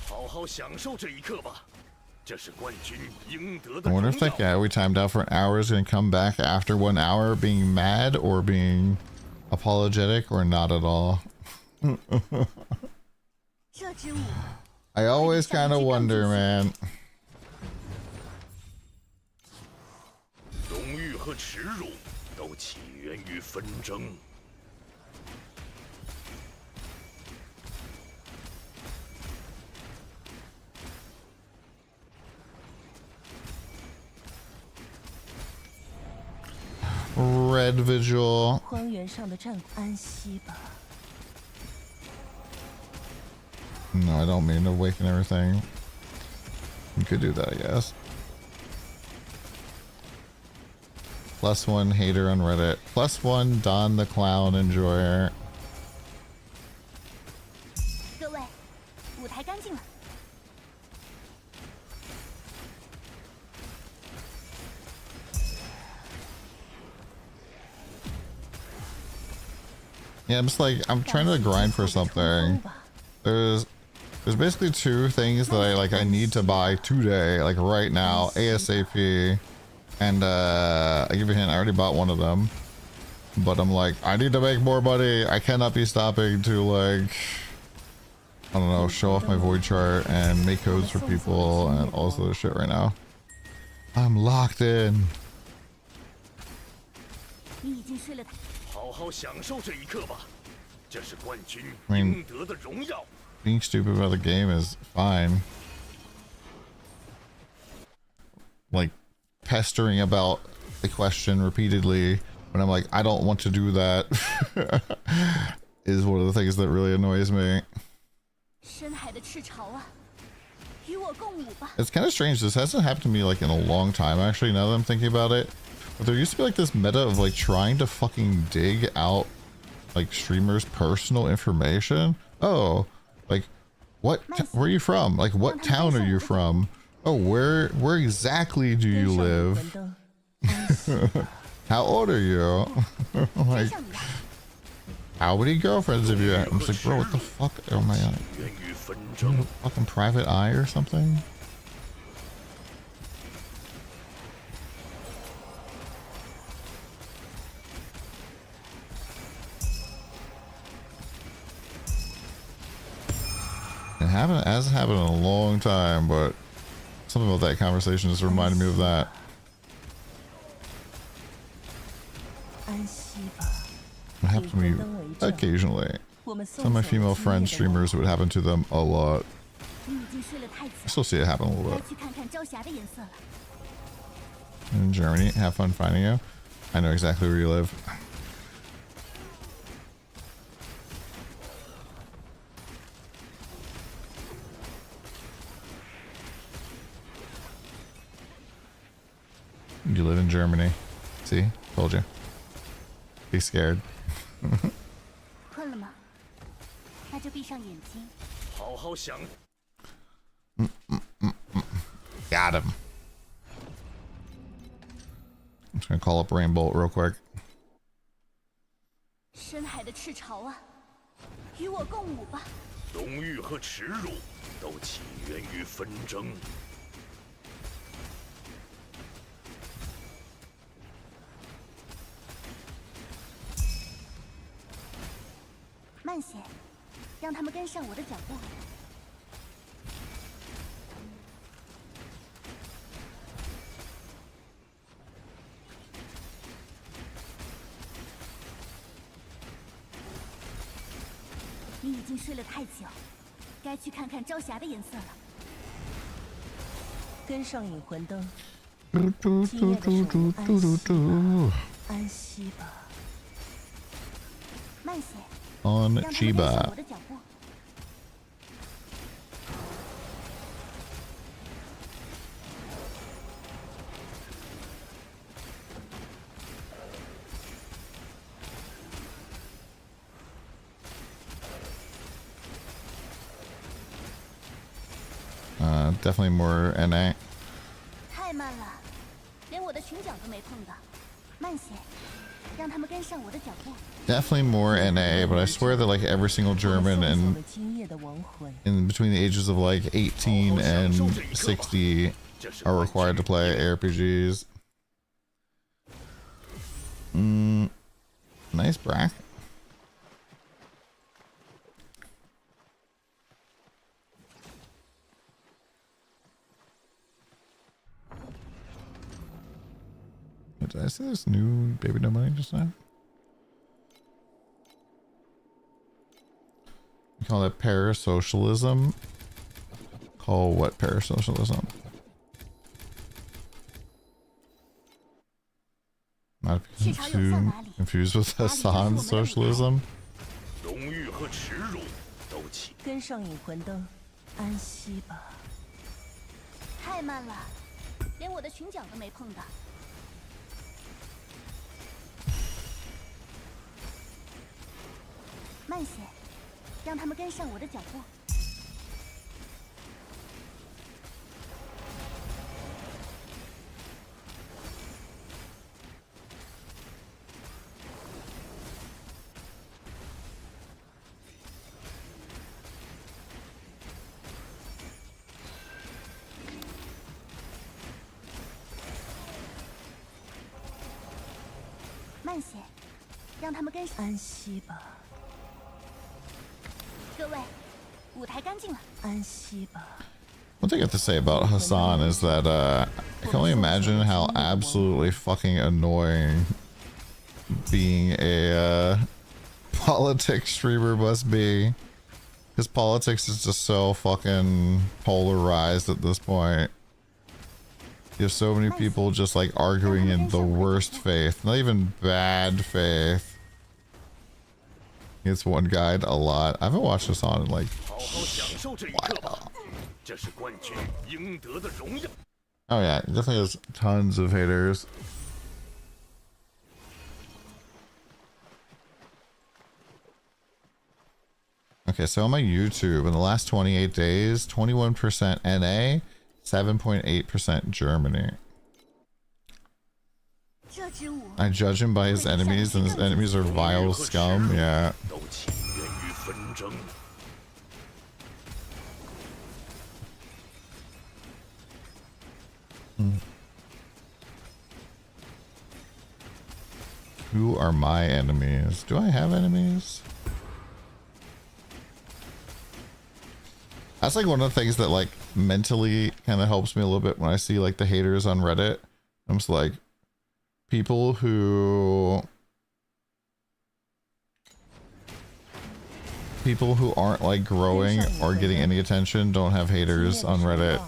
好好享受这一刻吧，这是冠军应得 I 的 wonder 荣 if that 耀。 guy we timed out for an hour is going to come back after 1 hour being mad or being apologetic or not at all. 这支舞 I always kind of wonder, man. 荣誉和耻辱都起源于纷争。 Red Vigil. 荒原上的战鼓，安息吧。 No, I don't mean to awaken everything. You could do that, I guess. +1 hater on Reddit. +1 DonTheCrown enjoyer. 各位，舞台干净了。 Yeah, I'm just like, I'm trying to grind for something. There's basically 2 things that I need to buy today, like right now, ASAP. And I give you a hint, I already bought one of them. But I'm like, I need to make more money. I cannot be stopping to like, I don't know, show off my void chart and make codes for people and all this other shit right now. I'm locked in. 你已经睡了。 好好享受这一刻吧，这是冠军 I mean 应得的荣耀。 Being stupid about the game is fine. Like, pestering about the question repeatedly when I'm like, I don't want to do that is one of the things that really annoys me. 深海的赤潮啊，与我共舞吧。 It's kind of strange. This hasn't happened to me like in a long time, actually, now that I'm thinking about it. But there used to be like this meta of like trying to fucking dig out like streamers' personal information. Oh, like where are you from? Like what town are you from? Oh, where exactly do you live? How old are you? Like how many girlfriends have you had? I'm just like, bro, what the fuck? Oh my god. 源于纷争。 Fucking private eye or something? It hasn't happened in a long time, but something about that conversation just reminded me of that. 安息吧。 It happens to me occasionally. Some of my female friend streamers, it would happen to them a lot. 你已经睡了太 I 久， still see it happen a little 该 bit. 去看看朝霞的颜色了。 In Germany, have fun finding you. I know exactly where you live. You live in Germany. See? Told you. Be scared. 困了吗？那就闭上眼睛。好好想。 Got him. I'm just gonna call up Rainbolt real quick. 深海的赤潮啊，与我共舞吧。荣誉和耻辱都起源于纷争。 慢些，让他们跟上我的脚步。你已经睡了太久，该去看看朝霞的颜色了。跟上引魂灯， Do, 今夜的守护安息吧，安息吧。 慢些， On 让他们跟上 Chiba. 我的脚步。 Definitely more NA. 太慢了，连我的裙角都没碰到。慢些，让他们跟上我的脚步。 Definitely more NA, but I swear that like every single German 送走 and 了今夜的亡魂。 in between the ages of like 18 and 60 are required to play ARPGs. Nice bracket. Did I see this new Baby No Money just now? You call that parasocialism? Call what parasocialism? Not be too confused with Hassan's socialism. 荣誉和耻辱都起。跟上引魂灯，安息吧。太慢了，连我的裙角都没碰到。 慢些，让他们跟上我的脚步。慢些，让他们跟上。安息吧，各位，舞台干净了。安息吧。 One thing I have to say about Hassan is that I can only imagine how absolutely fucking annoying being a politics streamer must be. Because politics is just so fucking polarized at this point. You have so many people just like arguing in the worst faith, not even bad faith. It's one guide a lot. I haven't watched Hassan in like 好好享受这一刻吧，这是冠军应得的荣耀。 Oh yeah, he definitely has tons of haters. Okay, so on my YouTube, in the last 28 days, 21% NA, 7.8% Germany. 这支舞 I judge him by his enemies, and his enemies are vile scum. Yeah. 都起源于纷争。 Who are my enemies? Do I have enemies? That's like one of the things that like mentally kind of helps me a little bit when I see like the haters on Reddit. I'm just like, people who people who aren't like growing or getting any attention don't have haters on Reddit.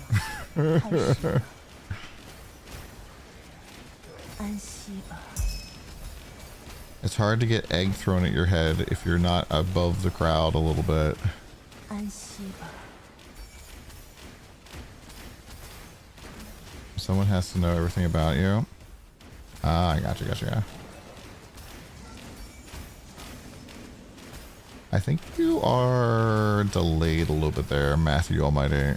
开始了，安息吧。 It's hard to get egg thrown at your head if you're not above the crowd a little bit. 安息吧。 Someone has to know everything about you. Ah, I gotcha, yeah. I think you are delayed a little bit there, Matthew Almighty.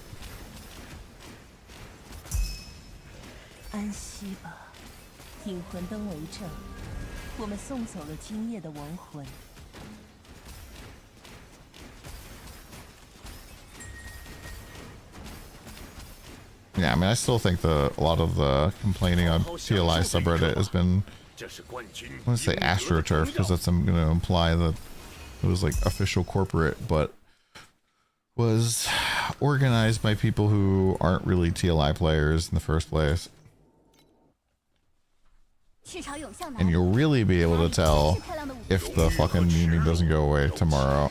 安息吧，引魂灯为证，我们送走了今夜的亡魂。 Yeah, I mean, I still think a lot of the complaining on TLI subreddit has been, I want to say AstroTurf, because that's, I'm going to imply that it was like official corporate, but was organized by people who aren't really TLI players in the first place. And you'll really be able to tell if the fucking memeing doesn't go away tomorrow.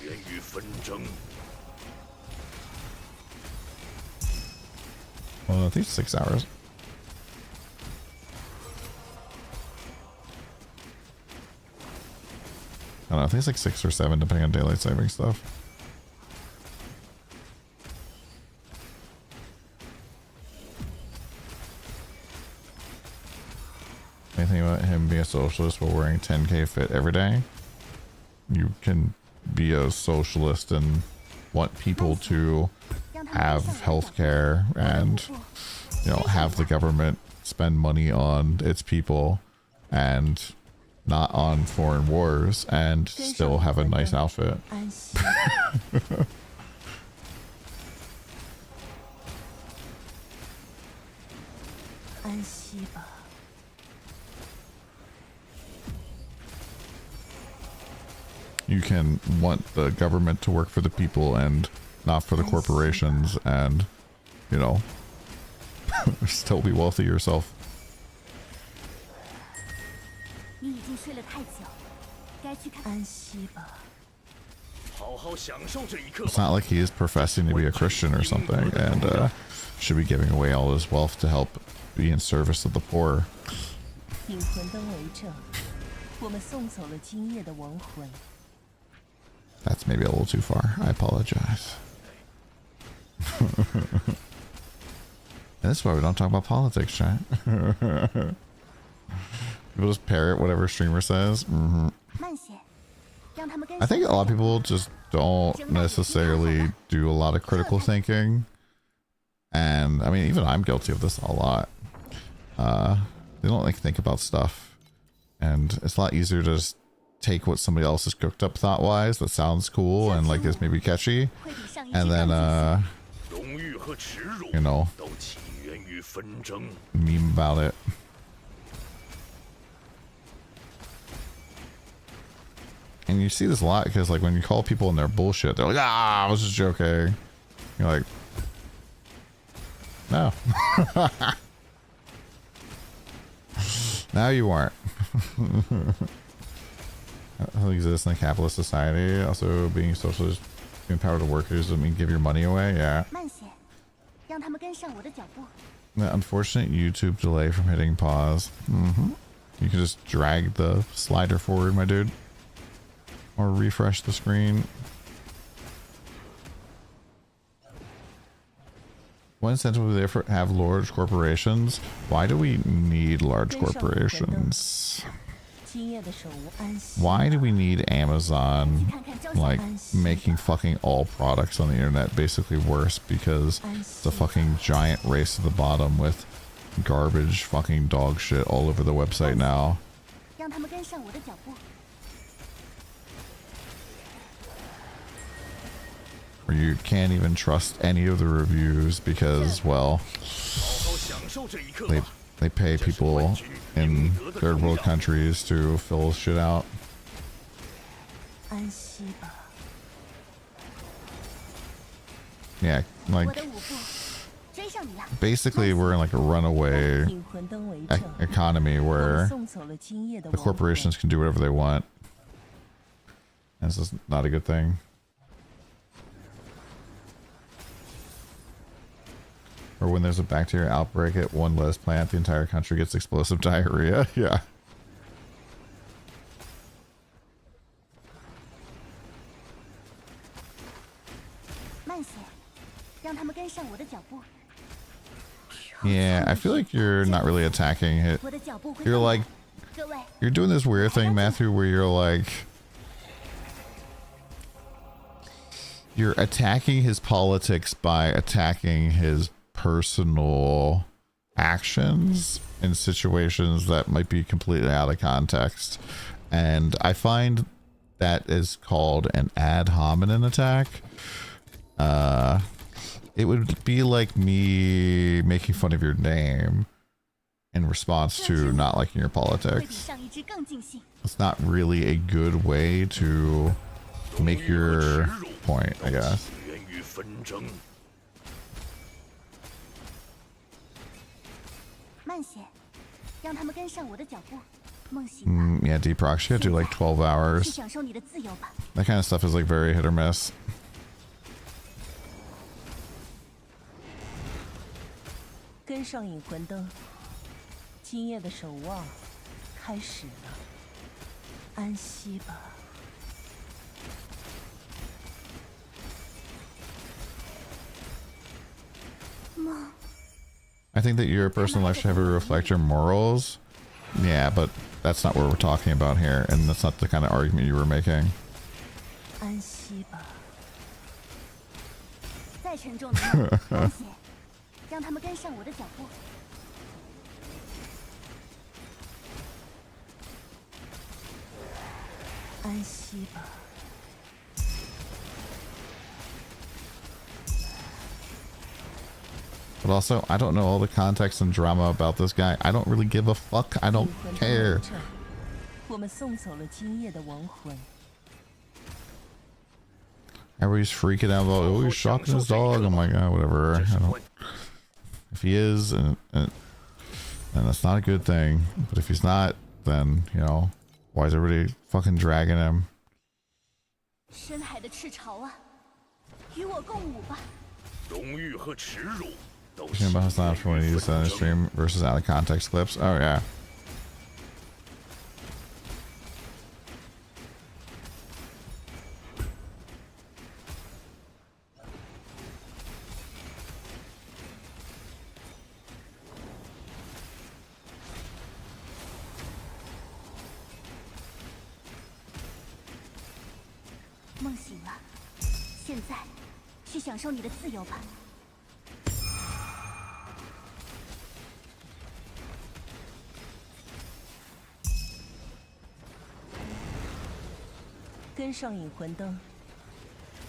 Well, I think 6 hours. I don't know, I think it's like 6 or 7 depending on daylight saving stuff. Anything about him being a socialist while wearing 10K fit every day? You can be a socialist and want people to have healthcare and, you know, have the government spend money on its people and not on foreign wars and still have a nice outfit. 安息。安息吧。 You can want the government to work for the people and not for the corporations and, you know, still be wealthy yourself. 你已经睡了太久，该去看。安息吧。 It's not like he is professing to be a Christian or something and should be giving away all his wealth to help be in service of the poor. 引魂灯为证，我们送走了今夜的亡魂。 That's maybe a little too far. I apologize. And this is why we don't talk about politics, chat. People just parrot whatever streamer says. Mm-hmm. 慢些，让他们跟 I think a lot of people just don't necessarily do a lot of critical thinking. And I mean, even I'm guilty of this a lot. They don't like think about stuff. And it's a lot easier to just take what somebody else has cooked up thought-wise that sounds cool and like is maybe catchy. And then, you know, meme about it. And you see this a lot because, like, when you call people and they're bullshit, they're like, ah, I was just joking. You're like, no. Now you aren't. How exists in a capitalist society. Also, being socialist, empower the workers doesn't mean give your money away. Yeah. 慢些，让他们跟上我的脚步。 The unfortunate YouTube delay from hitting pause. Mm-hmm. You can just drag the slider forward, my dude. Or refresh the screen. What incentive would they have large corporations? Why do we need large corporations? Why do we need Amazon, like, making fucking all products on the internet basically worse because it's a fucking giant race to the bottom with garbage fucking dog shit all over the website now? 让他们跟上我的脚步。 Where you can't even trust any of the reviews because, well, they pay people in third world countries to fill shit out. 安息吧。 Yeah, like, 我的舞步追上你了。 basically we're in like a runaway 引魂灯为证， economy 我 where 们送走了今夜的 the 亡魂。 corporations can do whatever they want. And this is not a good thing. Or when there's a bacteria outbreak at one lettuce plant, the entire country gets explosive diarrhea. Yeah. 慢些，让他们跟上我的脚步。 Yeah, I feel like you're not really attacking it. 我的脚步会 You're 更 like, 快各位， you're doing this weird thing, Matthew, where you're like, you're attacking his politics by attacking his personal actions in situations that might be completely out of context. And I find that is called an ad hominem attack. It would be like me making fun of your name in response to not liking your 会比 politics. 上一支更尽兴。 It's not really a good way to make your point, I guess. 源于纷争。慢些，让他们跟上我的脚步。梦醒吧， Yeah, deep rocks. You gotta do like 12 去 hours. 享受你的自由吧。 That kind of stuff is like very hit or miss. 跟上引魂灯，今夜的守望开始了。安息吧。 梦， I think that your personal life should have to reflect your morals. Yeah, but that's not what we're talking about here, and that's not the kind of argument you were making. 安息吧。 再沉重的梦，慢些，让他们跟上我的脚步。 安息吧。 But also, I don't know all the context and drama about this guy. I don't really give a fuck. I don't 引魂灯 care. 完成，我们送走了今夜的亡魂。 Everybody's freaking out about, oh, he's shocking his dog. I'm like, oh, whatever. I don't, if he is, and that's not a good thing. But if he's not, then, you know, why is everybody fucking dragging him? 深海的赤潮啊，与我共舞吧。 荣誉和耻辱都 Talking about his laugh when he used that in his stream versus out of context clips. Oh, yeah. "梦醒了，现在去享受你的自由吧。 跟上引魂灯，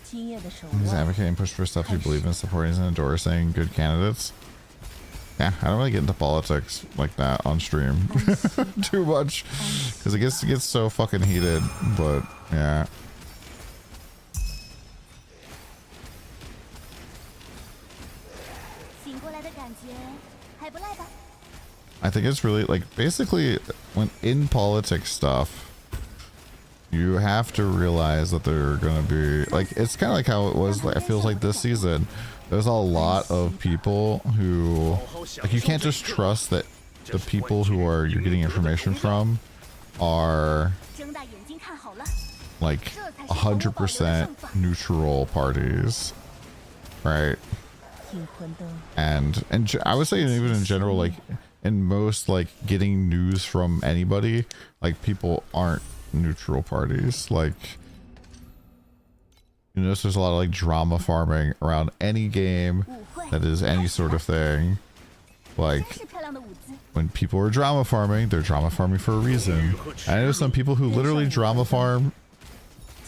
今夜的守 He's 望。 advocating push for stuff you believe in, supporting and endorsing good candidates. Yeah, I don't really get into politics like that on stream too much because it gets so fucking heated. But yeah, 醒过来的感觉还不赖吧？ I think it's really like basically when in politics stuff, you have to realize that they're gonna be like it's kind of like how it was. Like, it feels like this season. There's a lot of people who like you can't just trust that the people who are you're getting information from are 睁大眼睛看好了， like 100% neutral parties, right? 引魂灯， And I would say even in general, like in most like getting news from anybody, like people aren't neutral parties. Like you notice there's a lot of like drama farming around any game that is any sort of thing. 真 Like 是漂亮的舞姿。 when people are drama farming, they're drama farming for a reason. And I know some people who literally drama farm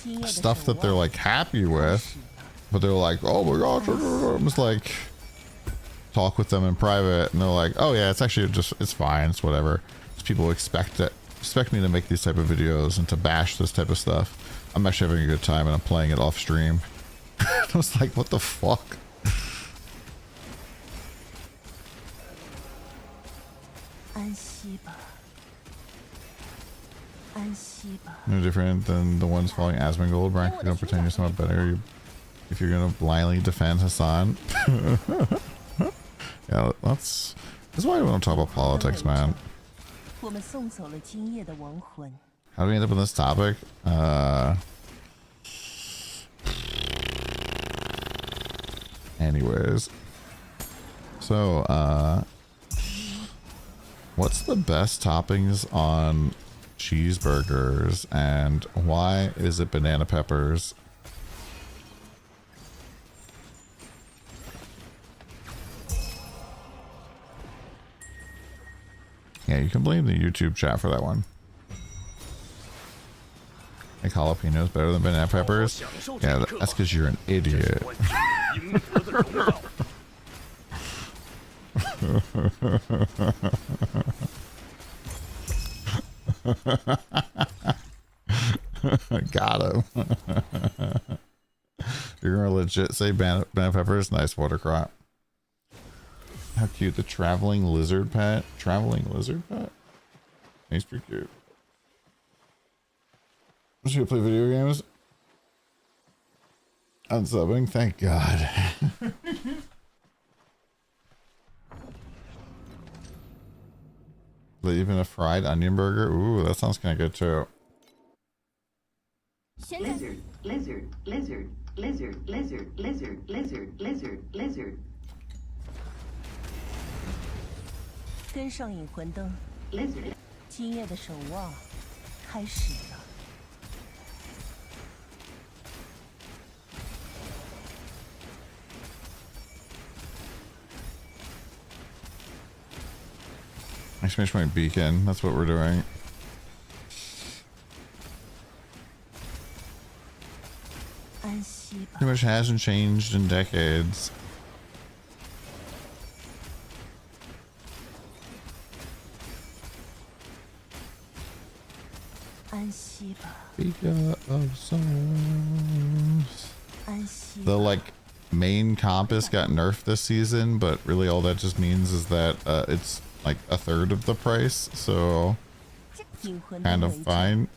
今夜的 stuff 守 that they're 望 like happy 开 with, 始了。 but they're like, oh my gosh, I'm just like talk with them in private and they're like, oh yeah, it's actually just it's fine, it's whatever. Just people expect me to make these type of videos and to bash this type of stuff. I'm actually having a good time and I'm playing it off stream. I was like, what the fuck? 安息吧，安息吧。 No different than the ones following Asmongold. Brian, you don't pretend you're somewhat better if you're gonna blindly defend Hassan. Yeah, that's why we don't talk about politics, man. 我们送走了今夜的亡魂。 How do we end up on this topic? Anyways. So, what's the best toppings on cheeseburgers and why is it banana peppers? Yeah, you can blame the YouTube chat for that one. Like jalapenos better than banana peppers? Yeah, that's because you're an idiot. Got him. You're gonna legit say banana peppers? Nice water crop. How cute, the traveling lizard pet. Traveling lizard pet? He's pretty cute. Should we play video games? Unsubbing? Thank God. Even a fried onion burger? Ooh, that sounds kind of good too. Lizard, lizard, lizard, lizard, lizard, lizard, lizard, lizard, lizard. 跟上引魂灯， Lizard. 今夜的守望开始了。 I smashed my beacon. That's what we're doing. Pretty much hasn't changed in decades. Speaker of songs. The like main compass got nerfed this season, but really all that just means is that it's like a third of the price, so kind of fine.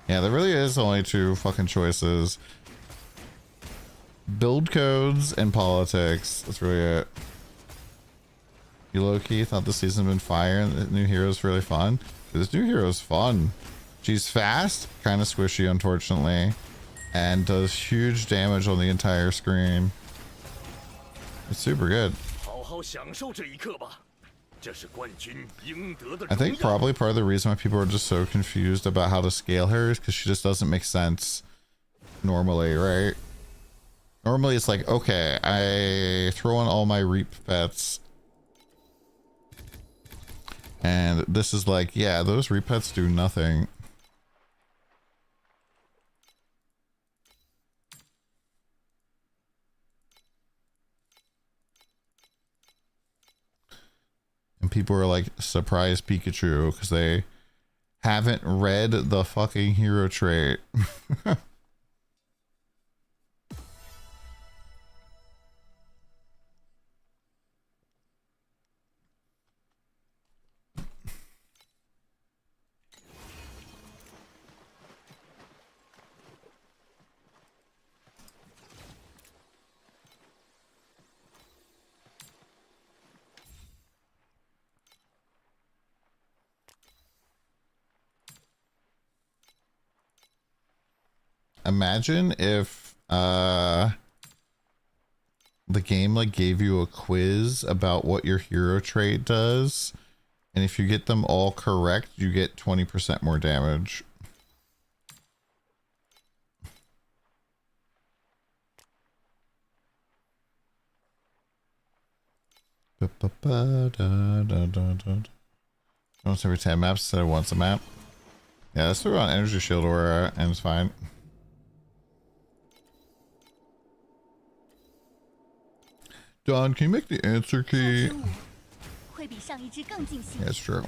Yeah, there really is only two fucking choices. Build codes and politics. That's really it. You low-key thought the season had been fire and the new hero's really fun. This new hero's fun. She's fast, kind of squishy unfortunately, and does huge damage on the entire screen. It's super good. I think probably part of the reason why people are just so confused about how to scale her is because she just doesn't make sense normally, right? Normally it's like, okay, I throw in all my reap pets. And this is like, yeah, those reap pets do nothing. And people are like, surprise Pikachu, because they haven't read the fucking hero trait. Imagine if the game like gave you a quiz about what your hero trait does, and if you get them all correct you get 20% more damage. Once every 10 maps instead of once a map. Yeah, let's throw on energy shield aura and it's fine. Don, can you make the answer key? Yeah, it's true.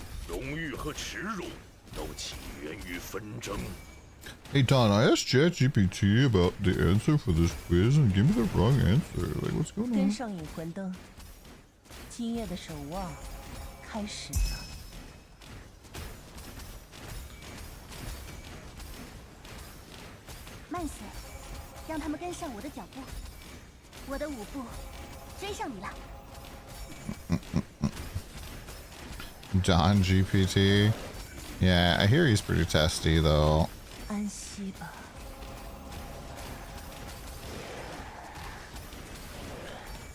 Hey Don, I asked ChatGPT about the answer for this quiz and give me the wrong answer. Like, what's going on? 让他们跟上我的脚步。我的舞步追上你了。Don GPT. Yeah, I hear he's pretty testy though. 安息吧，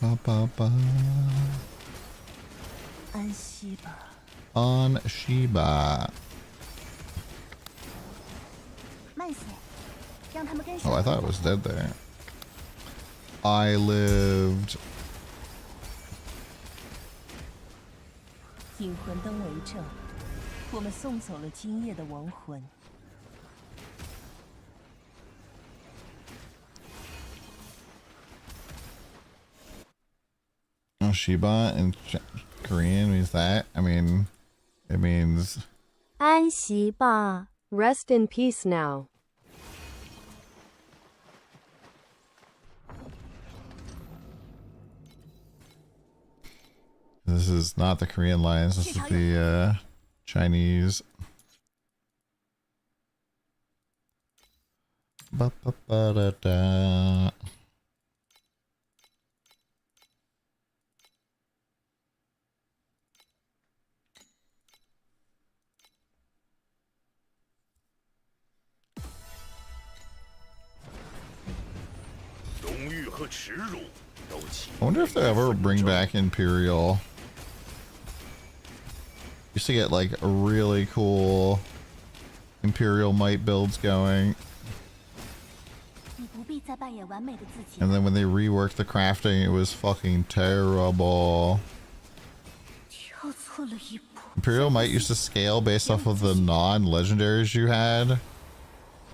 Ba, ba, ba. 安息吧， On Shiba. 慢些，让他们跟上 Oh, 我 I 的 thought 脚 it was 步。 dead there. I lived. 引魂灯为证，我们送走了今夜的亡魂。 Oh, Shiba in Korean means that? I mean, it means 安息吧 Rest in peace now. this is not the Korean lines, this is the Chinese. Ba, ba, ba, da, da. I wonder if they ever bring back Imperial. Used to get like really cool Imperial might builds going. 你不必再扮演完美的自己。 And then when they reworked the crafting, it was fucking terrible. 跳错了一步。 Imperial might used to scale based off of the non-legendaries you had.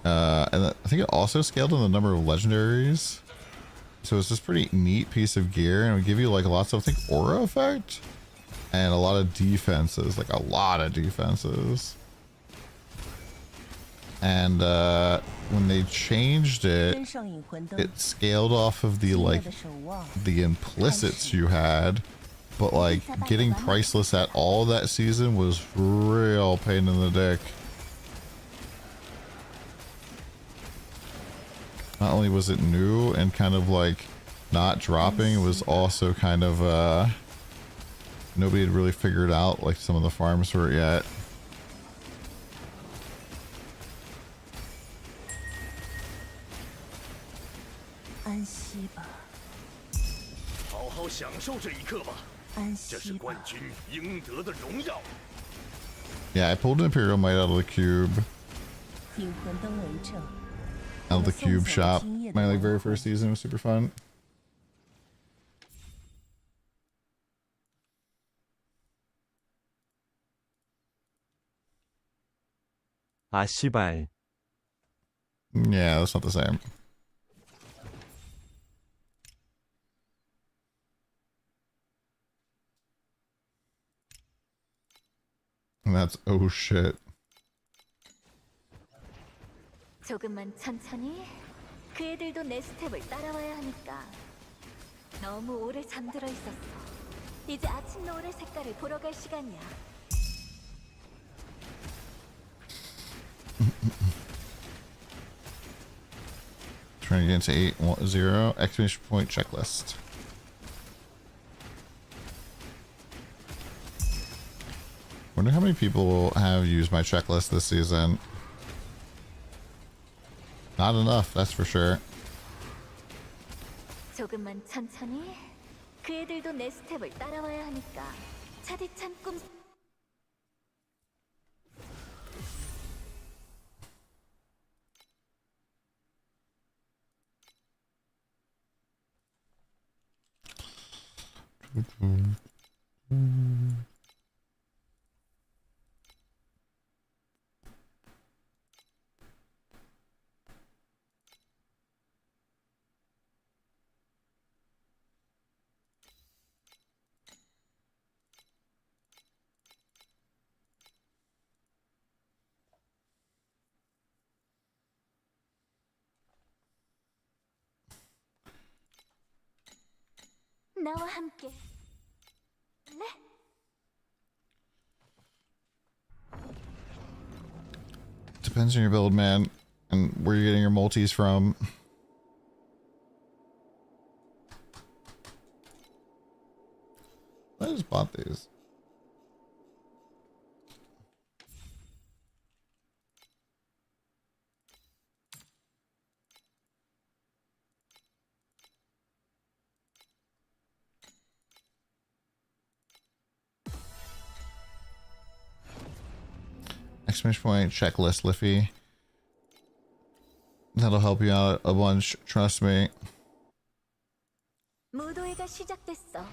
And I think it also scaled in the number of legendaries. So it's this pretty neat piece of gear, and it would give you like lots of, I think, aura effect and a lot of defenses, like a lot of defenses. And when they changed it, 跟上引魂灯， it scaled off of the 今夜 like 的守望， the implicits you had, but like getting priceless at all that season was real pain in the dick. Not only was it new and kind of like not dropping, it was also kind of nobody had really figured out like some of the farms were yet. Yeah, I pulled Imperial Might out of the cube. 引魂灯为证， Out of the cube shop. My like very first season was super fun. 아 씨발. Yeah, that's not the same. And that's oh shit. 조금만 천천히. 그 애들도 내 스텝을 따라와야 하니까. 너무 오래 잠들어 있었어. 이제 아침 노을의 색깔을 보러 갈 시간이야. Trying to get into 8-0 exclamation point checklist. Wonder how many people have used my checklist this season. Not enough, that's for sure. 조금만 천천히. 그 애들도 내 스텝을 따라와야 하니까. 차디찬 꿈. 나와 함께. 네? Depends on your build, man, and where you're getting your multis from. I just bought these. Exclamation point, checklist, Liffy. That'll help you out a bunch, trust me. 무도회가 시작됐어.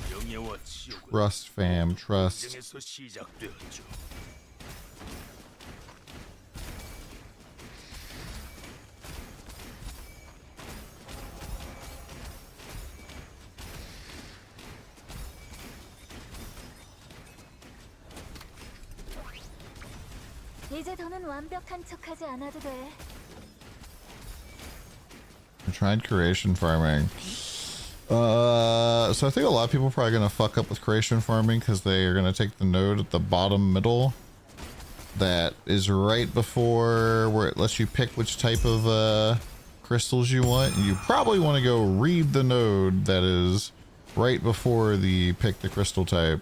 명예와 지옥은 Trust, fam, trust. 전쟁에서 시작되었죠. 이제 더는 완벽한 척하지 않아도 돼. I tried creation farming. So I think a lot of people are probably gonna fuck up with creation farming because they are gonna take the node at the bottom middle that is right before where it lets you pick which type of crystals you want. And you probably want to go read the node that is right before the pick the crystal type.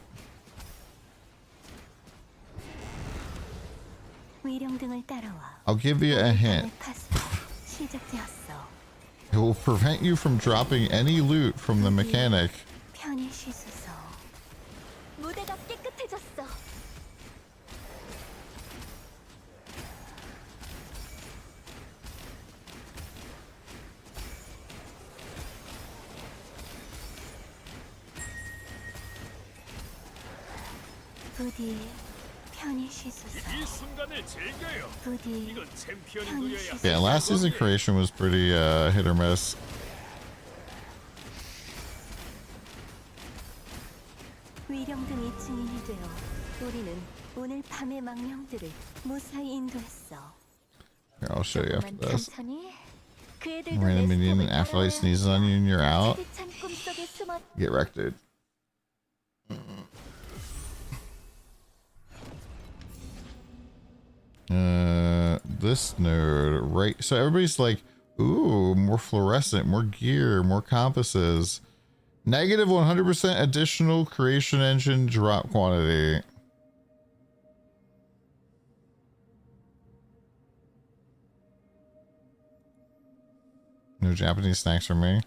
위령등을 따라와. I'll give you a hint. 시작되었어. It will prevent you from dropping any loot from the mechanic. 편히 씻어서. 무대가 깨끗해졌어. 부디 편히 씻어서. 이 순간을 즐겨요. 부디 이건 챔피언이 편히 누려야 씻어서. Yeah, last season creation was pretty hit or miss. 위령등이 증인이 되어 우리는 오늘 밤의 망령들을 무사히 인도했어. Here, I'll show you after this. 천천히. 그 애들도 Random 내 minion 스톱을 after light 따라와야 sneezes on you and you're out. 차디찬 꿈속에 숨어. Get wrecked, dude. This node, right? So everybody's like, ooh, more fluorescent, more gear, more compasses. Negative 100% additional creation engine drop quantity. No Japanese snacks for me.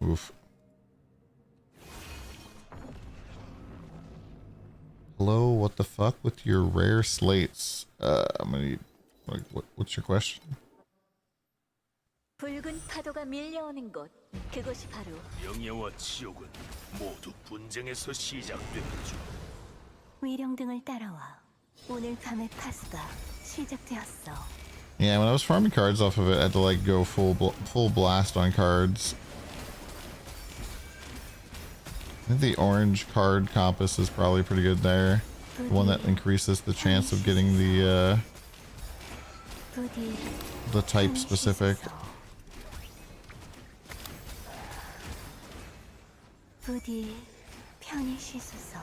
Oof. Hello, what the fuck with your rare slates? I'm gonna need, like, what's your question? 붉은 파도가 밀려오는 곳. 그곳이 바로 명예와 지옥은 모두 분쟁에서 시작되었죠. 위령등을 따라와. 오늘 밤의 파수가 시작되었어. Yeah, when I was farming cards off of it, I had to like go full blast on cards. I think the orange card compass is probably pretty good there. The one that increases the chance of getting the type specific. 부디 편히 씻어서.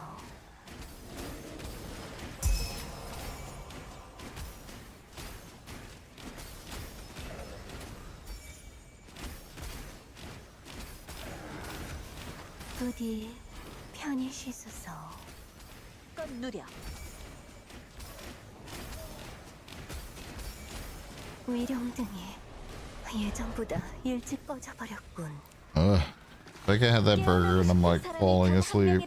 부디 편히 씻어서. 건 누려. 위령등이 예전보다 일찍 꺼져버렸군. Ugh. Like I had that burger and I'm like falling asleep.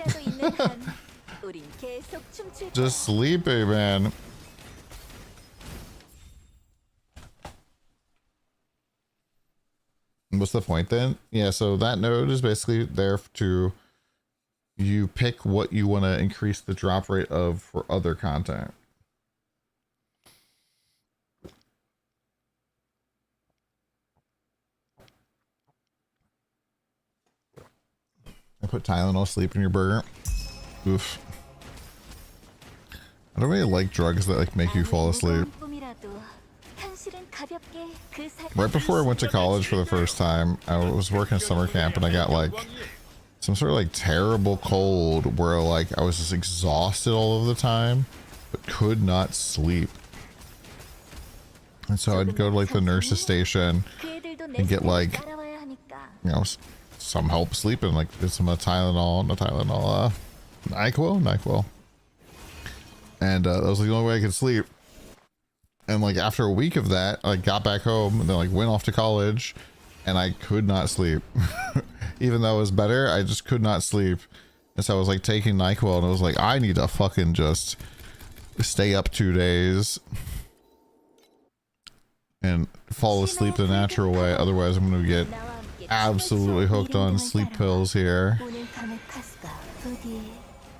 우린 계속 춤출 Just sleeping, man. What's the point then? Yeah, so that node is basically there to you pick what you want to increase the drop rate of for other content. I put Tylenol sleep in your burger. Oof. I don't really like drugs that like make you fall asleep. Right before I went to college for the first time, I was working summer camp and I got like some sort of like terrible cold where like I was just exhausted all of the time, but could not sleep. And so I'd go to like the nurse's station and get like, you know, some help sleeping, like get some Tylenol, NyQuil. And that was like the only way I could sleep. And like after a week of that, I got back home and then like went off to college and I could not sleep. Even though it was better, I just could not sleep. And so I was like taking NyQuil and I was like, I need to fucking just stay up 2 days and fall asleep the natural way. Otherwise I'm gonna get absolutely hooked on sleep pills here.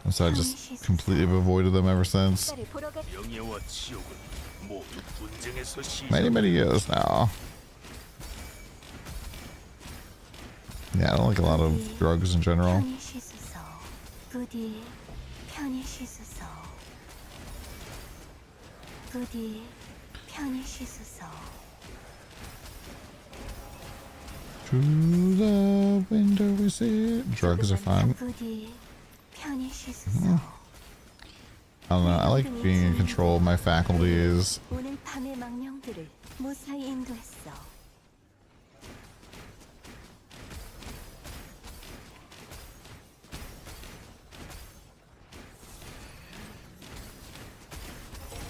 And so I just completely avoided them ever since. Many years now. Yeah, I don't like a lot of drugs in general. Through the window we see. Drugs are fun. I don't know, I like being in control of my faculties.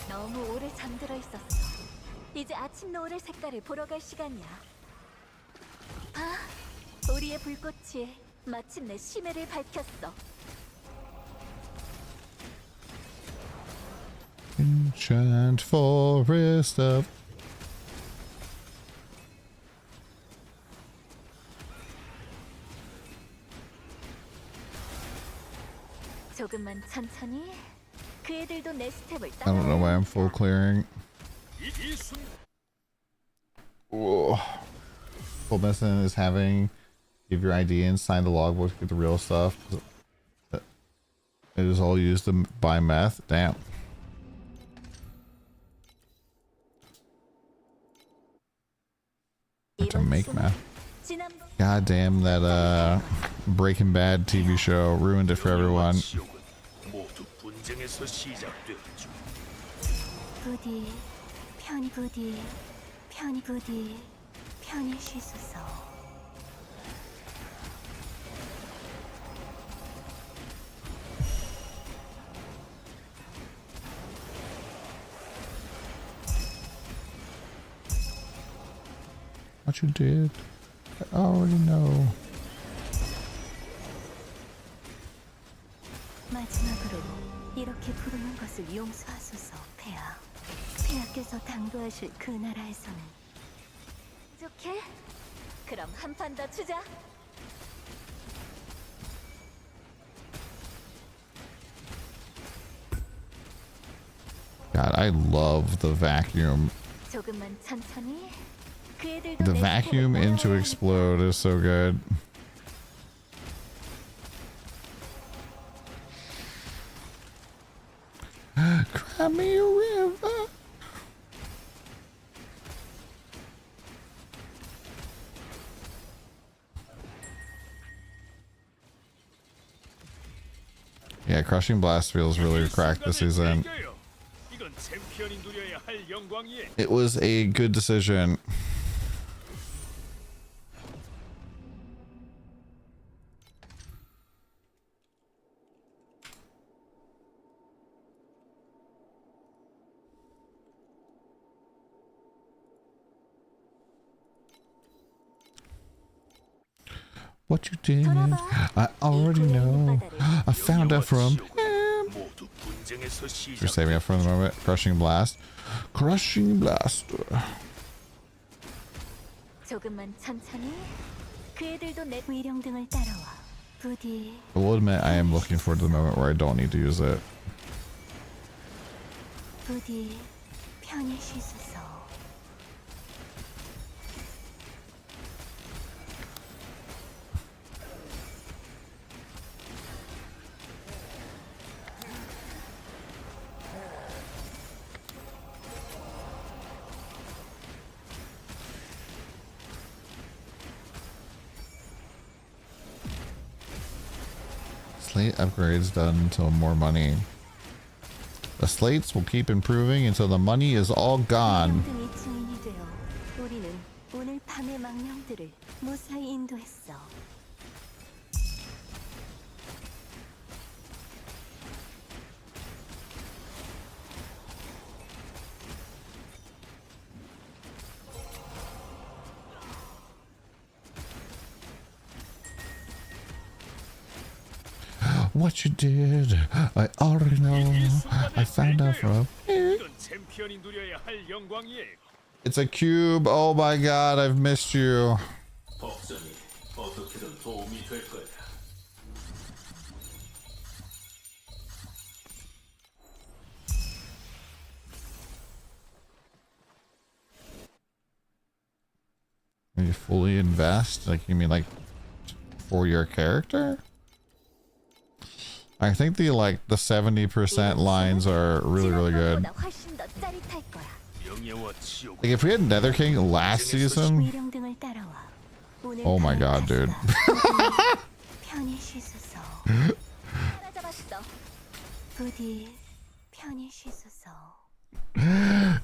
너무 오래 잠들어 있었어. 이제 아침 노을의 색깔을 보러 갈 시간이야. 아, 우리의 불꽃이 마침내 심해를 밝혔어. Enchant forest of 조금만 천천히. 그 애들도 내 스텝을 I don't know why I'm full clearing. Whoa. Full medicine is having give your ID and sign the logbook to get the real stuff. It is all used to buy meth. Damn. To make meth. God damn, that Breaking Bad TV show ruined it for everyone. 부디 편히 쉬소서. What you did, I already know. 마지막으로 이렇게 부르는 것을 용서하소서, 폐하. 폐하께서 당도하실 그 나라에서는 좋게? 그럼 한 판 더 주자. God, I love the vacuum. 조금만 천천히. 그 애들도 The 내 vacuum 스텝을 into 따라와야 explode is so good. Cry me a river. Yeah, Crushing Blast feels really cracked this season. It was a good decision. What you did, I already know. I found out from him. Just save me up for the moment. Crushing Blast. Crushing Blast. 조금만 천천히. 그 애들도 내 위령등을 따라와. 부디 I will admit I am looking forward to the moment where I don't need to use it. 부디 편히 쉬소서. Slate upgrades done until more money. The slates will keep improving until the money is all gone. 위령등이 증인이 되어 우리는 오늘 밤의 망령들을 무사히 인도했어. what you did. I already know. I found out from. 이건 챔피언이 누려야 할 영광이에요. It's a cube. Oh my god, I've missed you. 법전이 어떻게든 도움이 될 거야. When you fully invest, like you mean like for your character? I think the 70% lines are really good. Like if we had Nether King last season, oh my god, dude.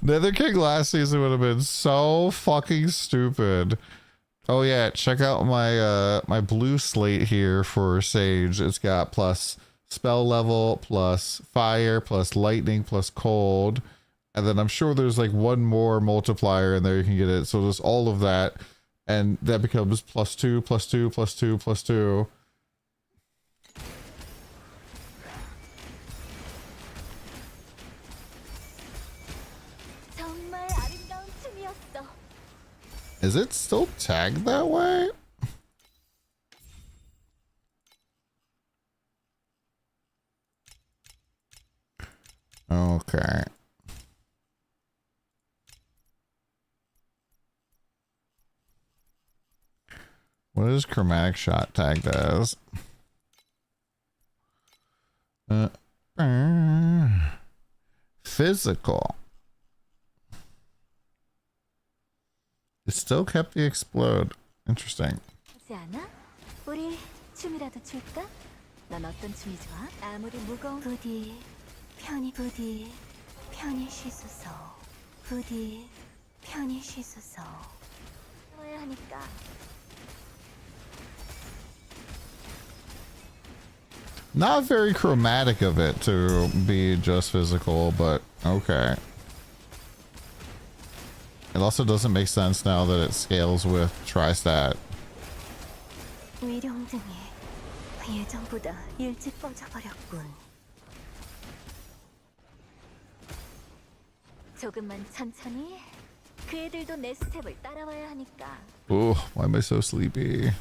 Nether King last season would have been so fucking stupid. Oh yeah, check out my my blue slate here for Sage. It's got plus spell level, plus fire, plus lightning, plus cold. And then I'm sure there's like one more multiplier in there you can get it. So there's all of that. And that becomes +2, +2, +2, +2. Is it still tagged that way? Okay. What is chromatic shot tagged as? Physical. It still kept the explode. Interesting. 우리 춤이라도 출까? 넌 어떤 춤이 좋아? 아무리 무거운 부디 편히 쉬소서. 부디 편히 쉬소서. 해야 하니까. Not very chromatic of it to be just physical, but okay. It also doesn't make sense now that it scales with Tristat. 위령등이 예전보다 일찍 꺼져버렸군. 조금만 천천히. 그 애들도 내 스텝을 따라와야 하니까. Oh, why am I so sleepy?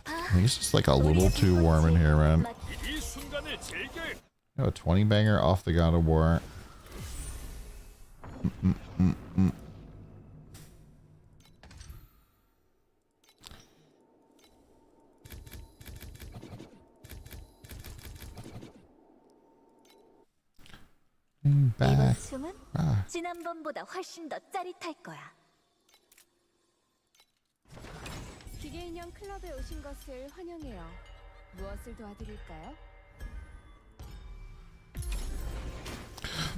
I think it's just like a little too warm in here, man. Oh, a 20 banger off the God of War. Back. 지난번보다 훨씬 더 짜릿할 거야. 기계 인형 클럽에 오신 것을 환영해요. 무엇을 도와드릴까요?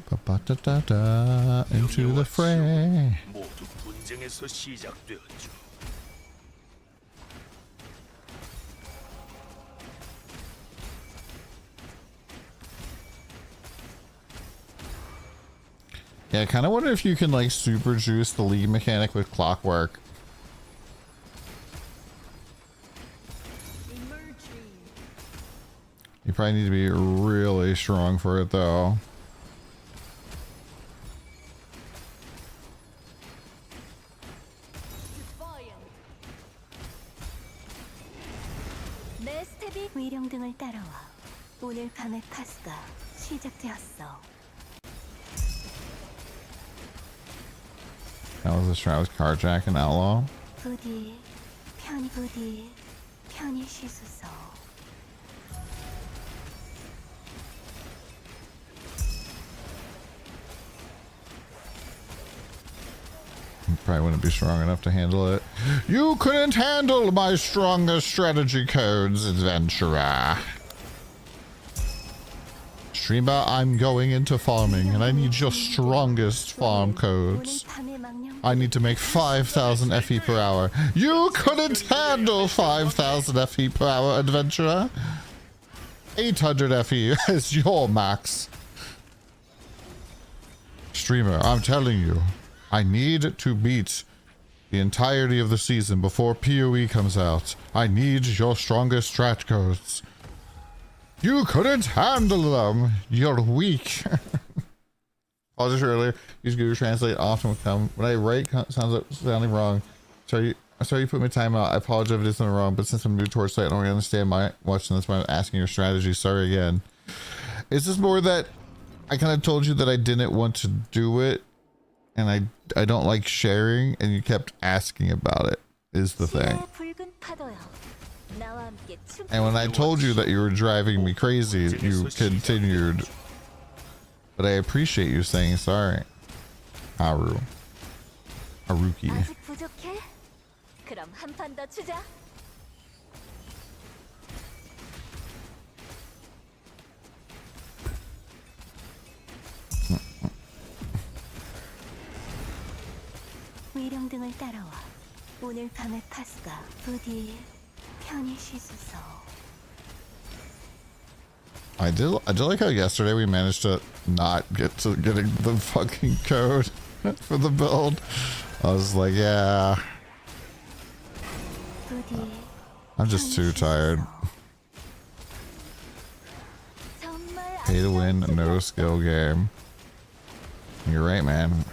Ba-ba-da-da-da, into the fray. 모두 분쟁에서 시작되었죠. Yeah, I kind of wonder if you can like super juice the league mechanic with clockwork. You probably need to be really strong for it though. 내 스텝이 위령등을 따라와. 오늘 밤의 파스가 시작되었어. That was the strat with Carjack and Outlaw. 부디 편히 쉬소서. You probably wouldn't be strong enough to handle it. You couldn't handle my strongest strategy codes, adventurer. Streamer, I'm going into farming and I need your strongest farm codes. I need to make 5,000 FE per hour. You couldn't handle 5,000 FE per hour, adventurer. 800 FE is your max. Streamer, I'm telling you, I need to beat the entirety of the season before PoE comes out. I need your strongest strat codes. You couldn't handle them. You're weak. Apologies earlier. Use Google Translate often will come. When I write, sounding wrong. Sorry you put me time out. I apologize if it is something wrong, but since I'm new to Torchlight, I don't really understand my watching this. Why I'm asking your strategy. Sorry again. Is this more that I kind of told you that I didn't want to do it, and I don't like sharing, and you kept asking about it, is the thing. And when I told you that you were driving me crazy, you continued. But I appreciate you saying sorry. Haruki. 위령등을 따라와. 오늘 밤의 파수가 부디 편히 쉬소서. I did like how yesterday we managed to not get to getting the fucking code for the build. I was like, yeah. I'm just too tired. Pay to win, no skill game. You're right, man.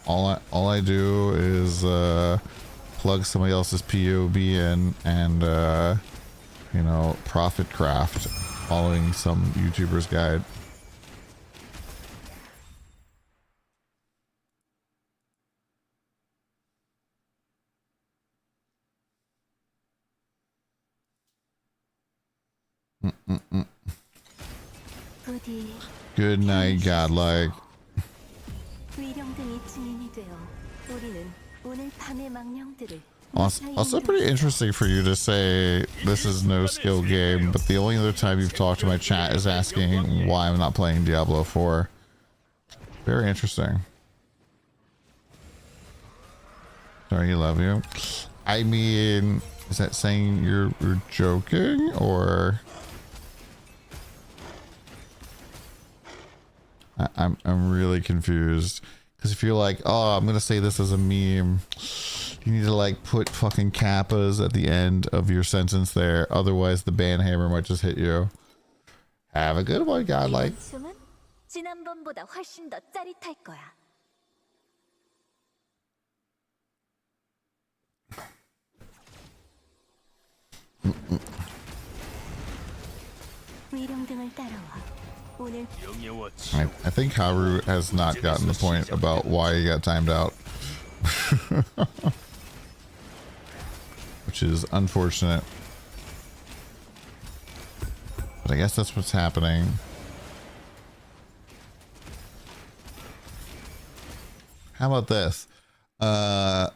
All I do is plug somebody else's POB in and you know, profit craft following some YouTuber's guide. Good night, godlike. Also pretty interesting for you to say this is no skill game, but the only other time you've talked to my chat is asking why I'm not playing Diablo 4. Very interesting. Sorry, love you. I mean, is that saying you're joking, or I'm really confused, because if you're like, oh, I'm gonna say this as a meme, you need to like put fucking kappas at the end of your sentence there, otherwise the ban hammer might just hit you. Have a good one, godlike. 지난번보다 훨씬 더 짜릿할 거야. 위령등을 따라와. I think Haru has not gotten the point about why he got timed out. Which is unfortunate. But I guess that's what's happening. How about this? But.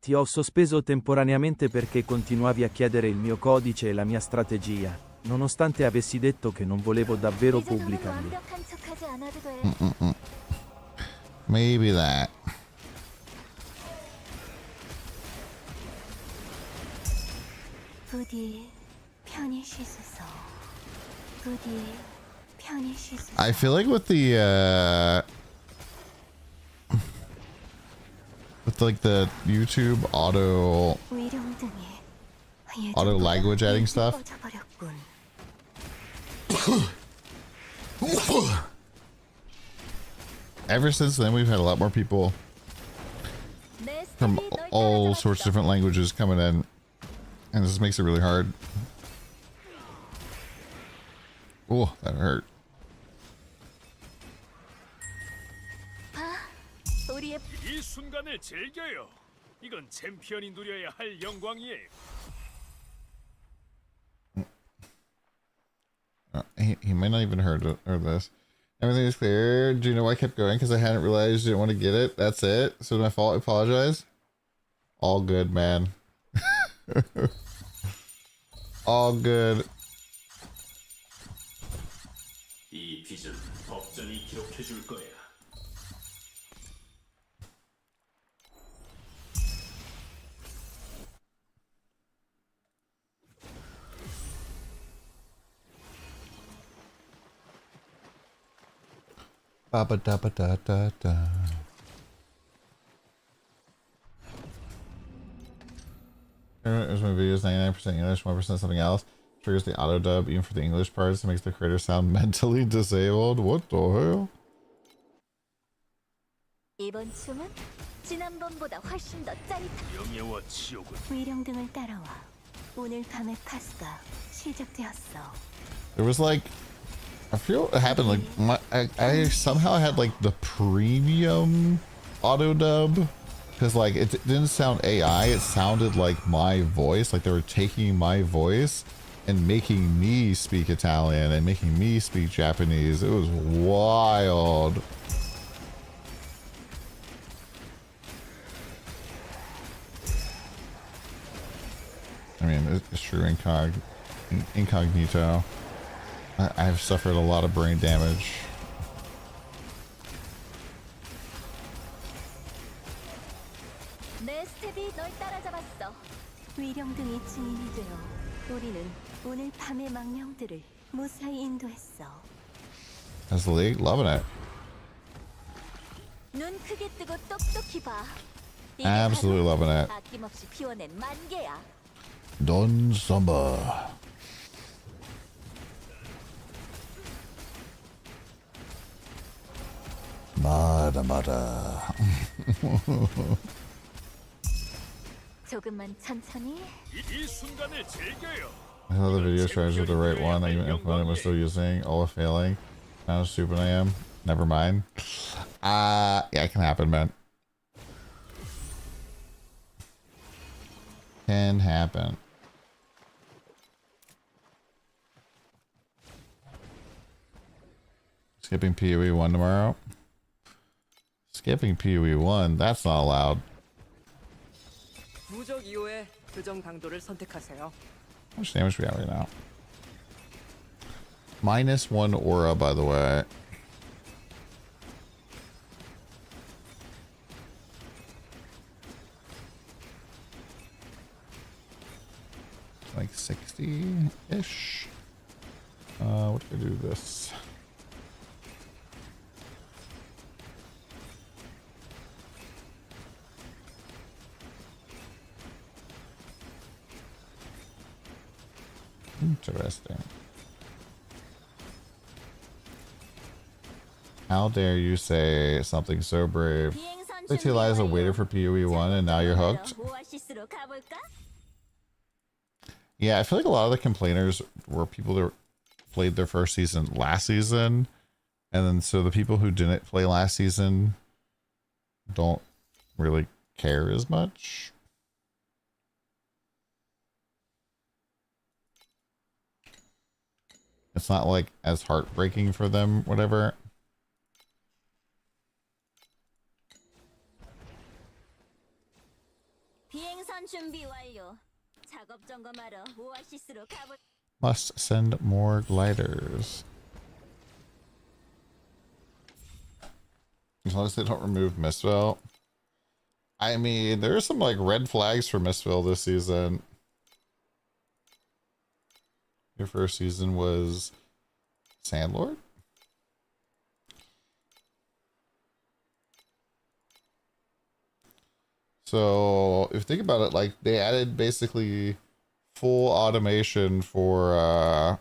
Ti ho sospeso temporaneamente perché continuavi a chiedere il mio codice e la mia strategia, nonostante avessi detto che non volevo davvero pubblicarli. Maybe that. I feel like with the with like the YouTube auto language adding stuff. Ever since then, we've had a lot more people from all sorts of different languages coming in, and this makes it really hard. Oh, that hurt. 이 순간을 즐겨요. 이건 챔피언이 누려야 할 영광이에요. He might not even heard this. Everything is clear. Do you know why I kept going? Because I hadn't realized you didn't want to get it. That's it. So my fault. I apologize. All good, man. All good. 이 빚은 법전이 기록해 줄 거야. Ba ba da ba da da da. There's my videos 99% English, 1% something else. Triggers the auto dub even for the English parts. It makes the creator sound mentally disabled. What the hell? 이번 춤은 지난번보다 훨씬 더 짜릿한 영예와 치욕은 위령등을 따라와. 오늘 밤의 파수가 시작되었어. There was like, I feel it happened like I somehow had like the premium auto dub, because like it didn't sound AI, it sounded like my voice, like they were taking my voice and making me speak Italian and making me speak Japanese. It was wild. I mean, it's true incognito. I've suffered a lot of brain damage. 내 스텝이 널 따라잡았어. 위령등이 증인이 되어 우리는 오늘 밤의 망령들을 무사히 인도했어. How's the league? Loving it. 눈 크게 뜨고 똑똑히 봐. Absolutely loving it. 아낌없이 피워낸 만개야. Don Samba. Mada. 조금만 천천히. 이 순간을 즐겨요. I thought the video charge was the right one. I even implemented was still using. All failing. How stupid I am. Never mind. Yeah, it can happen, man. Can happen. Skipping PoE 1 tomorrow. Skipping PoE 1? That's not allowed. 무적 이후에 교정 강도를 선택하세요. How much damage do we have right now? -1 aura, by the way. Like 60-ish. What do I do this? Interesting. How dare you say something so brave? Wait till Eliza waited for PoE 1 and now you're hooked? Yeah, I feel like a lot of the complainers were people that played their first season last season, and then so the people who didn't play last season don't really care as much. It's not like as heartbreaking for them, whatever. Must send more gliders. As long as they don't remove Mistville. I mean, there are some like red flags for Mistville this season. Your first season was Sandlord? So if you think about it, like they added basically full automation for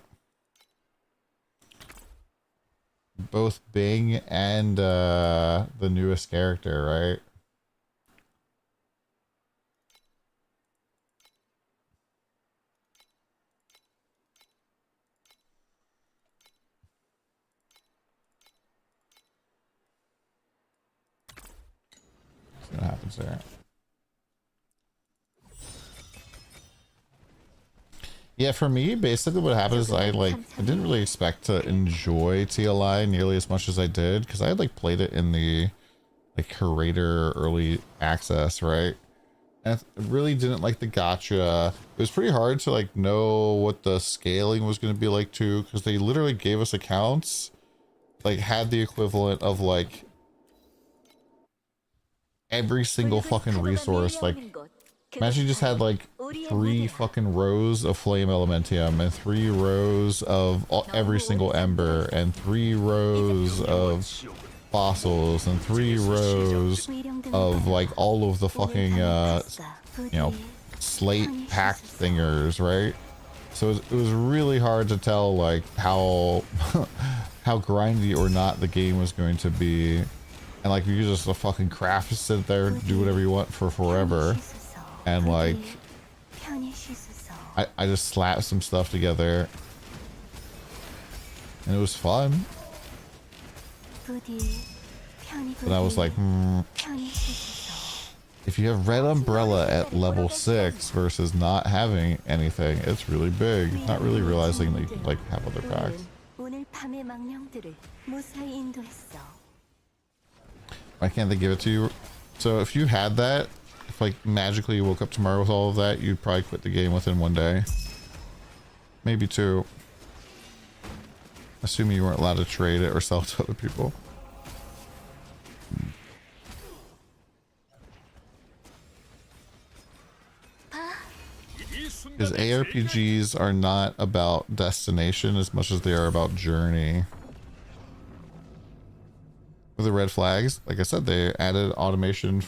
both Bing and the newest character, right? happens there. Yeah, for me, basically what happened is I didn't really expect to enjoy TLI nearly as much as I did, because I had like played it in the like curator early access, right? And I really didn't like the gacha. It was pretty hard to like know what the scaling was going to be like too, because they literally gave us accounts, like had the equivalent of like every single fucking resource. Like imagine you just had like 3 fucking rows of flame elementium and 3 rows of every single ember and 3 rows of fossils and 3 rows of like all of the fucking you know, slate packed thingers, right? So it was really hard to tell like how how grindy or not the game was going to be, and like you just fucking craft, sit there, do whatever you want for forever, and like I just slapped some stuff together and it was fun. But I was like, if you have Red Umbrella at level 6 versus not having anything, it's really big. Not really realizing that you can like have other packs. Why can't they give it to you? So if you had that, if like magically you woke up tomorrow with all of that, you'd probably quit the game within 1 day. Maybe 2. Assuming you weren't allowed to trade it or sell it to other people. Because ARPGs are not about destination as much as they are about journey. With the red flags, like I said, they added automation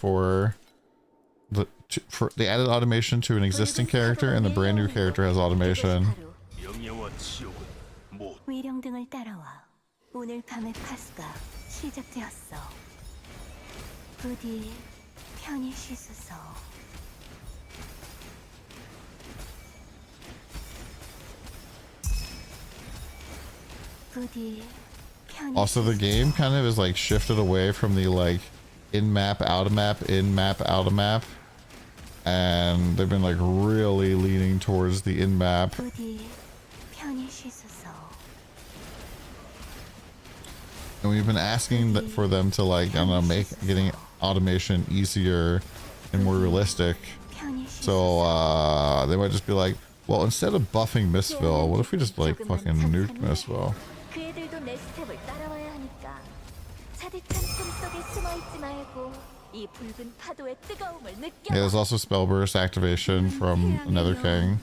they added automation to an existing character, and the brand new character has automation. Also, the game kind of is like shifted away from the like in-map, out-of-map, in-map, out-of-map, and they've been like really leaning towards the in-map. And we've been asking for them to like, I don't know, make getting automation easier and more realistic. So they might just be like, well, instead of buffing Mistville, what if we just like fucking nuked Mistville? Yeah, there's also spell burst activation from Nether King.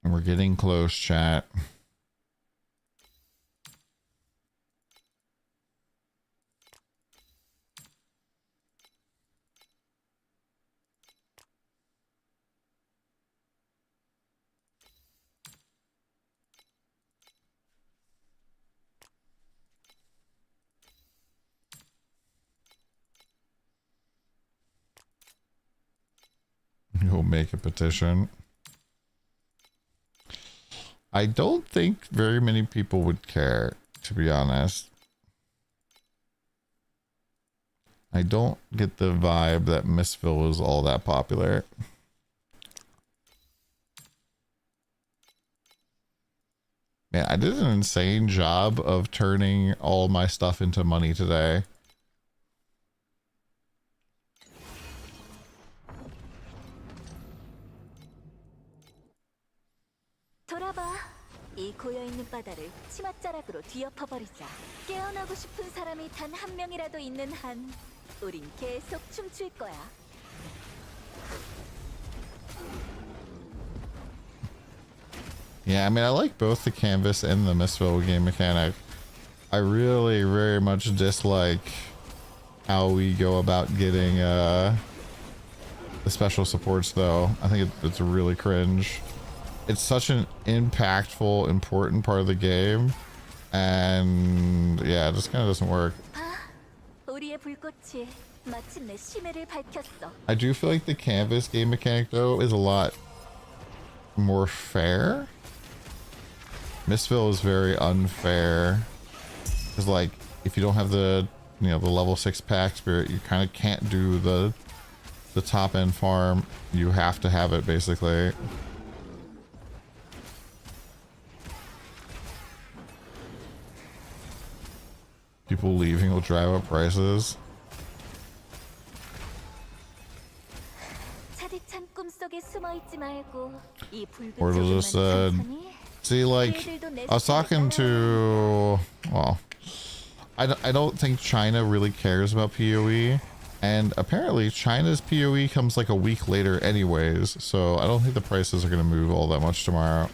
And we're getting close, chat. You'll make a petition. I don't think very many people would care, to be honest. I don't get the vibe that Mistville is all that popular. Man, I did an insane job of turning all my stuff into money today. 이 고여있는 바다를 치맛자락으로 뒤엎어버리자. 깨어나고 싶은 사람이 단 한 명이라도 있는 한 우린 계속 춤출 거야. Yeah, I mean, I like both the canvas and the Mistville game mechanic. I really very much dislike how we go about getting the special supports, though. I think it's really cringe. It's such an impactful, important part of the game, and yeah, it just kind of doesn't work. 우리의 불꽃 꽃이 마침내 심해를 밝혔어. I do feel like the canvas game mechanic though is a lot more fair. Mistville is very unfair. Because like if you don't have the the level 6 pack spirit, you kind of can't do the top end farm. You have to have it basically. People leaving will drive up prices. 차디찬 꿈속에 숨어 있지 말고 이 붉은 Portal just said, see, like, I was talking to, well, I don't think China really cares about PoE, and apparently China's PoE comes like a week later anyways, so I don't think the prices are going to move all that much tomorrow.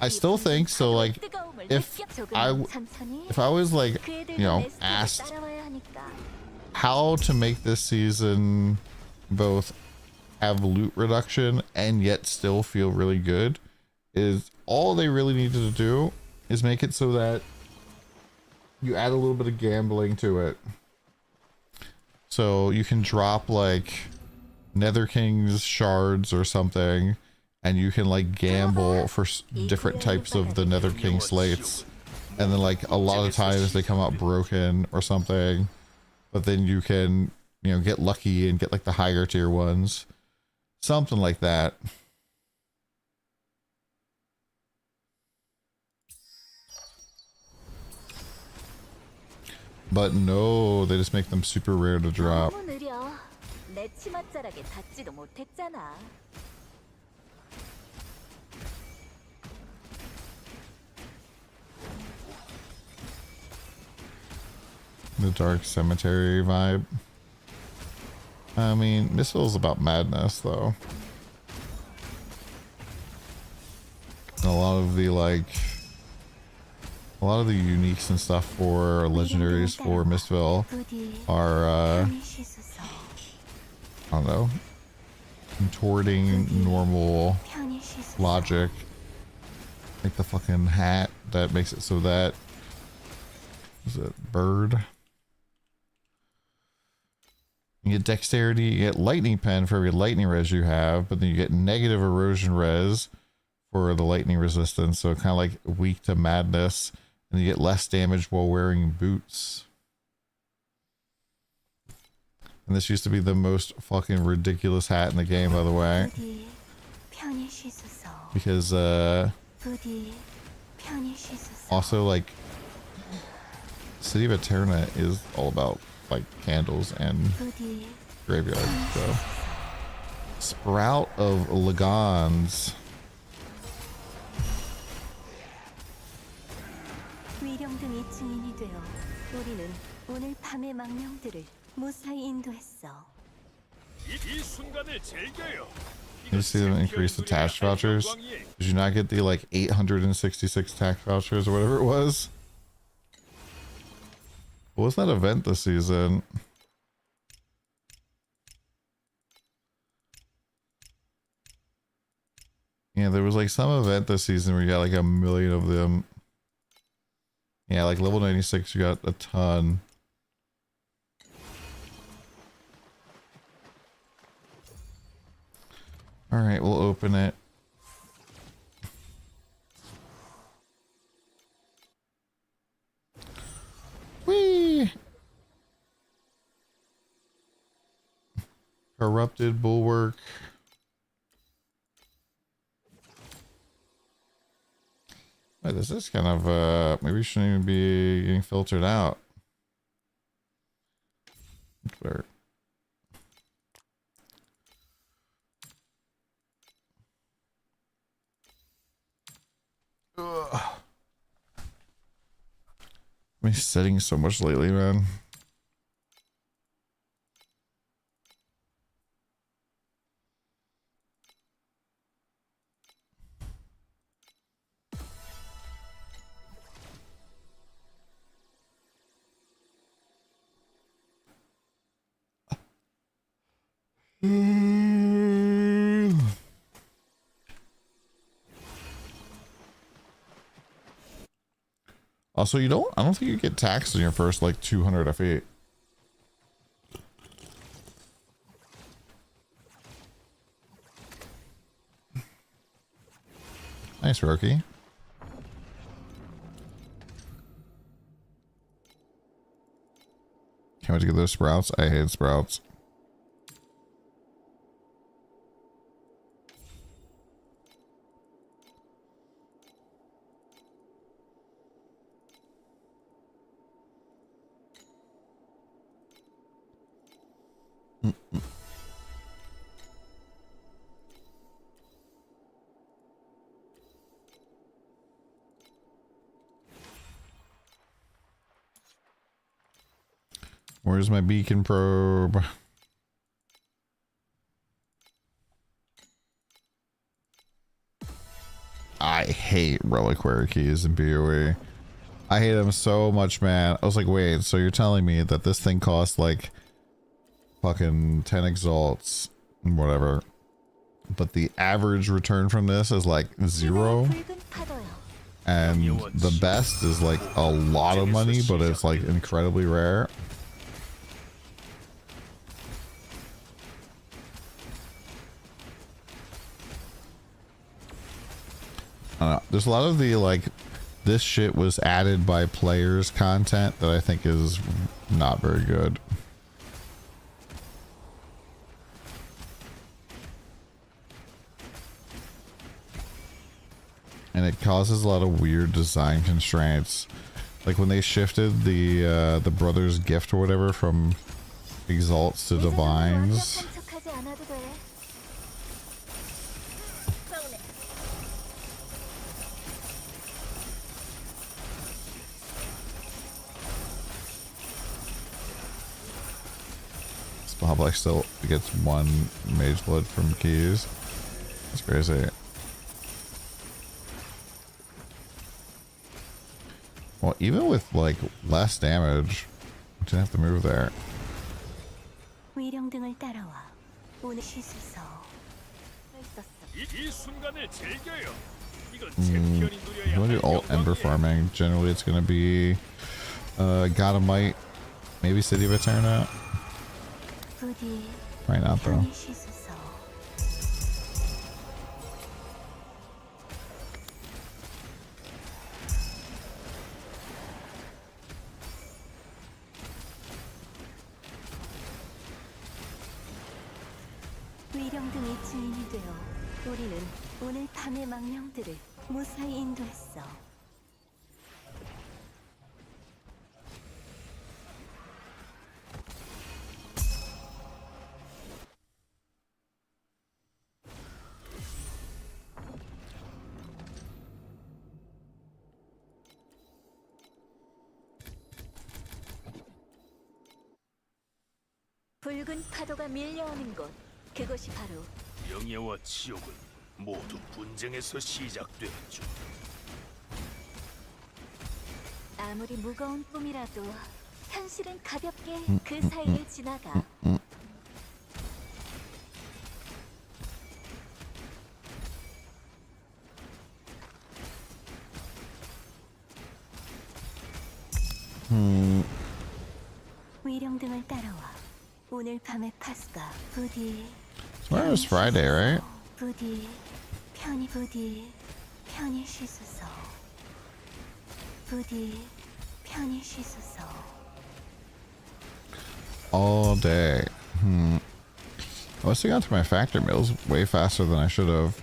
I still think so. Like, if I was like, asked how to make this season both have loot reduction and yet still feel really good, is all they really needed to do is make it so that you add a little bit of gambling to it. So you can drop like Nether King's shards or something, and you can like gamble for different types of the Nether King slates, and then like a lot of times they come out broken or something, but then you can get lucky and get like the higher tier ones, something like that. But no, they just make them super rare to drop. The Dark Cemetery vibe. I mean, this feels about madness though. And a lot of the uniques and stuff for legendaries for Mistville are I don't know, contorting normal logic, like the fucking hat that makes it so that, is it bird? You get dexterity, you get lightning pen for every lightning res you have, but then you get negative erosion res for the lightning resistance, so kind of like weak to madness, and you get less damage while wearing boots. And this used to be the most fucking ridiculous hat in the game, by the way. Because also like City of Eterna is all about like candles and graveyard. So Sprout of Lagans. You see them increase the tax vouchers? Did you not get the like 866 tax vouchers or whatever it was? What was that event this season? Yeah, there was like some event this season where you got like 1 million of them. Yeah, like level 96 you got a ton. Alright, we'll open it. Whee! Corrupted Bulwark. Wait, this is kind of, maybe it shouldn't even be getting filtered out. Better. Ugh. I've been sitting so much lately, man. Also, I don't think you get taxed on your first like 200 FE. Nice rookie. Can't wait to get those sprouts. I hate sprouts. Where's my beacon probe? I hate reliquary keys in BOE. I hate them so much, man. I was like, wait, so you're telling me that this thing costs like fucking 10 exalts, whatever, but the average return from this is like 0? And the best is like a lot of money, but it's like incredibly rare. I don't know. There's a lot of the like, this shit was added by players content that I think is not very good. And it causes a lot of weird design constraints. Like when they shifted the brother's gift or whatever from exalts to divines. Bob like still gets 1 mage blood from keys. That's crazy. Well, even with like less damage, you didn't have to move there. You want to do alt ember farming? Generally, it's going to be God of Might, maybe City of Eterna. Right now, though. 위령등의 증인이 되어 우리는 오늘 밤의 망령들을 무사히 인도했어. 붉은 파도가 밀려오는 곳, 그것이 바로 영예와 지옥은 모두 분쟁에서 시작되었죠. 아무리 무거운 꿈이라도 현실은 가볍게 그 사이를 지나가. 위령등을 따라와. 오늘 밤의 파수가 부디. Tomorrow's Friday, right? 부디 편히 쉬소서. 부디 편히 쉬소서. All day. I was got to my factor mills way faster than I should have.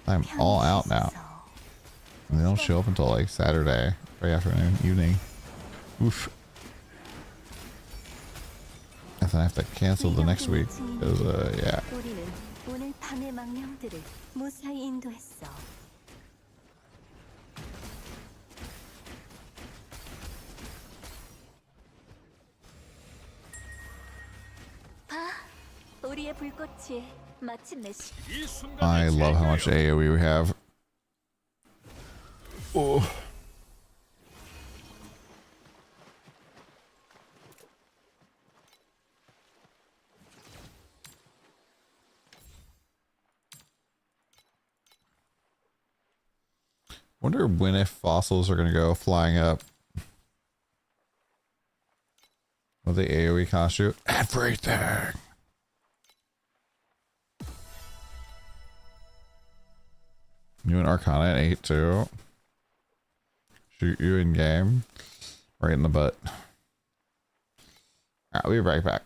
I'm all out now. And they don't show up until like Saturday, right afternoon, evening. Oof. And then I have to cancel the next week because, yeah. 오늘 밤의 망령들을 무사히 인도했어. 우리의 불꽃이 마침내 I love how much AoE we have. Oh. Wonder when if fossils are gonna go flying up. Will the AoE cost you everything? You an Arcana at 8 too? Shoot you in game? Right in the butt. Alright, we'll be right back.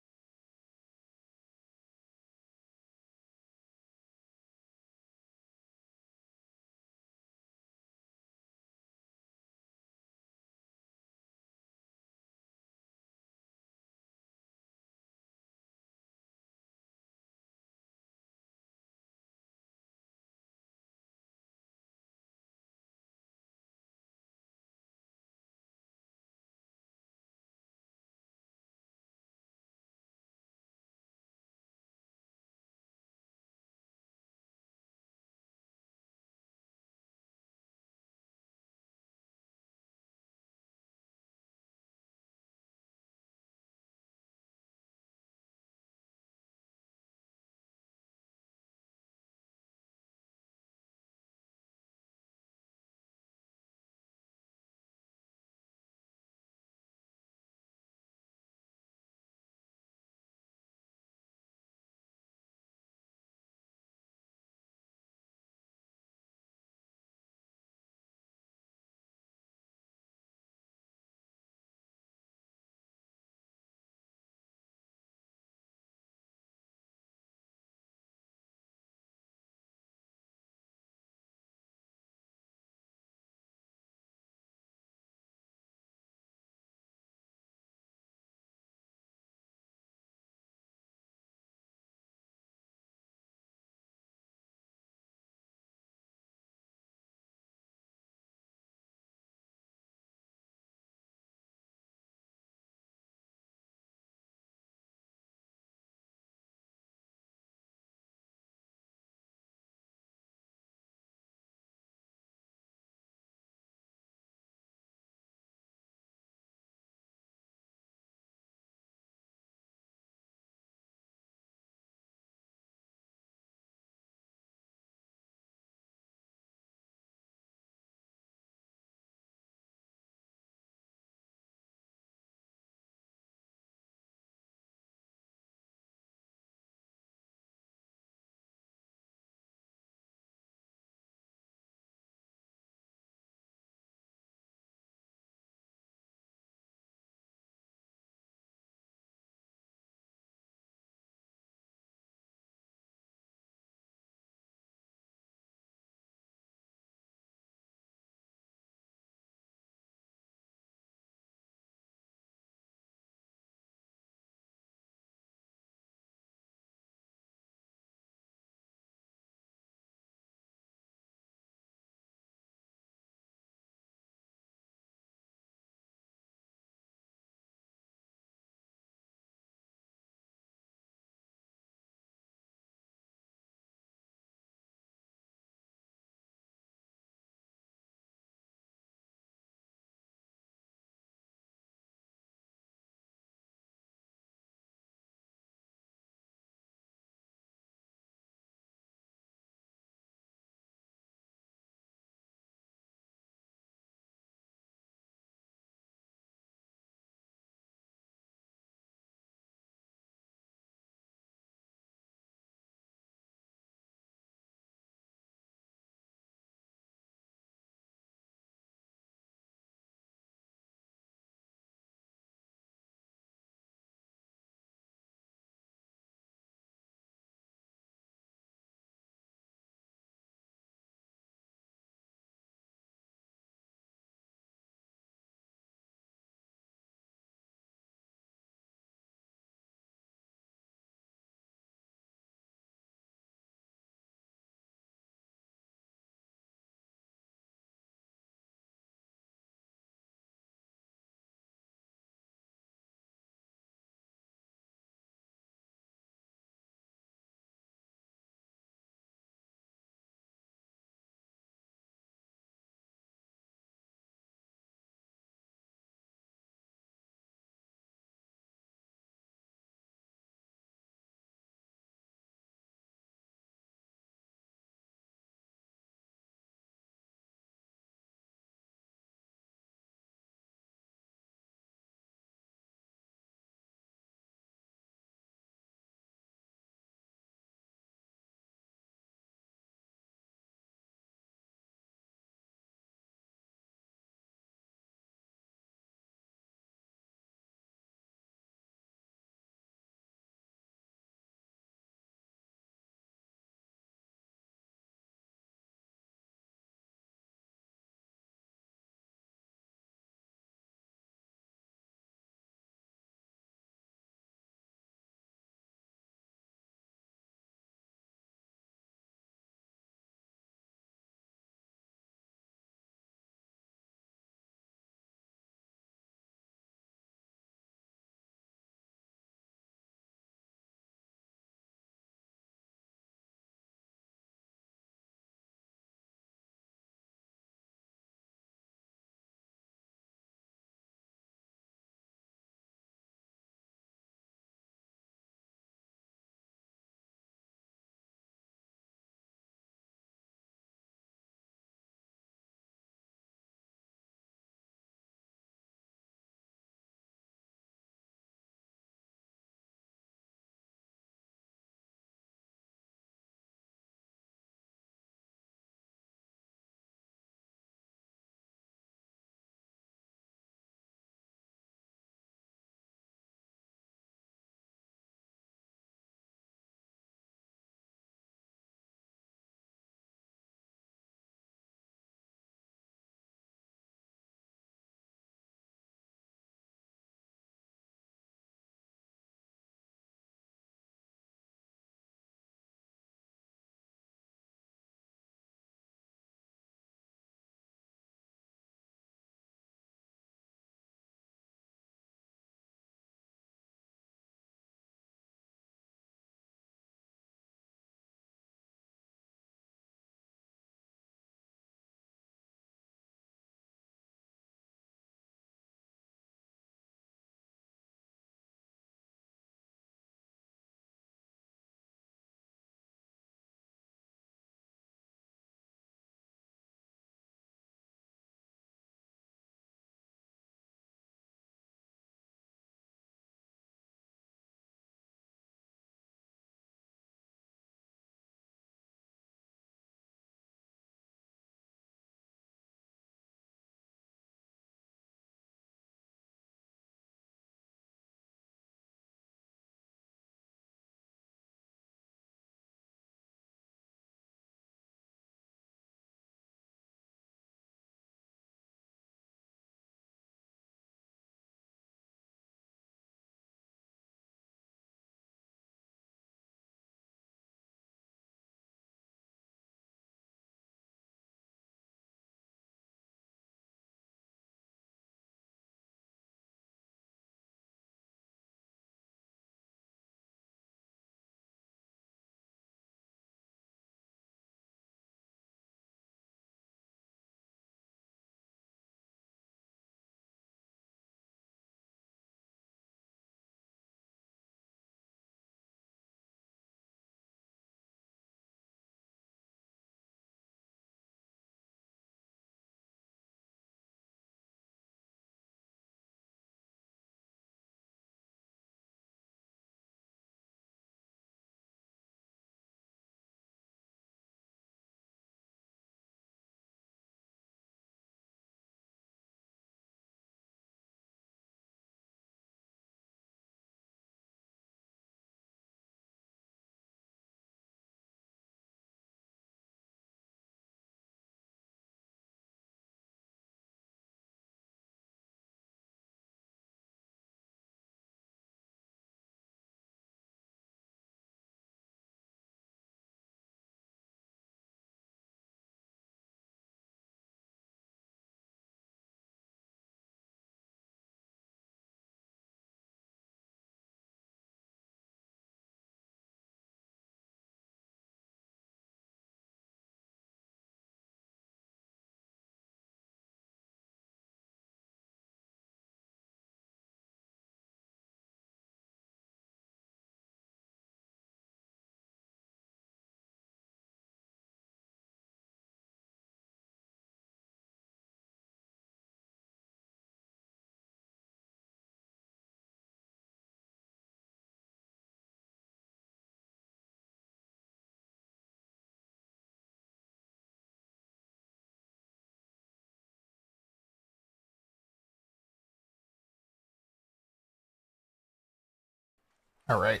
All right.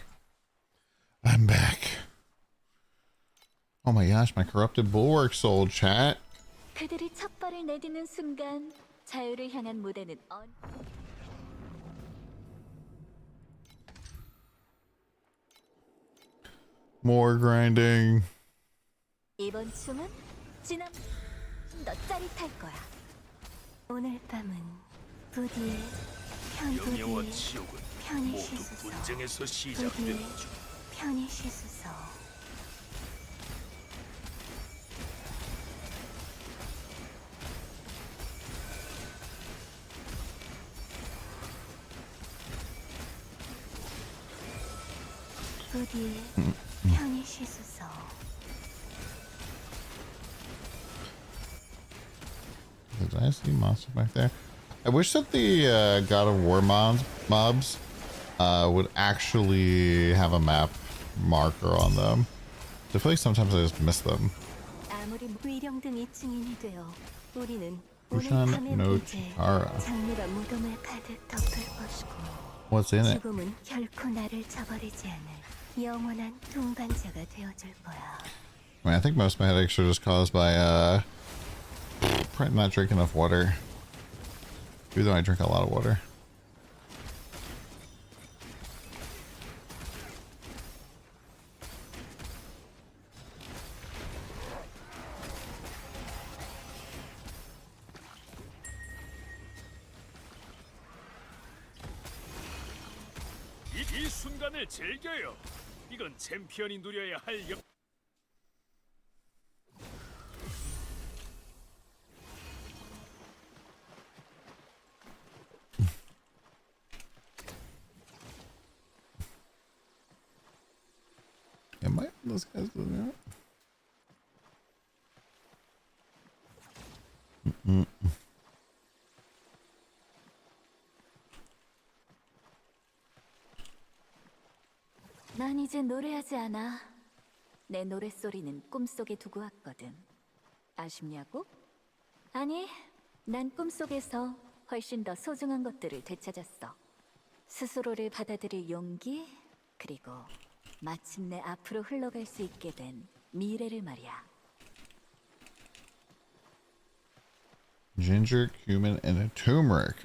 I'm back. Oh my gosh, my corrupted bulwark sold, chat. 그들이 첫 발을 내딛는 순간 자유를 향한 무대는 More grinding. 이번 춤은 지난 더 짜릿할 거야. 오늘 밤은 부디의 영예와 편부디의 치욕은 편히 모두 쉬소서. 분쟁에서 부디의 시작되는 중. 편히 쉬소서. 부디의 편히 쉬소서. Did I see monsters back there? I wish that the God of War mobs would actually have a map marker on them. I feel like sometimes I just miss them. 아무리 위령등이 증인이 되어 우리는 Bushan 오늘 밤의 no 비제 Chitara. 장미가 무덤을 가득 덮을 것이고 What's in it? 죽음은 결코 나를 저버리지 않을 영원한 동반자가 되어줄 거야. I mean, I think most of my headaches are just caused by probably not drinking enough water. Even though I drink a lot of water. 이 순간을 즐겨요. 이건 챔피언이 누려야 할 영. Am I? Those guys doing it? 난 이제 노래하지 않아. 내 노랫소리는 꿈속에 두고 왔거든. 아쉽냐고? 아니, 난 꿈속에서 훨씬 더 소중한 것들을 되찾았어. 스스로를 받아들일 용기, 그리고 마침내 앞으로 흘러갈 수 있게 된 미래를 말이야. Ginger, cumin, and a turmeric.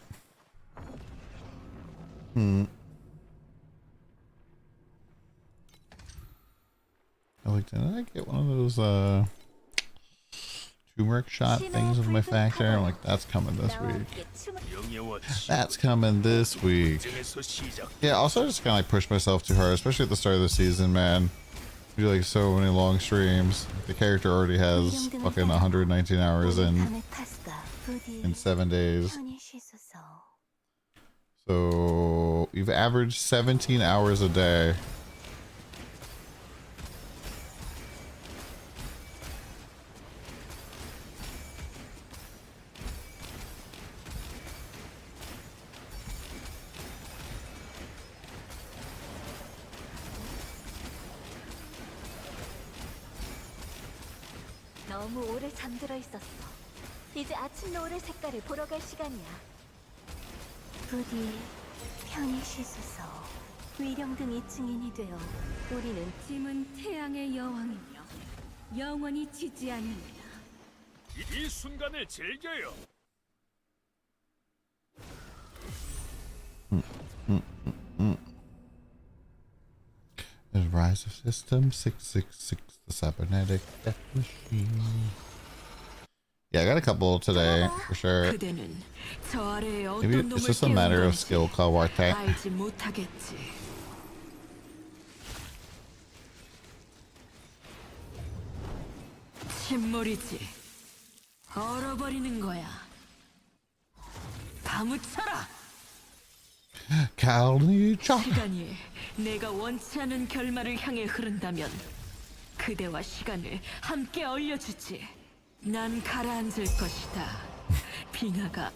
I like, didn't I get one of those turmeric shot things with my factor? I'm like, that's coming this week. 영예와 That's coming this week. 분쟁에서 시작. Yeah, also I just kind of like push myself too hard, especially at the start of the season, man. We do like so many long streams. The character already has fucking 119 hours in 7 days. So you've averaged 17 hours a day. 너무 오래 잠들어 있었어. 이제 아침 노을의 색깔을 보러 갈 시간이야. 부디 편히 쉬소서. 위령등이 증인이 되어 우리는 짐은 태양의 여왕이며 영원히 지지 않는다. 이 순간을 즐겨요. There's Rise of System 666, the cybernetic death machine. Yeah, I got a couple today for sure. Maybe it's just a matter of skill, Kawarte. 알지 못하겠지. 침몰이지. 얼어버리는 거야. 파묻혀라. Kalnicha. 시간이 내가 원치 않은 결말을 향해 흐른다면 그대와 시간을 함께 얼려주지. 난 가라앉을 것이다. 빙하가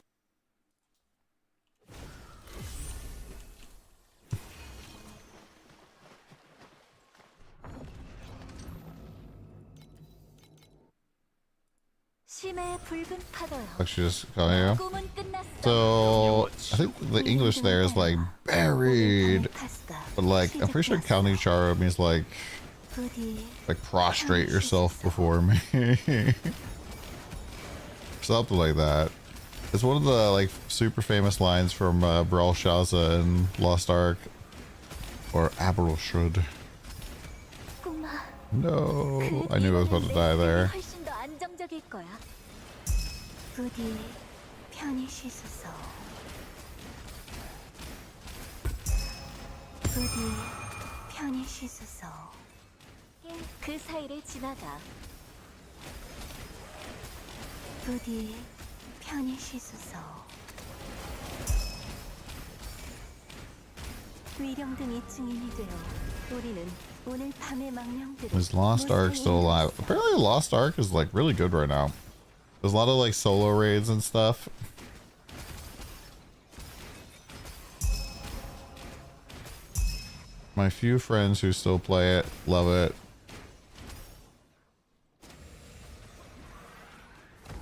심해의 붉은 파도요. Actually, just go here. 꿈은 끝났어. So I think the English there is like buried. But like, I'm pretty sure Kaunichara means like prostrate yourself before me. Something like that. It's one of the like super famous lines from Brawl Shaza and Lost Ark. Or Admiral Should. No, I knew I was about to die there. 부디 편히 쉬소서. 부디 편히 쉬소서. 그 사이를 지나가. 부디 편히 쉬소서. 위령등이 증인이 되어 우리는 오늘 밤의 망령들을. Is Lost Ark still alive? Apparently Lost Ark is like really good right now. There's a lot of like solo raids and stuff. My few friends who still play it love it.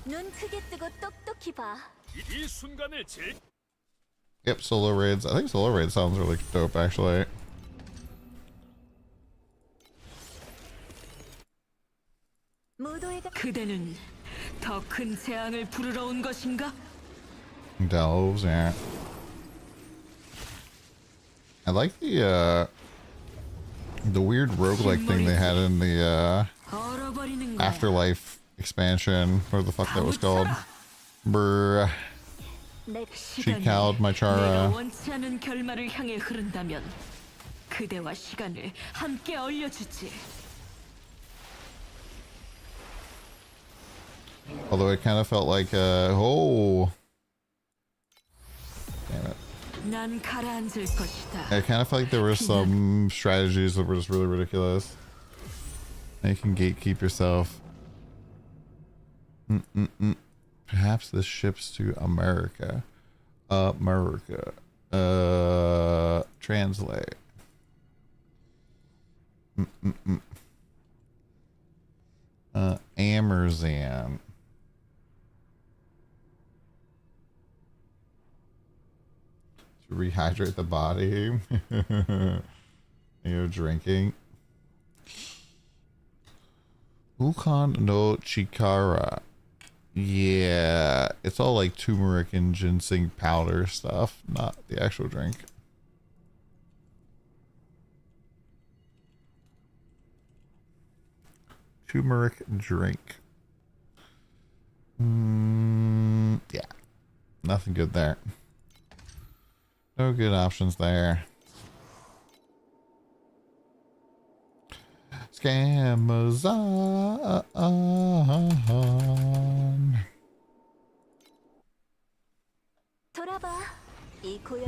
눈 크게 뜨고 똑똑히 봐. 이 순간을 Yep, solo raids. I think solo raid sounds really dope actually. 그대는 더 큰 재앙을 부르러 온 것인가? Delves, yeah. I like the weird roguelike thing they had in the Afterlife expansion, whatever the fuck that was called. Brr. She cowed my Chara. 원치 않은 결말을 향해 흐른다면 그대와 시간을 함께 얼려주지. Although it kind of felt like oh. Damn it. 난 가라앉을 것이다. I kind of felt like there were some strategies that were just really ridiculous. And you can gatekeep yourself. Perhaps this ships to America. America. Translate. Amarzan. To rehydrate the body. Drinking. Ukan no Chikara. Yeah, it's all like turmeric and ginseng powder stuff, not the actual drink. Turmeric drink. Yeah, nothing good there. No good options there. Scamazon.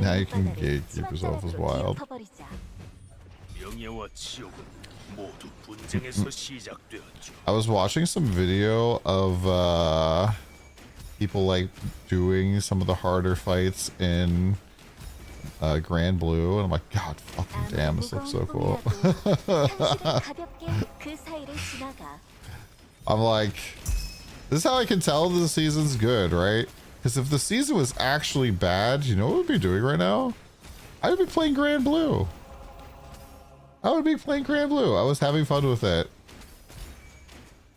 Now you can gatekeep yourself as wild. I was watching some video of people like doing some of the harder fights in Grand Blue, and I'm like, God fucking damn, this looks so cool. I'm like, this is how I can tell the season's good, right? Because if the season was actually bad, you know what we'd be doing right now? I would be playing Grand Blue. I would be playing Grand Blue. I was having fun with it.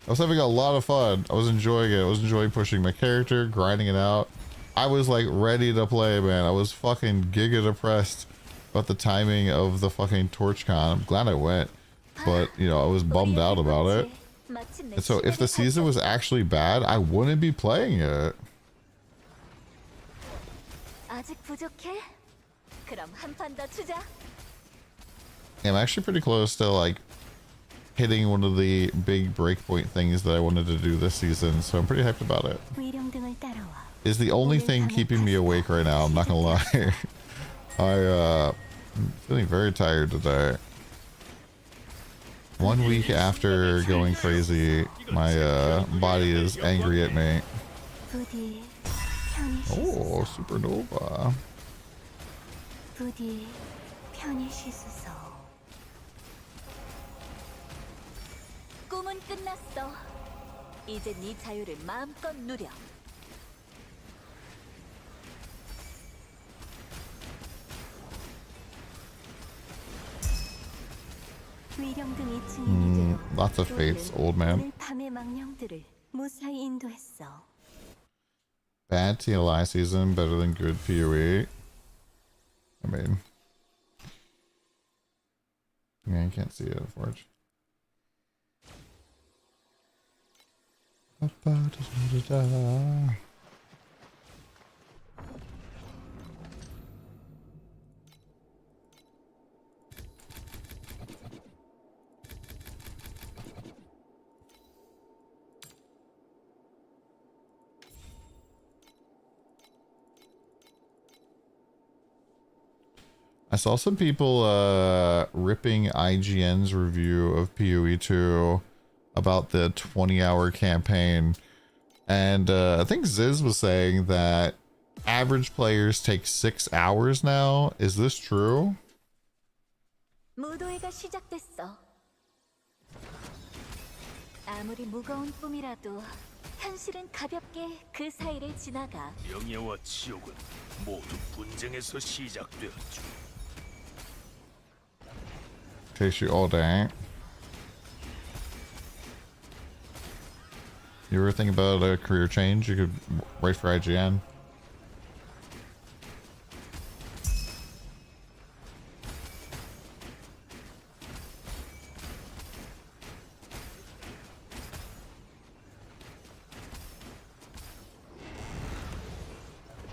I was having a lot of fun. I was enjoying it. I was enjoying pushing my character, grinding it out. I was like ready to play, man. I was fucking giga depressed about the timing of the fucking TorchCon. I'm glad I went, but you know, I was bummed out about it. And so if the season was actually bad, I wouldn't be playing it. Yeah, I'm actually pretty close to like hitting one of the big breakpoint things that I wanted to do this season, so I'm pretty hyped about it. Is the only thing keeping me awake right now, I'm not gonna lie. I'm feeling very tired today. 1 week after going crazy, my body is angry at me. Oh, supernova. 꿈은 끝났어. 이제 네 자유를 마음껏 누려. 위령등 2층인 Lots of fates, old man. 오늘 밤의 망령들을 무사히 인도했어. Bad TLI season, better than good PoE. I mean, yeah, you can't see it, Forge. I saw some people ripping IGN's review of PoE 2 about the 20-hour campaign, and I think Ziz was saying that average players take 6 hours now. Is this true? 무도회가 시작됐어. 아무리 무거운 꿈이라도 현실은 가볍게 그 사이를 지나가. 명예와 치욕은 모두 분쟁에서 시작되었죠. Takes you all day. You ever think about a career change? You could write for IGN.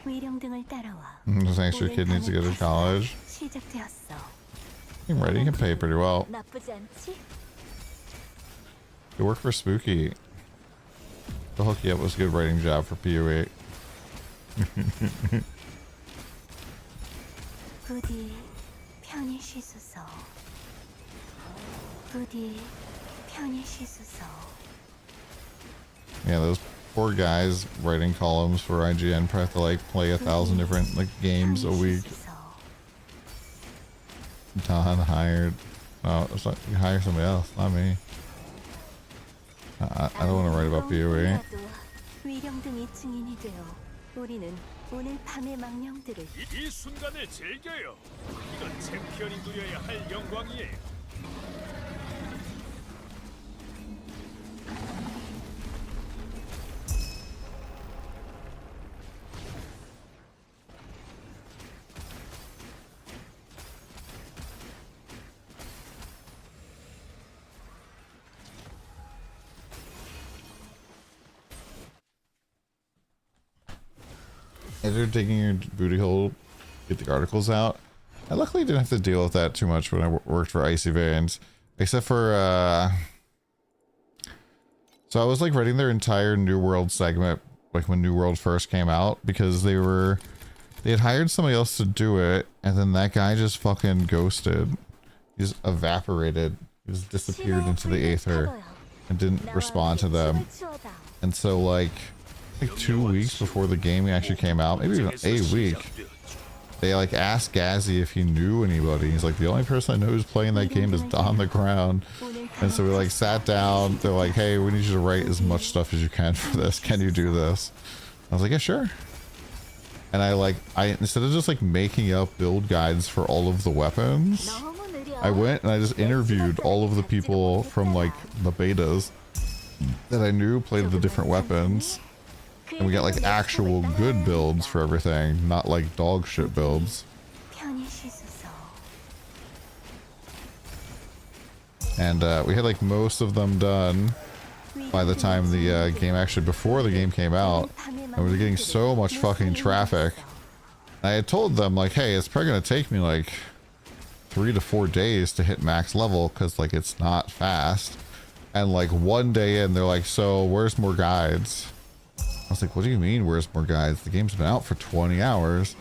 위령등을 따라와. This extra kid needs to go to college. 시작되었어. I'm ready. You can pay pretty well. 나쁘지 않지? You work for Spooky. The hook you up was a good writing job for PoE. 부디 편히 쉬소서. 부디 편히 쉬소서. Yeah, those poor guys writing columns for IGN probably have to like play 1,000 different like games a week. Don hired. Oh, it's like you hire somebody else, not me. I don't want to write about PoE. 위령등 2층인이 되어 우리는 오늘 밤의 망령들을 이 순간을 즐겨요. 이건 챔피언이 누려야 할 영광이에요. As you're digging your booty hole, get the articles out. I luckily didn't have to deal with that too much when I worked for Icy Veins, except for so I was like writing their entire New World segment like when New World first came out, because they had hired somebody else to do it, and then that guy just fucking ghosted. He just evaporated. He just disappeared into the aether and didn't respond to them. And so like 2 weeks before the game actually came out, maybe even a week, they like asked Gazzy if he knew anybody. He's like, the only person I know who's playing that game is DonTheCrown. And so we like sat down. They're like, hey, we need you to write as much stuff as you can for this. Can you do this? I was like, yeah, sure. And I instead of just like making up build guides for all of the weapons, I went and I just interviewed all of the people from like the betas that I knew played the different weapons. And we got like actual good builds for everything, not like dog shit builds. And we had like most of them done by the time the game actually, before the game came out. And we were getting so much fucking traffic. I had told them like, hey, it's probably gonna take me like 3 to 4 days to hit max level, because like it's not fast. And like one day in, they're like, so where's more guides? I was like, what do you mean where's more guides? The game's been out for 20 hours.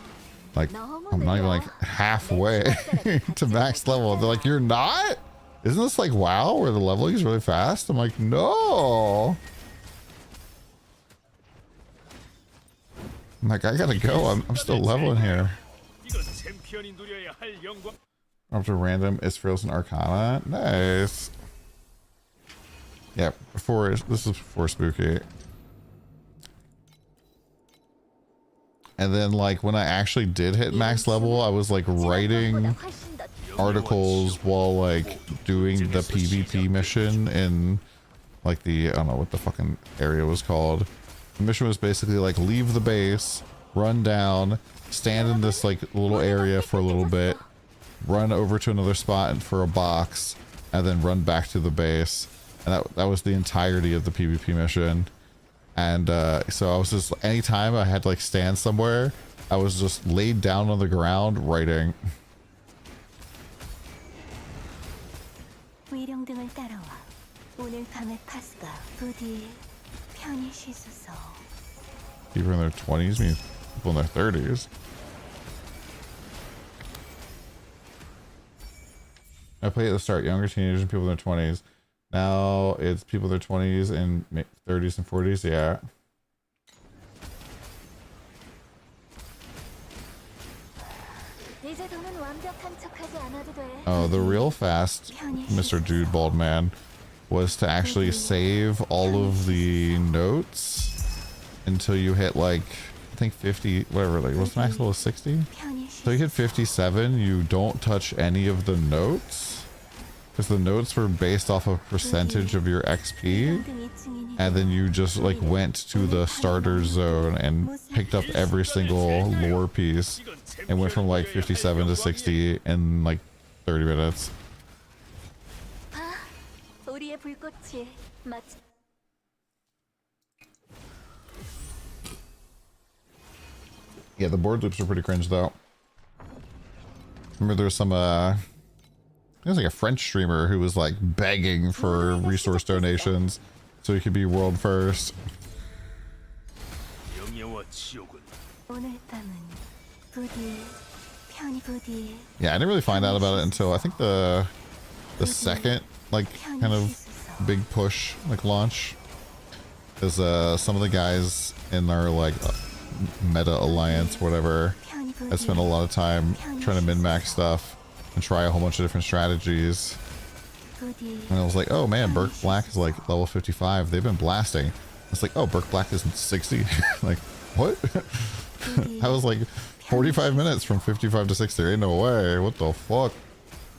Like, I'm not even like halfway to max level. They're like, you're not? Isn't this like WoW where the leveling is really fast? I'm like, no. I'm like, I gotta go. I'm still leveling here. After random is Frozen Arcana. Nice. Yeah, this is before Spooky. And then like when I actually did hit max level, I was like writing articles while like doing the PvP mission in like the, I don't know what the fucking area was called. The mission was basically like leave the base, run down, stand in this like little area for a little bit, run over to another spot for a box, and then run back to the base. And that was the entirety of the PvP mission. And so I was just, anytime I had to like stand somewhere, I was just laid down on the ground writing. 위령등을 따라와. 오늘 밤의 파스가 부디 편히 쉬소서. People in their 20s means people in their 30s. I played at the start, younger teenagers and people in their 20s. Now it's people in their 20s and 30s and 40s, yeah. Oh, the real fast, Mr. Dude Bald Man, was to actually save all of the notes until you hit like, I think 50, whatever, like what's the max level, 60? So you hit 57, you don't touch any of the notes, because the notes were based off of percentage of your XP, and then you just like went to the starter zone and picked up every single lore piece and went from like 57 to 60 in like 30 minutes. Yeah, the board loops are pretty cringe though. Remember there was some it was like a French streamer who was like begging for resource donations so he could be world first. Yeah, I didn't really find out about it until I think the second like kind of big push like launch, because some of the guys in our like meta alliance whatever I spent a lot of time trying to min-max stuff and try a whole bunch of different strategies, and I was like, oh man, Burke Black is like level 55, they've been blasting. It's like, oh, Burke Black is 60. Like what? I was like 45 minutes from 55 to 60, ain't no way, what the fuck.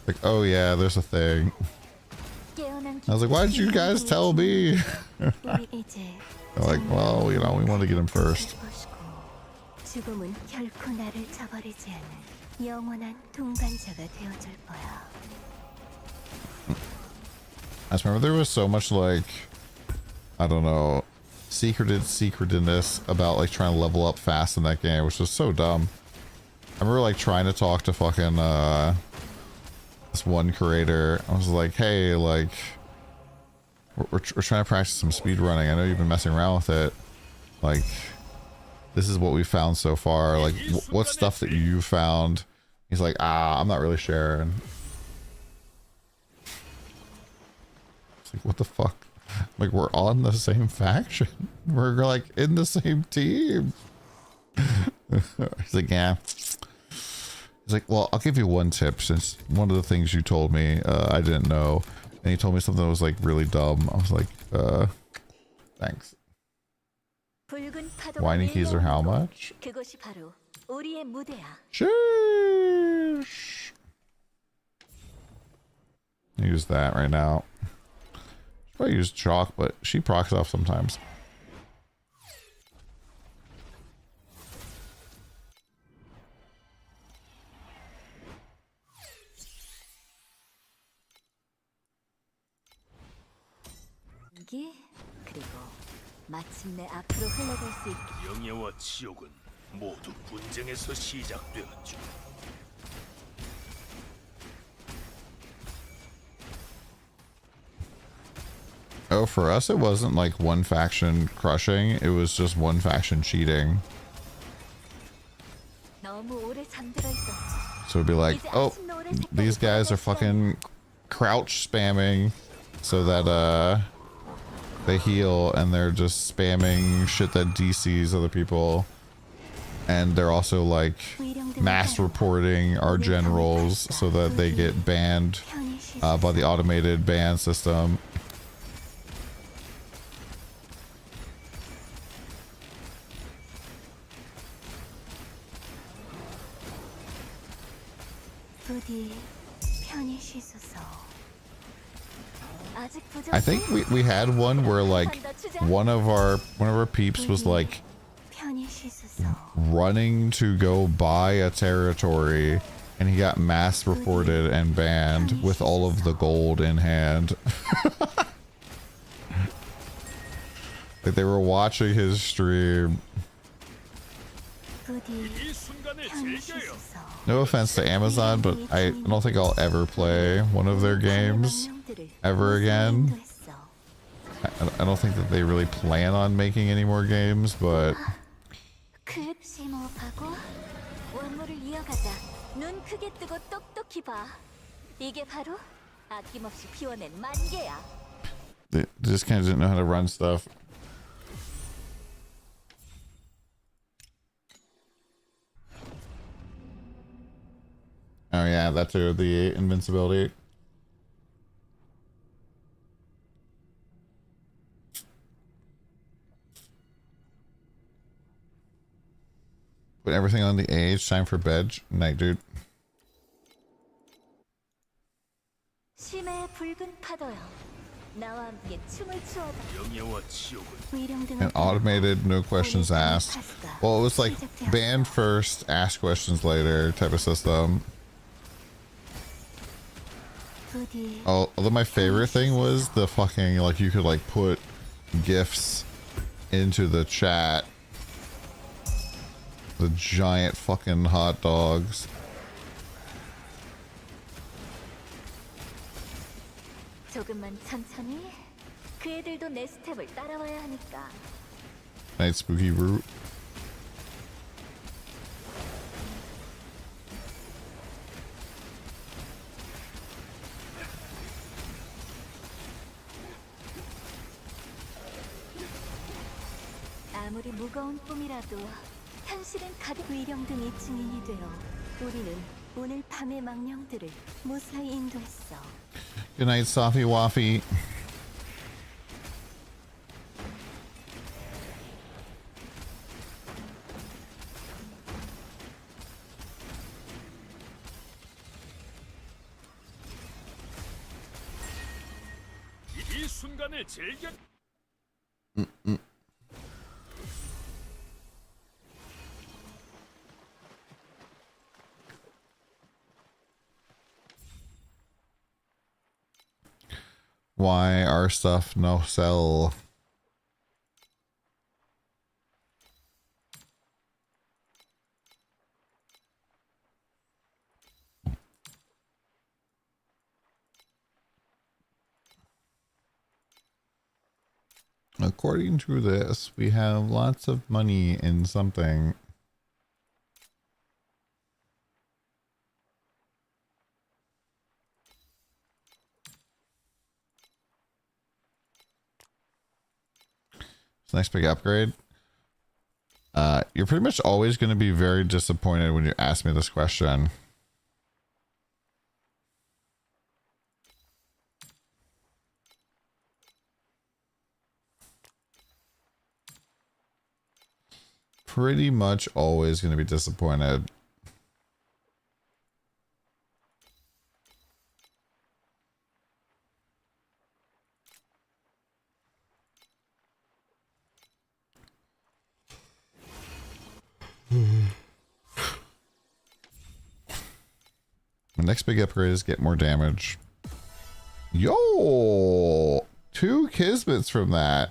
Like, oh yeah, there's a thing. I was like, why did you guys tell me? They're like, well, you know, we wanted to get him first. I just remember there was so much like, I don't know, secretedness about like trying to level up fast in that game, which was so dumb. I remember like trying to talk to fucking this one creator. I was like, hey, like we're trying to practice some speed running. I know you've been messing around with it. Like, this is what we found so far. Like, what's stuff that you found? He's like, I'm not really sharing. It's like, what the fuck? Like, we're on the same faction. We're like in the same team. He's like, yeah. He's like, well, I'll give you one tip, since one of the things you told me I didn't know. And he told me something that was like really dumb. I was like, thanks. Whining keys are how much? Sheesh. Use that right now. I use chalk, but she procs off sometimes. 영예와 지옥은 모두 분쟁에서 시작되었죠. Oh, for us, it wasn't like one faction crushing. It was just one faction cheating. So it'd be like, oh, these guys are fucking crouch spamming so that they heal, and they're just spamming shit that DCs other people, and they're also like mass reporting our generals so that they get banned by the automated ban system. I think we had one where like one of our peeps was like running to go buy a territory, and he got mass reported and banned with all of the gold in hand. Like they were watching his stream. No offense to Amazon, but I don't think I'll ever play one of their games ever again. I don't think that they really plan on making any more games, but they just kind of didn't know how to run stuff. Oh yeah, that too, the invincibility. Put everything on the age. Time for bed. Night, dude. And automated, no questions asked. Well, it was like ban first, ask questions later type of system. Although my favorite thing was the fucking, like, you could like put gifts into the chat. The giant fucking hot dogs. Night spooky root. 아무리 무거운 꿈이라도 현실은 가득 위령등이 증인이 되어 우리는 오늘 밤의 망령들을 무사히 인도했어. Good night, Sophie Waffy. 이 순간을 즐겨. Why our stuff no sell? According to this, we have lots of money in something. Next big upgrade. You're pretty much always going to be very disappointed when you ask me this question. Pretty much always going to be disappointed. The next big upgrade is get more damage. Yo! 2 Kismets from that.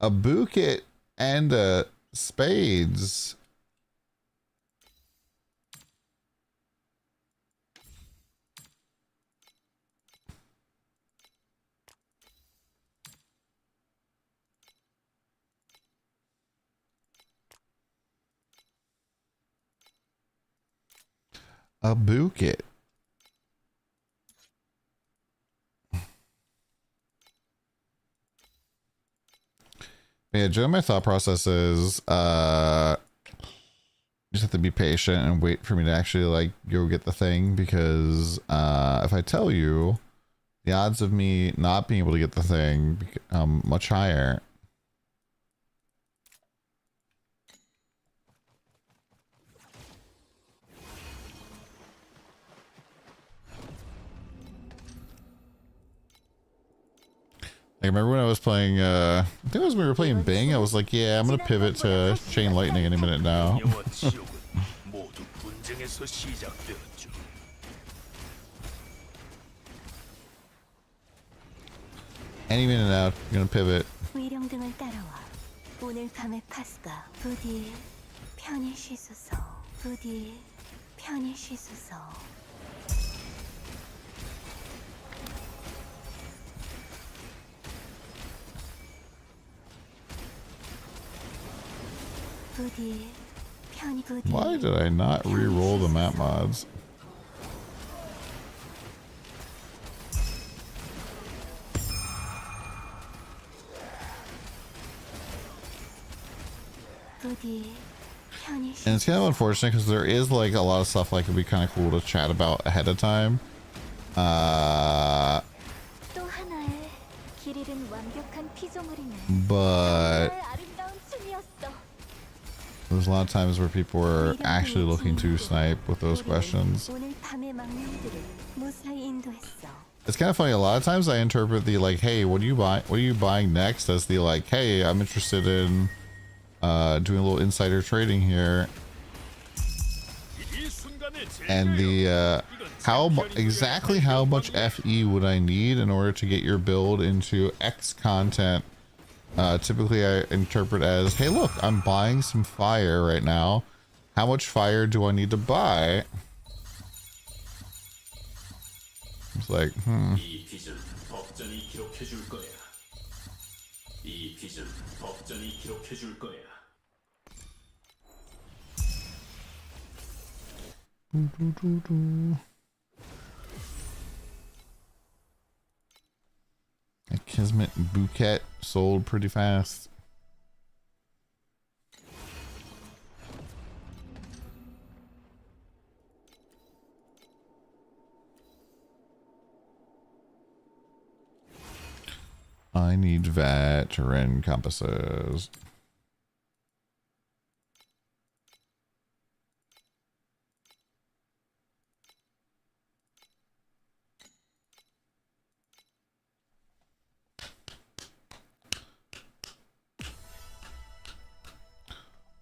A Bouquet and a Spades. A Bouquet. Yeah, Joe, my thought process is you just have to be patient and wait for me to actually like go get the thing, because if I tell you, the odds of me not being able to get the thing become much higher. I remember when I was playing, I think it was when we were playing Bing, I was like, yeah, I'm gonna pivot to Chain Lightning any minute now. Any minute now, I'm gonna pivot. 위령등을 따라와. 오늘 밤의 파스가 부디 편히 쉬소서. 부디 편히 쉬소서. 부디 편히 부디. Why did I not re-roll the map mods? 부디 편히 And it's kind of unfortunate because there is like a lot of stuff like it'd be kind of cool to chat about ahead of time. 또 하나의 길 잃은 완벽한 피조물이네. But 아름다운 춤이었어. there's a lot of times where people were actually looking to snipe with those questions. 오늘 밤의 망령들을 무사히 인도했어. It's kind of funny. A lot of times I interpret the like, "Hey, what do you buy? What are you buying next?" as the like, "Hey, I'm interested in doing a little insider trading here." And the exactly how much FE would I need in order to get your build into X content? Typically I interpret as, hey, look, I'm buying some fire right now. How much fire do I need to buy? It's like, A Kismet bouquet sold pretty fast. I need veteran compasses.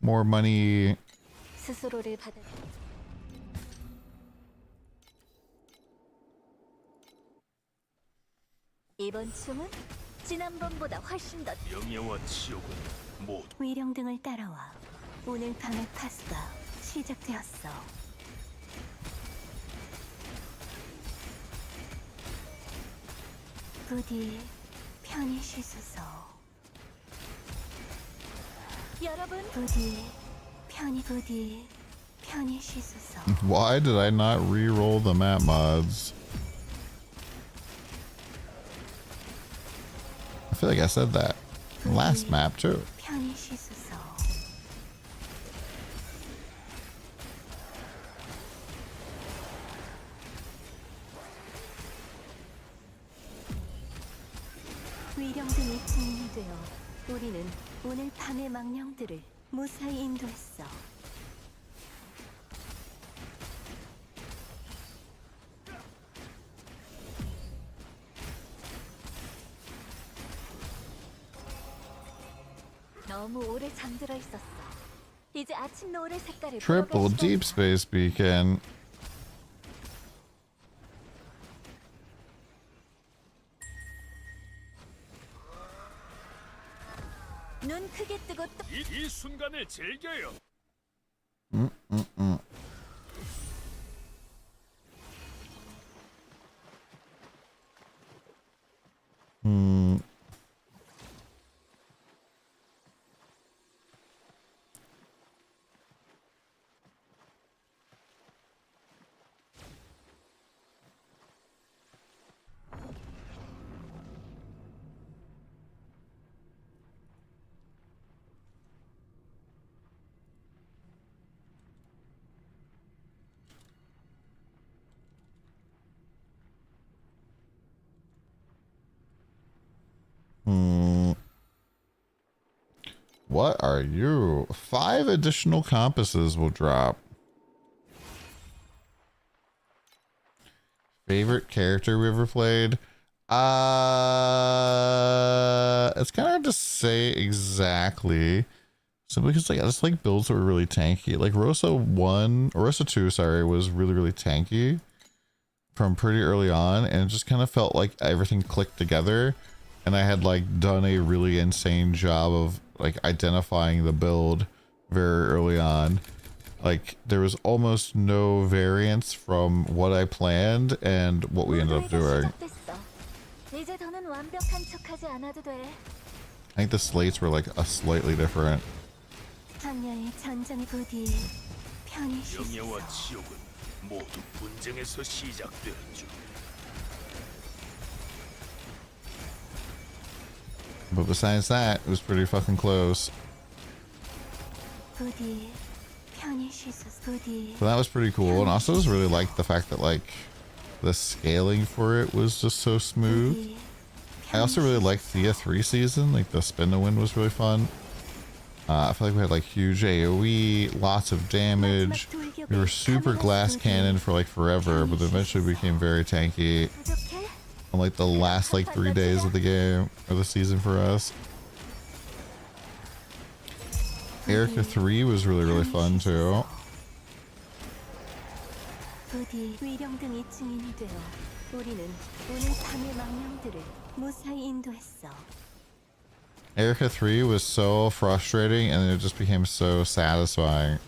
More money. 스스로를 받아. 이번 춤은 지난번보다 훨씬 더. 영예와 치욕은 모두 위령등을 따라와. 오늘 밤의 파스가 시작되었어. 부디 편히 쉬소서. 여러분, 부디 편히 쉬소서. Why did I not re-roll the map mods? I feel like I said that last map too. 편히 쉬소서. 위령등이 증인이 되어 우리는 오늘 밤의 망령들을 무사히 인도했어. 너무 오래 잠들어 있었어. 이제 아침 노을의 색깔을 Triple deep space beacon. 눈 크게 뜨고 또 이 순간을 즐겨요. What are you? 5 additional compasses will drop. Favorite character we ever played? It's kind of hard to say exactly. So because like I just like builds that were really tanky. Like Rosa 2, sorry, was really tanky from pretty early on, and it just kind of felt like everything clicked together, and I had like done a really insane job of like identifying the build very early on. Like there was almost no variance from what I planned and what we ended up doing. I think the slates were like a slightly different. 영예와 지옥은 모두 분쟁에서 시작되었죠. But besides that, it was pretty fucking close. So that was pretty cool, and also just really liked the fact that like the scaling for it was just so smooth. I also really liked the 3 season, like the spin to win was really fun. I feel like we had like huge AoE, lots of damage. We were super glass cannon for like forever, but eventually became very tanky on like the last like 3 days of the game or the season for us. Erica 3 was really fun too. Erica 3 was so frustrating, and it just became so satisfying.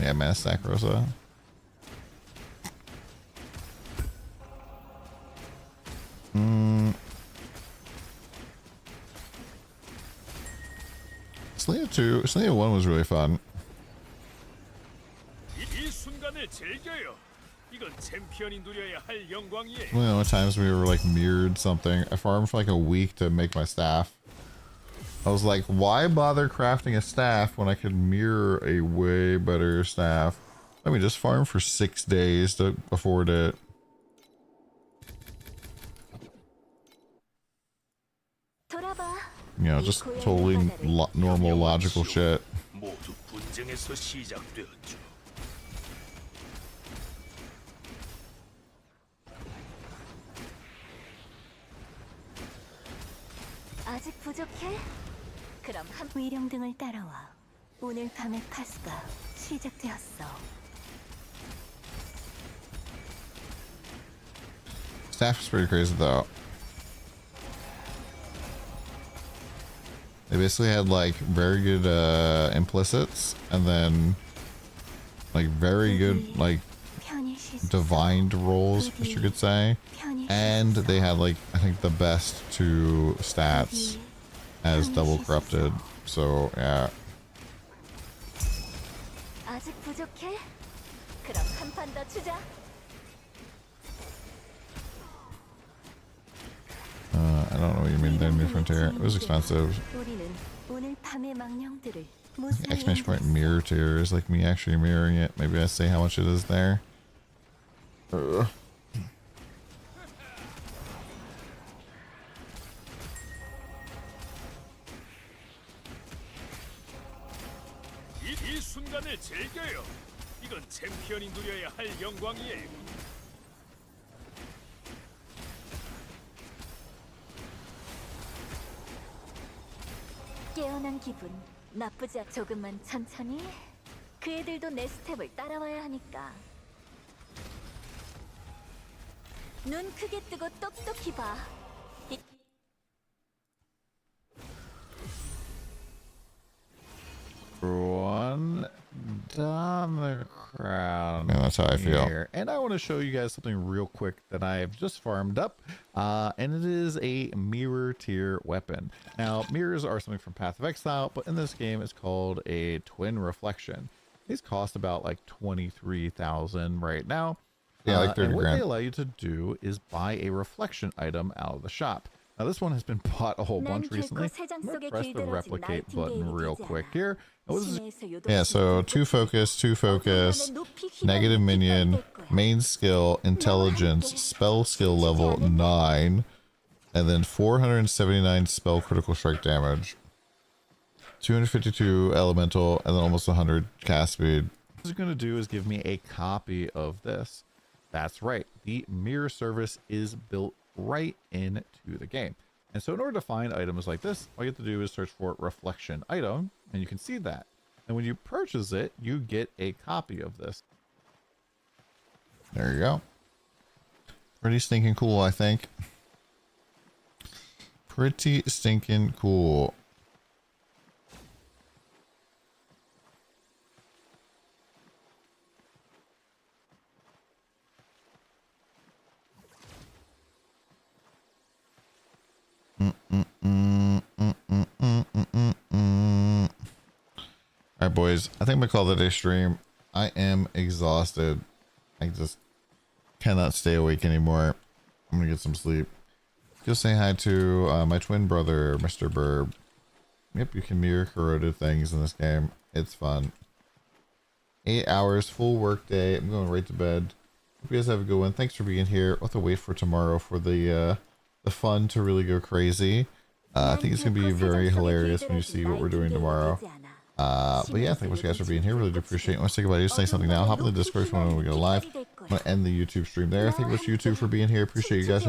Yeah, man, stack Rosa. Selena 1 was really fun. One of the times we were like mirrored something. I farmed for like a week to make my staff. I was like, why bother crafting a staff when I could mirror a way better staff? Let me just farm for 6 days to afford it. You know, just totally normal, logical shit. 아직 부족해? 그럼 한 위령등을 따라와. 오늘 밤의 파수가 시작되었어. Staff is pretty crazy though. They basically had like very good implicits, and then like very good like divined rolls, which you could say, and they had like I think the best 2 stats as double corrupted. So yeah. 아직 부족해? 그럼 한 판 더 주자. I don't know what you mean there, New Frontier. It was expensive. Exclamation point mirror tier is like me actually mirroring it. Maybe I say how much it is there. 이 순간을 즐겨요. 이건 챔피언이 누려야 할 영광이에요. 깨어난 기분 나쁘지 않. 조금만 천천히. 그 애들도 내 스텝을 따라와야 하니까. 눈 크게 뜨고 똑똑히 봐. One DonTheCrown. Yeah, that's how I feel. Here. And I want to show you guys something real quick that I've just farmed up. And it is a mirror tier weapon. Now, mirrors are something from Path of Exile, but in this game it's called a twin reflection. These cost about like 23,000 right now. Yeah, like 30 grand. What they allow you to do is buy a reflection item out of the shop. Now this one has been bought a whole bunch recently. I'm gonna press the replicate button real quick here. Yeah, so 2 focus, negative minion, main skill, intelligence, spell skill level 9, and then 479 spell critical strike damage, 252 elemental, and then almost 100 cast speed. What it's gonna do is give me a copy of this. That's right. The mirror service is built right into the game. And so in order to find items like this, all you have to do is search for reflection item, and you can see that. And when you purchase it, you get a copy of this. There you go. Pretty stinking cool, I think. Pretty stinking cool. Alright, boys. I think I'm gonna call that a stream. I am exhausted. I just cannot stay awake anymore. I'm gonna get some sleep. Just say hi to my twin brother, Mr. Burb. Yep, you can mirror corroded things in this game. It's fun. 8 hours, full work day. I'm going right to bed. Hope you guys have a good one. Thanks for being here. We'll have to wait for tomorrow for the fun to really go crazy. I think it's gonna be very hilarious when you see what we're doing tomorrow. But yeah, thank you guys for being here. Really do appreciate it. Let's think about it. Just say something now. Hop in the Discord when we go live. I'm gonna end the YouTube stream there. Thank you much YouTube for being here. Appreciate you guys.